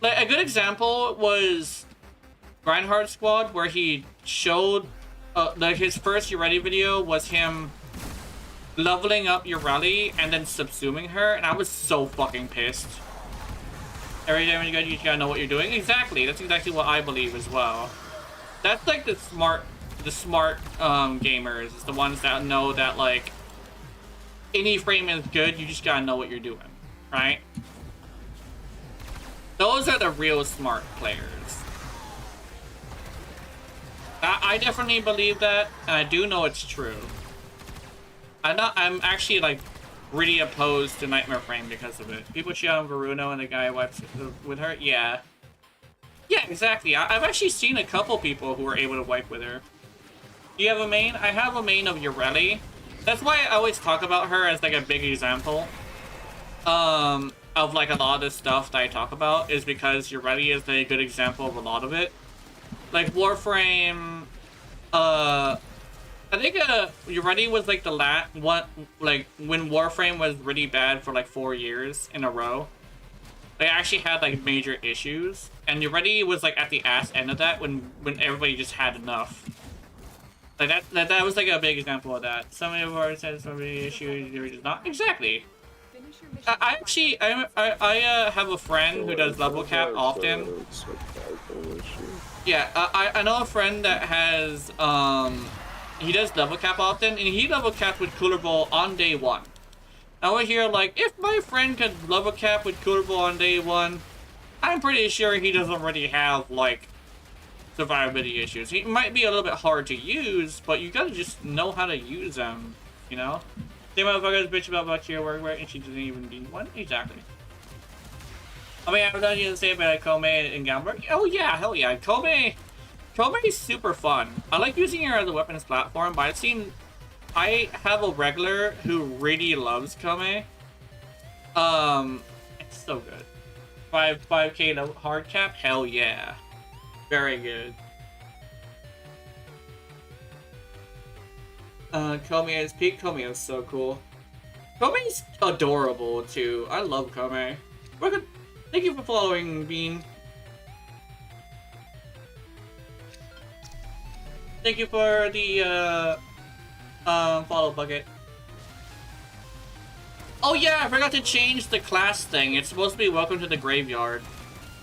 a good example was Reinhardt Squad, where he showed like his first Urelli video was him leveling up Urelli and then subsuming her, and I was so fucking pissed. Every day when you gotta know what you're doing. Exactly, that's exactly what I believe as well. That's like the smart gamers, is the ones that know that like any frame is good, you just gotta know what you're doing, right? Those are the real smart players. I definitely believe that, and I do know it's true. I'm actually like really opposed to Nightmare Frame because of it. People cheat on Varuno and the guy wipes with her. Yeah, exactly. I've actually seen a couple people who were able to wipe with her. Do you have a main? I have a main of Urelli. That's why I always talk about her as like a big example of like a lot of the stuff that I talk about, is because Urelli is a good example of a lot of it. Like Warframe, I think Unity was like the last one, like when Warframe was really bad for like 4 years in a row. They actually had like major issues, and Unity was like at the ass end of that when everybody just had enough. Like that was like a big example of that. Somebody have already said so many issues, Unity does not exactly. Finish your mission. I actually I have a friend who does level cap often. Yeah, I know a friend that has he does level cap often, and he level capped with Cooler Bowl on day 1. Now we're here like, if my friend could level cap with Cooler Bowl on day 1, I'm pretty sure he doesn't already have like survivability issues. He might be a little bit hard to use, but you gotta just know how to use them, you know? Same motherfuckers bitch about Valkyria work, and she doesn't even need one? Exactly. I mean, I've done you the same about Kome and Gamberg. Oh yeah, hell yeah. Kome is super fun. I like using her as a weapons platform, but I have a regular who really loves Kome. It's so good. 5K hard cap? Hell yeah. Very good. Kome is peak. Kome is so cool. Kome's adorable too. I love Kome. Thank you for following, Bean. Thank you for the follow bucket. Oh yeah, I forgot to change the class thing. It's supposed to be welcome to the graveyard.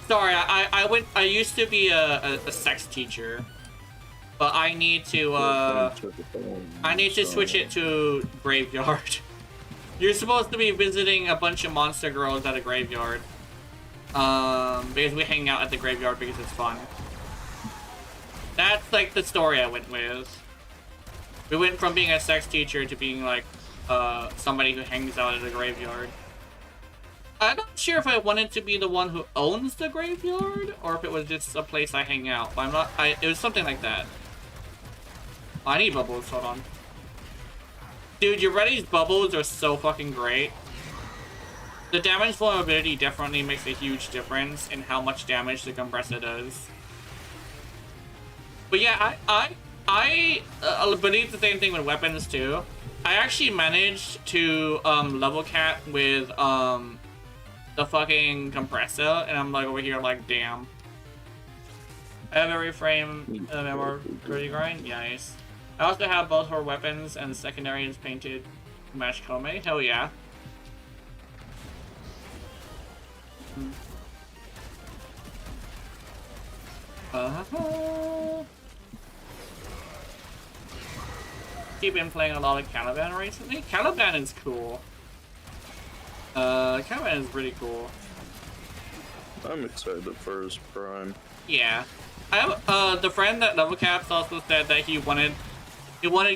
Sorry, I used to be a sex teacher, but I need to switch it to graveyard. You're supposed to be visiting a bunch of monster girls at a graveyard. Because we hang out at the graveyard because it's fun. That's like the story I went with. We went from being a sex teacher to being like somebody who hangs out at a graveyard. I'm not sure if I wanted to be the one who owns the graveyard or if it was just a place I hang out. But it was something like that. Oh, I need bubbles, hold on. Dude, Urety's bubbles are so fucking great. The damage vulnerability definitely makes a huge difference in how much damage the compressor does. But yeah, I believe the same thing with weapons too. I actually managed to level cap with the fucking compressor, and I'm like over here like, damn. I have every frame more gritty grind. Nice. I also have both her weapons, and the secondary is painted to match Kome. Hell yeah. I've been playing a lot of Caliban recently. Caliban is cool. Caliban is really cool. I'm excited for his prime. Yeah. I have, the friend that level caps also said that he wanted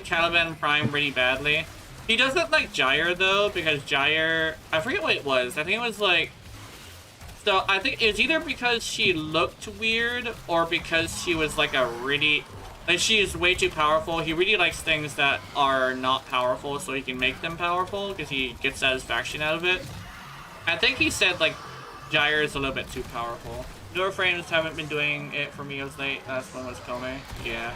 Caliban Prime really badly. He doesn't like Gyre though, because Gyre, I forget what it was. I think it was like, so I think it's either because she looked weird or because she was like a really, like she is way too powerful. He really likes things that are not powerful so he can make them powerful because he gets satisfaction out of it. I think he said like Gyre is a little bit too powerful. Newer frames haven't been doing it for me as late. Last one was Kome. Yeah.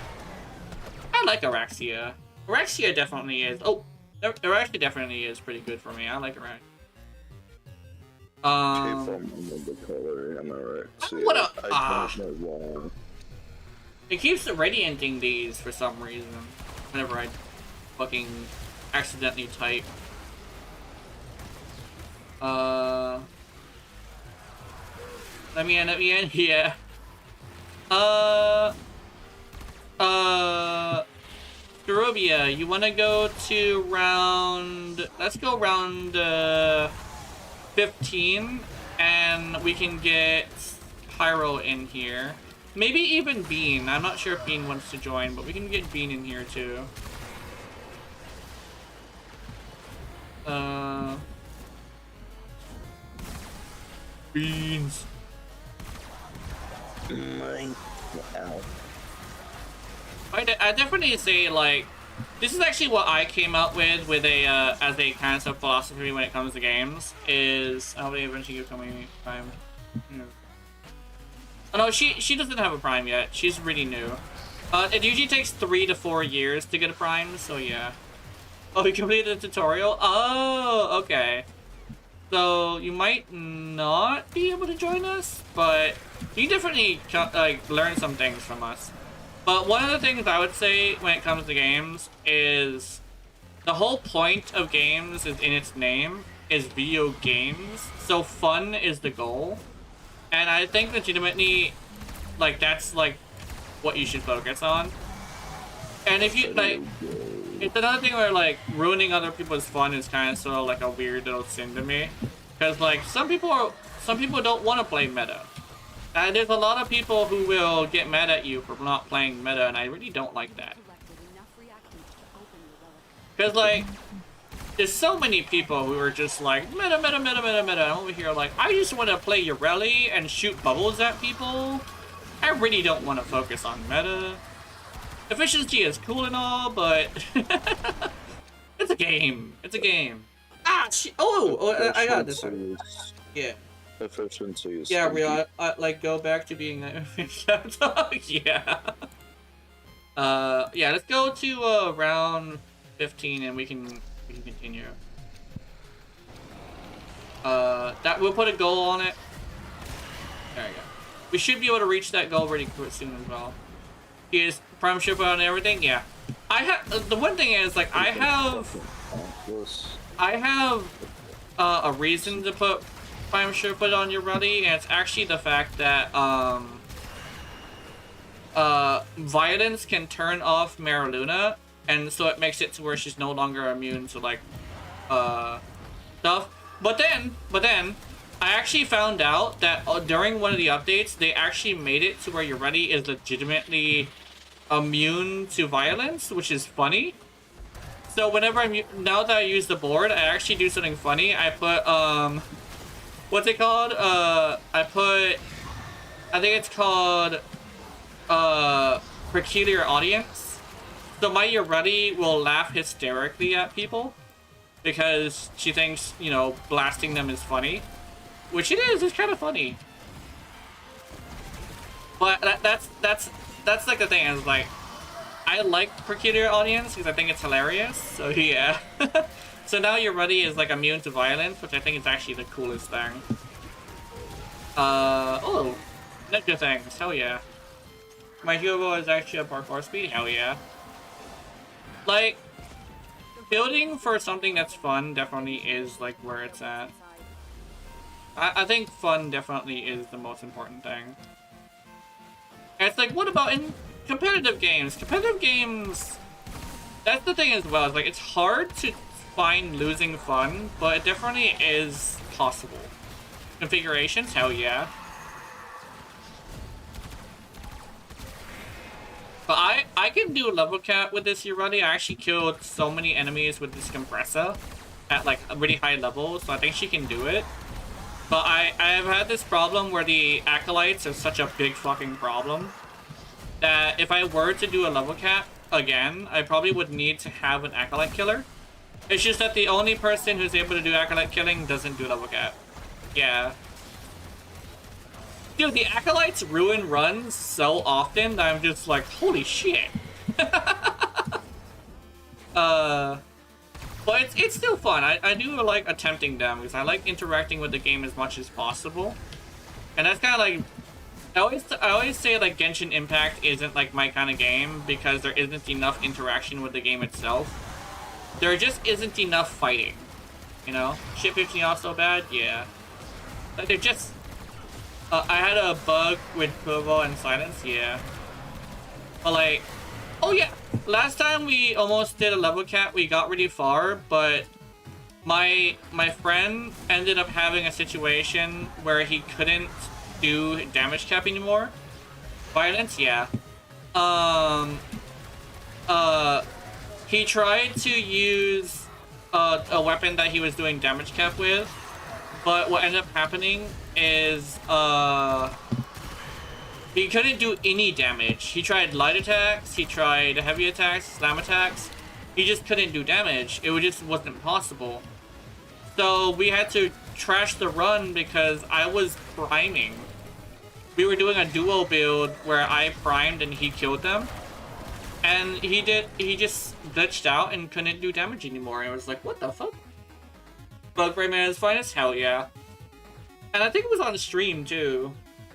I like Araxia. Araxia definitely is. Oh, Araxia definitely is pretty good for me. I like Araxia. It keeps radianting these for some reason. Whenever I fucking accidentally type. Let me in, yeah. Darubia, you wanna go to round, let's go round, 15, and we can get Pyro in here. Maybe even Bean. I'm not sure if Bean wants to join, but we can get Bean in here too. Beans. Wow. I definitely say, like, this is actually what I came up with a, as a kind of philosophy when it comes to games, is, I'll eventually give Kome Prime. Oh no, she doesn't have a Prime yet. She's really new. It usually takes 3 to 4 years to get a prime, so yeah. Oh, you completed the tutorial? Oh, okay. So you might not be able to join us, but you definitely like learn some things from us. But one of the things I would say when it comes to games is the whole point of games is in its name, is video games. So fun is the goal. And I think legitimately, like, that's like what you should focus on. And if you like, it's another thing where like ruining other people's fun is kind of sort of like a weird little sin to me, because like some people don't want to play meta, and there's a lot of people who will get mad at you for not playing meta, and I really don't like that. Because like, there's so many people who are just like meta, meta, meta, meta, meta. I'm over here like, I just want to play Urelli and shoot bubbles at people. I really don't want to focus on meta. Efficiency is cool and all, but it's a game. It's a game. Ah, I got this one. Yeah. Efficiency is. Yeah, real. I like go back to being a yeah. Yeah. Let's go to round 15, and we can continue. That we'll put a goal on it. There you go. We should be able to reach that goal pretty soon as well. He is prime shipper and everything. Yeah, I have. The one thing is like I have a reason to put prime shipper on your ruddy, and it's actually the fact that violence can turn off Mariluna, and so it makes it to where she's no longer immune to like stuff. But then I actually found out that during one of the updates, they actually made it to where your ready is legitimately immune to violence, which is funny. So whenever now that I use the board, I actually do something funny. I put what's it called? I think it's called peculiar audience. So my Ureti will laugh hysterically at people because she thinks, you know, blasting them is funny. Which it is, it's kind of funny. But that's like the thing, is like, I like peculiar audience because I think it's hilarious, so yeah. So now your Ruddy is like immune to violence, which I think is actually the coolest thing. Oh, ninja things, hell yeah. My Hugo is actually a parkour speed, hell yeah. Like, building for something that's fun definitely is like where it's at. I think fun definitely is the most important thing. And it's like, what about in competitive games? Competitive games, that's the thing as well. It's like, it's hard to find losing fun, but it definitely is possible. Configurations, hell yeah. But I can do a level cap with this Ureti. I actually killed so many enemies with this compressor at like a really high level, so I think she can do it. But I have had this problem where the acolytes are such a big fucking problem that if I were to do a level cap again, I probably would need to have an acolyte killer. It's just that the only person who's able to do acolyte killing doesn't do level cap. Yeah. Dude, the acolytes ruin runs so often that I'm just like, holy shit. But it's still fun. I do like attempting them because I like interacting with the game as much as possible. And that's kind of like, I always say like Genshin Impact isn't like my kind of game because there isn't enough interaction with the game itself. There just isn't enough fighting, you know? Shit 15 off so bad? Yeah. Like they're just, I had a bug with Provo and Silence, yeah. But like, oh yeah, last time we almost did a level cap, we got really far, but my friend ended up having a situation where he couldn't do damage cap anymore. Violence, yeah. He tried to use a weapon that he was doing damage cap with, but what ended up happening is he couldn't do any damage. He tried light attacks, he tried heavy attacks, slam attacks. He just couldn't do damage. It just wasn't possible. So we had to trash the run because I was priming. We were doing a duo build where I primed and he killed them. And he just glitched out and couldn't do damage anymore. And I was like, what the fuck? Bug Rayman is finest? Hell yeah. And I think it was on stream too.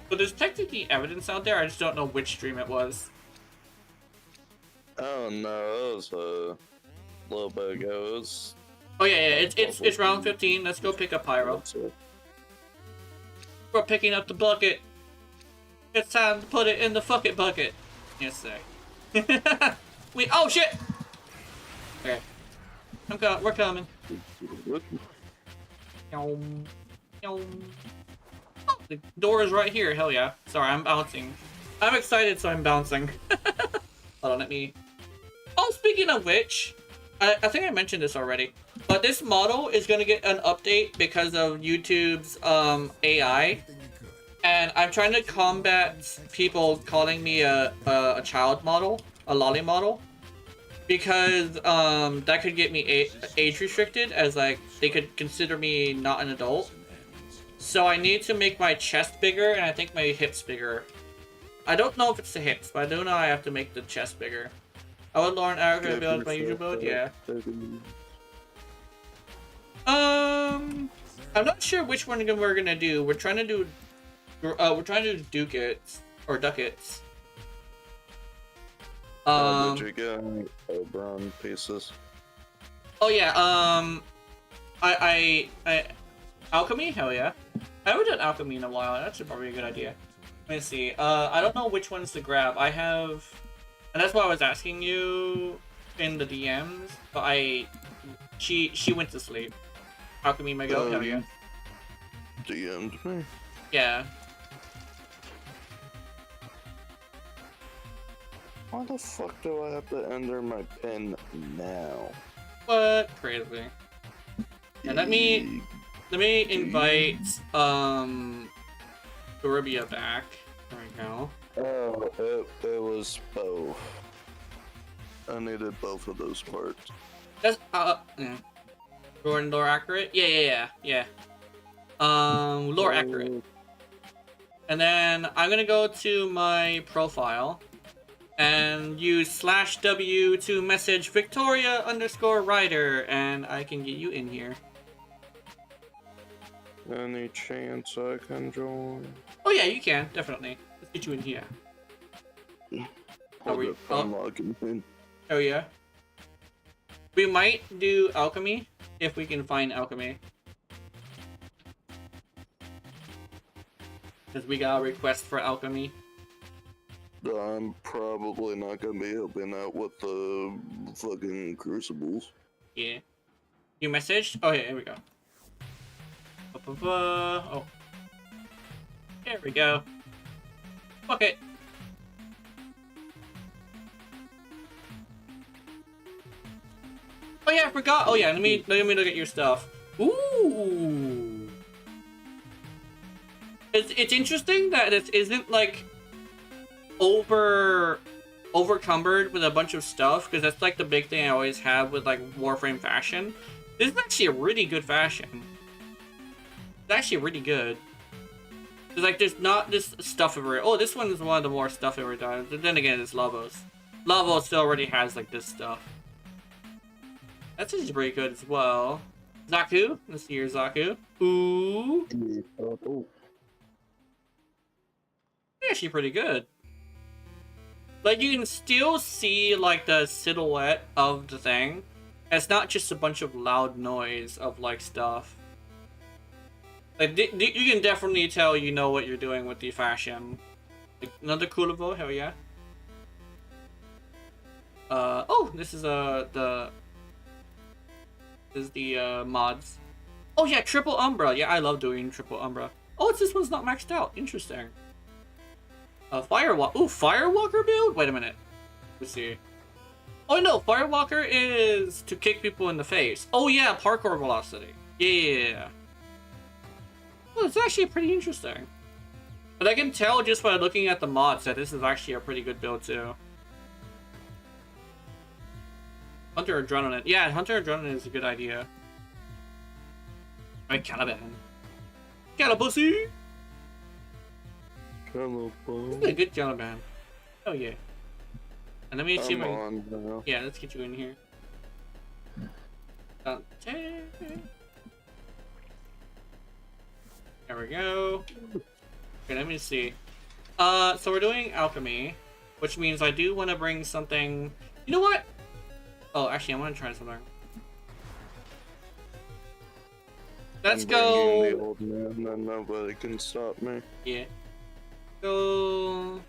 So there's technically evidence out there, I just don't know which stream it was. Oh no, that was a little bit ago. It was... Oh yeah, it's round 15. Let's go pick up Pyro. We're picking up the bucket. It's time to put it in the fuck it bucket. Yes, sir. Oh shit! Okay. We're coming. Yum. Yum. Oh, the door is right here. Hell yeah. Sorry, I'm bouncing. I'm excited, so I'm bouncing. Hold on, let me... Oh, speaking of which, I think I mentioned this already, but this model is going to get an update because of YouTube's AI. And I'm trying to combat people calling me a child model, a lolly model, because that could get me age restricted, as like they could consider me not an adult. So I need to make my chest bigger and I think my hips bigger. I don't know if it's the hips, but I do know I have to make the chest bigger. I would learn Arabic build my usual build, yeah. I'm not sure which one we're gonna do. We're trying to do Dukats or Ducats. Did you get brown pieces? Oh yeah, I alchemy? Hell yeah. I haven't done alchemy in a while. That's probably a good idea. Let me see. I don't know which ones to grab. I have, and that's why I was asking you in the DMs. But she went to sleep. Alchemy may go. Hell yeah. DM'd me. Yeah. Why the fuck do I have to enter my pin now? What? Crazy. And let me invite Doribia back. There we go. Oh, it was both. I needed both of those parts. That's yeah. Lore accurate? Yeah. Lore accurate. And then I'm gonna go to my profile and use /W to message Victoria_Ryder, and I can get you in here. Any chance I can join? Oh yeah, you can, definitely. Let's get you in here. I'm logging in. Oh yeah. We might do alchemy, if we can find alchemy. Because we got a request for alchemy. I'm probably not gonna be helping out with the fucking crucibles. Yeah. You messaged? Oh yeah, here we go. Oh. There we go. Fuck it. Oh yeah, I forgot. Oh yeah, let me look at your stuff. Ooh. It's interesting that it isn't like overcumbered with a bunch of stuff, because that's like the big thing I always have with like Warframe fashion. This is actually a really good fashion. It's actually really good. It's like there's not this stuff everywhere. Oh, this one is one of the more stuff ever done. But then again, it's Lavos. Lavos still already has like this stuff. That's actually pretty good as well. Zaku, let's see your Zaku. Ooh. Actually pretty good. Like you can still see like the silhouette of the thing. It's not just a bunch of loud noise of like stuff. Like you can definitely tell you know what you're doing with the fashion. Like, another Kulivo, hell yeah. Oh, this is the mods. Oh yeah, triple Umbra. Yeah, I love doing triple Umbra. Oh, this one's not maxed out. Interesting. Firewalker. Ooh, Firewalker build? Wait a minute. Let's see. Oh no, Firewalker is to kick people in the face. Oh yeah, parkour velocity. Yeah. Well, it's actually pretty interesting. But I can tell just by looking at the mods that this is actually a pretty good build too. Hunter Adrenaline. Yeah, Hunter Adrenaline is a good idea. Alright, Caliban. Calabussy! Hello, This is a good Caliban. Oh yeah. And let me see I'm if I on now. yeah, let's get you in here. Dante. There we go. Okay, let me see. So we're doing alchemy, which means I do want to bring something. You know what? Oh, actually, I want to try something. Let's I'm bringing the go. old man, and nobody can stop me. Yeah. Go.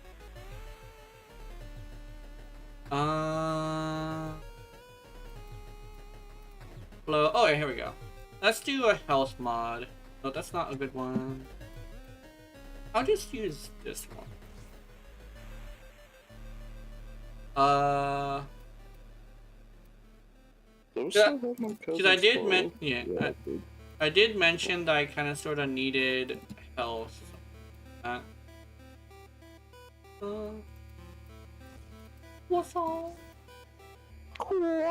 Flow. Oh, yeah, here we go. Let's do a health mod. No, that's not a good one. I'll just use this one. Those Yeah, still have my because I did cousins I did mention that I kind of sort of needed health. What's all? Oh,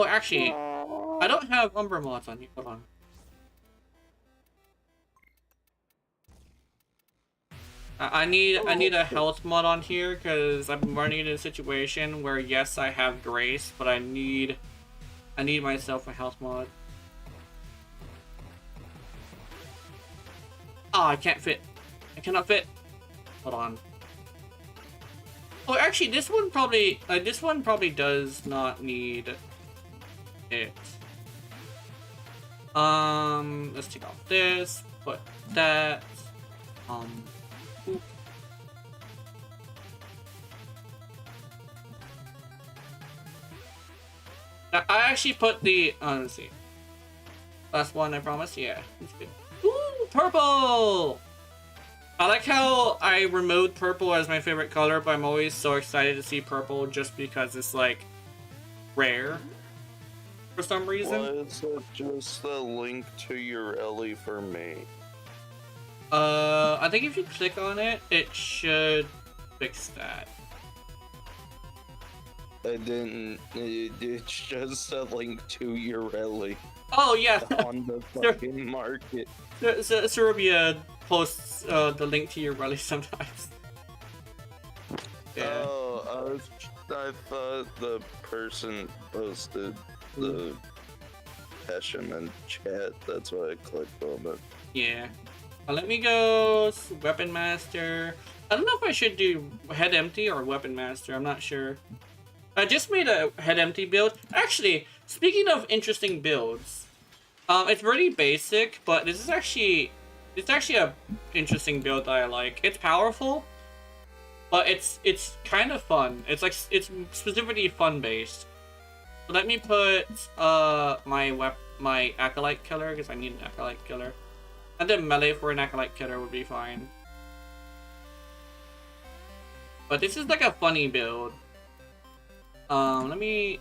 actually, I don't have Umber mods on you. Hold on. I need a health mod on here because I'm running into a situation where yes, I have Grace, but I need myself a health mod. Ah, I can't fit. I cannot fit. Hold on. Oh, actually, this one probably does not need it. Let's take off this. Put that. Oop. I actually put the. Let's see. Last one, I promise. Yeah, it's good. Ooh, purple! I like how I removed purple as my favorite color, but I'm always so excited to see purple just because it's like rare for some reason. Why is it just a link to your Ellie for me? I think if you click on it, it should fix that. I didn't. It's just a link to your Ellie Oh yeah, on the fucking market. Serbia posts the link to your rally sometimes. Yeah. Oh, I thought the person posted the passion in chat. That's why I clicked on it. Yeah. Let me go Weapon Master. I don't know if I should do Head Empty or Weapon Master. I'm not sure. I just made a Head Empty build. Actually, speaking of interesting builds, it's really basic, but it's actually a interesting build that I like. It's powerful, but it's kind of fun. It's specifically fun based. So let me put my Acolyte Killer because I need an Acolyte Killer. And then melee for an Acolyte Killer would be fine. But this is like a funny build. Let me...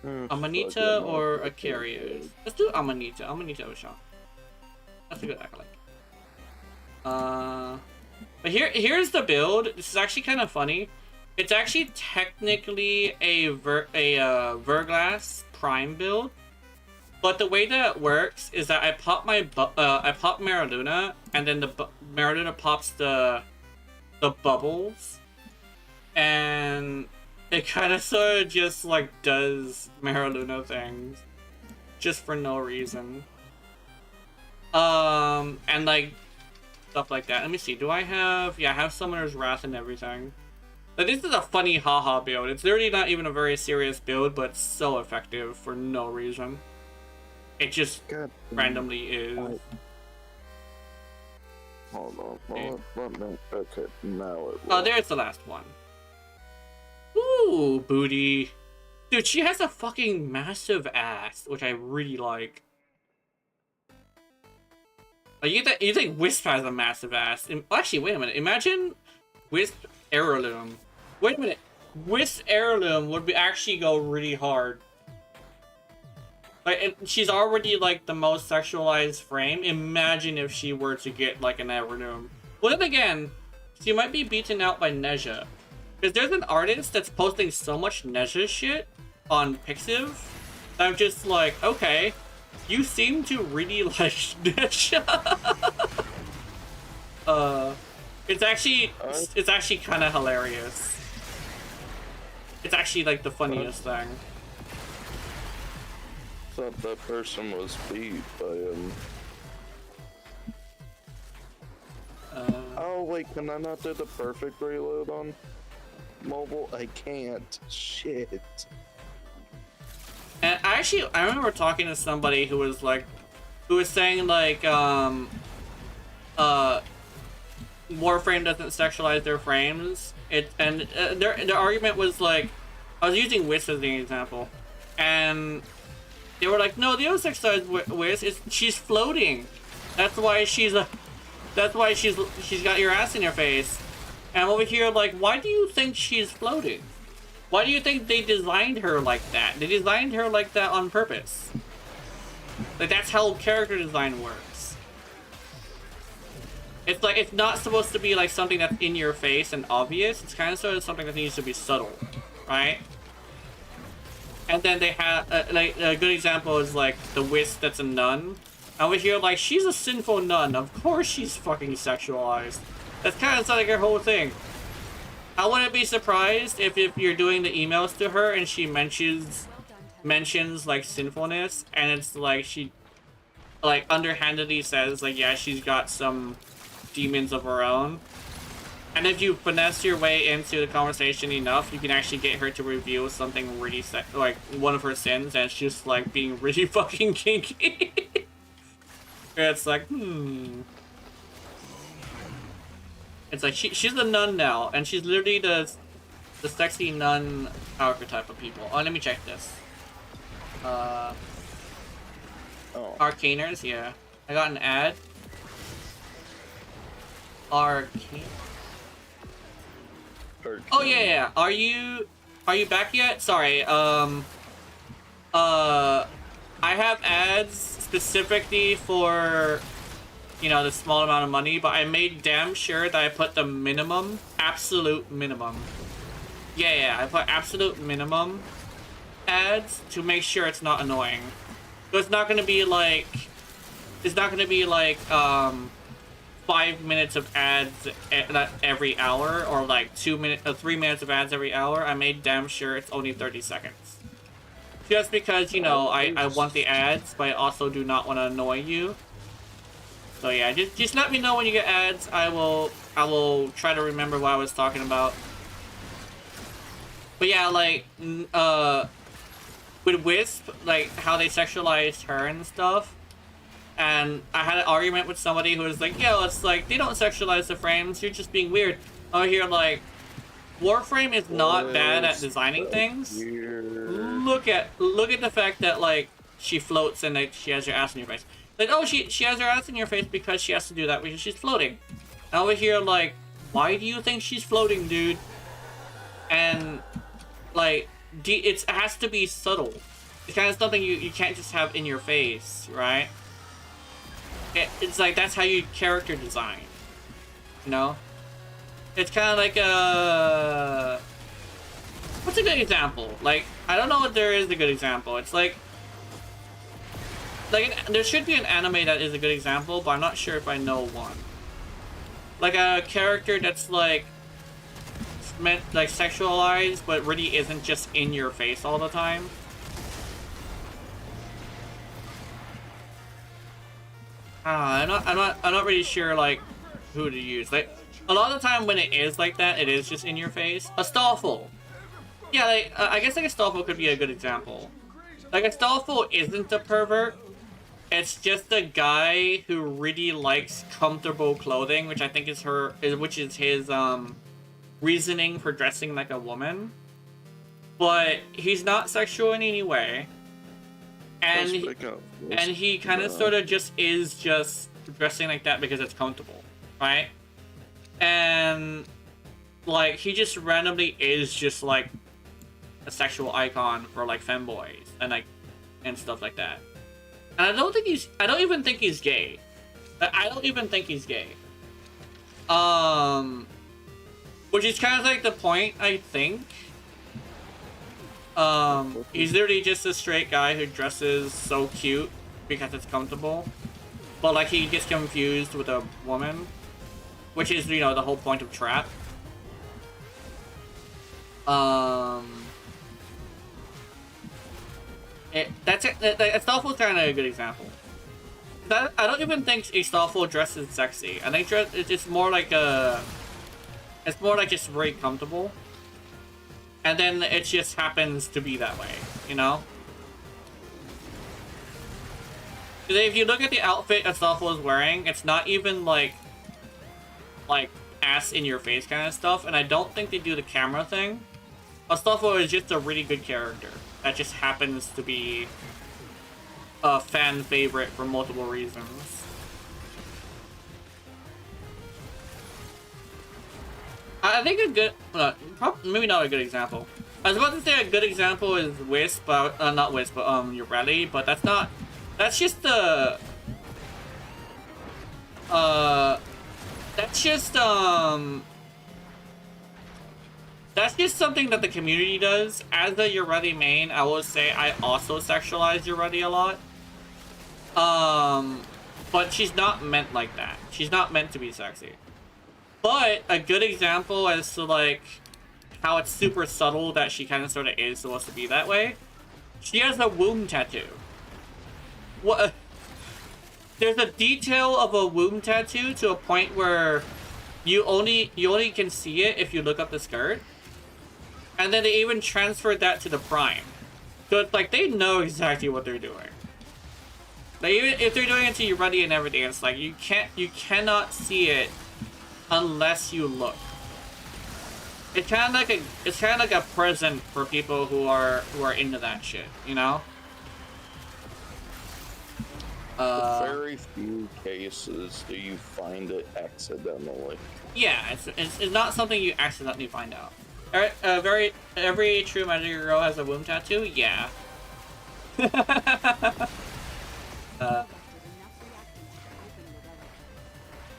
Amanita or Acarius? Let's do Amanita. Amanita Oshon. That's a good Acolyte. But here's the build. This is actually kind of funny. It's actually technically a Verglass Prime build, but the way that it works is that I pop Mariluna, and then the Mariluna pops the bubbles, and it kind of sort of just like does Mariluna things, just for no reason. And like stuff like that. Let me see. Do I have? Yeah, I have Summoner's Wrath and everything. But this is a funny haha build. It's literally not even a very serious build, but it's so effective for no reason. It just randomly is. Hold on. Okay, now it Oh, will. there's the last one. Ooh, booty. Dude, she has a fucking massive ass, which I really like. Like, you think Wisp has a massive ass. Actually, wait a minute. Imagine Wisp Heirloom. Wait a minute. Wisp Heirloom would actually go really hard. Like, she's already like the most sexualized frame. Imagine if she were to get like an Heirloom. Well, then again, she might be beaten out by Neja. Because there's an artist that's posting so much Neja shit on Pixiv that I'm just like, okay, you seem to really like Neja. it's actually kind of hilarious. It's actually like the funniest thing. Thought that person was beat by him. Oh wait, can I not do the perfect reload on mobile? I can't. Shit. And I remember talking to somebody who was saying like, Warframe doesn't sexualize their frames. Their argument was like, I was using Wisp as an example, and they were like, no, the other sexualized Wisp is she's floating. That's why she's got your ass in your face. And I'm over here like, why do you think she's floating? Why do you think they designed her like that? They designed her like that on purpose. Like, that's how character design works. It's like, it's not supposed to be like something that's in your face and obvious. It's kind of sort of something that needs to be subtle, right? And then they have, like, a good example is like the Wisp that's a nun. And over here, like, she's a sinful nun. Of course she's fucking sexualized. That's kind of like her whole thing. I wouldn't be surprised if you're doing the emails to her and she mentions like sinfulness, and it's like she like underhandedly says like, yeah, she's got some demons of her own. And if you finesse your way into the conversation enough, you can actually get her to reveal something really like one of her sins, and it's just like being really fucking kinky. It's like, It's like she's a nun now, and she's literally the sexy nun archetype of people. Oh, let me check this. Arcaners, yeah. I got an ad. Arcane. Oh yeah. Are you back yet? Sorry. I have ads specifically for, you know, the small amount of money, but I made damn sure that I put the minimum, absolute minimum. Yeah, I put absolute minimum ads to make sure it's not annoying. So it's not gonna be like 5 minutes of ads every hour, or like 3 minutes of ads every hour. I made damn sure it's only 30 seconds. Just because, you know, I want the ads, but I also do not want to annoy you. So yeah, just let me know when you get ads. I will try to remember what I was talking about. But yeah, like with Wisp, like how they sexualized her and stuff. And I had an argument with somebody who was like, yo, it's like, they don't sexualize the frames, you're just being weird. Over here, like, Warframe is not bad at designing things. Look at the fact that, like, she floats and like she has her ass in your face. Like, oh, she has her ass in your face because she has to do that because she's floating. And over here, like, why do you think she's floating, dude? And, like, it has to be subtle. It's kind of something you can't just have in your face, right? It's like, that's how you character design, you know? It's kind of like what's a good example? Like, I don't know if there is a good example. It's like there should be an anime that is a good example, but I'm not sure if I know one. Like a character that's like meant like sexualized, but really isn't just in your face all the time. I'm not really sure like who to use. Like a lot of the time when it is like that, it is just in your face. A Stallful. Yeah, like I guess like a Stallful could be a good example. Like a Stallful isn't a pervert. It's just a guy who really likes comfortable clothing, which I think is his reasoning for dressing like a woman. But he's not sexual in any way. And he kind of sort of just is just dressing like that because it's comfortable, right? And like he just randomly is just like a sexual icon for like femboys and stuff like that. And I don't even think he's gay. I don't even think he's gay. Which is kind of like the point, I think. He's literally just a straight guy who dresses so cute because it's comfortable. But like he gets confused with a woman. which is, you know, the whole point of trap. That's it. Astolfo's kind of a good example. I don't even think Astolfo dresses sexy. I think it's more like it's more like just very comfortable. And then it just happens to be that way, you know? If you look at the outfit Astolfo is wearing, it's not even like ass in your face kind of stuff, and I don't think they do the camera thing. Astolfo is just a really good character that just happens to be a fan favorite for multiple reasons. I think a good, maybe not a good example. I was about to say a good example is Wisp, but not Wisp, but Urelli, but that's not. That's just the. That's just something that the community does. As a Urelli main, I will say I also sexualize Urelli a lot. But she's not meant like that. She's not meant to be sexy. But a good example as to like how it's super subtle that she kind of sort of is supposed to be that way. She has a womb tattoo. What? There's a detail of a womb tattoo to a point where you only can see it if you look up the skirt. And then they even transferred that to the Prime. So it's like they know exactly what they're doing. Like even if they're doing it to Urelli and everything, it's like you cannot see it unless you look. It's kind of like a present for people who are into that shit, you know? Very few cases do you find it accidentally. Yeah, it's not something you accidentally find out. Every true magic girl has a womb tattoo. Yeah.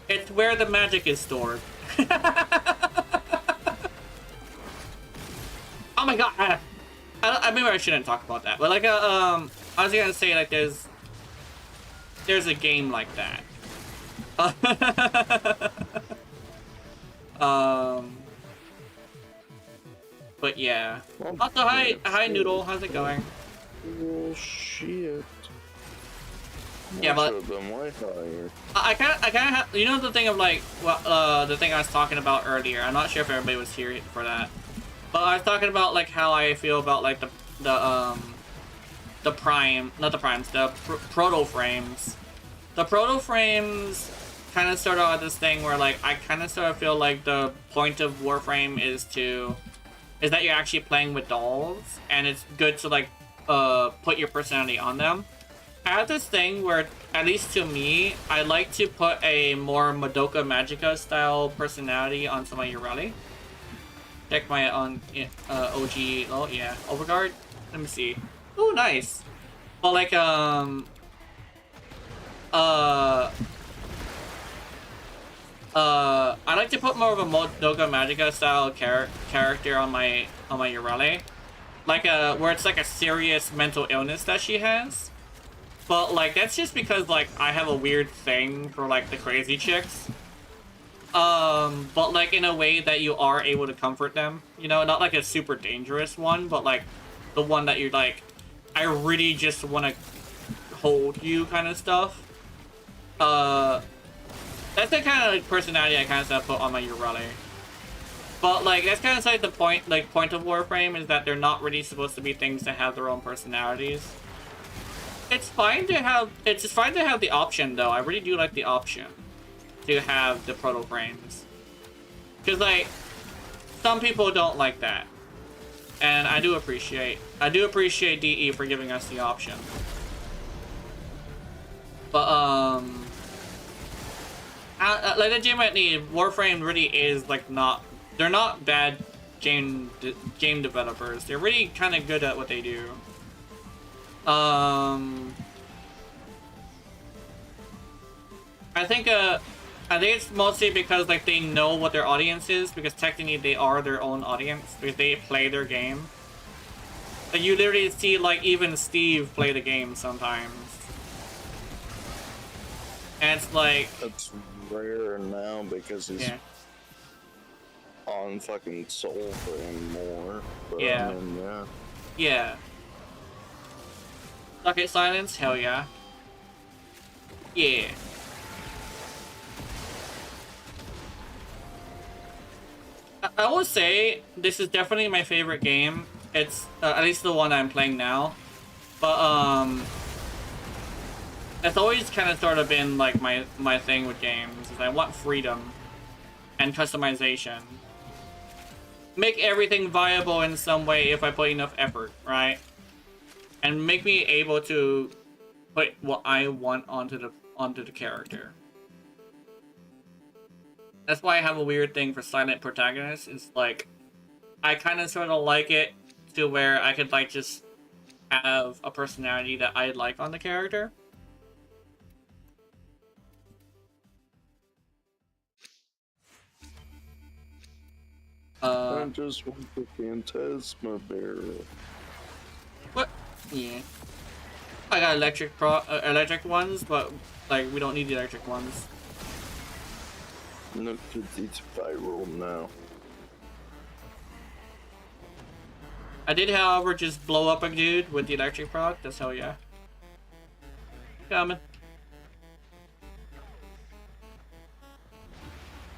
It's where the magic is stored. Oh my god! Maybe I shouldn't talk about that, but like I was gonna say like there's a game like that. But yeah. Also, hi Noodle, how's it going? Oh shit. Yeah, but I kind of have, you know, the thing of like, well, the thing I was talking about earlier. I'm not sure if everybody was here for that, but I was talking about like how I feel about like the proto frames. The proto frames kind of start out this thing where like I kind of sort of feel like the point of Warframe is that you're actually playing with dolls, and it's good to like put your personality on them. I have this thing where, at least to me, I like to put a more Madoka Magica style personality onto my Urelli. Check my OG. Oh yeah, Overguard. Let me see. Oh, nice. Well, like I like to put more of a Madoka Magica style character on my Urelli, like where it's like a serious mental illness that she has. But like that's just because like I have a weird thing for like the crazy chicks. But like in a way that you are able to comfort them, you know, not like a super dangerous one, but like the one that you're like, I really just want to hold you kind of stuff. That's the kind of like personality I kind of put on my Urelli. But like that's kind of like the point of Warframe is that they're not really supposed to be things that have their own personalities. It's fine to have the option though. I really do like the option to have the proto frames. Cause like some people don't like that. And I do appreciate DE for giving us the option. But like legitimately, Warframe really is like they're not bad game developers. They're really kind of good at what they do. I think it's mostly because like they know what their audience is, because technically they are their own audience because they play their game. Like you literally see like even Steve play the game sometimes. And it's like that's rare now because he's Yeah. on fucking Soulframe more. But Yeah. I mean, yeah. Yeah. Socket silence? Hell yeah. Yeah. I will say this is definitely my favorite game. It's at least the one I'm playing now. But it's always kind of sort of been like my thing with games is I want freedom and customization. Make everything viable in some way if I put enough effort, right? And make me able to put what I want onto the character. That's why I have a weird thing for silent protagonists. It's like I kind of sort of like it to where I could like just have a personality that I like on the character. I just want the Phantasma Barrel. What? Yeah. I got electric ones, but like we don't need the electric ones. Look at it's viral now. I did, however, just blow up a dude with the electric proc. That's hell yeah. Coming.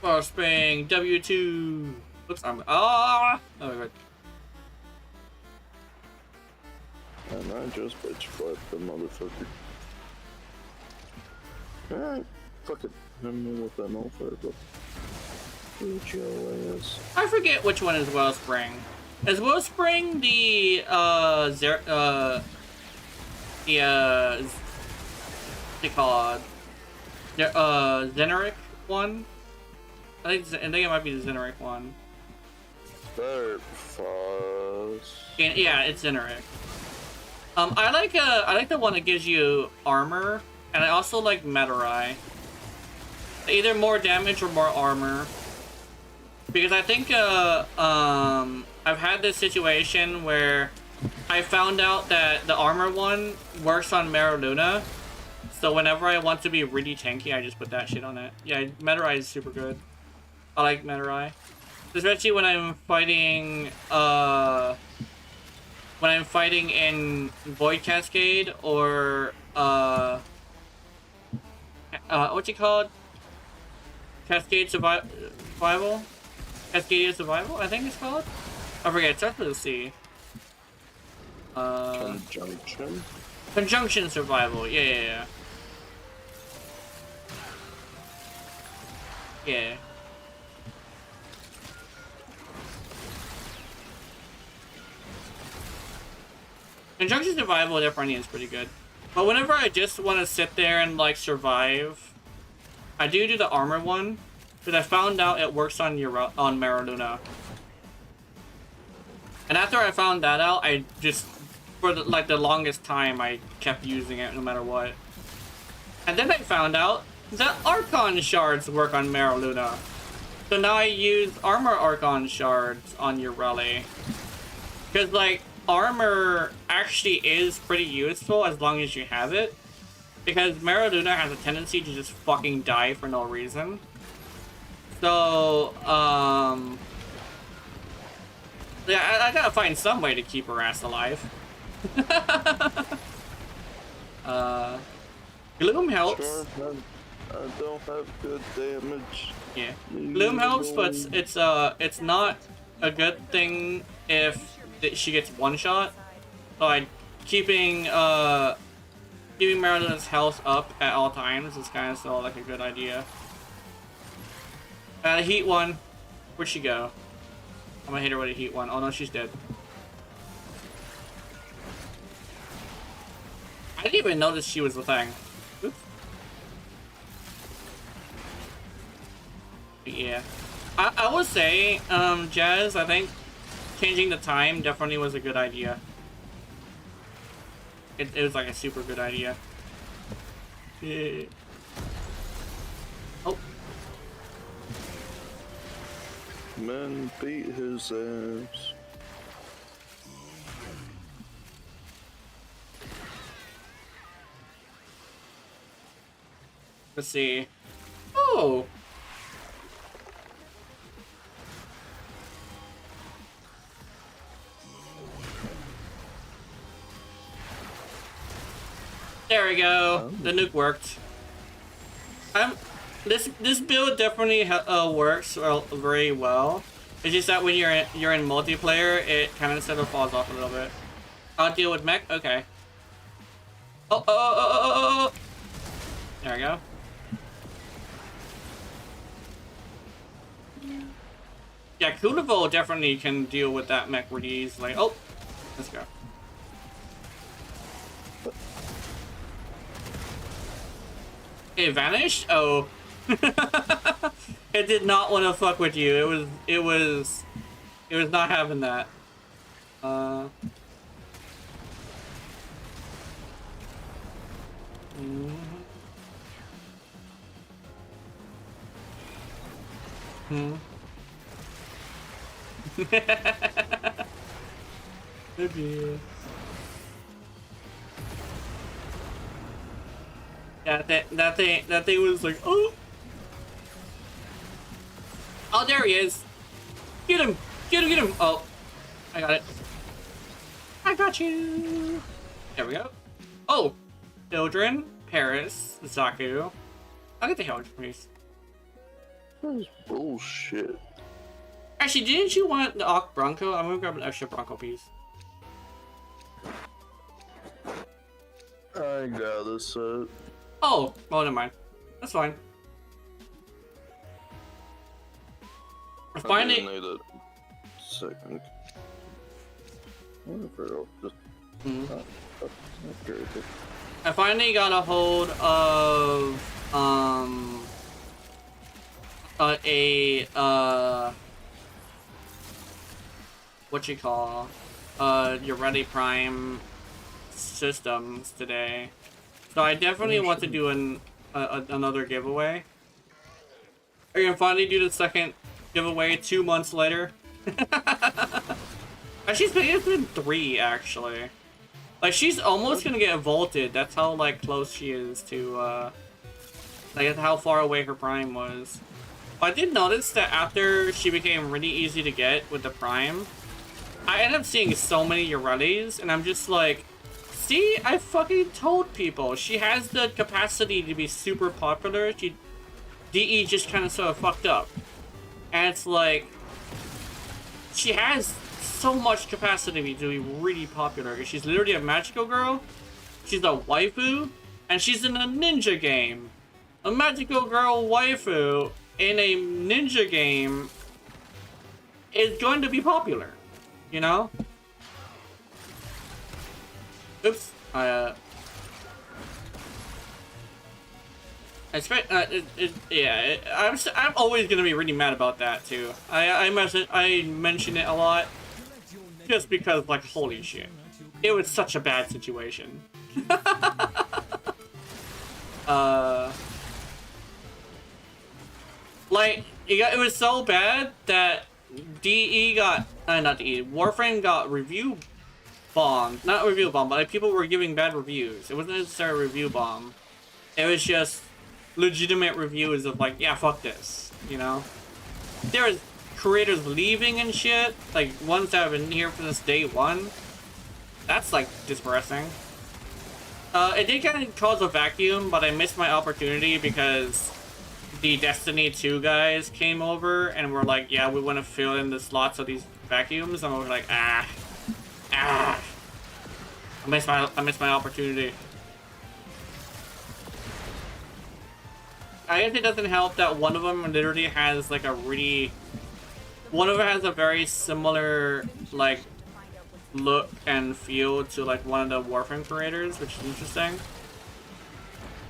Frost Spring W2. Oops, I'm oh good. And I just bitch flipped the motherfucker. Alright, fuck it. I don't know what that motherfucker but beat your ass. I forget which one is Wellspring. Is Wellspring the what's it called? Zeneric one? I think it might be the Zeneric one. Better fuzz. Yeah, it's Zeneric. I like the one that gives you armor, and I also like Metarai. Either more damage or more armor. Because I think I've had this situation where I found out that the armor one works on Maraluna. So whenever I want to be really tanky, I just put that shit on it. Yeah, Metarai is super good. I like Metarai. Especially when I'm fighting in Void Cascade or what's it called? Cascade Survival? Cascadia Survival, I think it's called? I forget, it starts with a C. Conjunction? Conjunction Survival, yeah. Yeah. Conjunction Survival definitely is pretty good. But whenever I just want to sit there and, like, survive, I do the armor one, because I found out it works on Maraluna. And after I found that out, I just, for the longest time, I kept using it no matter what. And then I found out that Archon Shards work on Maraluna. So now I use Armor Archon Shards on Ureli. Because, like, armor actually is pretty useful as long as you have it. Because Maraluna has a tendency to just fucking die for no reason. So, yeah, I gotta find some way to keep her ass alive. Gloom helps. Sure, I don't have good damage. Yeah, Gloom helps, but it's not a good thing if she gets one shot. So keeping Mariluna's health up at all times is kind of still like a good idea. Heat one. Where'd she go? I'm gonna hit her with a heat one. Oh no, she's dead. I didn't even notice she was the thing. Oops. But yeah. I would say, Jazz, I think changing the time definitely was a good idea. It was like a super good idea. Yeah. Oh. Man, beat his ass. Let's see. Oh. There we go. The nuke worked. This build definitely works very well. It's just that when you're in multiplayer, it kind of sort of falls off a little bit. I'll deal with mech. Okay. Oh. There we go. Yeah, Kunavel definitely can deal with that mech really easily. Oh, let's go. It vanished? Oh. It did not want to fuck with you. It was not having that. Maybe. Yeah, that thing was like, oh. Oh, there he is. Get him. Oh, I got it. I got you. There we go. Oh, Children, Paris, Zaku. I'll get the hell please. That's bullshit. Actually, didn't you want the Ock Bronco? I'm gonna grab an extra Bronco piece. I got this set. Oh, well, never mind. That's fine. I Finally, need a second. Whatever, I'll just... I finally got a hold of what you call your Ready Prime systems today. So I definitely want to do another giveaway. I can finally do the second giveaway 2 months later. Actually, it's been 3 actually. Like, she's almost gonna get vaulted. That's how like close she is to like how far away her prime was. But I did notice that after she became really easy to get with the prime, I ended up seeing so many Urelis, and I'm just like, see, I fucking told people she has the capacity to be super popular. DE just kind of sort of fucked up, and it's like she has so much capacity to be really popular. She's literally a magical girl. She's a waifu, and she's in a ninja game. A magical girl waifu in a ninja game is going to be popular, you know? Oops. I'm always gonna be really mad about that too. I mention it a lot, just because, like, holy shit, it was such a bad situation. Like, it was so bad that DE got, not DE, Warframe got review bombed. Not review bomb, but like, people were giving bad reviews. It wasn't necessarily a review bomb. It was just legitimate reviews of like, yeah, fuck this, you know? There was creators leaving and shit, like ones that have been here since day one. That's like depressing. It did kind of cause a vacuum, but I missed my opportunity because the Destiny 2 guys came over and were like, yeah, we want to fill in the slots of these vacuums, and I was like, I missed my opportunity. I guess it doesn't help that one of them literally has like a very similar like look and feel to like one of the Warframe creators, which is interesting.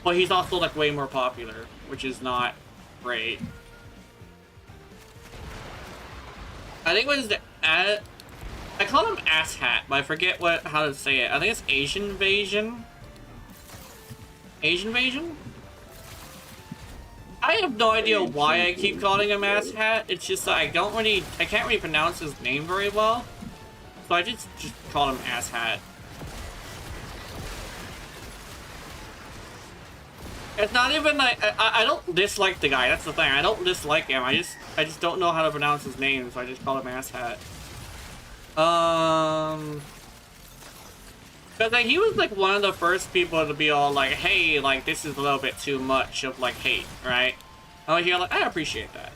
But he's also like way more popular, which is not great. I think it was I call him Ass Hat, but I forget how to say it. I think it's Asian Invasion. Asian Invasion? I have no idea why I keep calling him Ass Hat. It's just that I can't really pronounce his name very well. So I just call him Ass Hat. It's not even like I don't dislike the guy. That's the thing. I don't dislike him. I just don't know how to pronounce his name, so I just call him Asshat. Because like, he was like one of the first people to be all like, hey, like this is a little bit too much of like hate, right? I was here like, I appreciate that.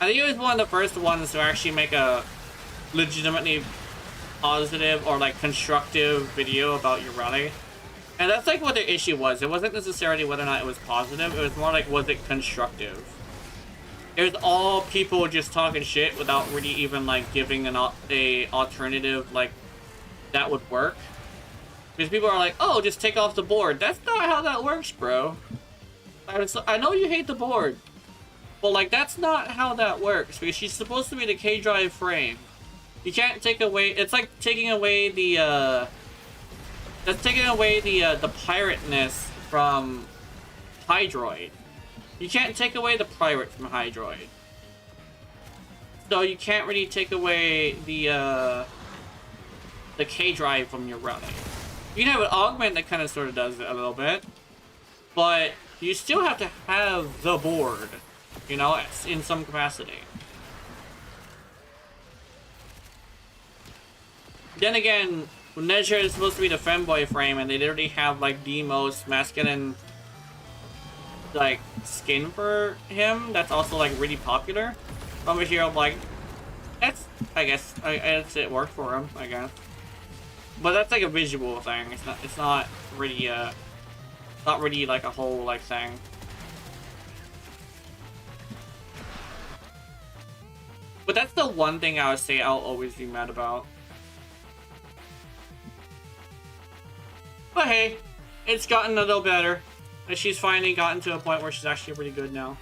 I think he was one of the first ones to actually make a legitimately positive or like constructive video about Urali. And that's like what the issue was. It wasn't necessarily whether or not it was positive. It was more like, was it constructive? It was all people just talking shit without really even like giving a alternative like that would work. Because people are like, oh, just take off the board. That's not how that works, bro. I know you hate the board, but like that's not how that works. Because she's supposed to be the K-drive frame. You can't take away. It's like taking away the. That's taking away the pirateness from Hydroid. You can't take away the pirate from Hydroid. So you can't really take away the K-drive from your running. You can have an augment that kind of sort of does it a little bit, but you still have to have the board, you know, in some capacity. Then again, Nezha is supposed to be the femboy frame, and they literally have like the most masculine like skin for him. That's also like really popular. Over here, I'm like, that's I guess it worked for him, I guess. But that's like a visual thing. It's not really like a whole like thing. But that's the one thing I would say I'll always be mad about. But hey, it's gotten a little better. And she's finally gotten to a point where she's actually pretty good now.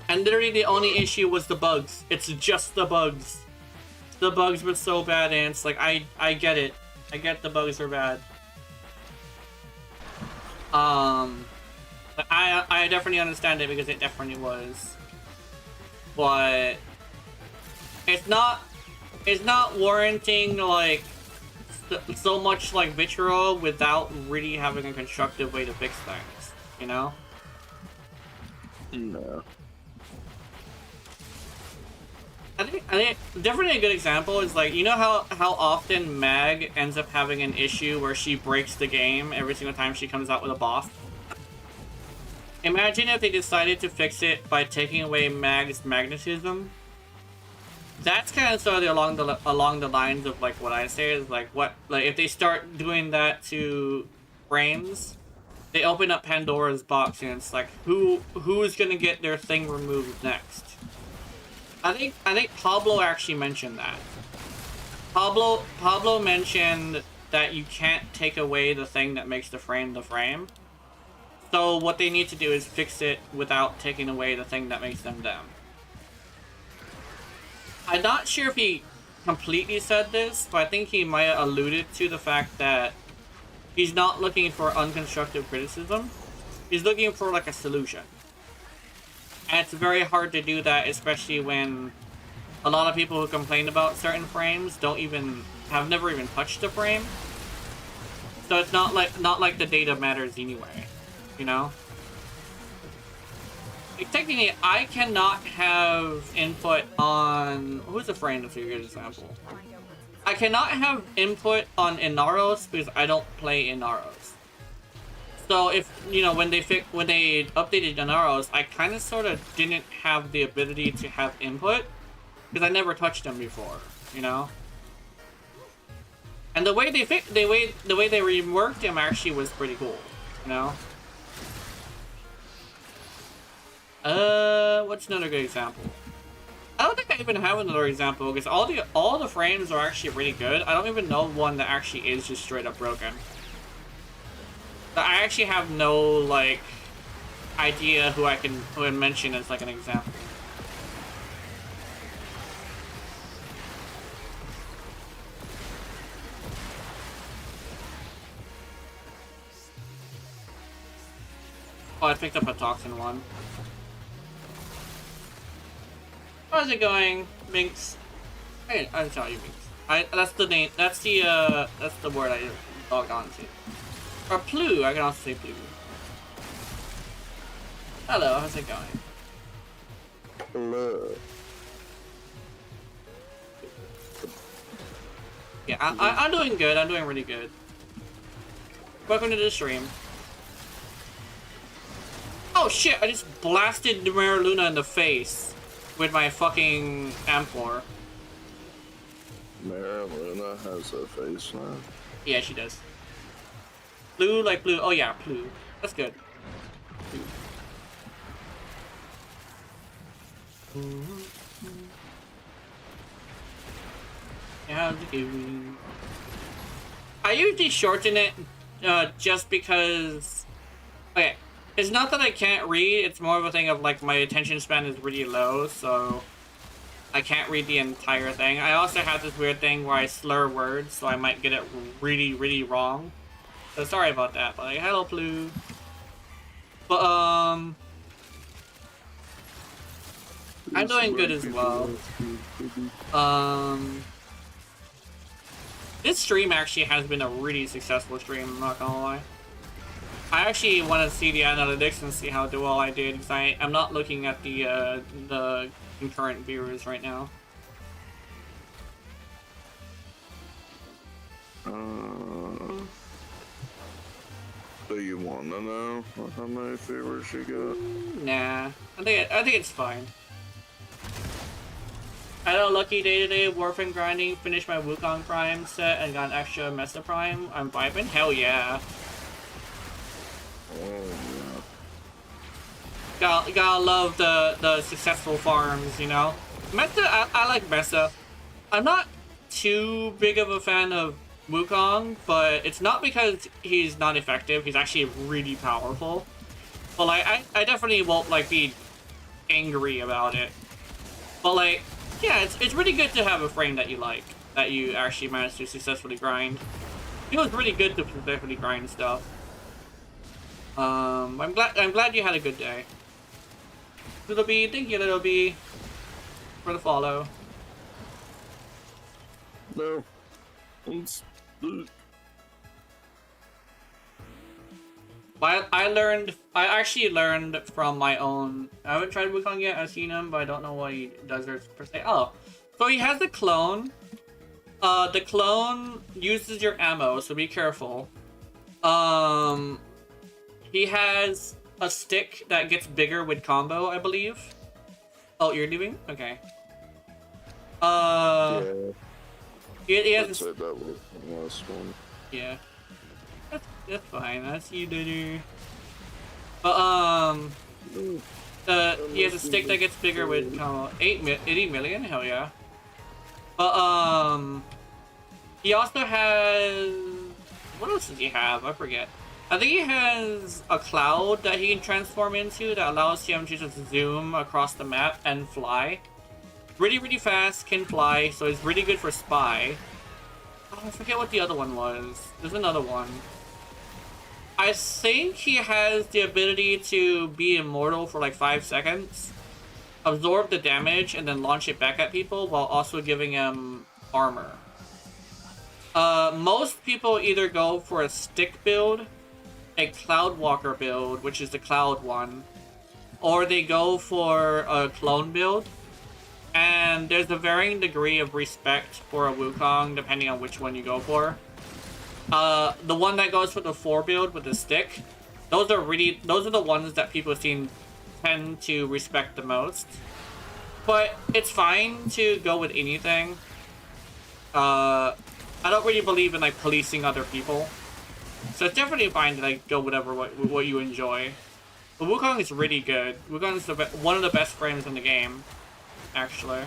And literally the only issue was the bugs. It's just the bugs. The bugs were so bad, and it's like, I get it. I get the bugs are bad. But I definitely understand it because it definitely was. But it's not warranting like so much like vitriol without really having a constructive way to fix things, you know? No. I think definitely a good example is like, you know how often Mag ends up having an issue where she breaks the game every single time she comes out with a boss? Imagine if they decided to fix it by taking away Mag's magnetism. That's kind of sort of along the lines of like what I say is like if they start doing that to frames, they open up Pandora's box and it's like who's gonna get their thing removed next? I think Pablo actually mentioned that. Pablo mentioned that you can't take away the thing that makes the frame the frame. So what they need to do is fix it without taking away the thing that makes them them. I'm not sure if he completely said this, but I think he might have alluded to the fact that he's not looking for unconstructive criticism. He's looking for like a solution. And it's very hard to do that, especially when a lot of people who complain about certain frames have never even touched the frame. So it's not like the data matters anyway, you know? Like, technically, I cannot have input on... Who's a frame that's a good example? I cannot have input on Inaros because I don't play Inaros. So if, you know, when they updated Inaros, I kind of sort of didn't have the ability to have input because I never touched them before, you know? And the way they reworked them actually was pretty cool, you know? What's another good example? I don't think I even have another example because all the frames are actually really good. I don't even know one that actually is just straight up broken. I actually have no like idea who I mention as like an example. Oh, I picked up a toxin one. How's it going, Minx? Hey, I saw you, Minx. That's the name. That's the word I logged on to. Or Plu. I can also say Plu. Hello. How's it going? Hello. Yeah, I'm doing good. I'm doing really good. Welcome to the stream. Oh shit! I just blasted Numera Luna in the face with my fucking Amplor. Mara Luna has a face now. Yeah, she does. Blue like blue. Oh yeah, blue. That's good. Blue. How's it going? I usually shorten it just because. Okay, it's not that I can't read. It's more of a thing of like my attention span is really low, so I can't read the entire thing. I also have this weird thing where I slur words, so I might get it really, really wrong. So sorry about that. But like, hello, Blue. But I'm doing good as well. This stream actually has been a really successful stream, I'm not gonna lie. I actually want to see the analytics and see how well I did, because I'm not looking at the concurrent viewers right now. Do you want to know how many viewers you got? Nah, I think it's fine. I had a lucky day today, Warframe grinding, finished my Wukong Prime set, and got an extra Mesa Prime. I'm vibing? Hell yeah. Oh, Gotta love the successful farms, you know? Mesa, I like Mesa. I'm not too big of a fan of Wukong, but it's not because he's not effective, he's actually really powerful. But like, I definitely won't like be angry about it. But like, yeah, it's really good to have a frame that you like, that you actually managed to successfully grind. It was really good to successfully grind stuff. I'm glad you had a good day. Little B, thank you, Little B, for the follow. no. I actually learned from my own. I haven't tried Wukong yet. I've seen him, but I don't know what he does there per se. Oh, so he has the clone. The clone uses your ammo, so be careful. He has a stick that gets bigger with combo, I believe. Oh, you're leaving? Okay. Yeah. He has. I'd say that was the last one. Yeah. That's fine. That's you, dude. But he has a stick that gets bigger with 80 million. Hell yeah. But he also has, what else does he have? I forget. I think he has a cloud that he can transform into that allows him to just zoom across the map and fly. Really, really fast, can fly, so it's really good for spy. Oh, I forget what the other one was. There's another one. I think he has the ability to be immortal for like 5 seconds, absorb the damage, and then launch it back at people while also giving him armor. Most people either go for a stick build, a Cloud Walker build, which is the Cloud one, or they go for a clone build. And there's a varying degree of respect for a Wukong depending on which one you go for. The one that goes for the 4 build with the stick, those are the ones that people tend to respect the most. But it's fine to go with anything. I don't really believe in like policing other people, so it's definitely fine to like go whatever what you enjoy. But Wukong is really good. Wukong is one of the best frames in the game, actually.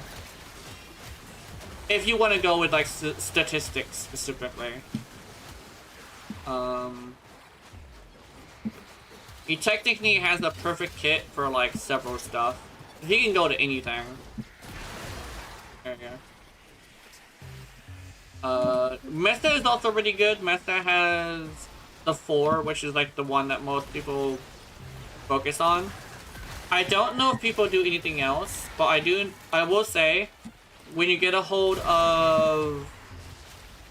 If you want to go with like statistics specifically. He technically has the perfect kit for like several stuff. He can go to anything. There you go. Mesa is also really good. Mesa has the 4, which is like the one that most people focus on. I don't know if people do anything else, but I will say, when you get a hold of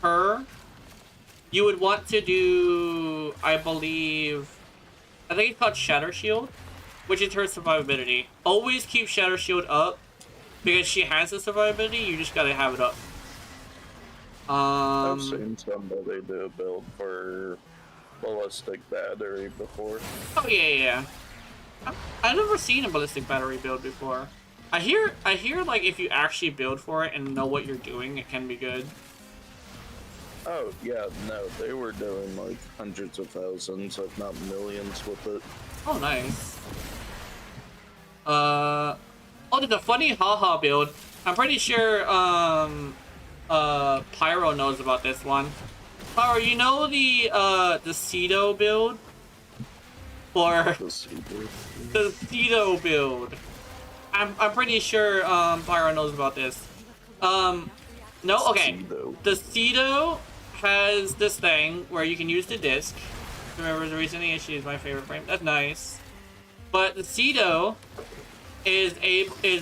her, you would want to do, I believe, I think it's called Shatter Shield, which is her survivability. Always keep Shatter Shield up, because she has the survivability, you just gotta have it up. I've seen somebody do a build for ballistic battery before. Oh yeah. I've never seen a ballistic battery build before. I hear like if you actually build for it and know what you're doing, it can be good. Oh yeah, no, they were doing like hundreds of thousands, if not millions, with it. Oh nice. Oh, there's a funny haha build. I'm pretty sure Pyro knows about this one. Pyro, you know the Cedo build? Or the Cedo build. I'm pretty sure Pyro knows about this. No, okay. The Cedo has this thing where you can use the disc. Remember the recent issue is my favorite frame. That's nice. But the Cedo is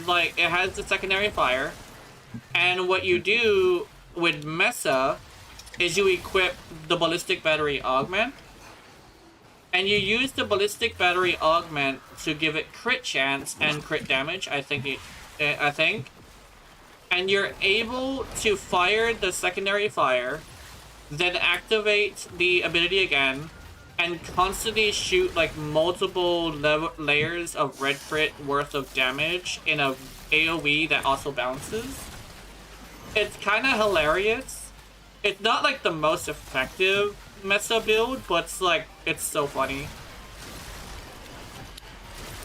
like it has the secondary fire, and what you do with Mesa is you equip the ballistic battery augment, and you use the ballistic battery augment to give it crit chance and crit damage. I think, and you're able to fire the secondary fire, then activate the ability again, and constantly shoot like multiple layers of red crit worth of damage in a AoE that also bounces. It's kind of hilarious. It's not like the most effective Mesa build, but it's so funny.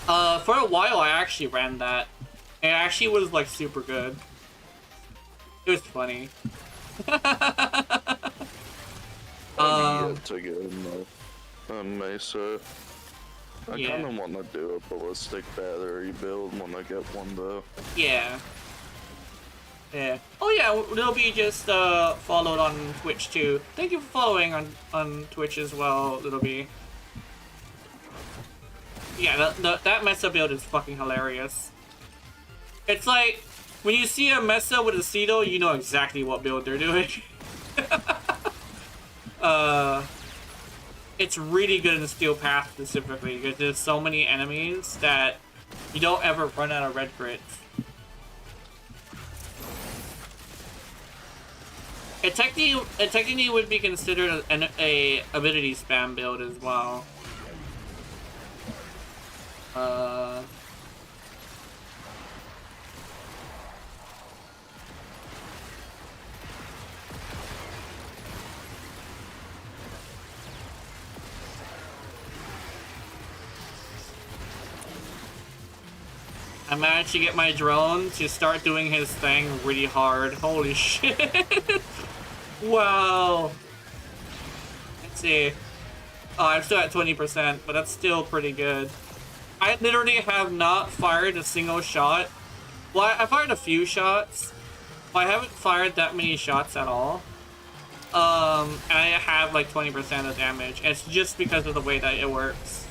For a while I actually ran that. It actually was like super good. It was funny. To get in the Mesa. I Yeah. kind of want to do a ballistic battery build when I get one though. Yeah. Yeah. Oh yeah, it'll be just followed on Twitch too. Thank you for following on Twitch as well, Little B. Yeah, that Mesa build is fucking hilarious. It's like, when you see a Mesa with a Cedo, you know exactly what build they're doing. It's really good in Steel Path specifically, because there's so many enemies that you don't ever run out of red crits. It technically would be considered a ability spam build as well. I managed to get my drone to start doing his thing really hard. Holy shit. Wow. Let's see. Oh, I'm still at 20%, but that's still pretty good. I literally have not fired a single shot. Well, I fired a few shots, but I haven't fired that many shots at all. And I have like 20% of damage. And it's just because of the way that it works.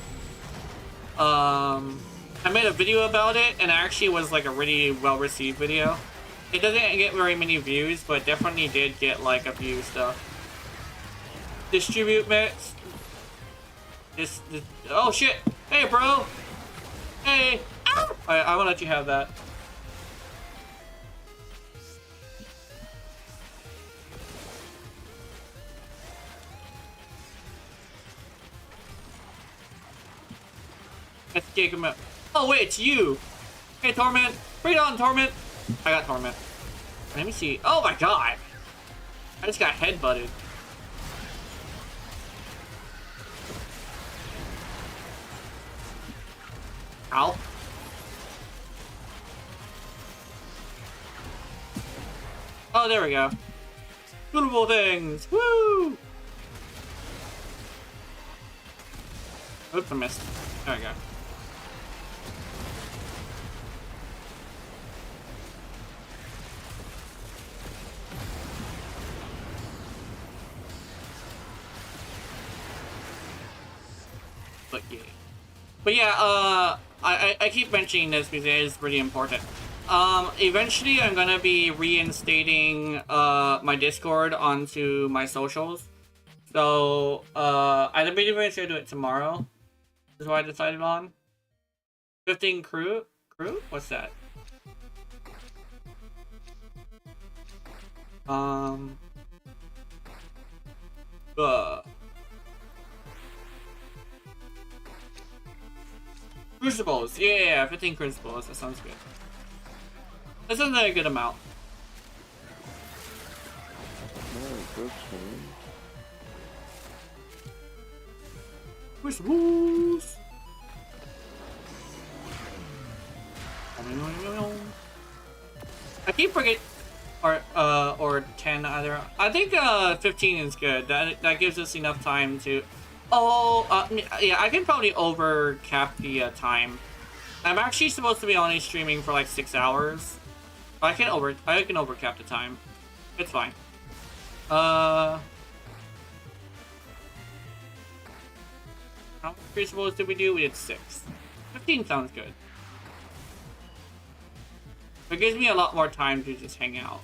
I made a video about it, and it actually was like a really well-received video. It doesn't get very many views, but definitely did get like a few stuff. Distribute mix. This oh shit! Hey, bro! Hey! Ow! Alright, I'm gonna let you have that. Let's take him out. Oh wait, it's you! Hey, Torment! Bring it on, Torment! I got Torment. Let me see. Oh my god! I just got headbutted. Ow. Oh, there we go. Beautiful things! Woo! Oops, I missed. There we go. But yeah, I keep mentioning this because it is pretty important. Eventually I'm gonna be reinstating my Discord onto my socials. So I debated if I should do it tomorrow. Is what I decided on. 15 crew? What's that? Crucibles. Yeah, 15 crucibles. That sounds good. That sounds like a good amount. Crucibles. I keep forgetting, or 10 either. I think 15 is good. That gives us enough time to. Yeah, I can probably overcap the time. I'm actually supposed to be only streaming for like 6 hours. I can overcap the time. It's fine. How many crucibles did we do? We did 6. 15 sounds good. It gives me a lot more time to just hang out.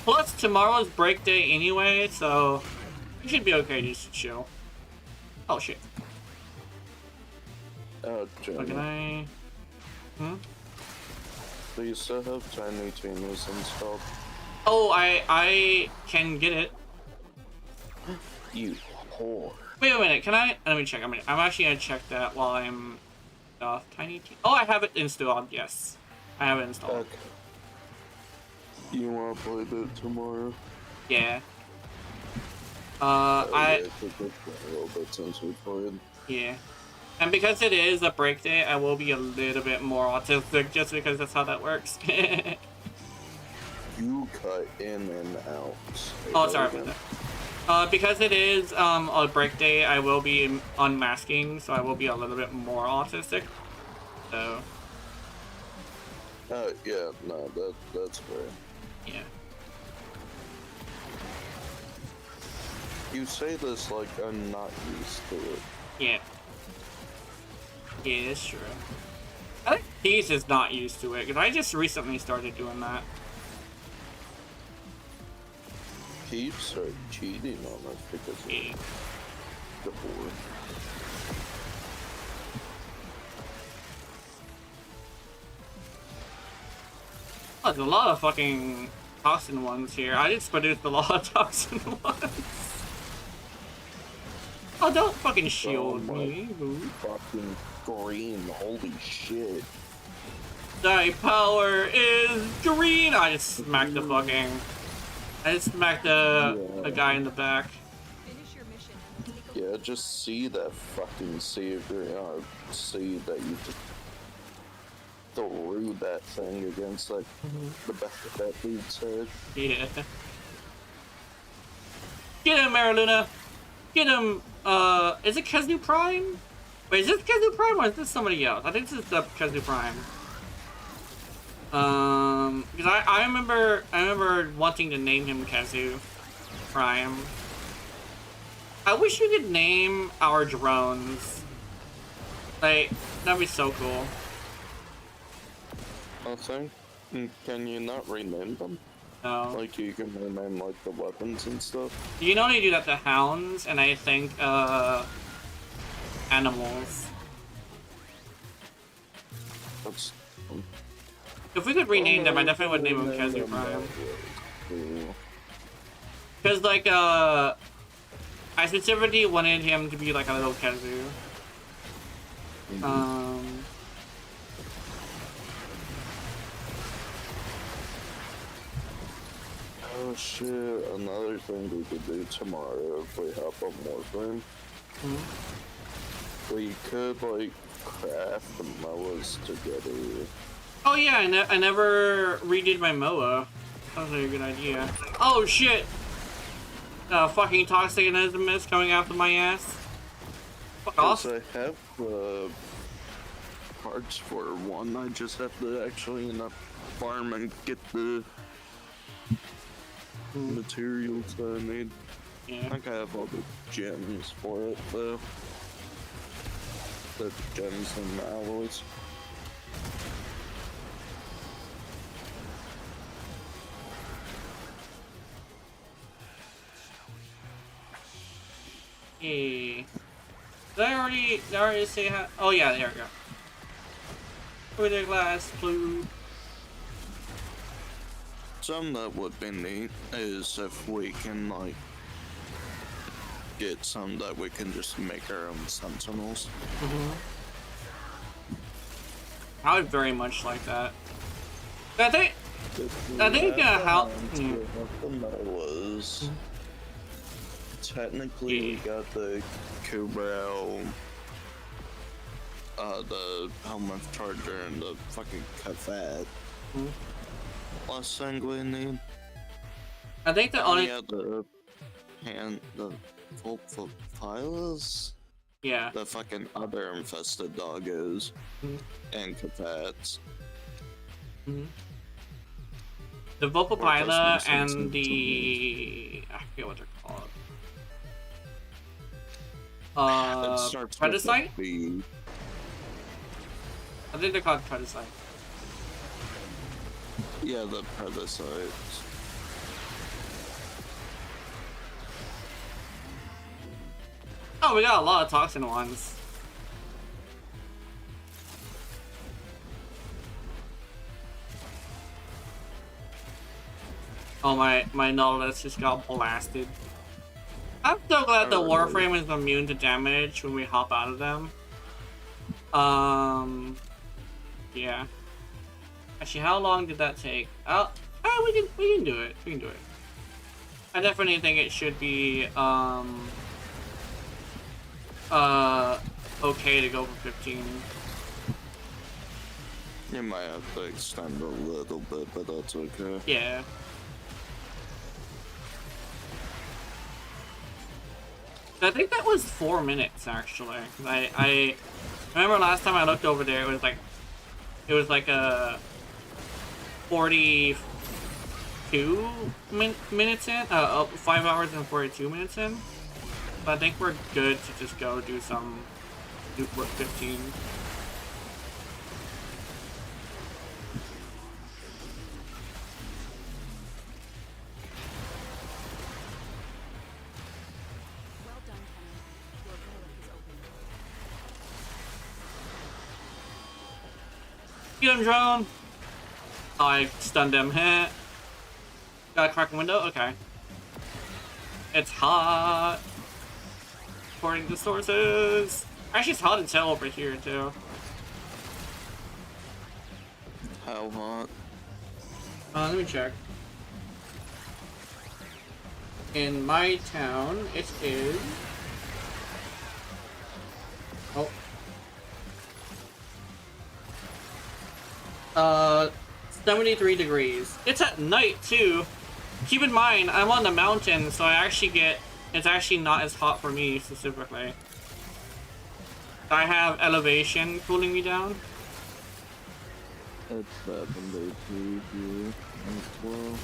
Plus, tomorrow's break day anyway, so it should be okay just to chill. Oh shit. Oh, Jenny. What can I? Do you still have Tiny Tina's installed? Oh, I can get it. You whore. Wait a minute, can I? Let me check. I'm actually gonna check that while I'm off. Tiny Tina. Oh, I have it installed. Yes, I have it installed. Okay. You wanna play that tomorrow? Yeah. Yeah, it took a little bit since we played. Yeah. And because it is a break day, I will be a little bit more autistic just because that's how that works. You cut in and out. Oh, sorry about that. Because it is a break day, I will be unmasking, so I will be a little bit more autistic. So. Yeah, no, that's fair. Yeah. You say this like I'm not used to it. Yeah. Yeah, it's true. I think Peace is not used to it, because I just recently started doing that. Peeps are cheating on us because of the board. Oh, there's a lot of fucking toxin ones here. I just produced a lot of toxin ones. Oh, don't fucking shield me. Fucking green, holy shit. Thy power is green! I just smacked the fucking... I just smacked the guy in the back. Finish your mission and we'll take a Yeah, just see that fucking savior, see that you just threw that thing against like the back of that dude's head. Yeah. Get him, Mariluna! Get him, is it Kesnu Prime? Wait, is this Kesnu Prime or is this somebody else? I think this is the Kesnu Prime. Because I remember wanting to name him Kesnu Prime. I wish we could name our drones. Like, that'd be so cool. I think, can you not rename them? No. Like you can rename like the weapons and stuff? You can only do that to hounds, and I think, animals. That's... If we could rename them, I definitely would name them Kesnu Prime. Because, like, I specifically wanted him to be like a little Kesnu. Oh shit, another thing we could do tomorrow if we hop on Warframe. We could, like, craft the MOAs together. Oh yeah, I never redid my MOA. That was a good idea. Oh shit! Fucking toxic anism coming after my ass. Fuck off. I have the parts for one, I just have to actually farm and get the materials that I need. Yeah. I think I have all the gems for it though. The gems and alloys. Hey. Did I already say how? Oh yeah, there we go. With a glass blue. Something that would be neat is if we can like get some that we can just make our own sentinels. I would very much like that. I think how was technically we got the Kubrel, the helmet charger, and the fucking Kafat. Last thing we need. I think the only the Volphilas? yeah. The fucking other infested doggos and Kafats. The Volpapila and the I forget what they're called. Predacite? I think they're called Predacite. Yeah, the Predicites. Oh, we got a lot of toxin ones. Oh, my Nautilus just got blasted. I'm so glad the Warframe is immune to damage when we hop out of them. Yeah. Actually, how long did that take? Oh, we can do it. We can do it. I definitely think it should be okay to go for 15. You might have to extend a little bit, but that's okay. Yeah. I think that was 4 minutes actually. I remember last time I looked over there, it was like a 42 minutes in, 5 hours and 42 minutes in. But I think we're good to just go do work 15. Well done, Kenny. Your relic is open. Get him, drone! I stunned him. Hit. Got a crack window? Okay. It's hot. According to sources. Actually, it's hot as hell over here, too. How hot? Let me check. In my town, it is... Oh. 73 degrees. It's at night, too. Keep in mind, I'm on the mountain, so I actually get... It's actually not as hot for me, specifically. I have elevation cooling me down. It's 72 here as well.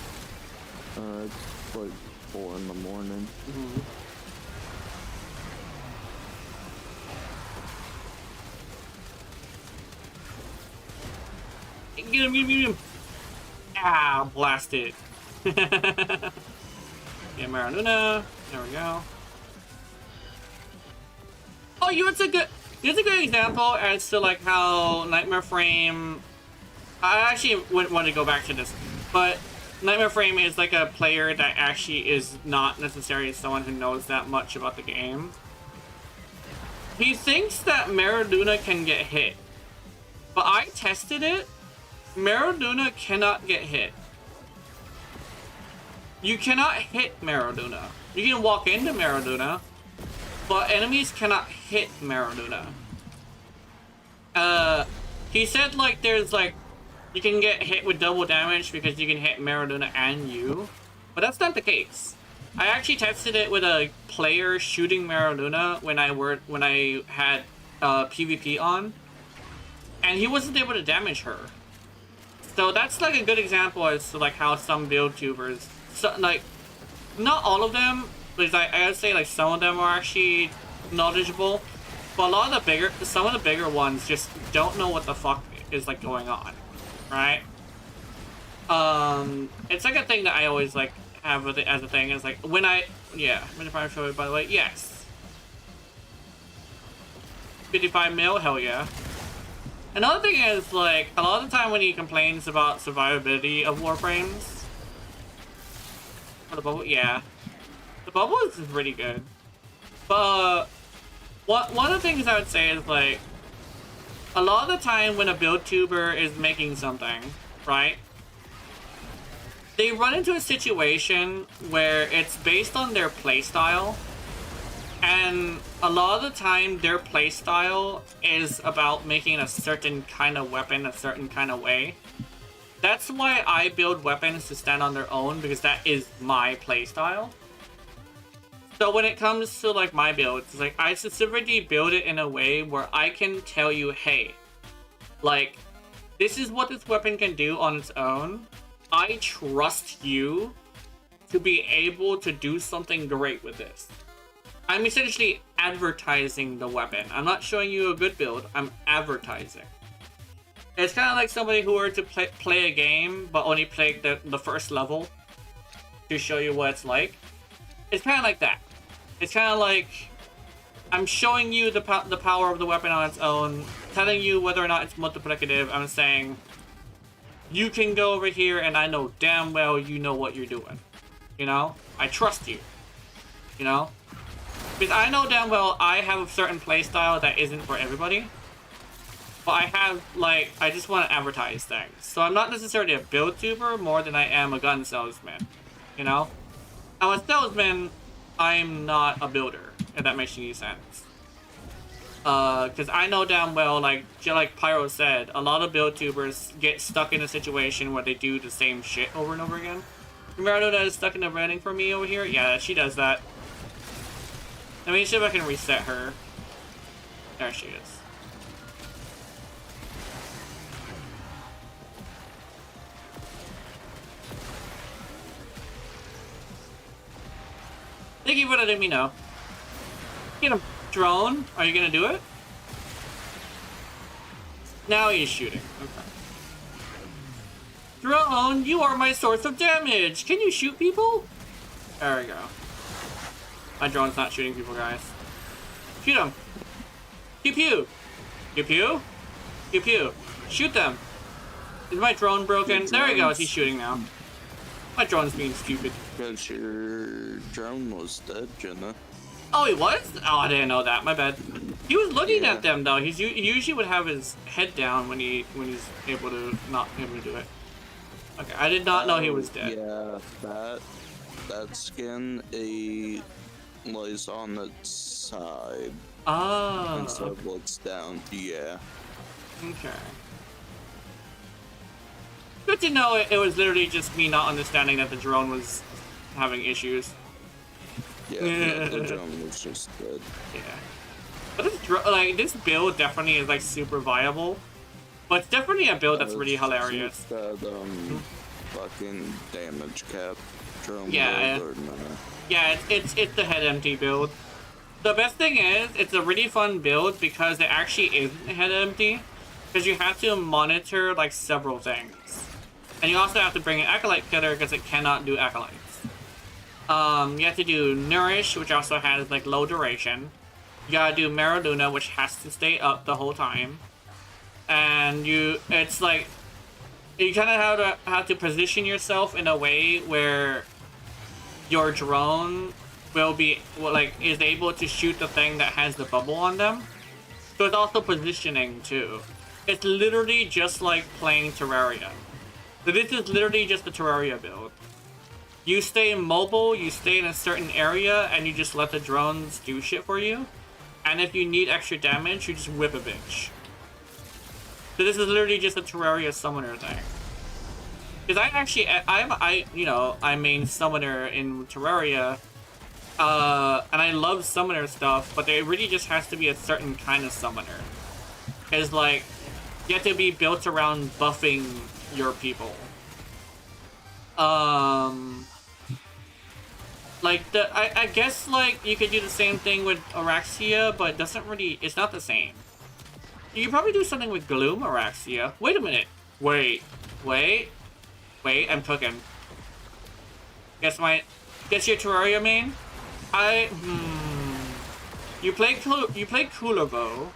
It's like 4 in the morning. Get him, get him, get him! Ah, blasted. Yeah, Mariluna. There we go. Oh, it's a good example as to like how Nightmare Frame. I actually wouldn't want to go back to this, but Nightmare Frame is like a player that actually is not necessarily someone who knows that much about the game. He thinks that Mariluna can get hit, but I tested it. Mariluna cannot get hit. You cannot hit Mariluna. You can walk into Mariluna, but enemies cannot hit Mariluna. He said like there's like you can get hit with double damage because you can hit Mariluna and you, but that's not the case. I actually tested it with a player shooting Mariluna when I had PvP on, and he wasn't able to damage her. So that's like a good example as to like how some build tubers, so, like, not all of them, because I would say like some of them are actually knowledgeable, but some of the bigger ones just don't know what the fuck is like going on, right? It's like a thing that I always like have with it as a thing is like when I probably show it by the way, yes. 55 mil, hell yeah. Another thing is, like, a lot of the time when he complains about survivability of Warframes, for the bubble, yeah. The bubble is pretty good. But, one of the things I would say is, like, a lot of the time when a build tuber is making something, right? They run into a situation where it's based on their playstyle. And a lot of the time, their playstyle is about making a certain kind of weapon a certain kind of way. That's why I build weapons to stand on their own, because that is my playstyle. So when it comes to like my builds, it's like I specifically build it in a way where I can tell you, hey, like, this is what this weapon can do on its own. I trust you to be able to do something great with this. I'm essentially advertising the weapon. I'm not showing you a good build, I'm advertising. It's kind of like somebody who were to play a game, but only play the first level to show you what it's like. It's kind of like that. It's kind of like, I'm showing you the power of the weapon on its own, telling you whether or not it's multiplicative. I'm saying, you can go over here and I know damn well you know what you're doing. You know? I trust you. You know? Because I know damn well I have a certain playstyle that isn't for everybody. But I have, like, I just want to advertise things. So I'm not necessarily a build tuber more than I am a gun salesman. You know? I'm a salesman, I'm not a builder, if that makes any sense. Because I know damn well, like Pyro said, a lot of build tubers get stuck in a situation where they do the same shit over and over again. Remember that is stuck in the running for me over here? Yeah, she does that. Let me see if I can reset her. There she is. Thank you for letting me know. Get him, drone. Are you gonna do it? Now he's shooting. Okay. Drone, you are my source of damage. Can you shoot people? There we go. My drone's not shooting people, guys. Shoot them. Pew pew. Pew pew. Pew pew. Shoot them. Is my drone broken? There he goes. He's shooting now. My drone's being stupid. Because your drone was dead, Jenna. Oh, he was? Oh, I didn't know that. My bad. He was looking at them though. He usually would have his head down when he's able to not able to do it. Okay, I did not know he was dead. Yeah, that skin lays on its side. Oh. Instead of what's down. Yeah. Okay. Good to know it was literally just me not understanding that the drone was having issues. Yeah, the drone was just dead. Yeah. But this build definitely is like super viable. But it's definitely a build that's really hilarious. That fucking damage cap drone. Yeah. Build, or no? Yeah, it's the head empty build. The best thing is, it's a really fun build because it actually isn't head empty. Because you have to monitor like several things. And you also have to bring an Acolyte Killer because it cannot do Acolytes. You have to do Nourish, which also has like low duration. You gotta do Maraluna, which has to stay up the whole time. And it's like, you kind of have to position yourself in a way where your drone is able to shoot the thing that has the bubble on them. So it's also positioning too. It's literally just like playing Terraria. So this is literally just a Terraria build. You stay mobile, you stay in a certain area, and you just let the drones do shit for you. And if you need extra damage, you just whip a bitch. So this is literally just a Terraria summoner thing. Because I main summoner in Terraria, and I love summoner stuff, but it really just has to be a certain kind of summoner. Because, like, you have to be built around buffing your people. I guess, like, you could do the same thing with Araxia, but it's not the same. You could probably do something with Gloom Araxia. Wait a minute. Wait, I'm cooking. Guess your Terraria main? You play Kulavo,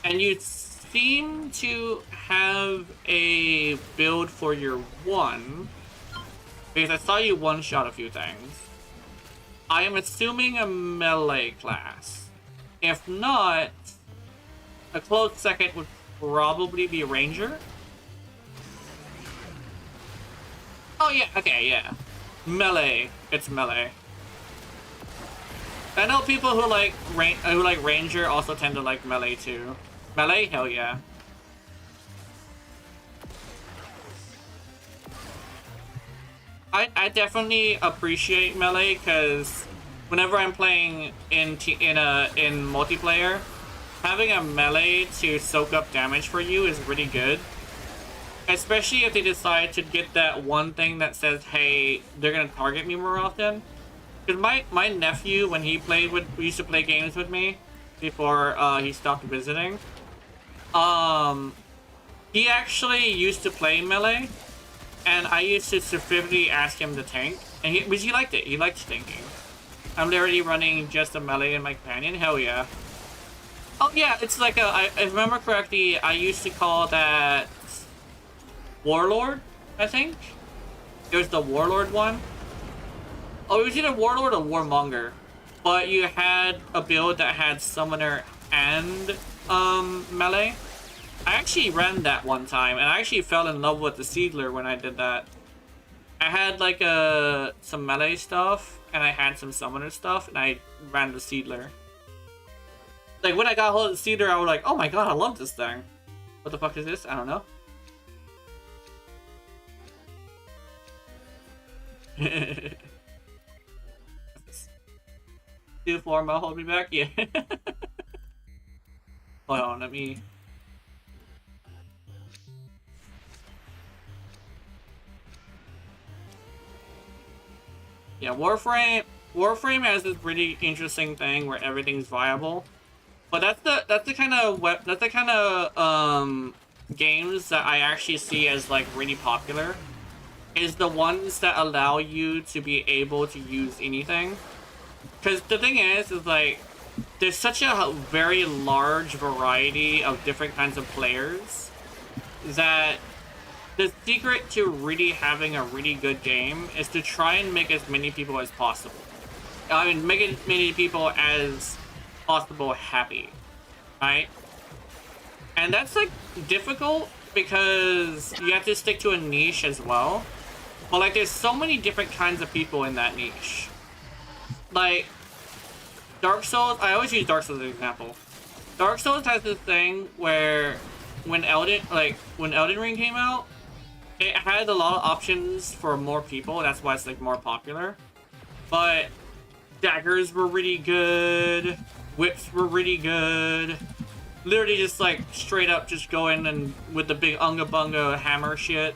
And you seem to have a build for your one, because I saw you one-shot a few things. I am assuming a melee class. If not, a close second would probably be a ranger. Oh yeah, okay, yeah. Melee. It's melee. I know people who like ranger also tend to like melee too. Melee? Hell yeah. I definitely appreciate melee because whenever I'm playing in multiplayer, having a melee to soak up damage for you is really good. Especially if they decide to get that one thing that says, hey, they're gonna target me more often. Because my nephew, when he used to play games with me before he stopped visiting, he actually used to play melee, and I used to specifically ask him to tank, and he liked it. He liked tanking. I'm literally running just a melee in my companion. Hell yeah. Oh yeah, it's like I remember correctly, I used to call that Warlord, I think. It was the Warlord one. Oh, it was either Warlord or Warmonger. But you had a build that had Summoner and melee. I actually ran that one time, and I actually fell in love with the Siedler when I did that. I had like some melee stuff, and I had some Summoner stuff, and I ran the Siedler. Like, when I got hold of the Siedler, I was like, oh my god, I love this thing. What the fuck is this? I don't know. Two forma hold me back? Yeah. Hold on, let me... Yeah, Warframe has this really interesting thing where everything's viable. But that's the kind of games that I actually see as like really popular. Is the ones that allow you to be able to use anything. Because the thing is like, there's such a very large variety of different kinds of players that the secret to really having a really good game is to try and make as many people as possible. I mean, make as many people as possible happy, right? And that's like difficult because you have to stick to a niche as well. But like, there's so many different kinds of people in that niche. Like, Dark Souls, I always use Dark Souls as an example. Dark Souls has this thing where when Elden Ring came out, it had a lot of options for more people, that's why it's like more popular. But daggers were really good, whips were really good. Literally just like straight up just go in and with the big unga bunga hammer shit.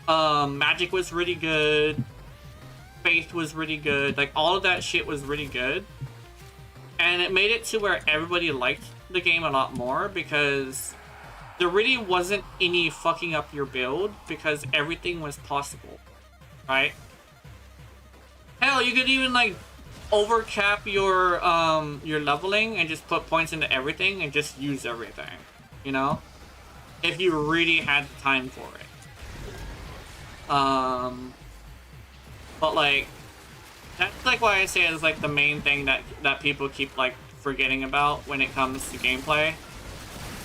Magic was really good. Faith was really good. Like, all of that shit was really good. And it made it to where everybody liked the game a lot more because there really wasn't any fucking up your build because everything was possible, right? Hell, you could even like overcap your leveling and just put points into everything and just use everything, you know? If you really had the time for it. But like, that's like why I say it's like the main thing that people keep like forgetting about when it comes to gameplay.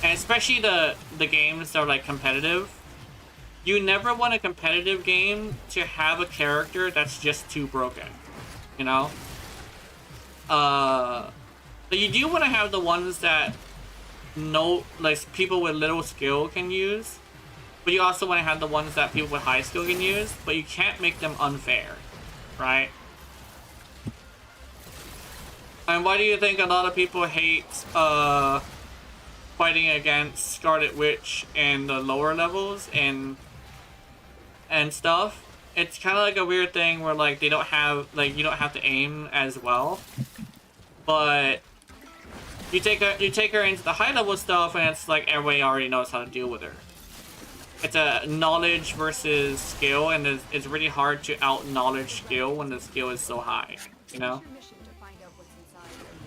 And especially the games that are like competitive. You never want a competitive game to have a character that's just too broken, you know? But you do want to have the ones that people with little skill can use. But you also want to have the ones that people with high skill can use, but you can't make them unfair, right? And why do you think a lot of people hate fighting against Scarlet Witch in the lower levels and stuff? It's kind of like a weird thing where like they don't have like, you don't have to aim as well, but you take her into the high level stuff and it's like everybody already knows how to deal with her. It's a knowledge versus skill, and it's really hard to out-knowledge skill when the skill is so high, you know?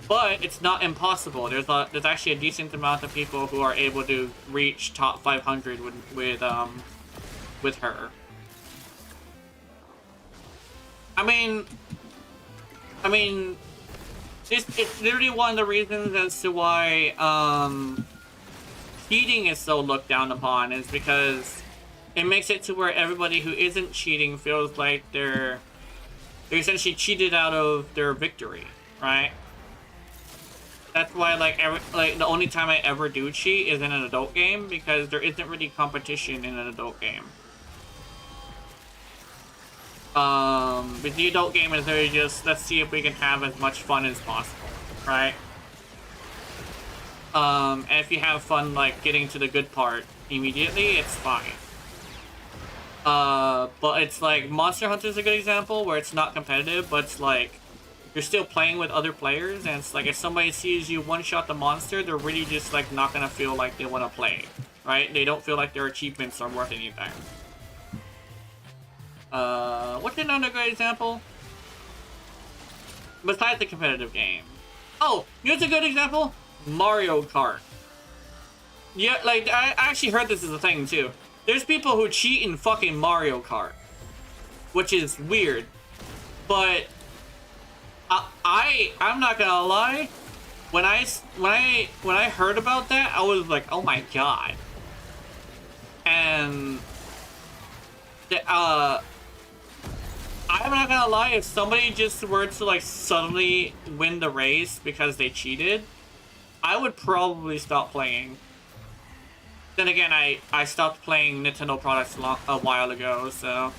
But it's not impossible. There's actually a decent amount of people who are able to reach top 500 with her. I mean, it's literally one of the reasons as to why cheating is so looked down upon, is because it makes it to where everybody who isn't cheating feels like they're essentially cheated out of their victory, right? That's why, like, the only time I ever do cheat is in an adult game, because there isn't really competition in an adult game. But the adult game is really just, let's see if we can have as much fun as possible, right? And if you have fun, like, getting to the good part immediately, it's fine. But it's like, Monster Hunter is a good example, where it's not competitive, but it's like, you're still playing with other players, and it's like, if somebody sees you one-shot the monster, they're really just, like, not gonna feel like they want to play, right? They don't feel like their achievements are worth anything. What's another good example? Besides the competitive game. Oh, you know what's a good example? Mario Kart. Yeah, like, I actually heard this is a thing, too. There's people who cheat in fucking Mario Kart. Which is weird. But I'm not gonna lie. When I heard about that, I was like, oh my god. And I'm not gonna lie, if somebody just were to, like, suddenly win the race because they cheated, I would probably stop playing. Then again, I stopped playing Nintendo products a while ago, so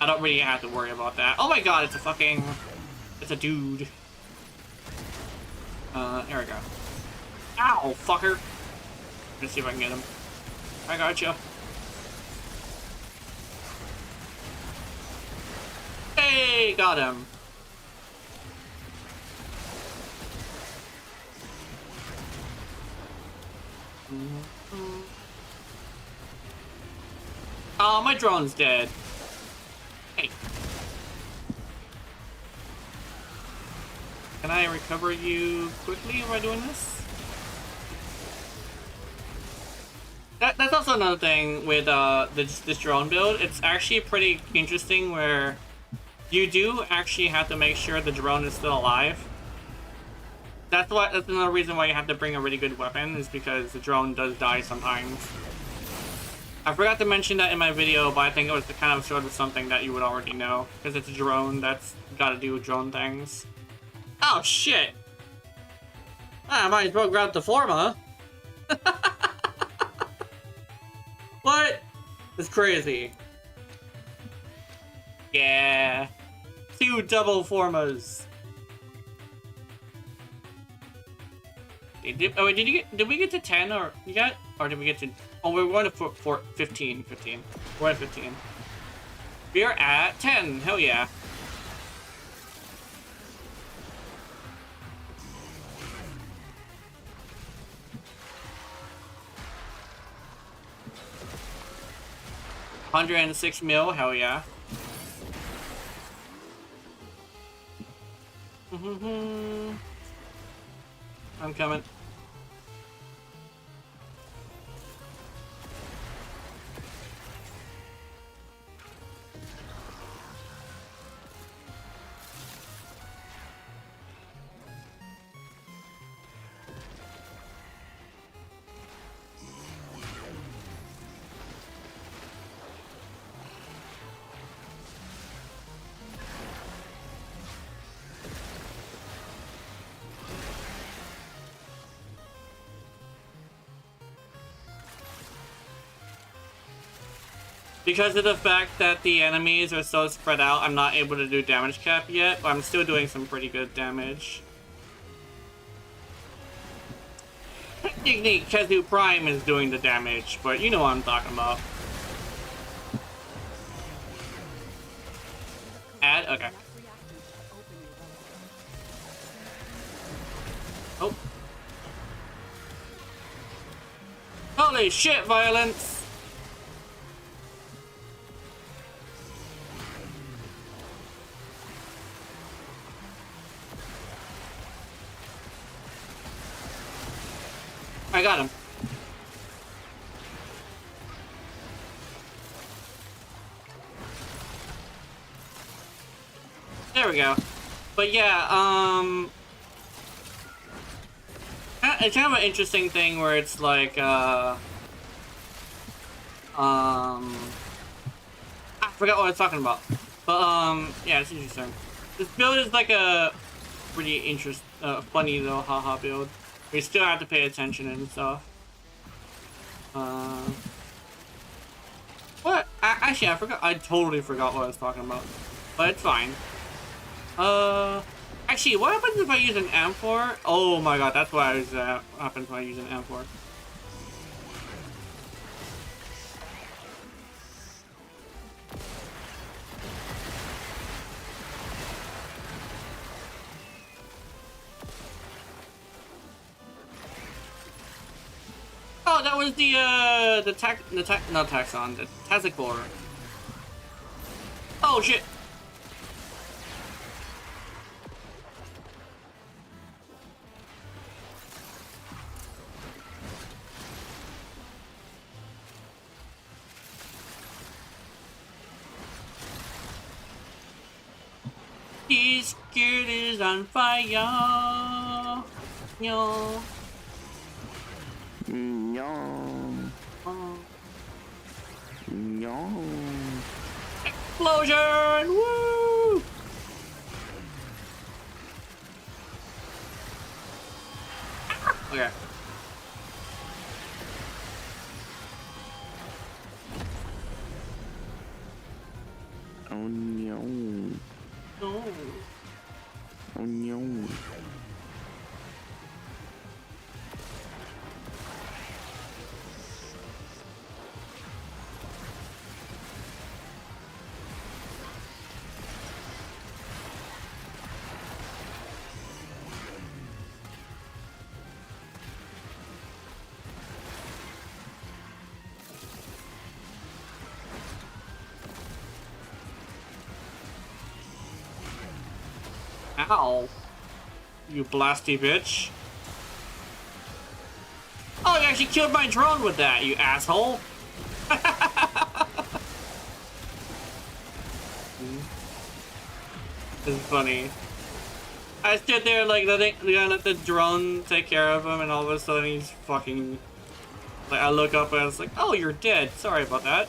I don't really have to worry about that. Oh my god, it's a dude. There we go. Ow, fucker. Let's see if I can get him. I gotcha. Hey, got him. Oh, my drone's dead. Hey. Can I recover you quickly by doing this? That's also another thing with this drone build. It's actually pretty interesting where you do actually have to make sure the drone is still alive. That's another reason why you have to bring a really good weapon, is because the drone does die sometimes. I forgot to mention that in my video, but I think it was kind of sort of something that you would already know, because it's a drone that's got to do drone things. Oh shit! I might as well grab the forma. What? It's crazy. Yeah. 2 double formas. Oh wait, did we get to 10 or yet? Or did we get to, oh, we're going to 15. We're at 15. We're at 10, hell yeah. $106 mil, hell yeah. I'm coming. Because of the fact that the enemies are so spread out, I'm not able to do damage cap yet, but I'm still doing some pretty good damage. Technically, Kezu Prime is doing the damage, but you know what I'm talking about. Add? Okay. Oh. Holy shit, violence! I got him. There we go. But yeah, it's kind of an interesting thing where it's like, I forgot what I was talking about. But, yeah, it's interesting. This build is like a pretty funny little haha build. You still have to pay attention and stuff. What? Actually, I forgot. I totally forgot what I was talking about. But it's fine. Actually, what happens if I use an amphor? Oh my god, that's what happens when I use an amphor. Oh, that was the taxon, the Tazikor. Oh shit. His skirt is on fire. No. No. No. Explosion! Woo! Okay. Oh no. No. Oh no. Ow. You blasty bitch. Oh, you actually killed my drone with that, you asshole. It's funny. I stood there like gonna let the drone take care of him, and all of a sudden he's fucking. Like I look up and I was like, "Oh, you're dead. Sorry about that."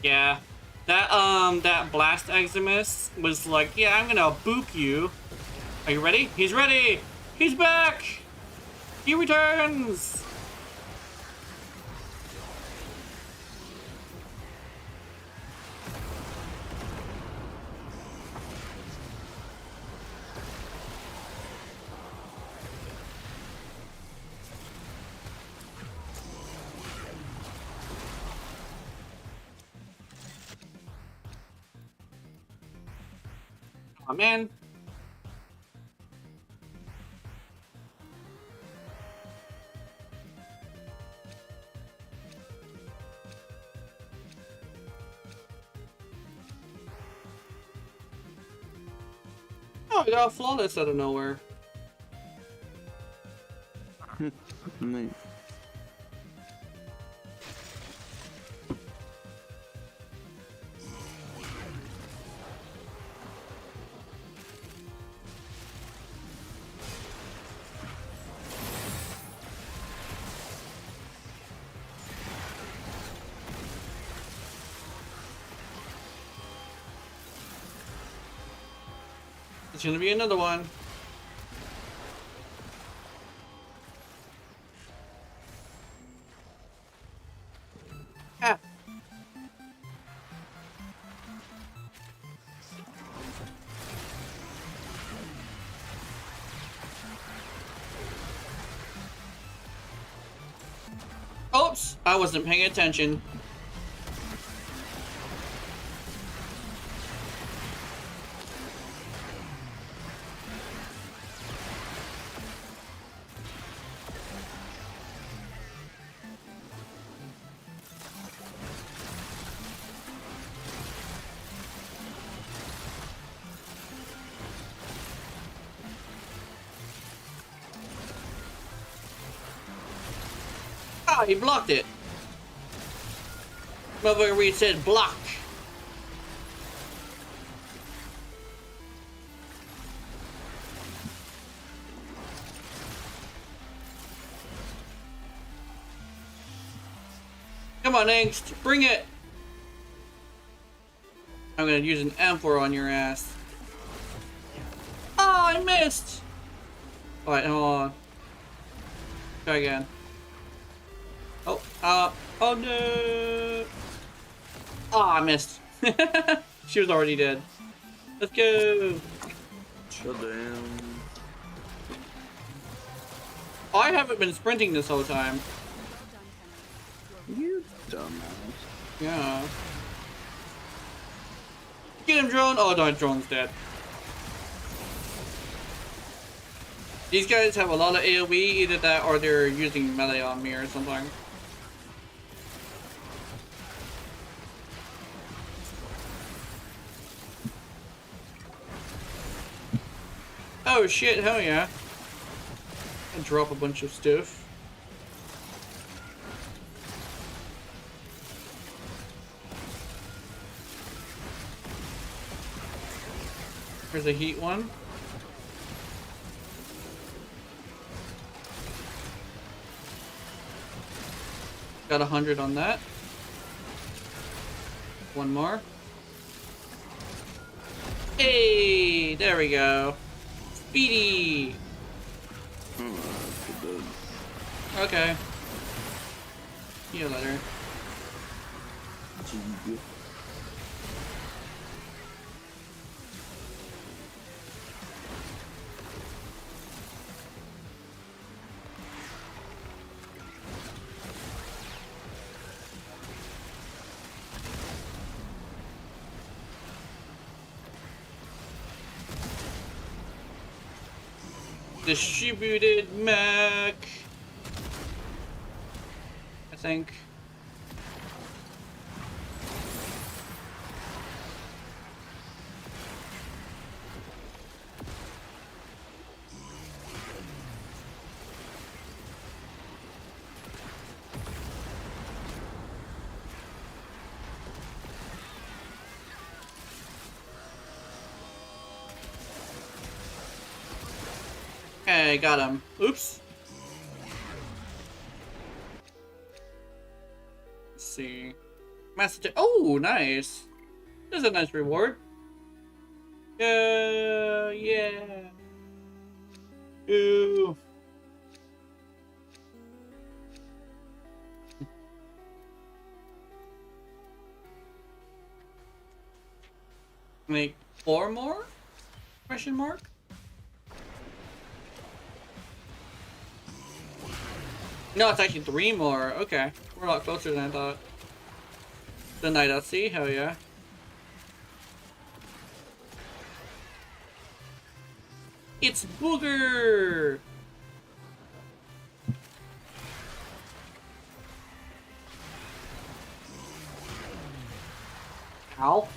Yeah, that blast Eximus was like, "Yeah, I'm gonna boop you." Are you ready? He's ready. He's back. He returns. Oh man. Oh, I got a flawless out of nowhere. Nice. It's gonna be another one. Ah. Oops, I wasn't paying attention. Ah, he blocked it. Motherfucker, we said block. Come on, Angst, bring it. I'm gonna use an M4 on your ass. Oh, I missed. Alright, hold on. Try again. Oh, oh no. Oh, I missed. She was already dead. Let's go. Damn. I haven't been sprinting this whole time. You dumbass. Yeah. Get him, drone. Oh, no, drone's dead. These guys have a lot of AoE, either that or they're using melee on me or something. Oh shit, hell yeah. I'll drop a bunch of stuff. Here's a heat one. Got 100 on that. One more. Hey, there we go. Speedy. Okay. See you later. Distributed mech. I think. Okay, got him. Oops. Let's see. Master. Oh, nice. There's a nice reward. Yeah. Ooh. Make 4 more? Question mark? No, it's actually 3 more. Okay. We're a lot closer than I thought. The night at sea? Hell yeah. It's Booger! Ow.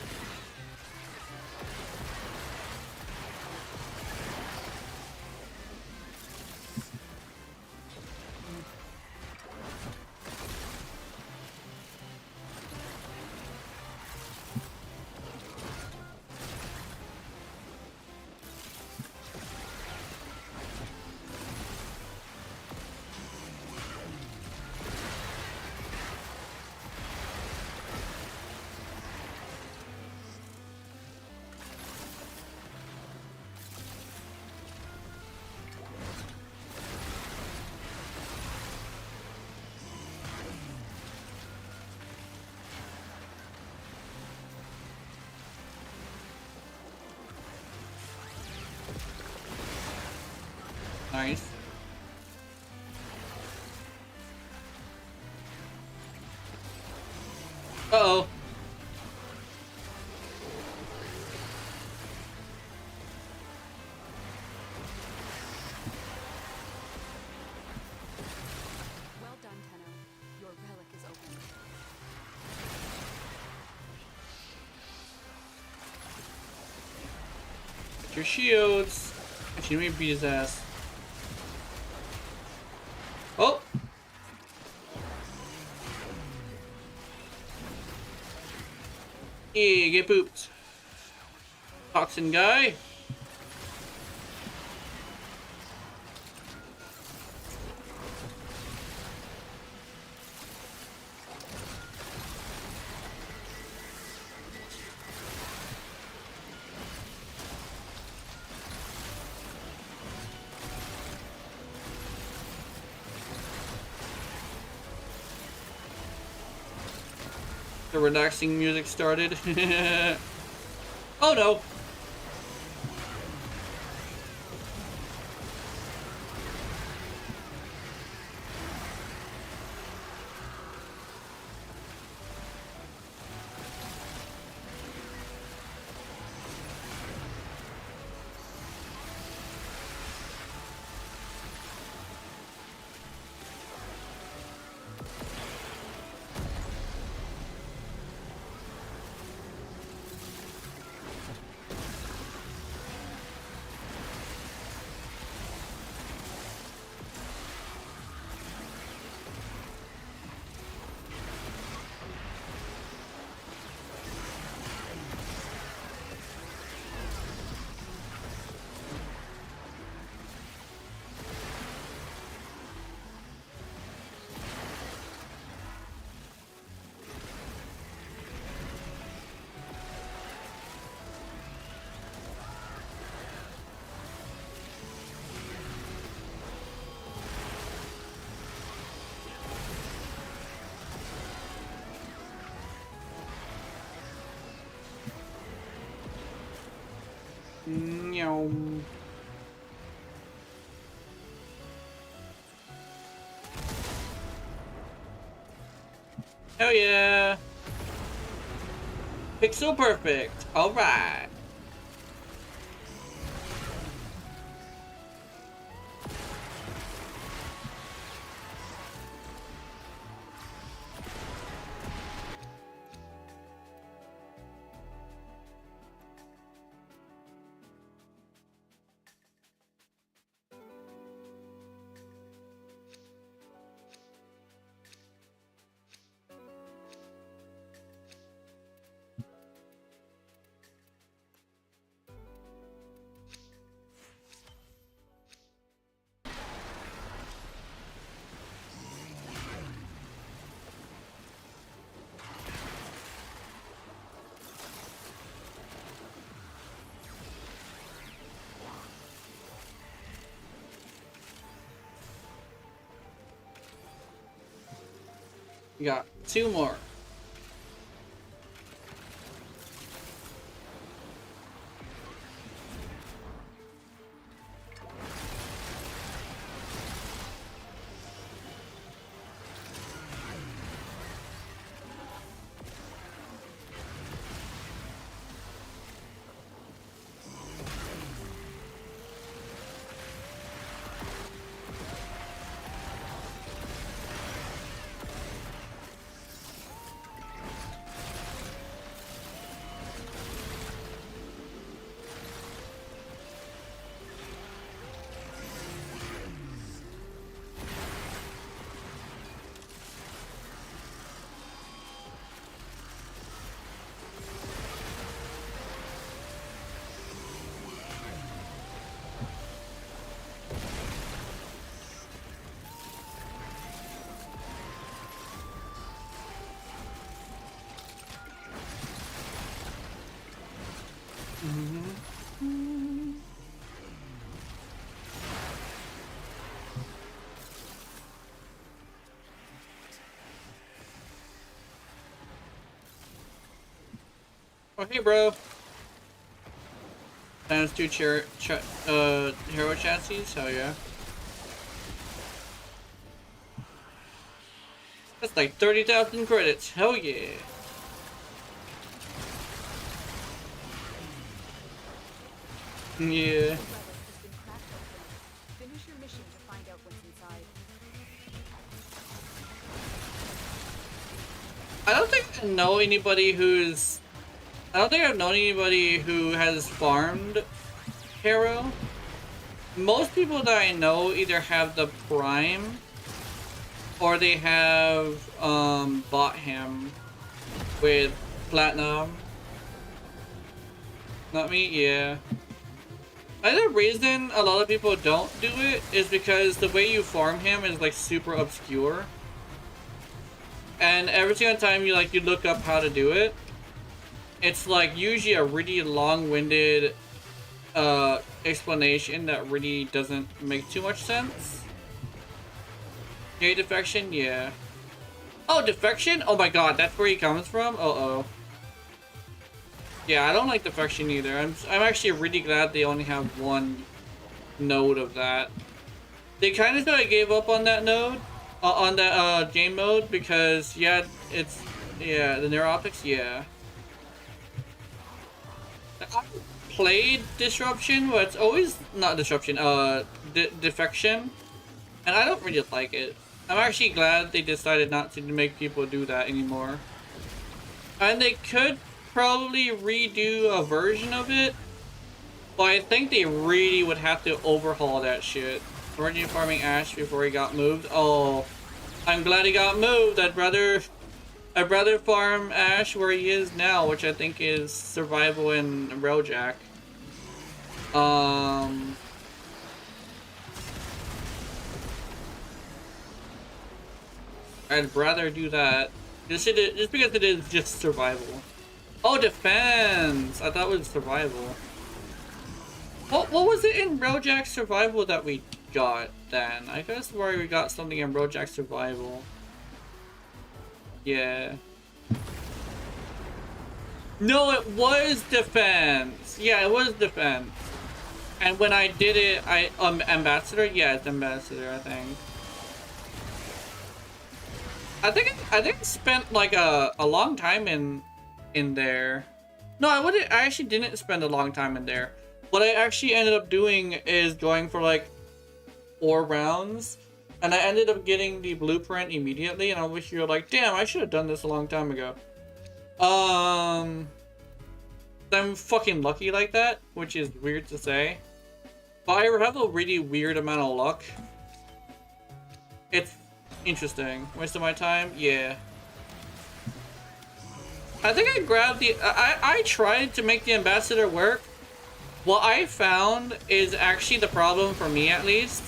Nice. Uh-oh. Well done, Tenno. Your relic is open. Get your shields. Actually, let me beat his ass. Oh! Yeah, get pooped. Toxin guy. The relaxing music started. Oh no! Meow. Hell yeah! Pixel perfect. All right. We got 2 more. Oh, hey, bro. Times 2 hero chassis? Hell yeah. That's like 30,000 credits. Hell yeah. Yeah. The relic has been cracked open. Finish your mission to find out what's inside. I don't think I know anybody who's... I don't think I've known anybody who has farmed Hero. Most people that I know either have the Prime or they have bought him with Platinum Not me, yeah. Another reason a lot of people don't do it is because the way you farm him is like super obscure. And every single time you look up how to do it, it's like usually a really long-winded explanation that really doesn't make too much sense. Gay defection, yeah. Oh, defection? Oh my god, that's where he comes from? Uh-oh. Yeah, I don't like defection either. I'm actually really glad they only have one node of that. They kind of sort of gave up on that node, on that game mode, because yeah, the neuroptics, yeah. I played disruption, but it's always not disruption. Defection, and I don't really like it. I'm actually glad they decided not to make people do that anymore. And they could probably redo a version of it, but I think they really would have to overhaul that shit. Origin farming Ash before he got moved. Oh, I'm glad he got moved. I'd rather farm Ash where he is now, which I think is survival in Railjack. I'd rather do that. Just because it is just survival. Oh, defense! I thought it was survival. What was it in Railjack survival that we got then? I guess where we got something in Railjack survival. Yeah. No, it was defense. Yeah, it was defense. And when I did it, ambassador. Yeah, it's ambassador. I think. I think I spent like a long time in there. No, I actually didn't spend a long time in there. What I actually ended up doing is going for like 4 rounds, and I ended up getting the blueprint immediately. And I wish you were like, damn, I should have done this a long time ago. I'm fucking lucky like that, which is weird to say, but I have a really weird amount of luck. It's interesting. Waste of my time? Yeah. I think I grabbed the... I tried to make the ambassador work. What I found is actually the problem, for me at least,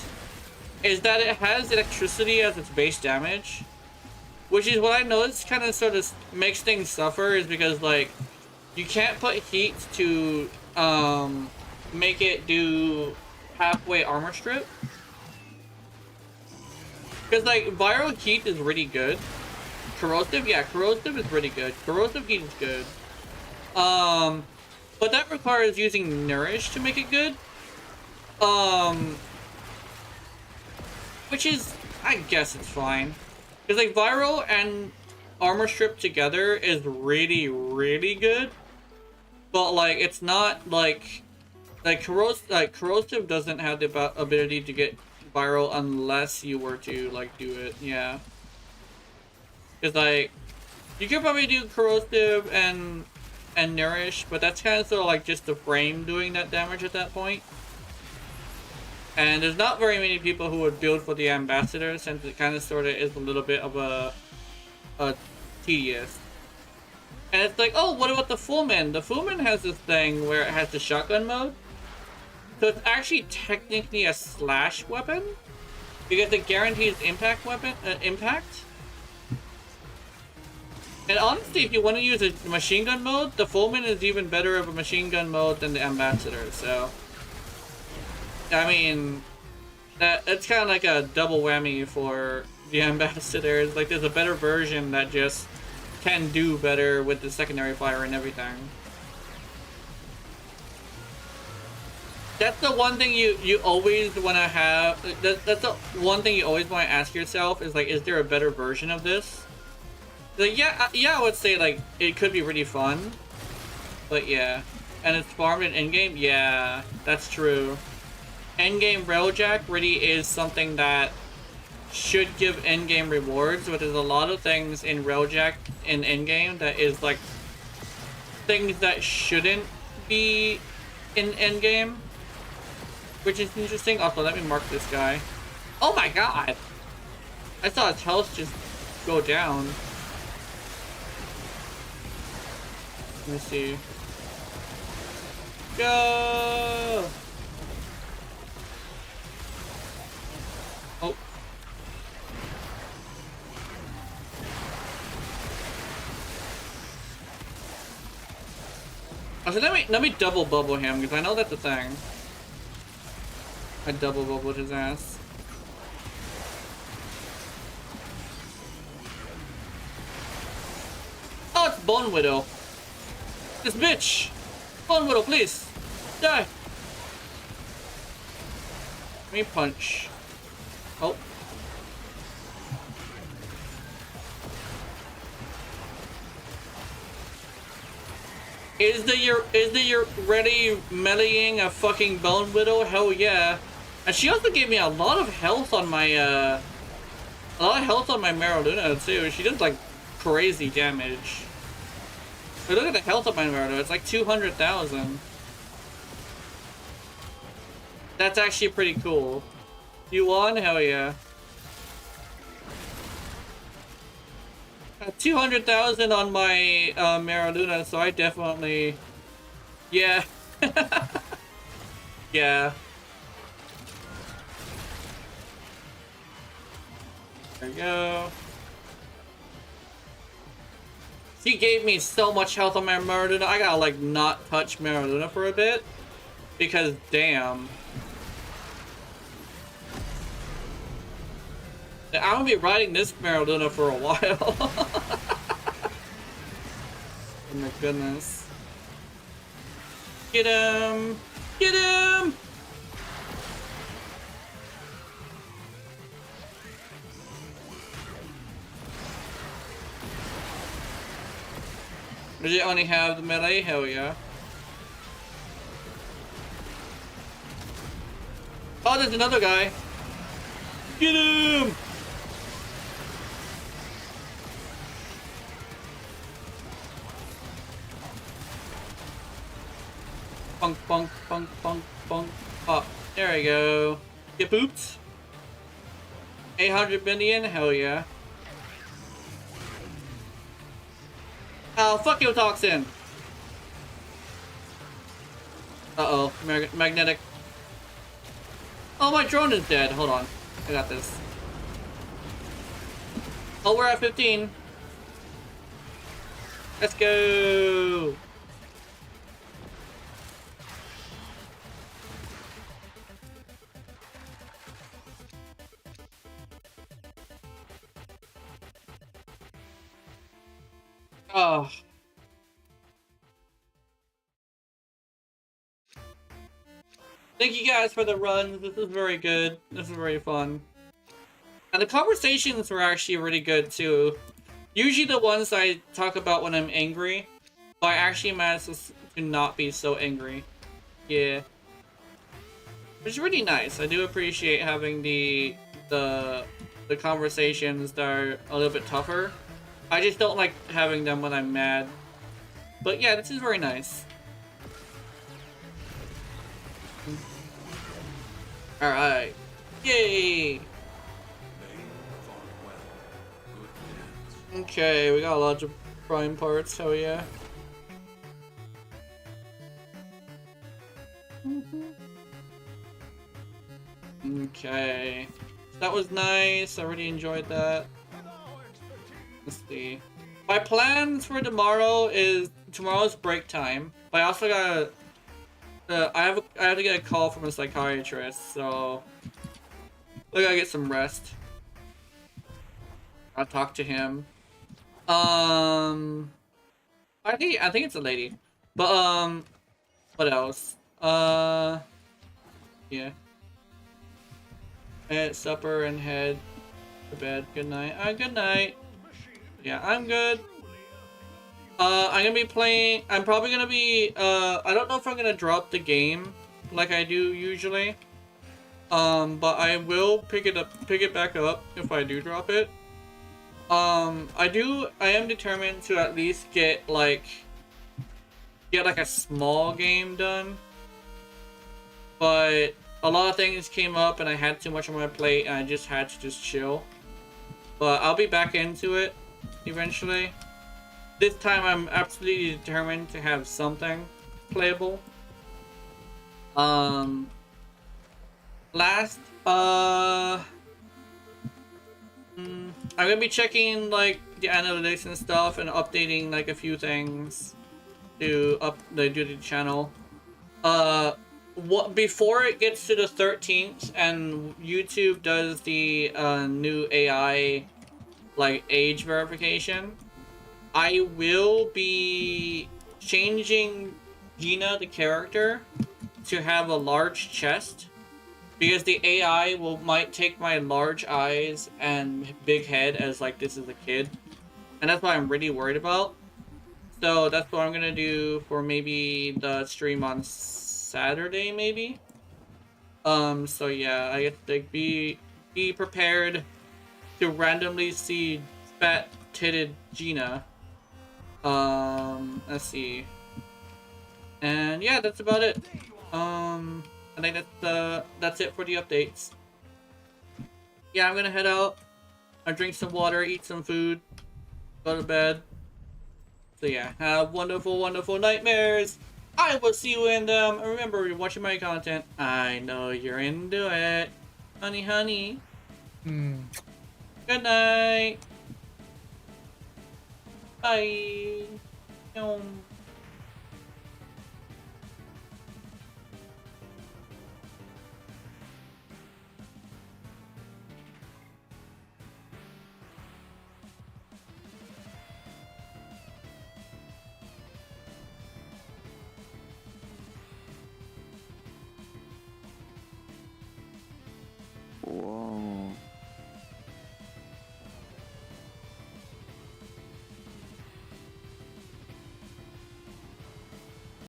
is that it has electricity as its base damage. Which is what I noticed kind of sort of makes things suffer, is because, like, you can't put heat to make it do halfway armor strip. Because, like, viral heat is really good. Corrosive, yeah, corrosive is really good. Corrosive heat is good. But that requires using nourish to make it good. Which is, I guess it's fine. Because, like, viral and armor strip together is really, really good. But, like, it's not, like corrosive doesn't have the ability to get viral unless you were to, like, do it, yeah. Because, like, you could probably do corrosive and nourish, but that's kind of sort of like just the frame doing that damage at that point. And there's not very many people who would build for the ambassador, since it kind of sort of is a little bit of a tedious. And it's like, oh, what about the Fullman? The Fullman has this thing where it has the shotgun mode. So it's actually technically a slash weapon, because it guarantees impact impact. And honestly, if you want to use a machine gun mode, the Fullman is even better of a machine gun mode than the ambassador. So, I mean, it's kind of like a double whammy for the ambassador. It's like there's a better version that just can do better with the secondary fire and everything. That's the one thing you always want to have. That's the one thing you always want to ask yourself, is like, is there a better version of this? Like, yeah, I would say, like, it could be really fun, but yeah. And it's farmed in endgame? Yeah, that's true. Endgame Railjack really is something that should give endgame rewards, but there's a lot of things in Railjack in endgame that is, like, things that shouldn't be in endgame, which is interesting. Also, let me mark this guy. Oh my god! I saw his health just go down. Let me see. Go! Oh. So let me double bubble him because I know that's a thing. I double bubbled his ass. Oh, it's Bone Widow. This bitch! Bone Widow, please! Die! Let me punch. Oh. Is the ready meleeing a fucking Bone Widow? Hell yeah. And she also gave me a lot of health on my Maraluna too. She does like crazy damage. But look at the health of my Maraluna, it's like 200,000. That's actually pretty cool. You won? Hell yeah. 200,000 on my Maraluna, so I definitely... Yeah. Yeah. There we go. She gave me so much health on my Maraluna, I gotta like not touch Maraluna for a bit. Because damn. I'm gonna be riding this Maraluna for a while. Oh my goodness. Get him! Get him! Does it only have the melee? Hell yeah. Oh, there's another guy. Get him! Bunk, bunk, bunk, bunk, bunk. Oh, there we go. Get pooped. 800 million? Hell yeah. Oh, fuck you, Toxin! Uh-oh. Magnetic. Oh, my drone is dead. Hold on. I got this. Oh, we're at 15. Let's go! Oh. Thank you guys for the runs. This is very good. This is very fun. And the conversations were actually really good too. Usually the ones I talk about when I'm angry, but I actually managed to not be so angry. Yeah. Which is really nice. I do appreciate having the conversations that are a little bit tougher. I just don't like having them when I'm mad. But yeah, this is very nice. Alright. Yay! Okay, we got lots of prime parts, hell yeah. Okay. That was nice, I really enjoyed that. Let's see. My plans for tomorrow is tomorrow's break time, but I also gotta. I have to get a call from a psychiatrist, so I gotta get some rest. I'll talk to him. I think it's a lady, but what else? Yeah. Head supper and head to bed. Good night. Good night. Yeah, I'm good. I'm gonna be playing. I'm probably gonna be. I don't know if I'm gonna drop the game like I do usually. But I will pick it back up if I do drop it. I am determined to at least get like a small game done. But a lot of things came up and I had too much on my plate and I just had to chill. But I'll be back into it eventually. This time I'm absolutely determined to have something playable. Um, last, I'm gonna be checking like the analytics and stuff and updating like a few things to up the YouTube channel. What before it gets to the 13th and YouTube does the new AI like age verification, I will be changing Gina the character to have a large chest because the AI might take my large eyes and big head as like this is a kid, and that's what I'm really worried about. So that's what I'm gonna do for maybe the stream on Saturday, maybe. So yeah, I guess like be prepared to randomly see fat-titted Gina. Let's see. And yeah, that's about it. I think that's it for the updates. Yeah, I'm gonna head out. I drink some water, eat some food, go to bed. So yeah, have wonderful, wonderful nightmares. I will see you in them. Remember, you're watching my content. I know you're into it. Honey, honey. Good night. Bye. Yum. What?